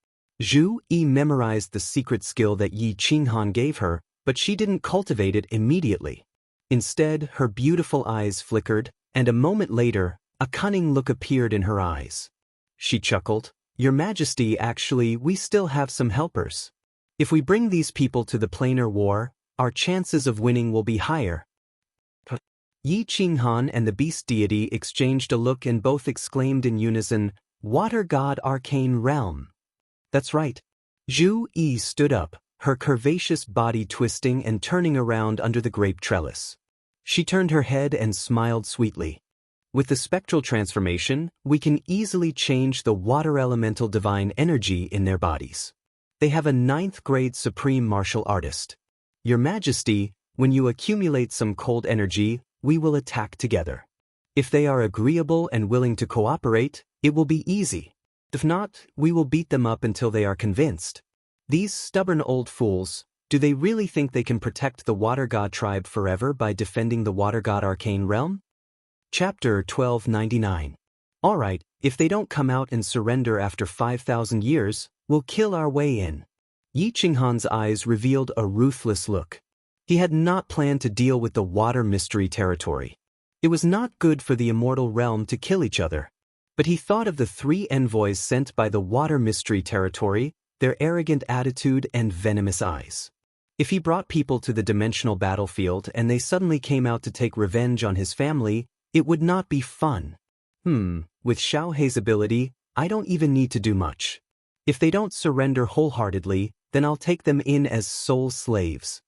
S1: Zhu Yi memorized the secret skill that Yi Qinghan gave her, but she didn't cultivate it immediately. Instead, her beautiful eyes flickered, and a moment later, a cunning look appeared in her eyes. She chuckled, Your Majesty, actually, we still have some helpers. If we bring these people to the planar war, our chances of winning will be higher. Yi Qinghan and the beast deity exchanged a look and both exclaimed in unison, Water God Arcane Realm. That's right. Zhu Yi stood up, her curvaceous body twisting and turning around under the grape trellis. She turned her head and smiled sweetly. With the spectral transformation, we can easily change the water elemental divine energy in their bodies. They have a 9th grade supreme martial artist. Your Majesty, when you accumulate some cold energy, we will attack together. If they are agreeable and willing to cooperate, it will be easy. If not, we will beat them up until they are convinced. These stubborn old fools, do they really think they can protect the Water God tribe forever by defending the Water God Arcane Realm? Chapter 1299. Alright, if they don't come out and surrender after 5,000 years, we'll kill our way in. Yi Qinghan's eyes revealed a ruthless look. He had not planned to deal with the water mystery territory. It was not good for the immortal realm to kill each other. But he thought of the 3 envoys sent by the water mystery territory, their arrogant attitude and venomous eyes. If he brought people to the dimensional battlefield and they suddenly came out to take revenge on his family, it would not be fun. With Xiao Hei's ability, I don't even need to do much. If they don't surrender wholeheartedly, then I'll take them in as soul slaves.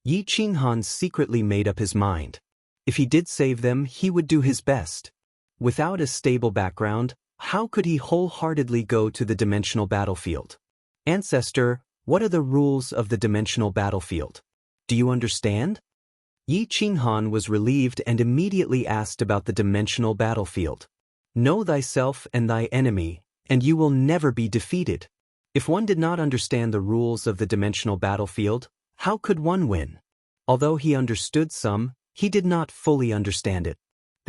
S1: Yi Qinghan secretly made up his mind. If he did save them, he would do his best. Without a stable background, how could he wholeheartedly go to the dimensional battlefield? Ancestor, what are the rules of the dimensional battlefield? Do you understand? Yi Qinghan was relieved and immediately asked about the dimensional battlefield. Know thyself and thy enemy, and you will never be defeated. If one did not understand the rules of the dimensional battlefield, how could one win? Although he understood some, he did not fully understand it.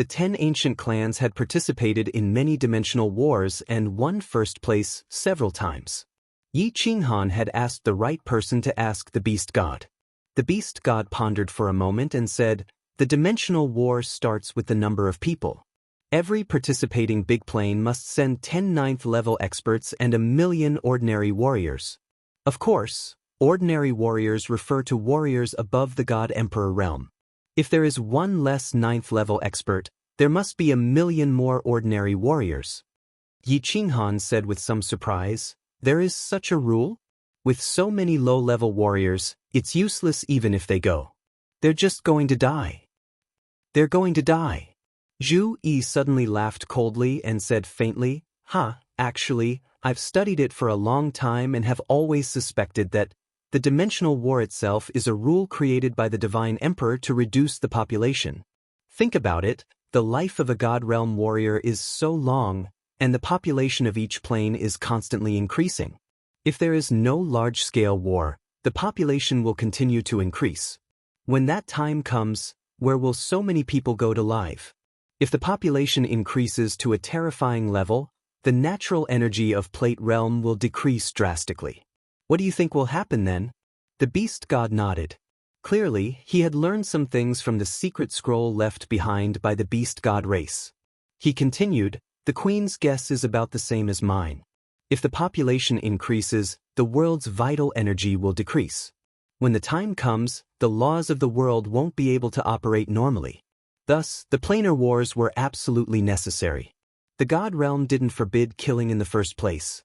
S1: The 10 ancient clans had participated in many dimensional wars and won first place several times. Yi Qinghan had asked the right person to ask the beast god. The beast god pondered for a moment and said, "The dimensional war starts with the number of people. Every participating big plane must send 10 ninth-level experts and 1,000,000 ordinary warriors. Of course, ordinary warriors refer to warriors above the God-Emperor realm. If there is one less ninth-level expert, there must be 1,000,000 more ordinary warriors." Yi Qinghan said with some surprise, "There is such a rule? With so many low-level warriors, it's useless even if they go. They're just going to die. They're going to die." Zhu Yi suddenly laughed coldly and said faintly, Actually, I've studied it for a long time and have always suspected that the dimensional war itself is a rule created by the Divine Emperor to reduce the population. Think about it, the life of a God Realm warrior is so long, and the population of each plane is constantly increasing. If there is no large-scale war, the population will continue to increase. When that time comes, where will so many people go to live? If the population increases to a terrifying level, the natural energy of Plate Realm will decrease drastically. What do you think will happen then? The beast god nodded. Clearly, he had learned some things from the secret scroll left behind by the beast god race. He continued, "The queen's guess is about the same as mine. If the population increases, the world's vital energy will decrease. When the time comes, the laws of the world won't be able to operate normally. Thus, the planar wars were absolutely necessary. The God Realm didn't forbid killing in the first place.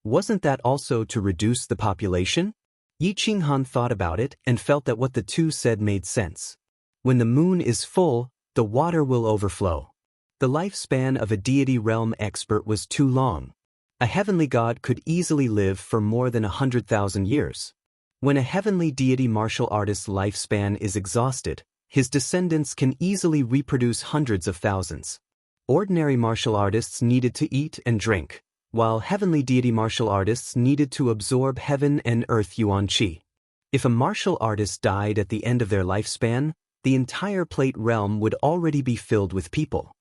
S1: Wasn't that also to reduce the population?" Yi Qinghan thought about it and felt that what the two said made sense. When the moon is full, the water will overflow. The lifespan of a deity realm expert was too long. A heavenly god could easily live for more than 100,000 years. When a heavenly deity martial artist's lifespan is exhausted, his descendants can easily reproduce hundreds of thousands. Ordinary martial artists needed to eat and drink, while heavenly deity martial artists needed to absorb heaven and earth yuan qi. If a martial artist died at the end of their lifespan, the entire Plate Realm would already be filled with people.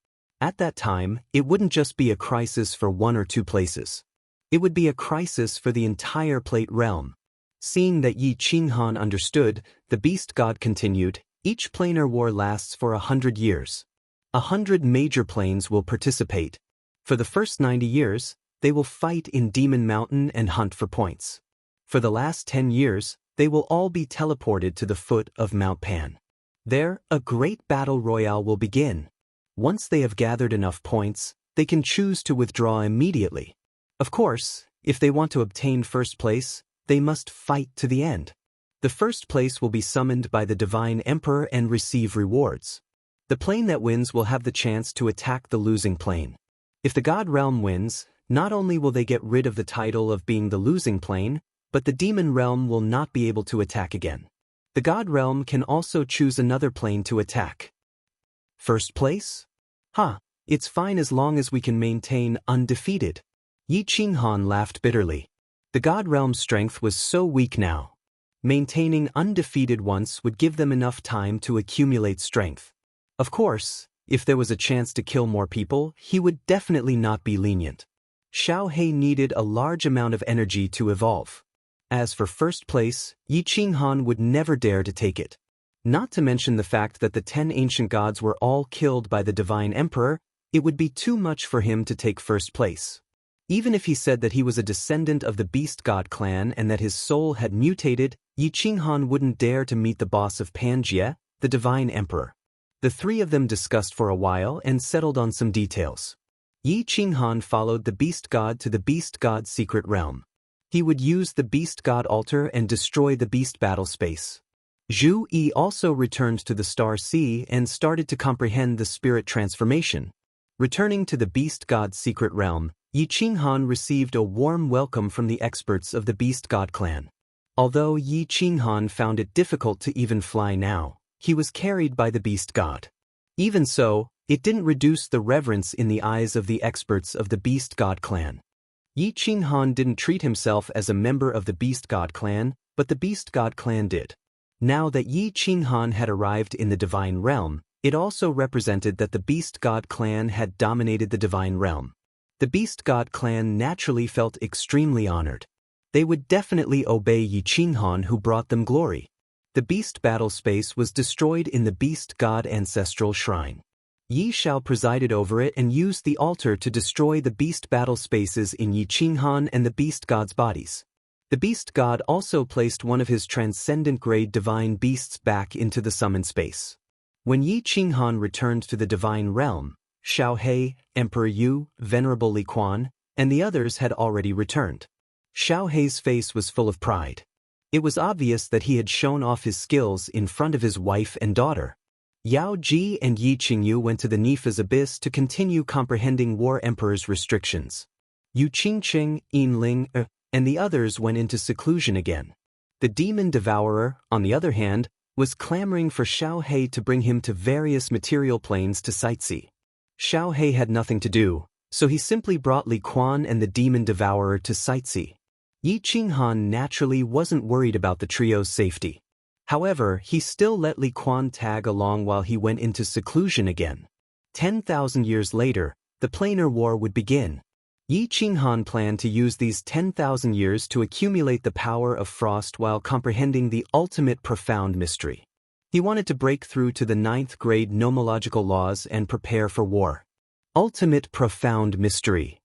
S1: At that time, it wouldn't just be a crisis for one or two places. It would be a crisis for the entire Plate Realm. Seeing that Yi Qinghan understood, the beast god continued, "Each planar war lasts for 100 years. 100 major planes will participate. For the first 90 years, they will fight in Demon Mountain and hunt for points. For the last 10 years, they will all be teleported to the foot of Mount Pan. There, a great battle royale will begin. Once they have gathered enough points, they can choose to withdraw immediately. Of course, if they want to obtain first place, they must fight to the end. The first place will be summoned by the Divine Emperor and receive rewards. The plane that wins will have the chance to attack the losing plane. If the God Realm wins, not only will they get rid of the title of being the losing plane, but the Demon Realm will not be able to attack again. The God Realm can also choose another plane to attack. First place? It's fine as long as we can maintain undefeated." Yi Qinghan laughed bitterly. The God Realm's strength was so weak now. Maintaining undefeated once would give them enough time to accumulate strength. Of course, if there was a chance to kill more people, he would definitely not be lenient. Xiao He needed a large amount of energy to evolve. As for first place, Yi Qinghan would never dare to take it. Not to mention the fact that the 10 ancient gods were all killed by the Divine Emperor, it would be too much for him to take first place. Even if he said that he was a descendant of the Beast God clan and that his soul had mutated, Yi Qinghan wouldn't dare to meet the boss of Pangaea, the Divine Emperor. The three of them discussed for a while and settled on some details. Yi Qinghan followed the Beast God to the Beast God's secret realm. He would use the Beast God altar and destroy the Beast battle space. Zhu Yi also returned to the Star Sea and started to comprehend the spirit transformation. Returning to the Beast God's secret realm, Yi Qinghan received a warm welcome from the experts of the Beast God clan. Although Yi Qinghan found it difficult to even fly now, he was carried by the Beast God. Even so, it didn't reduce the reverence in the eyes of the experts of the Beast God clan. Yi Qinghan didn't treat himself as a member of the Beast God clan, but the Beast God clan did. Now that Yi Qinghan had arrived in the Divine Realm, It also represented that the Beast God clan had dominated the divine realm. The Beast God clan naturally felt extremely honored. They would definitely obey Yi Qinghan, who brought them glory. The Beast battle space was destroyed in the Beast God ancestral shrine. Yi Shao presided over it and used the altar to destroy the Beast battle spaces in Yi Qinghan and the Beast God's bodies. The Beast God also placed one of his transcendent grade divine beasts back into the summon space. When Yi Qinghan returned to the divine realm, Xiao He, Emperor Yu, Venerable Li Quan, and the others had already returned. Xiao He's face was full of pride. It was obvious that he had shown off his skills in front of his wife and daughter. Yao Ji and Yi Qingyu went to the Nifa's abyss to continue comprehending War Emperor's restrictions. Yu Qingqing, Yin Ling, and the others went into seclusion again. The Demon Devourer, on the other hand, was clamoring for Xiao He to bring him to various material planes to sightsee. Xiao He had nothing to do, so he simply brought Li Quan and the Demon Devourer to sightsee. Yi Qinghan naturally wasn't worried about the trio's safety. However, he still let Li Quan tag along while he went into seclusion again. 10,000 years later, the planar war would begin. Yi Qinghan planned to use these 10,000 years to accumulate the power of frost while comprehending the ultimate profound mystery. He wanted to break through to the 9th grade nomological laws and prepare for war. Ultimate profound mystery.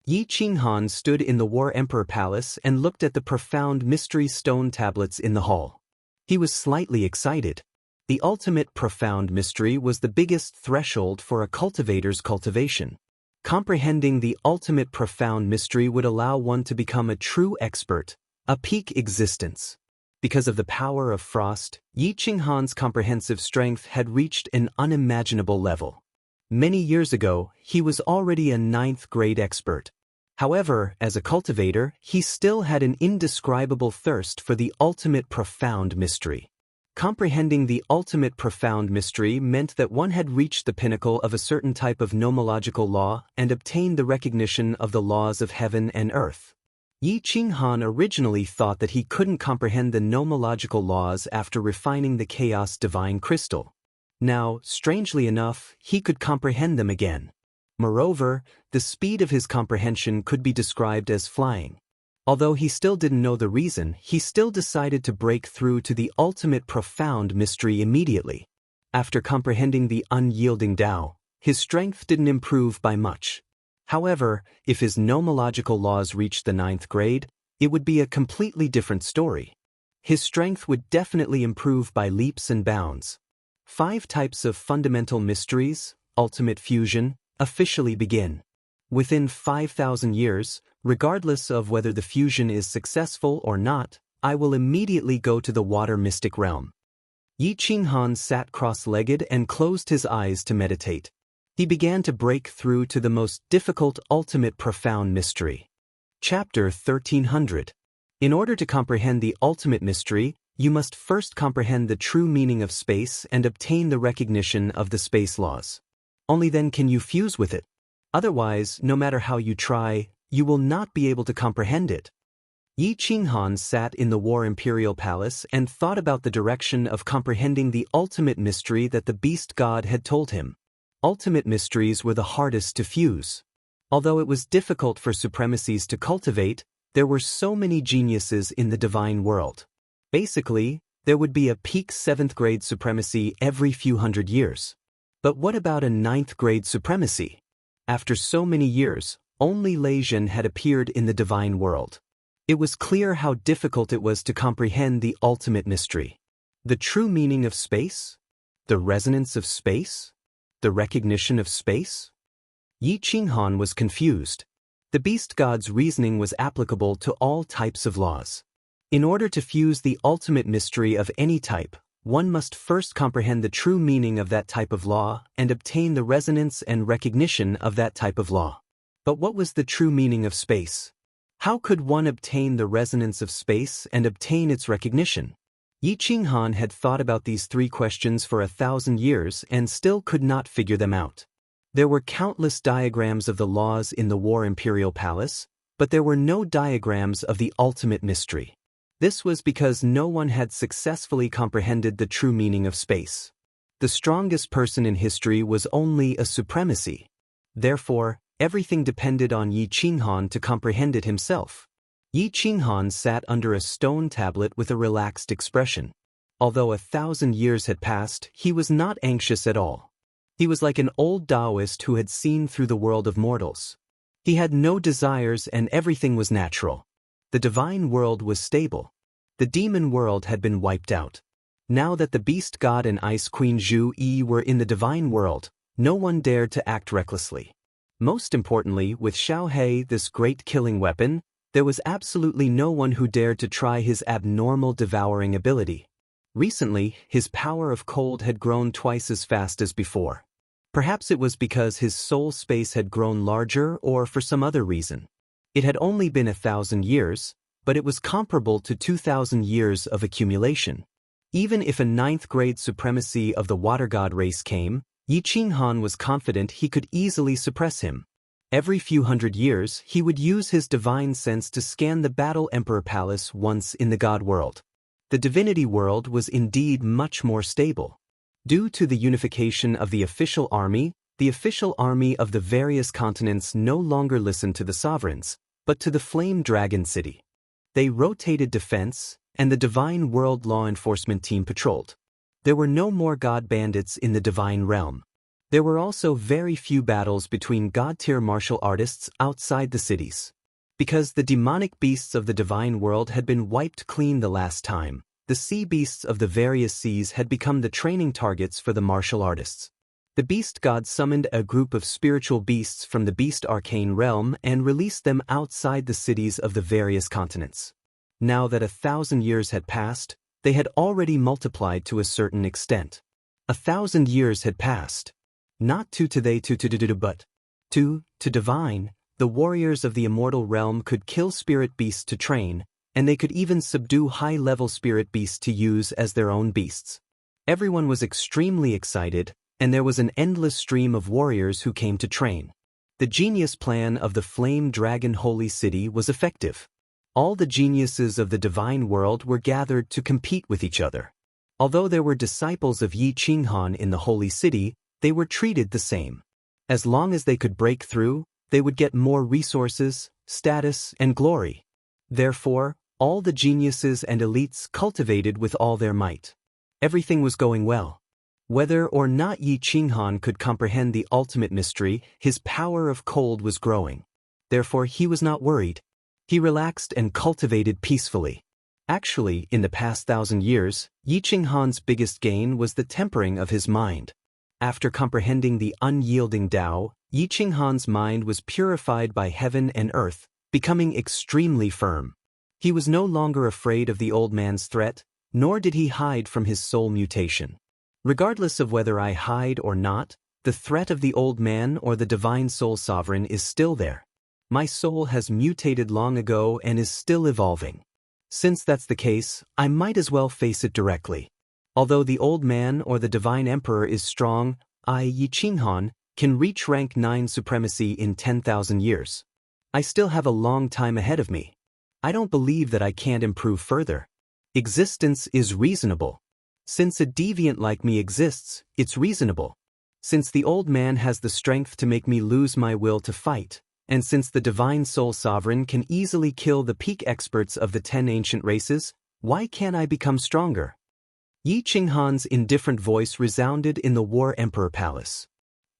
S1: Yi Qinghan stood in the War Emperor Palace and looked at the profound mystery stone tablets in the hall. He was slightly excited. The ultimate profound mystery was the biggest threshold for a cultivator's cultivation. Comprehending the ultimate profound mystery would allow one to become a true expert, a peak existence. Because of the power of frost, Yi Qinghan's comprehensive strength had reached an unimaginable level. Many years ago, he was already a 9th grade expert. However, as a cultivator, he still had an indescribable thirst for the ultimate profound mystery. Comprehending the ultimate profound mystery meant that one had reached the pinnacle of a certain type of nomological law and obtained the recognition of the laws of heaven and earth. Yi Qinghan originally thought that he couldn't comprehend the nomological laws after refining the chaos divine crystal. Now, strangely enough, he could comprehend them again. Moreover, the speed of his comprehension could be described as flying. Although he still didn't know the reason, he still decided to break through to the ultimate profound mystery immediately. After comprehending the unyielding Tao, his strength didn't improve by much. However, if his nomological laws reached the 9th grade, it would be a completely different story. His strength would definitely improve by leaps and bounds. 5 types of fundamental mysteries, ultimate fusion, officially begin. Within 5,000 years, regardless of whether the fusion is successful or not, I will immediately go to the water mystic realm. Yi Qinghan sat cross-legged and closed his eyes to meditate. He began to break through to the most difficult ultimate profound mystery. Chapter 1300. In order to comprehend the ultimate mystery, you must first comprehend the true meaning of space and obtain the recognition of the space laws. Only then can you fuse with it. Otherwise, no matter how you try, you will not be able to comprehend it. Yi Qinghan sat in the War Imperial Palace and thought about the direction of comprehending the ultimate mystery that the Beast God had told him. Ultimate mysteries were the hardest to fuse. Although it was difficult for supremacies to cultivate, there were so many geniuses in the divine world. Basically, there would be a peak 7th grade supremacy every few hundred years. But what about a 9th grade supremacy? After so many years, only Lei Zhen had appeared in the divine world. It was clear how difficult it was to comprehend the ultimate mystery. The true meaning of space? The resonance of space? The recognition of space? Yi Qinghan was confused. The Beast God's reasoning was applicable to all types of laws. In order to fuse the ultimate mystery of any type, one must first comprehend the true meaning of that type of law and obtain the resonance and recognition of that type of law. But what was the true meaning of space? How could one obtain the resonance of space and obtain its recognition? Yi Qinghan had thought about these 3 questions for 1,000 years and still could not figure them out. There were countless diagrams of the laws in the War Imperial Palace, but there were no diagrams of the ultimate mystery. This was because no one had successfully comprehended the true meaning of space. The strongest person in history was only a supremacy. Therefore, everything depended on Yi Qinghan to comprehend it himself. Yi Qinghan sat under a stone tablet with a relaxed expression. Although 1,000 years had passed, he was not anxious at all. He was like an old Taoist who had seen through the world of mortals. He had no desires and everything was natural. The divine world was stable. The demon world had been wiped out. Now that the beast god and ice queen Zhu Yi were in the divine world, no one dared to act recklessly. Most importantly, with Xiao He, this great killing weapon, there was absolutely no one who dared to try his abnormal devouring ability. Recently, his power of cold had grown twice as fast as before. Perhaps it was because his soul space had grown larger or for some other reason. It had only been 1,000 years, but it was comparable to 2,000 years of accumulation. Even if a 9th grade supremacy of the water god race came, Yi Qinghan was confident he could easily suppress him. Every few hundred years, he would use his divine sense to scan the Battle Emperor Palace once in the god world. The divinity world was indeed much more stable. Due to the unification of the official army of the various continents no longer listened to the sovereigns, but to the Flame Dragon City. They rotated defense, and the divine world law enforcement team patrolled. There were no more god bandits in the divine realm. There were also very few battles between god-tier martial artists outside the cities. Because the demonic beasts of the divine world had been wiped clean the last time, the sea beasts of the various seas had become the training targets for the martial artists. The beast god summoned a group of spiritual beasts from the beast arcane realm and released them outside the cities of the various continents. Now that 1,000 years had passed, they had already multiplied to a certain extent. 1,000 years had passed. Not to but to divine. The warriors of the immortal realm could kill spirit beasts to train, and they could even subdue high-level spirit beasts to use as their own beasts. Everyone was extremely excited, and there was an endless stream of warriors who came to train. The genius plan of the Flame Dragon Holy City was effective. All the geniuses of the divine world were gathered to compete with each other. Although there were disciples of Yi Qinghan in the Holy City, they were treated the same. As long as they could break through, they would get more resources, status, and glory. Therefore, all the geniuses and elites cultivated with all their might. Everything was going well. Whether or not Yi Qinghan could comprehend the ultimate mystery, his power of cold was growing. Therefore, he was not worried. He relaxed and cultivated peacefully. Actually, in the past 1,000 years, Yi Qinghan's biggest gain was the tempering of his mind. After comprehending the unyielding Tao, Yi Qinghan's mind was purified by heaven and earth, becoming extremely firm. He was no longer afraid of the old man's threat, nor did he hide from his soul mutation. Regardless of whether I hide or not, the threat of the old man or the divine soul sovereign is still there. My soul has mutated long ago and is still evolving. Since that's the case, I might as well face it directly. Although the old man or the divine emperor is strong, I, Yi Qinghan, can reach rank 9 supremacy in 10,000 years. I still have a long time ahead of me. I don't believe that I can't improve further. Existence is reasonable. Since a deviant like me exists, it's reasonable. Since the old man has the strength to make me lose my will to fight, and since the divine soul sovereign can easily kill the peak experts of the 10 ancient races, why can't I become stronger? Yi Qinghan's indifferent voice resounded in the War Emperor Palace.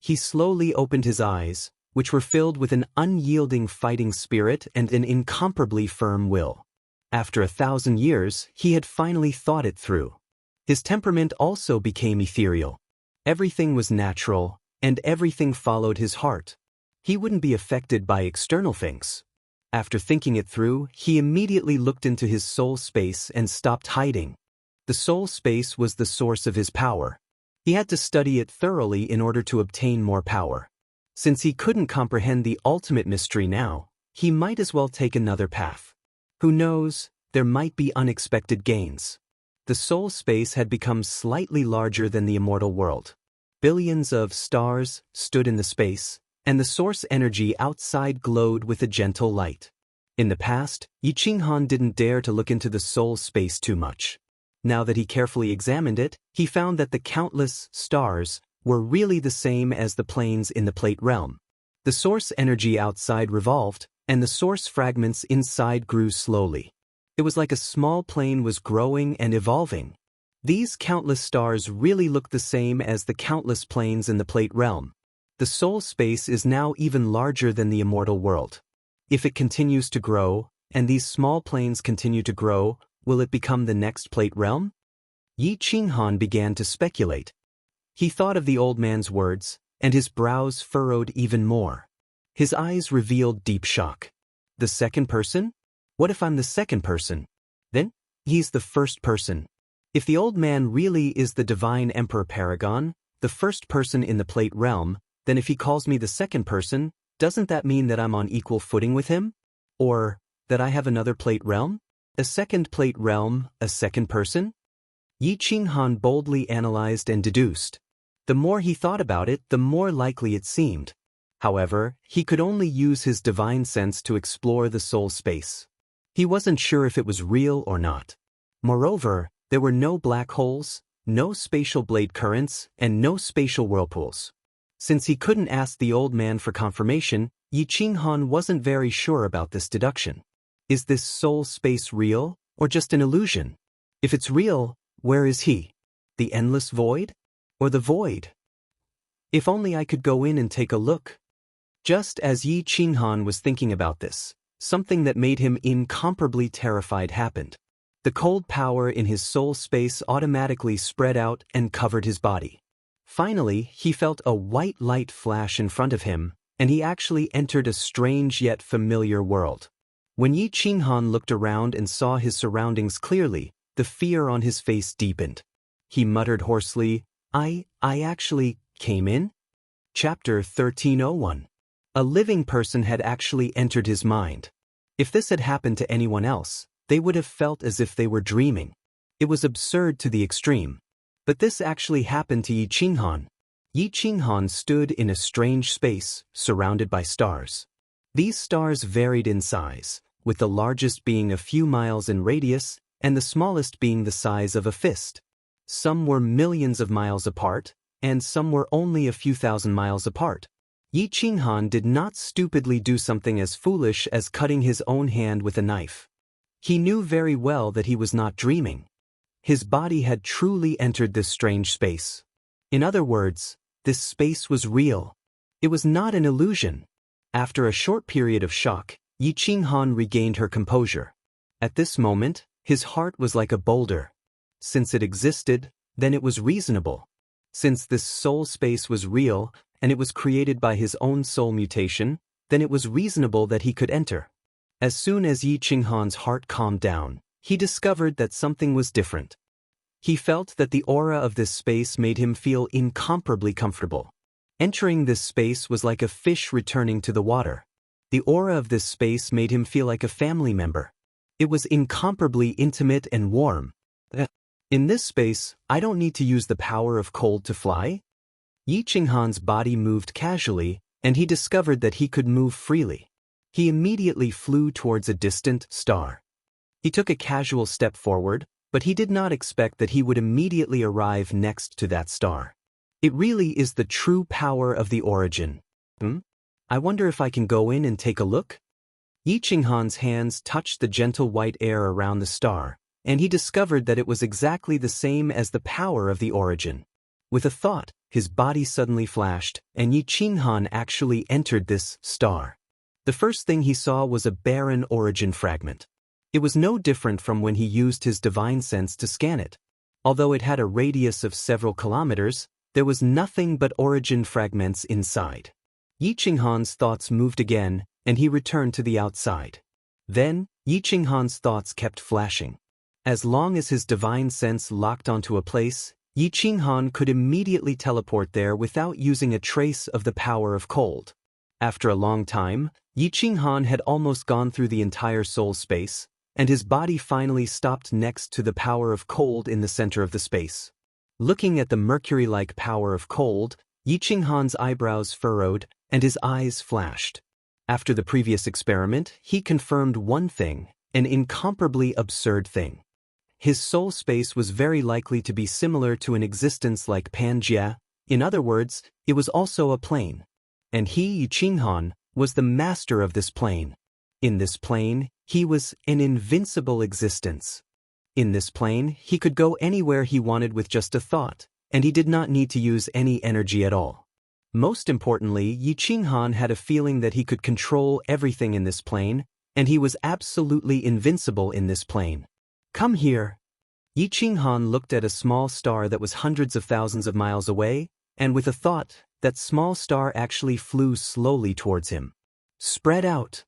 S1: He slowly opened his eyes, which were filled with an unyielding fighting spirit and an incomparably firm will. After 1,000 years, he had finally thought it through. His temperament also became ethereal. Everything was natural, and everything followed his heart. He wouldn't be affected by external things. After thinking it through, he immediately looked into his soul space and stopped hiding. The soul space was the source of his power. He had to study it thoroughly in order to obtain more power. Since he couldn't comprehend the ultimate mystery now, he might as well take another path. Who knows, there might be unexpected gains. The soul space had become slightly larger than the immortal world. Billions of stars stood in the space, and the source energy outside glowed with a gentle light. In the past, Yi Qinghan didn't dare to look into the soul space too much. Now that he carefully examined it, he found that the countless stars were really the same as the planes in the plate realm. The source energy outside revolved, and the source fragments inside grew slowly. It was like a small plane was growing and evolving. These countless stars really looked the same as the countless planes in the plate realm. The soul space is now even larger than the immortal world. If it continues to grow, and these small planes continue to grow, will it become the next plate realm? Yi Qinghan began to speculate. He thought of the old man's words, and his brows furrowed even more. His eyes revealed deep shock. The second person? What if I'm the second person? Then, he's the first person. If the old man really is the divine Emperor Paragon, the first person in the plate realm, then if he calls me the second person, doesn't that mean that I'm on equal footing with him? Or that I have another plate realm? A second plate realm, a second person? Yi Qinghan boldly analyzed and deduced. The more he thought about it, the more likely it seemed. However, he could only use his divine sense to explore the soul space. He wasn't sure if it was real or not. Moreover, there were no black holes, no spatial blade currents, and no spatial whirlpools. Since he couldn't ask the old man for confirmation, Yi Qinghan wasn't very sure about this deduction. Is this soul space real, or just an illusion? If it's real, where is he? The endless void? Or the void? If only I could go in and take a look. Just as Yi Qinghan was thinking about this, something that made him incomparably terrified happened. The cold power in his soul space automatically spread out and covered his body. Finally, he felt a white light flash in front of him, and he actually entered a strange yet familiar world. When Yi Qinghan looked around and saw his surroundings clearly, the fear on his face deepened. He muttered hoarsely, I actually came in? Chapter 1301. A living person had actually entered his mind. If this had happened to anyone else, they would have felt as if they were dreaming. It was absurd to the extreme. But this actually happened to Yi Qinghan. Yi Qinghan stood in a strange space, surrounded by stars. These stars varied in size, with the largest being a few miles in radius, and the smallest being the size of a fist. Some were millions of miles apart, and some were only a few thousand miles apart. Yi Qinghan did not stupidly do something as foolish as cutting his own hand with a knife. He knew very well that he was not dreaming. His body had truly entered this strange space. In other words, this space was real. It was not an illusion. After a short period of shock, Yi Qinghan regained her composure. At this moment, his heart was like a boulder. Since it existed, then it was reasonable. Since this soul space was real, and it was created by his own soul mutation, then it was reasonable that he could enter. As soon as Yi Qinghan's heart calmed down, he discovered that something was different. He felt that the aura of this space made him feel incomparably comfortable. Entering this space was like a fish returning to the water. The aura of this space made him feel like a family member. It was incomparably intimate and warm. In this space, I don't need to use the power of cold to fly. Yi Qinghan's body moved casually, and he discovered that he could move freely. He immediately flew towards a distant star. He took a casual step forward, but he did not expect that he would immediately arrive next to that star. It really is the true power of the origin. I wonder if I can go in and take a look? Yi Qinghan's hands touched the gentle white air around the star, and he discovered that it was exactly the same as the power of the origin. With a thought, his body suddenly flashed, and Yi Qinghan actually entered this star. The first thing he saw was a barren origin fragment. It was no different from when he used his divine sense to scan it. Although it had a radius of several kilometers, there was nothing but origin fragments inside. Yi Qinghan's thoughts moved again, and he returned to the outside. Then, Yi Qinghan's thoughts kept flashing. As long as his divine sense locked onto a place, Yi Qinghan could immediately teleport there without using a trace of the power of cold. After a long time, Yi Qinghan had almost gone through the entire soul space, and his body finally stopped next to the power of cold in the center of the space. Looking at the mercury-like power of cold, Yi Qinghan's eyebrows furrowed, and his eyes flashed. After the previous experiment, he confirmed one thing, an incomparably absurd thing. his soul space was very likely to be similar to an existence like Pangaea. In other words, it was also a plane. And he, Yiqinghan, was the master of this plane. In this plane, he was an invincible existence. In this plane, he could go anywhere he wanted with just a thought, and he did not need to use any energy at all. Most importantly, Yiqinghan had a feeling that he could control everything in this plane, and he was absolutely invincible in this plane. Come here. Yiqinghan looked at a small star that was hundreds of thousands of miles away, and with a thought, that small star actually flew slowly towards him. Spread out.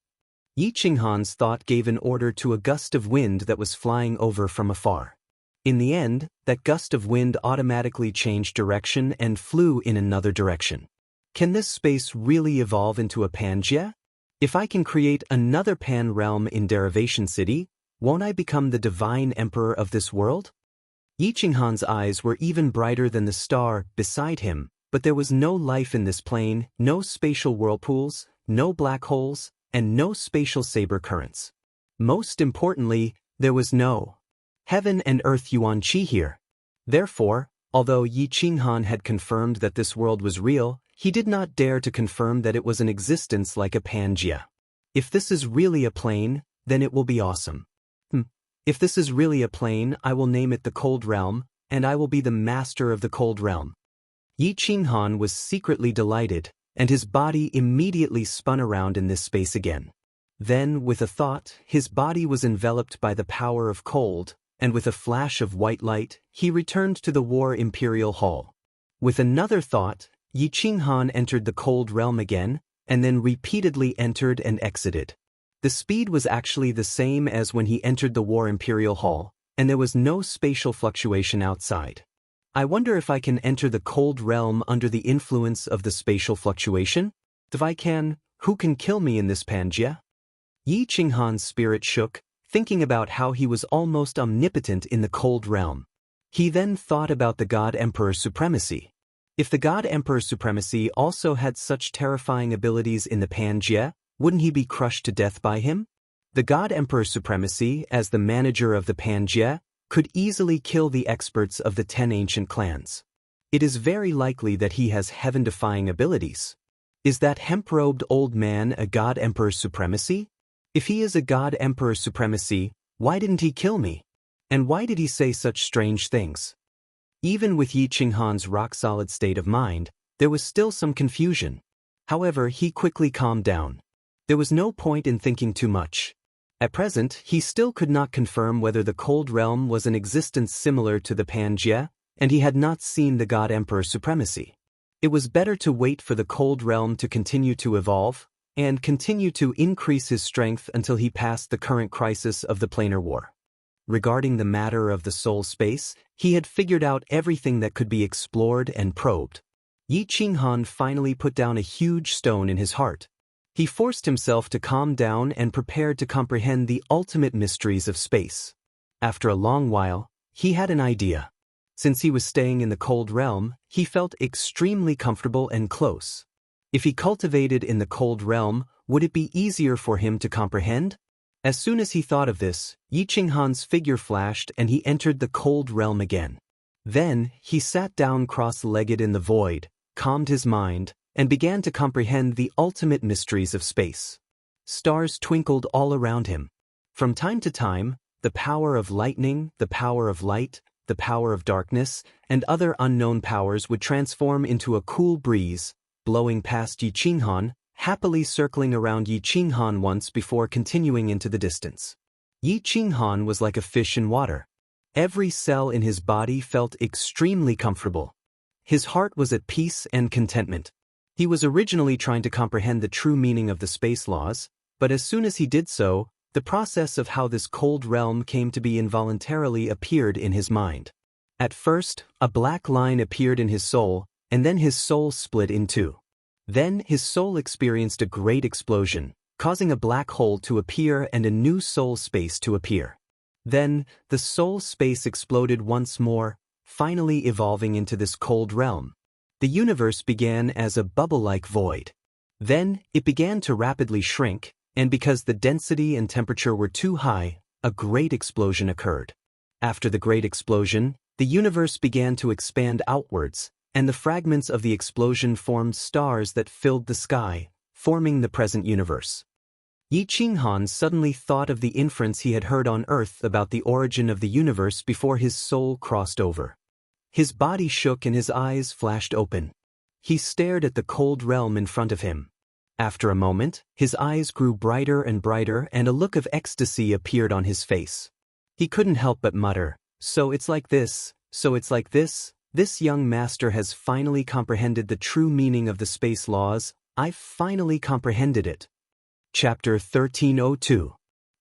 S1: Yiqinghan's thought gave an order to a gust of wind that was flying over from afar. In the end, that gust of wind automatically changed direction and flew in another direction. Can this space really evolve into a Pangaea? If I can create another Pan realm in Derivation City, won't I become the divine emperor of this world? Yiqinghan's eyes were even brighter than the star beside him, but there was no life in this plane, no spatial whirlpools, no black holes, and no spatial saber currents. Most importantly, there was no heaven and earth Yuan-Chi here. Therefore, although Yiqinghan had confirmed that this world was real, he did not dare to confirm that it was an existence like a Pangaea. If this is really a plane, then it will be awesome. If this is really a plane, I will name it the Cold Realm, and I will be the master of the Cold Realm. Yiqinghan was secretly delighted, and his body immediately spun around in this space again. Then, with a thought, his body was enveloped by the power of cold, and with a flash of white light, he returned to the War Imperial Hall. With another thought, Yiqinghan entered the Cold Realm again, and then repeatedly entered and exited. The speed was actually the same as when he entered the War Imperial Hall, and there was no spatial fluctuation outside. I wonder if I can enter the Cold Realm under the influence of the spatial fluctuation? If I can, who can kill me in this Pangaea? Yiqinghan's spirit shook, thinking about how he was almost omnipotent in the Cold Realm. He then thought about the God Emperor's supremacy. If the God Emperor's supremacy also had such terrifying abilities in the Pangaea, wouldn't he be crushed to death by him? The God Emperor's supremacy, as the manager of the Pangaea, could easily kill the experts of the 10 ancient clans. It is very likely that he has heaven-defying abilities. Is that hemp-robed old man a God Emperor's supremacy? If he is a God Emperor's supremacy, why didn't he kill me? And why did he say such strange things? Even with Yiqinghan's rock-solid state of mind, there was still some confusion. However, he quickly calmed down. There was no point in thinking too much. At present, he still could not confirm whether the Cold Realm was an existence similar to the Pangaea, and he had not seen the God Emperor's supremacy. It was better to wait for the Cold Realm to continue to evolve, and continue to increase his strength until he passed the current crisis of the planar war. Regarding the matter of the soul space, he had figured out everything that could be explored and probed. Yiqinghan finally put down a huge stone in his heart. He forced himself to calm down and prepared to comprehend the ultimate mysteries of space. After a long while, he had an idea. Since he was staying in the Cold Realm, he felt extremely comfortable and close. If he cultivated in the Cold Realm, would it be easier for him to comprehend? As soon as he thought of this, Yiqinghan's figure flashed and he entered the Cold Realm again. Then, he sat down cross-legged in the void, calmed his mind, and began to comprehend the ultimate mysteries of space. Stars twinkled all around him. From time to time, the power of lightning, the power of light, the power of darkness, and other unknown powers would transform into a cool breeze, blowing past Yiqinghan, happily circling around Yiqinghan once before continuing into the distance. Yiqinghan was like a fish in water. Every cell in his body felt extremely comfortable. His heart was at peace and contentment. He was originally trying to comprehend the true meaning of the space laws, but as soon as he did so, the process of how this Cold Realm came to be involuntarily appeared in his mind. At first, a black line appeared in his soul, and then his soul split in two. Then his soul experienced a great explosion, causing a black hole to appear and a new soul space to appear. Then, the soul space exploded once more, finally evolving into this Cold Realm. The universe began as a bubble-like void. Then, it began to rapidly shrink, and because the density and temperature were too high, a great explosion occurred. After the great explosion, the universe began to expand outwards, and the fragments of the explosion formed stars that filled the sky, forming the present universe. Yi Qinghan suddenly thought of the inference he had heard on Earth about the origin of the universe before his soul crossed over. His body shook and his eyes flashed open. He stared at the cold realm in front of him. After a moment, his eyes grew brighter and brighter and a look of ecstasy appeared on his face. He couldn't help but mutter, "So it's like this, so it's like this. This young master has finally comprehended the true meaning of the space laws. I've finally comprehended it." Chapter 1302.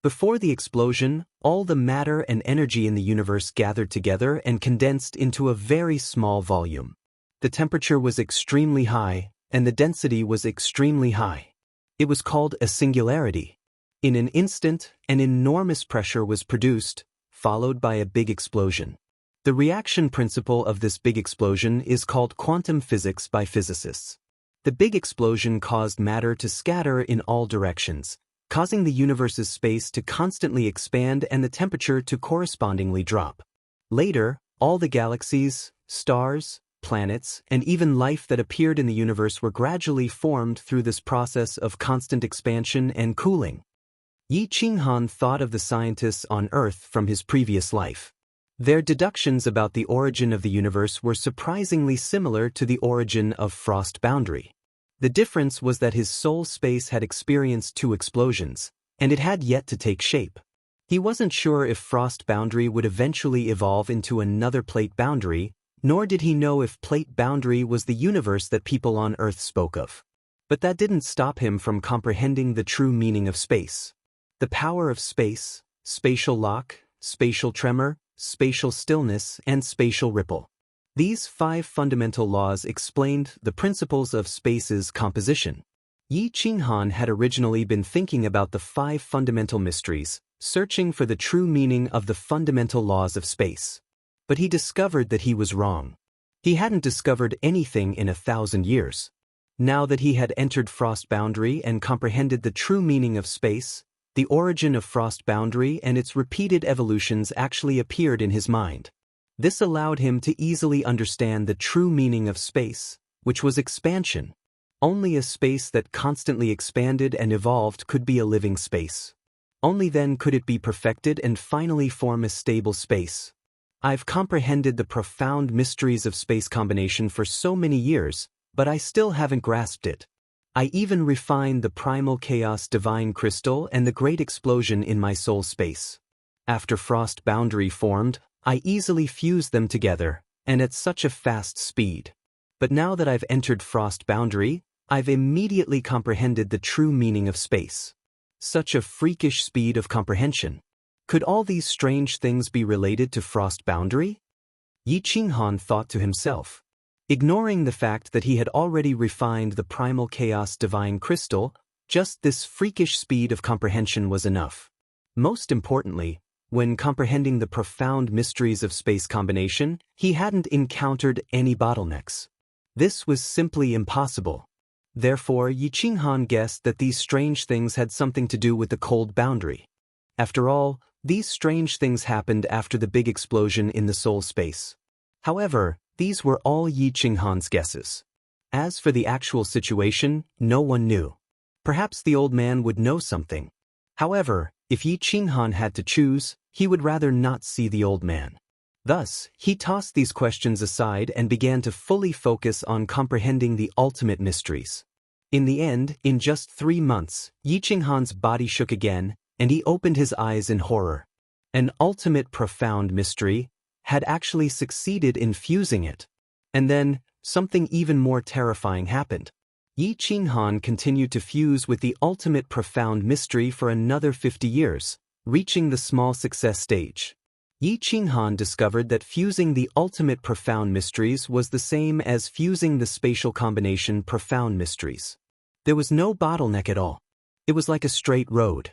S1: Before the explosion, all the matter and energy in the universe gathered together and condensed into a very small volume. The temperature was extremely high, and the density was extremely high. It was called a singularity. In an instant, an enormous pressure was produced, followed by a big explosion. The reaction principle of this big explosion is called quantum physics by physicists. The big explosion caused matter to scatter in all directions, causing the universe's space to constantly expand and the temperature to correspondingly drop. Later, all the galaxies, stars, planets, and even life that appeared in the universe were gradually formed through this process of constant expansion and cooling. Yi Qinghan thought of the scientists on Earth from his previous life. Their deductions about the origin of the universe were surprisingly similar to the origin of frost boundary. The difference was that his soul space had experienced 2 explosions, and it had yet to take shape. He wasn't sure if frost boundary would eventually evolve into another plate boundary, nor did he know if plate boundary was the universe that people on Earth spoke of. But that didn't stop him from comprehending the true meaning of space. The power of space, spatial lock, spatial tremor, spatial stillness, and spatial ripple. These 5 fundamental laws explained the principles of space's composition. Yi Qinghan had originally been thinking about the 5 fundamental mysteries, searching for the true meaning of the fundamental laws of space. But he discovered that he was wrong. He hadn't discovered anything in 1,000 years. Now that he had entered frost boundary and comprehended the true meaning of space, the origin of frost boundary and its repeated evolutions actually appeared in his mind. This allowed him to easily understand the true meaning of space, which was expansion. Only a space that constantly expanded and evolved could be a living space. Only then could it be perfected and finally form a stable space. I've comprehended the profound mysteries of space combination for so many years, but I still haven't grasped it. I even refined the primal chaos divine crystal and the great explosion in my soul space. After frost boundary formed, I easily fused them together, and at such a fast speed. But now that I've entered frost boundary, I've immediately comprehended the true meaning of space. Such a freakish speed of comprehension. Could all these strange things be related to frost boundary? Yi Qinghan thought to himself. Ignoring the fact that he had already refined the primal chaos divine crystal, just this freakish speed of comprehension was enough. Most importantly, when comprehending the profound mysteries of space combination, he hadn't encountered any bottlenecks. This was simply impossible. Therefore, Yi Qinghan guessed that these strange things had something to do with the cold boundary. After all, these strange things happened after the big explosion in the soul space. However, these were all Yi Qinghan's guesses. As for the actual situation, no one knew. Perhaps the old man would know something. However, if Yi Qinghan had to choose, he would rather not see the old man. Thus, he tossed these questions aside and began to fully focus on comprehending the ultimate mysteries. In the end, in just 3 months, Yi Qinghan's body shook again, and he opened his eyes in horror. An ultimate profound mystery had actually succeeded in fusing it. And then, something even more terrifying happened. Yi Qinghan continued to fuse with the ultimate profound mystery for another 50 years, reaching the small success stage. Yi Qinghan discovered that fusing the ultimate profound mysteries was the same as fusing the spatial combination profound mysteries. There was no bottleneck at all. It was like a straight road.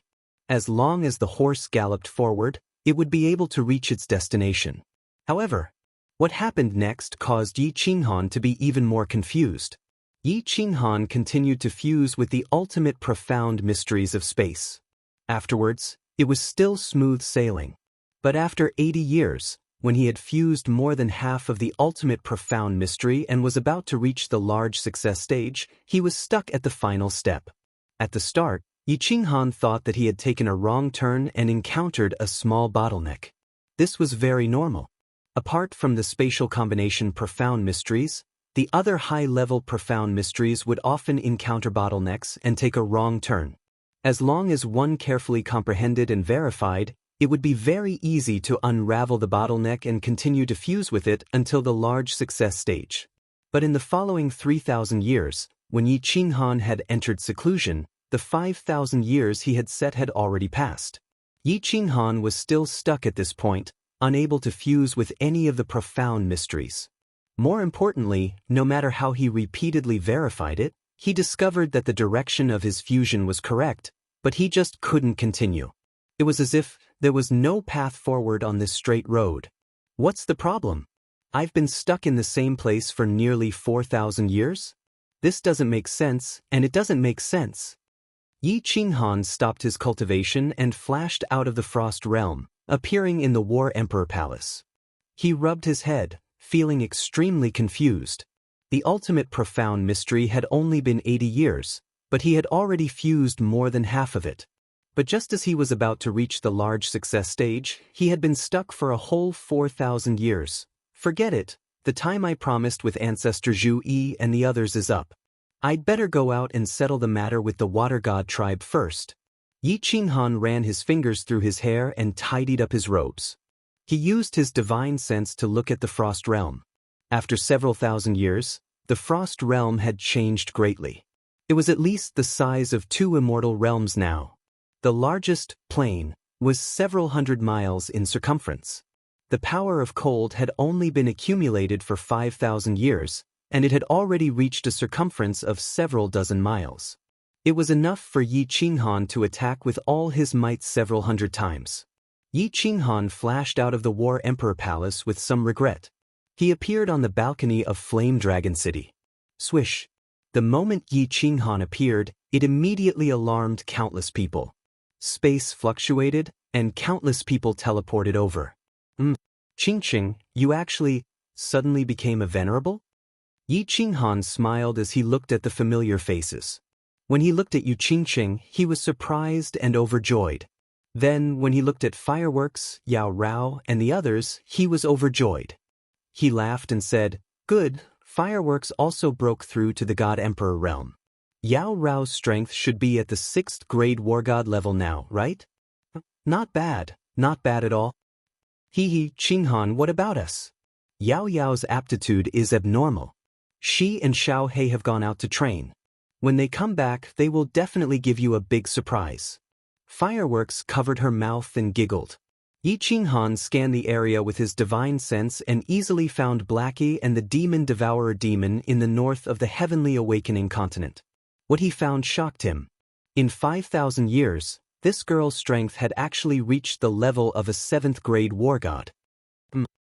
S1: As long as the horse galloped forward, it would be able to reach its destination. However, what happened next caused Yi Qinghan to be even more confused. Yi Qinghan continued to fuse with the ultimate profound mysteries of space. Afterwards, it was still smooth sailing. But after 80 years, when he had fused more than half of the ultimate profound mystery and was about to reach the large success stage, he was stuck at the final step. At the start, Yi Qinghan thought that he had taken a wrong turn and encountered a small bottleneck. This was very normal. Apart from the spatial combination profound mysteries, the other high-level profound mysteries would often encounter bottlenecks and take a wrong turn. As long as one carefully comprehended and verified, it would be very easy to unravel the bottleneck and continue to fuse with it until the large success stage. But in the following 3,000 years, when Yi Qinghan had entered seclusion, the 5,000 years he had set had already passed. Yi Qinghan was still stuck at this point, unable to fuse with any of the profound mysteries. More importantly, no matter how he repeatedly verified it, he discovered that the direction of his fusion was correct, but he just couldn't continue. It was as if there was no path forward on this straight road. What's the problem? I've been stuck in the same place for nearly 4,000 years? This doesn't make sense, and it doesn't make sense. Yi Qinghan stopped his cultivation and flashed out of the Frost Realm, appearing in the War Emperor Palace. He rubbed his head, feeling extremely confused. The ultimate profound mystery had only been 80 years, but he had already fused more than half of it. But just as he was about to reach the large success stage, he had been stuck for a whole 4,000 years. Forget it, the time I promised with Ancestor Zhu Yi and the others is up. I'd better go out and settle the matter with the Water God tribe first. Yi Qinghan ran his fingers through his hair and tidied up his robes. He used his divine sense to look at the Frost Realm. After several thousand years, the Frost Realm had changed greatly. It was at least the size of 2 immortal realms now. The largest, plain, was several hundred miles in circumference. The power of cold had only been accumulated for 5,000 years, and it had already reached a circumference of several dozen miles. It was enough for Yi Qinghan to attack with all his might several hundred times. Yi Qinghan flashed out of the War Emperor Palace with some regret. He appeared on the balcony of Flame Dragon City. Swish! The moment Yi Qinghan appeared, it immediately alarmed countless people. Space fluctuated, and countless people teleported over. Qingqing, you actually suddenly became a venerable? Yi Qinghan smiled as he looked at the familiar faces. When he looked at Yu Qingqing, he was surprised and overjoyed. Then, when he looked at Fireworks, Yao Rao, and the others, he was overjoyed. He laughed and said, "Good, Fireworks also broke through to the God Emperor realm. Yao Rao's strength should be at the 6th grade War God level now, right? Not bad at all. Hee Qinghan, what about us? Yao Yao's aptitude is abnormal. She and Xiao He have gone out to train. When they come back, they will definitely give you a big surprise." Fireworks covered her mouth and giggled. Yi Qinghan scanned the area with his divine sense and easily found Blackie and the Demon Devourer demon in the north of the Heavenly Awakening continent. What he found shocked him. In 5,000 years, this girl's strength had actually reached the level of a 7th grade war god.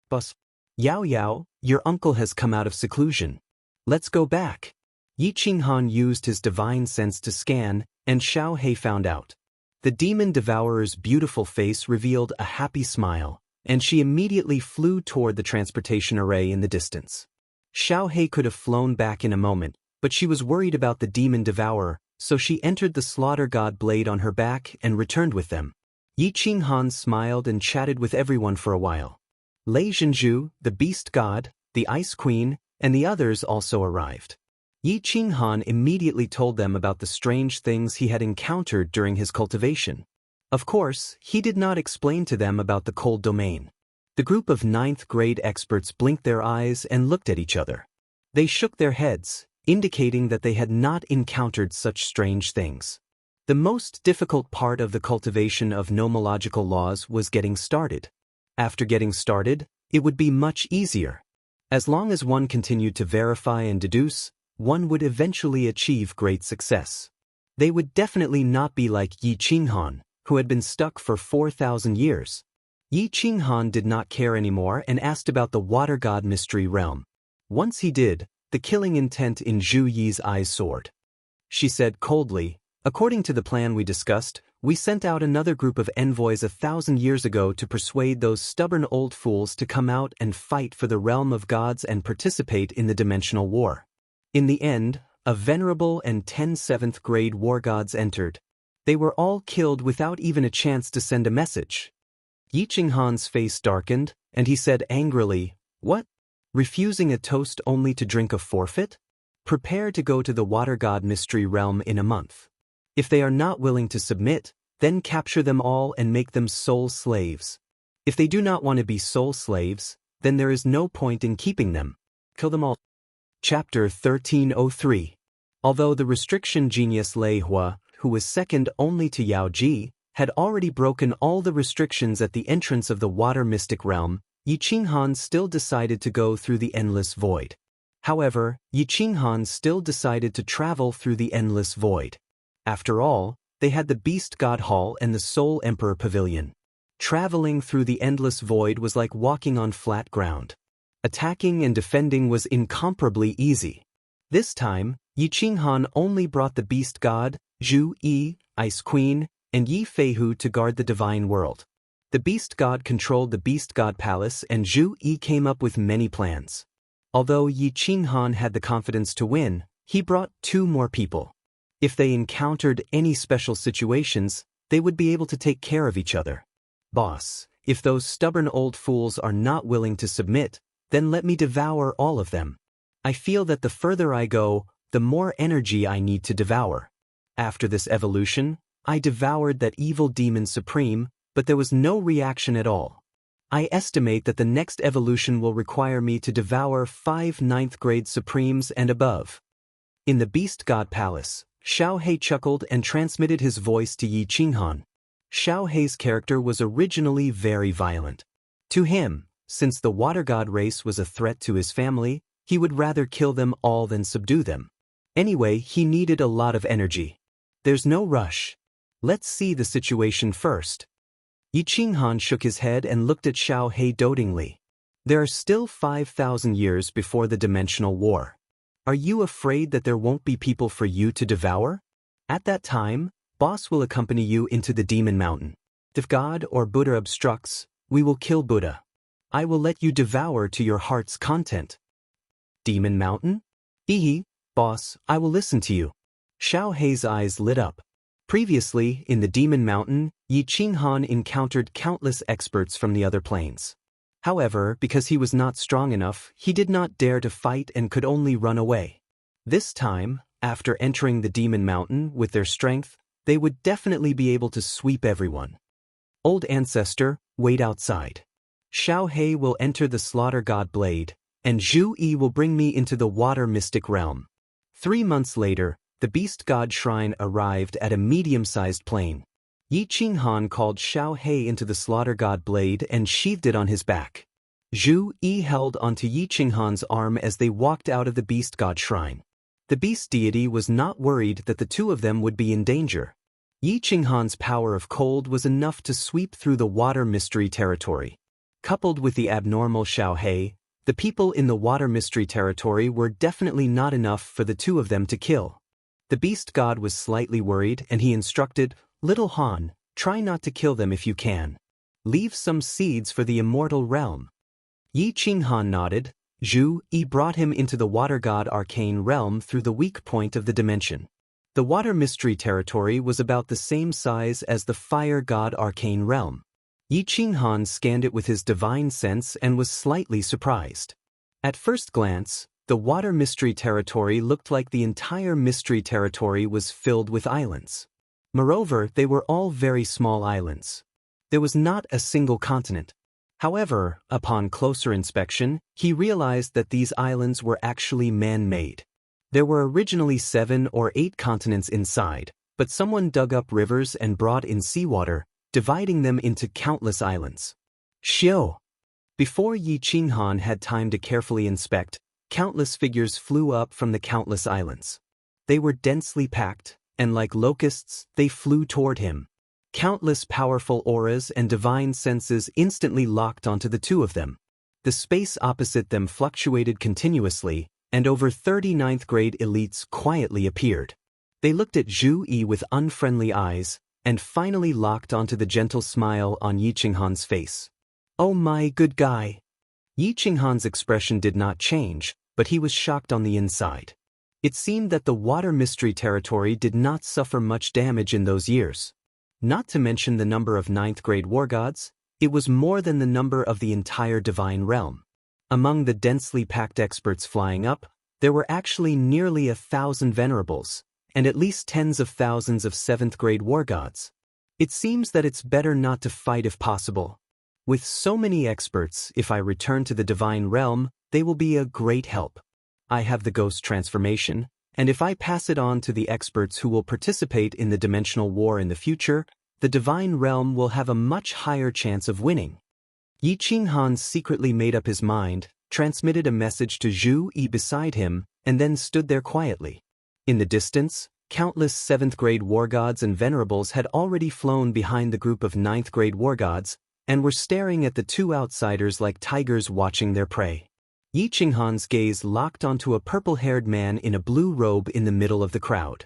S1: Boss. Yao Yao, your uncle has come out of seclusion. Let's go back. Yi Qinghan used his divine sense to scan, and Xiao He found out. The Demon Devourer's beautiful face revealed a happy smile, and she immediately flew toward the transportation array in the distance. Xiao He could have flown back in a moment, but she was worried about the Demon Devourer, so she entered the Slaughter God blade on her back and returned with them. Yi Qinghan smiled and chatted with everyone for a while. Lei Zhenju, the Beast God, the Ice Queen, and the others also arrived. Yi Qinghan immediately told them about the strange things he had encountered during his cultivation. Of course, he did not explain to them about the cold domain. The group of 9th grade experts blinked their eyes and looked at each other. They shook their heads, indicating that they had not encountered such strange things. The most difficult part of the cultivation of nomological laws was getting started. After getting started, it would be much easier. As long as one continued to verify and deduce, one would eventually achieve great success. They would definitely not be like Yi Qinghan, who had been stuck for 4,000 years. Yi Qinghan did not care anymore and asked about the Water God Mystery Realm. Once he did, the killing intent in Zhu Yi's eyes soared. She said coldly, "According to the plan we discussed, we sent out another group of envoys 1,000 years ago to persuade those stubborn old fools to come out and fight for the realm of gods and participate in the dimensional war. In the end, a venerable and 10 7th grade war gods entered. They were all killed without even a chance to send a message. Yi Qinghan's face darkened, and he said angrily, "What? Refusing a toast only to drink a forfeit? Prepare to go to the water god mystery realm in a month. If they are not willing to submit, then capture them all and make them soul slaves. If they do not want to be soul slaves, then there is no point in keeping them. Kill them all." Chapter 1303. Although the restriction genius Lei Hua, who was second only to Yao Ji, had already broken all the restrictions at the entrance of the water mystic realm, Yi Qinghan still decided to go through the endless void. However, Yi Qinghan still decided to travel through the endless void. After all, they had the Beast God Hall and the Soul Emperor Pavilion. Traveling through the endless void was like walking on flat ground. Attacking and defending was incomparably easy. This time, Yi Qinghan only brought the Beast God, Zhu Yi, Ice Queen, and Yi Feihu to guard the divine world. The Beast God controlled the Beast God Palace, and Zhu Yi came up with many plans. Although Yi Qinghan had the confidence to win, he brought 2 more people. If they encountered any special situations, they would be able to take care of each other. "Boss, if those stubborn old fools are not willing to submit, then let me devour all of them. I feel that the further I go, the more energy I need to devour." After this evolution, I devoured that evil demon supreme, but there was no reaction at all. I estimate that the next evolution will require me to devour 5 9th grade supremes and above. In the Beast God Palace, Xiao He chuckled and transmitted his voice to Yi Qinghan. Xiao He's character was originally very violent. To him, since the water god race was a threat to his family, he would rather kill them all than subdue them. Anyway, he needed a lot of energy. There's no rush. Let's see the situation first. Yi Qinghan shook his head and looked at Xiao He dotingly. There are still 5,000 years before the dimensional war. Are you afraid that there won't be people for you to devour? At that time, Boss will accompany you into the Demon Mountain. If God or Buddha obstructs, we will kill Buddha. I will let you devour to your heart's content. Demon Mountain? Ehe, boss, I will listen to you. Xiao He's eyes lit up. Previously, in the Demon Mountain, Yi Qinghan encountered countless experts from the other planes. However, because he was not strong enough, he did not dare to fight and could only run away. This time, after entering the Demon Mountain with their strength, they would definitely be able to sweep everyone. Old ancestor, wait outside. Xiao He will enter the Slaughter God Blade, and Zhu Yi will bring me into the Water Mystic Realm. 3 months later, the Beast God Shrine arrived at a medium-sized plane. Yi Qinghan called Xiao He into the Slaughter God Blade and sheathed it on his back. Zhu Yi held onto Yi Qinghan's arm as they walked out of the Beast God Shrine. The Beast Deity was not worried that the 2 of them would be in danger. Yi Qinghan's power of cold was enough to sweep through the water mystery territory. Coupled with the abnormal Xiao He, the people in the water mystery territory were definitely not enough for the 2 of them to kill. The Beast God was slightly worried, and he instructed, "Little Han, try not to kill them if you can. Leave some seeds for the immortal realm." Yi Qinghan nodded. Zhu Yi brought him into the Water God Arcane Realm through the weak point of the dimension. The Water Mystery Territory was about the same size as the Fire God Arcane Realm. Yi Qinghan scanned it with his divine sense and was slightly surprised. At first glance, the Water Mystery Territory looked like the entire Mystery Territory was filled with islands. Moreover, they were all very small islands. There was not a single continent. However, upon closer inspection, he realized that these islands were actually man-made. There were originally 7 or 8 continents inside, but someone dug up rivers and brought in seawater, dividing them into countless islands. Xiao! Before Yi Qinghan had time to carefully inspect, countless figures flew up from the countless islands. They were densely packed, and like locusts, they flew toward him. Countless powerful auras and divine senses instantly locked onto the 2 of them. The space opposite them fluctuated continuously, and over 39th grade elites quietly appeared. They looked at Zhu Yi with unfriendly eyes, and finally locked onto the gentle smile on Yi Qinghan's face. "Oh my good guy." Yi Qinghan's expression did not change, but he was shocked on the inside. It seemed that the water mystery territory did not suffer much damage in those years. Not to mention the number of 9th grade war gods, it was more than the number of the entire divine realm. Among the densely packed experts flying up, there were actually nearly 1,000 venerables, and at least tens of thousands of 7th grade war gods. It seems that it's better not to fight if possible. With so many experts, if I return to the divine realm, they will be a great help. I have the ghost transformation, and if I pass it on to the experts who will participate in the dimensional war in the future, the divine realm will have a much higher chance of winning. Yi Qinghan secretly made up his mind, transmitted a message to Zhu Yi beside him, and then stood there quietly. In the distance, countless 7th grade war gods and venerables had already flown behind the group of 9th grade war gods, and were staring at the two outsiders like tigers watching their prey. Yi Qinghan's gaze locked onto a purple-haired man in a blue robe in the middle of the crowd.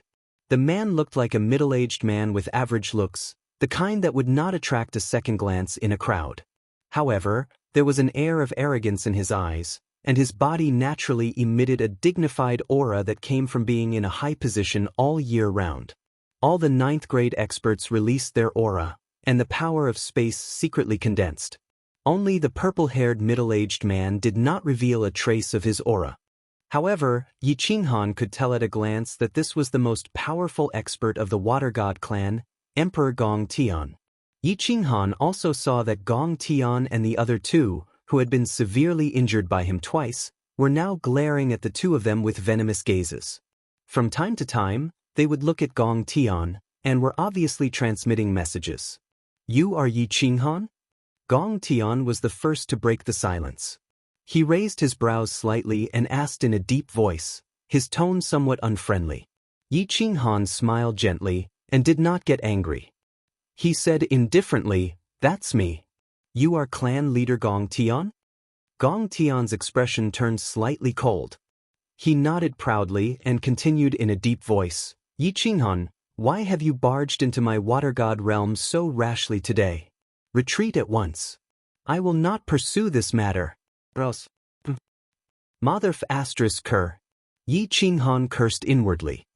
S1: The man looked like a middle-aged man with average looks, the kind that would not attract a second glance in a crowd. However, there was an air of arrogance in his eyes, and his body naturally emitted a dignified aura that came from being in a high position all year round. All the 9th grade experts released their aura, and the power of space secretly condensed. Only the purple-haired middle-aged man did not reveal a trace of his aura. However, Yi Qinghan could tell at a glance that this was the most powerful expert of the Water God clan, Emperor Gong Tian. Yi Qinghan also saw that Gong Tian and the other two, who had been severely injured by him twice, were now glaring at the two of them with venomous gazes. From time to time, they would look at Gong Tian, and were obviously transmitting messages. "You are Yi Qinghan?" Gong Tian was the first to break the silence. He raised his brows slightly and asked in a deep voice, his tone somewhat unfriendly. Yi Qinghan smiled gently, and did not get angry. He said indifferently, "That's me. You are clan leader Gong Tian?" Gong Tian's expression turned slightly cold. He nodded proudly and continued in a deep voice, "Yi Qinghan, why have you barged into my water god realm so rashly today? Retreat at once. I will not pursue this matter. Motherf asterisk cur." Yi Qinghan cursed inwardly.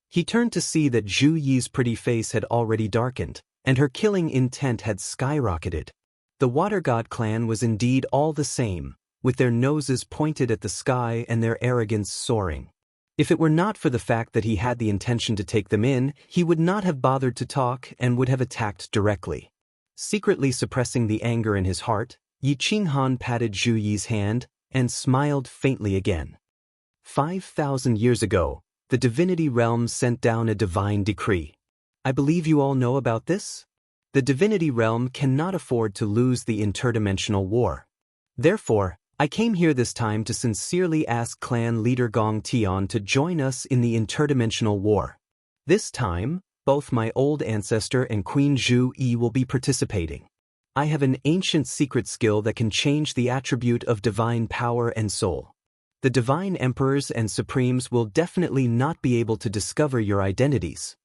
S1: He turned to see that Zhu Yi's pretty face had already darkened, and her killing intent had skyrocketed. The Water God clan was indeed all the same, with their noses pointed at the sky and their arrogance soaring. If it were not for the fact that he had the intention to take them in, he would not have bothered to talk and would have attacked directly. Secretly suppressing the anger in his heart, Yi Qinghan patted Zhu Yi's hand and smiled faintly again. 5,000 years ago, the divinity realm sent down a divine decree. I believe you all know about this? The divinity realm cannot afford to lose the interdimensional war. Therefore, I came here this time to sincerely ask clan leader Gong Tian to join us in the interdimensional war. This time, both my old ancestor and Queen Zhu Yi will be participating. I have an ancient secret skill that can change the attribute of divine power and soul. The divine emperors and supremes will definitely not be able to discover your identities.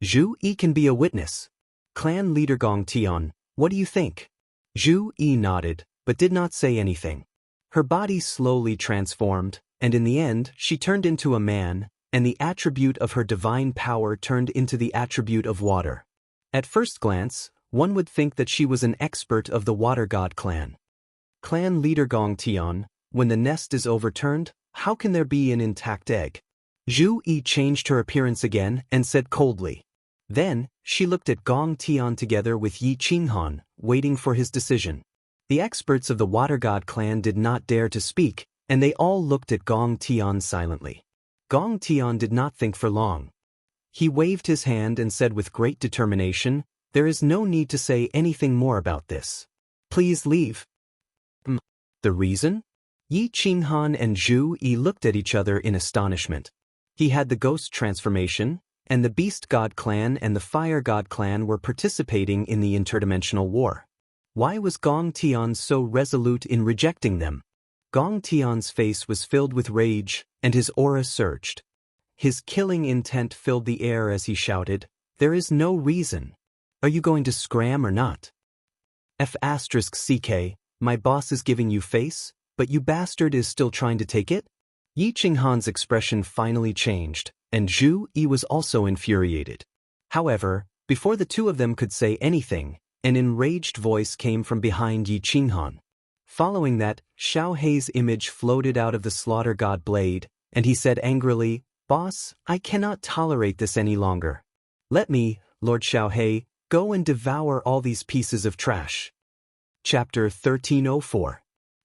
S1: Zhu Yi can be a witness. Clan leader Gong Tian, what do you think? Zhu Yi nodded, but did not say anything. Her body slowly transformed, and in the end, she turned into a man, and the attribute of her divine power turned into the attribute of water. At first glance, one would think that she was an expert of the Water God clan. Clan leader Gong Tian, when the nest is overturned, how can there be an intact egg? Zhu Yi changed her appearance again and said coldly. Then, she looked at Gong Tian together with Yi Qinghan, waiting for his decision. The experts of the Water God clan did not dare to speak, and they all looked at Gong Tian silently. Gong Tian did not think for long. He waved his hand and said with great determination, "There is no need to say anything more about this. Please leave." The reason? Yi Qinghan and Zhu Yi looked at each other in astonishment. He had the ghost transformation, and the Beast God clan and the Fire God clan were participating in the interdimensional war. Why was Gong Tian so resolute in rejecting them? Gong Tian's face was filled with rage, and his aura surged. His killing intent filled the air as he shouted, "There is no reason. Are you going to scram or not? F***CK, my boss is giving you face, but you bastard is still trying to take it? Yi Qinghan's expression finally changed, and Zhu Yi was also infuriated. However, before the two of them could say anything, an enraged voice came from behind Yi Qinghan. Following that, Xiao Hei's image floated out of the slaughter god blade, and he said angrily, "Boss, I cannot tolerate this any longer. Let me, Lord Xiao Hei, go and devour all these pieces of trash." Chapter 1304.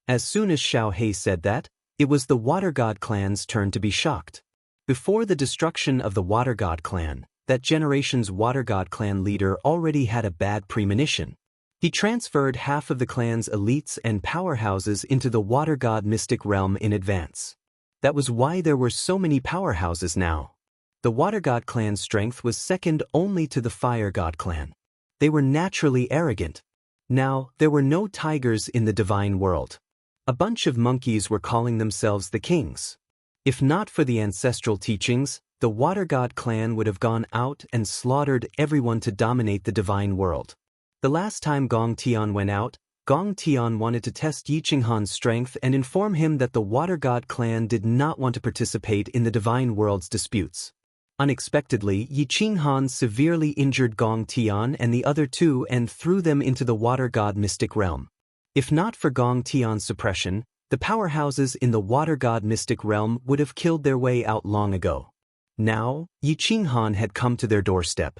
S1: As soon as Xiao Hei said that, it was the Water God clan's turn to be shocked. Before the destruction of the Water God clan, that generation's Water God clan leader already had a bad premonition. He transferred half of the clan's elites and powerhouses into the Water God mystic realm in advance. That was why there were so many powerhouses now. The Water God clan's strength was second only to the Fire God clan. They were naturally arrogant. Now, there were no tigers in the divine world. A bunch of monkeys were calling themselves the kings. If not for the ancestral teachings, the Water God clan would have gone out and slaughtered everyone to dominate the divine world. The last time Gong Tian went out, Gong Tian wanted to test Yi Qinghan's strength and inform him that the Water God clan did not want to participate in the divine world's disputes. Unexpectedly, Yi Qinghan severely injured Gong Tian and the other two and threw them into the Water God mystic realm. If not for Gong Tian's suppression, the powerhouses in the Water God mystic realm would have killed their way out long ago. Now, Yi Qinghan had come to their doorstep.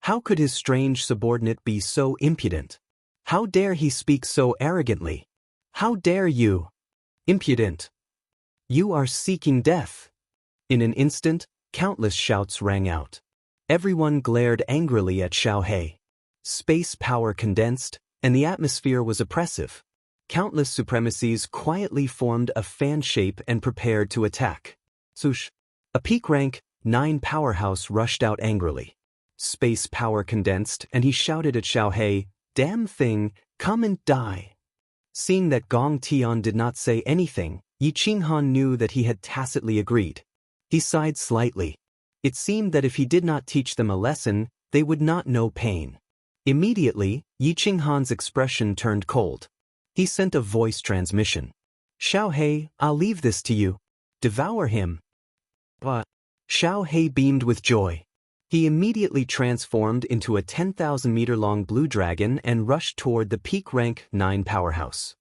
S1: How could his strange subordinate be so impudent? How dare he speak so arrogantly? How dare you? Impudent! You are seeking death! In an instant, countless shouts rang out. Everyone glared angrily at Xiao Hei. Space power condensed, and the atmosphere was oppressive. Countless supremacies quietly formed a fan shape and prepared to attack. Swoosh! A peak rank 9 powerhouse rushed out angrily. Space power condensed, and he shouted at Xiao Hei, "Damn thing, come and die." Seeing that Gong Tian did not say anything, Yi Qinghan knew that he had tacitly agreed. He sighed slightly. It seemed that if he did not teach them a lesson, they would not know pain. Immediately, Yi Qinghan's expression turned cold. He sent a voice transmission. "Xiao Hei, I'll leave this to you. Devour him." But Xiao Hei beamed with joy. He immediately transformed into a 10,000-meter-long blue dragon and rushed toward the peak rank 9 powerhouse.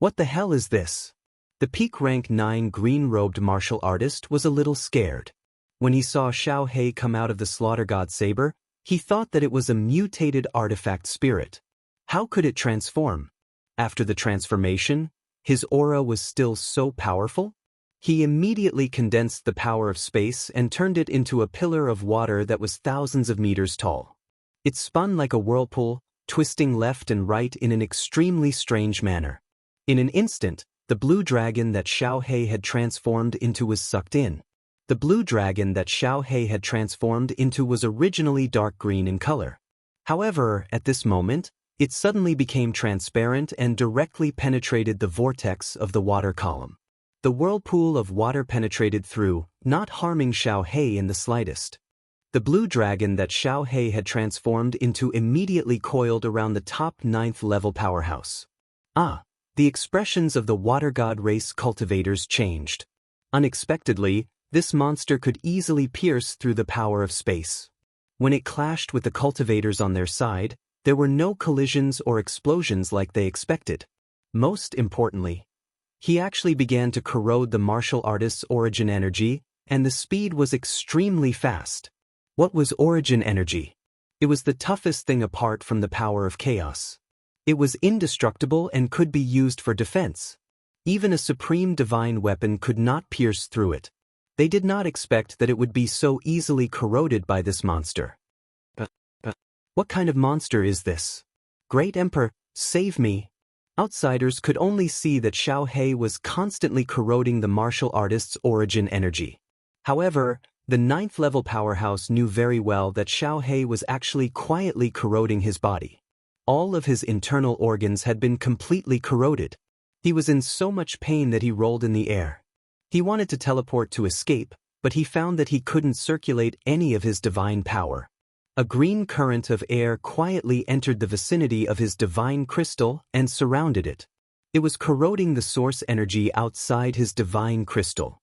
S1: What the hell is this? The peak rank 9 green-robed martial artist was a little scared. When he saw Xiao Hei come out of the slaughter god saber, he thought that it was a mutated artifact spirit. How could it transform? After the transformation, his aura was still so powerful? He immediately condensed the power of space and turned it into a pillar of water that was thousands of meters tall. It spun like a whirlpool, twisting left and right in an extremely strange manner. In an instant, the blue dragon that Xiao Hei had transformed into was sucked in. The blue dragon that Xiao Hei had transformed into was originally dark green in color. However, at this moment, it suddenly became transparent and directly penetrated the vortex of the water column. The whirlpool of water penetrated through, not harming Xiao Hei in the slightest. The blue dragon that Xiao Hei had transformed into immediately coiled around the top 9th level powerhouse. The expressions of the water god race cultivators changed. Unexpectedly, this monster could easily pierce through the power of space. When it clashed with the cultivators on their side, there were no collisions or explosions like they expected. Most importantly, he actually began to corrode the martial artist's origin energy, and the speed was extremely fast. What was origin energy? It was the toughest thing apart from the power of chaos. It was indestructible and could be used for defense. Even a supreme divine weapon could not pierce through it. They did not expect that it would be so easily corroded by this monster. But what kind of monster is this? Great Emperor, save me! Outsiders could only see that Xiao Hei was constantly corroding the martial artist's origin energy. However, the 9th level powerhouse knew very well that Xiao Hei was actually quietly corroding his body. All of his internal organs had been completely corroded. He was in so much pain that he rolled in the air. He wanted to teleport to escape, but he found that he couldn't circulate any of his divine power. A green current of air quietly entered the vicinity of his divine crystal and surrounded it. It was corroding the source energy outside his divine crystal.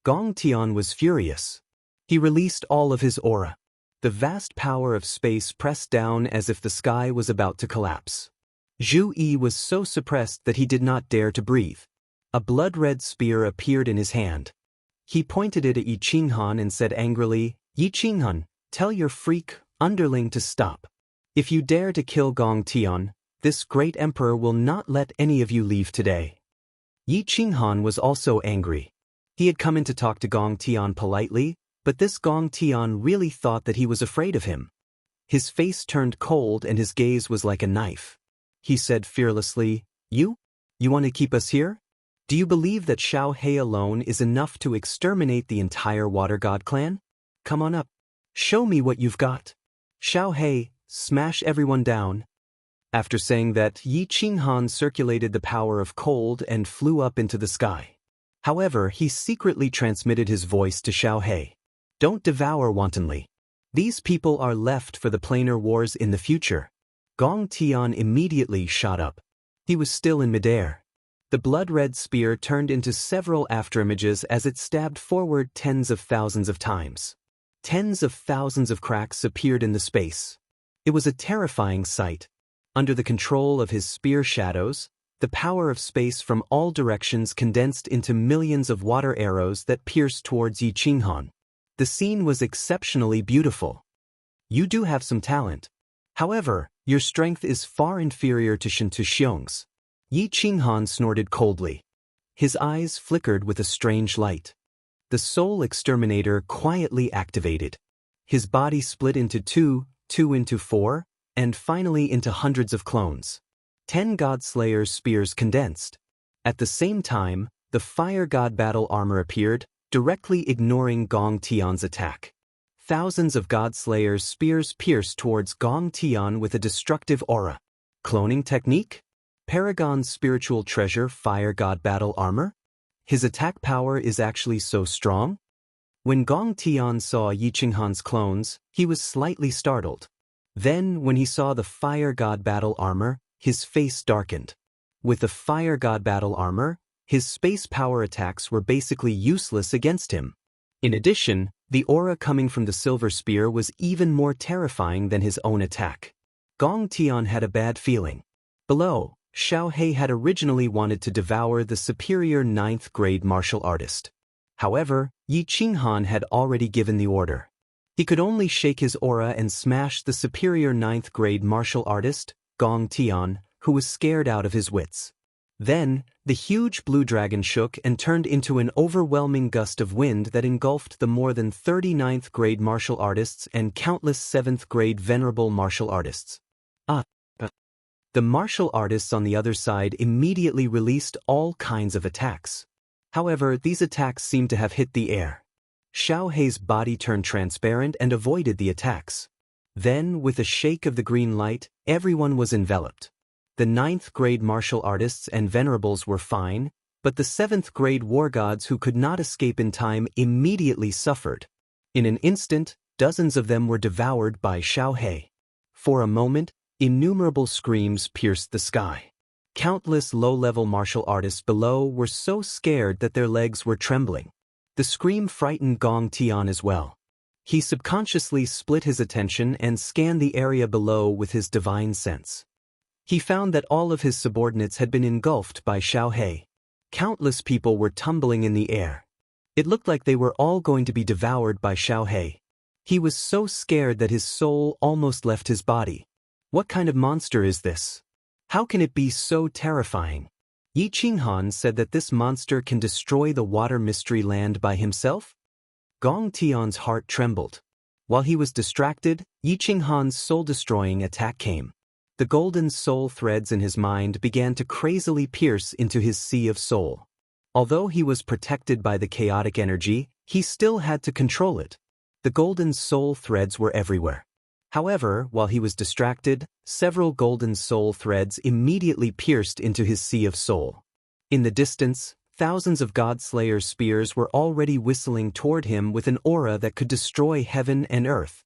S1: Gong Tian was furious. He released all of his aura. The vast power of space pressed down as if the sky was about to collapse. Zhu Yi was so suppressed that he did not dare to breathe. A blood-red spear appeared in his hand. He pointed it at Yi Qinghan and said angrily, "Yi Qinghan, tell your freak underling to stop. If you dare to kill Gong Tian, this great emperor will not let any of you leave today." Yi Qinghan was also angry. He had come in to talk to Gong Tian politely, but this Gong Tian really thought that he was afraid of him. His face turned cold and his gaze was like a knife. He said fearlessly, You want to keep us here? Do you believe that Xiao He alone is enough to exterminate the entire Water God clan? Come on up. Show me what you've got. Xiao He, smash everyone down." After saying that, Yi Qinghan circulated the power of cold and flew up into the sky. However, he secretly transmitted his voice to Xiao He. "Don't devour wantonly. These people are left for the planar wars in the future." Gong Tian immediately shot up. He was still in midair. The blood-red spear turned into several afterimages as it stabbed forward tens of thousands of times. Tens of thousands of cracks appeared in the space. It was a terrifying sight. Under the control of his spear shadows, the power of space from all directions condensed into millions of water arrows that pierced towards Yi Qinghan. The scene was exceptionally beautiful. "You do have some talent. However, your strength is far inferior to Shen Tuxiong's." Yi Qinghan snorted coldly. His eyes flickered with a strange light. The soul exterminator quietly activated. His body split into two into four, and finally into hundreds of clones. 10 God-Slayer's spears condensed. At the same time, the Fire God battle armor appeared, directly ignoring Gong Tian's attack. Thousands of God-Slayer's spears pierced towards Gong Tian with a destructive aura. Cloning technique? Paragon's spiritual treasure Fire God battle armor? His attack power is actually so strong? When Gong Tian saw Yi Qinghan's clones, he was slightly startled. Then, when he saw the Fire God battle armor, his face darkened. With the Fire God battle armor, his space power attacks were basically useless against him. In addition, the aura coming from the silver spear was even more terrifying than his own attack. Gong Tian had a bad feeling. Below, Xiao He had originally wanted to devour the superior 9th grade martial artist. However, Yi Qinghan had already given the order. He could only shake his aura and smash the superior 9th grade martial artist, Gong Tian, who was scared out of his wits. Then, the huge blue dragon shook and turned into an overwhelming gust of wind that engulfed the more than 39th grade martial artists and countless 7th grade venerable martial artists. The martial artists on the other side immediately released all kinds of attacks. However, these attacks seemed to have hit the air. Xiao He's body turned transparent and avoided the attacks. Then, with a shake of the green light, everyone was enveloped. The 9th grade martial artists and venerables were fine, but the 7th grade war gods who could not escape in time immediately suffered. In an instant, dozens of them were devoured by Xiao He. For a moment, innumerable screams pierced the sky. Countless low-level martial artists below were so scared that their legs were trembling. The scream frightened Gong Tian as well. He subconsciously split his attention and scanned the area below with his divine sense. He found that all of his subordinates had been engulfed by Xiao He. Countless people were tumbling in the air. It looked like they were all going to be devoured by Xiao He. He was so scared that his soul almost left his body. What kind of monster is this? How can it be so terrifying? Yi Qinghan said that this monster can destroy the water mystery land by himself? Gong Tian's heart trembled. While he was distracted, Yi Qinghan's soul-destroying attack came. The golden soul threads in his mind began to crazily pierce into his sea of soul. Although he was protected by the chaotic energy, he still had to control it. The golden soul threads were everywhere. However, while he was distracted, several golden soul threads immediately pierced into his sea of soul. In the distance, thousands of God-Slayer's spears were already whistling toward him with an aura that could destroy heaven and earth.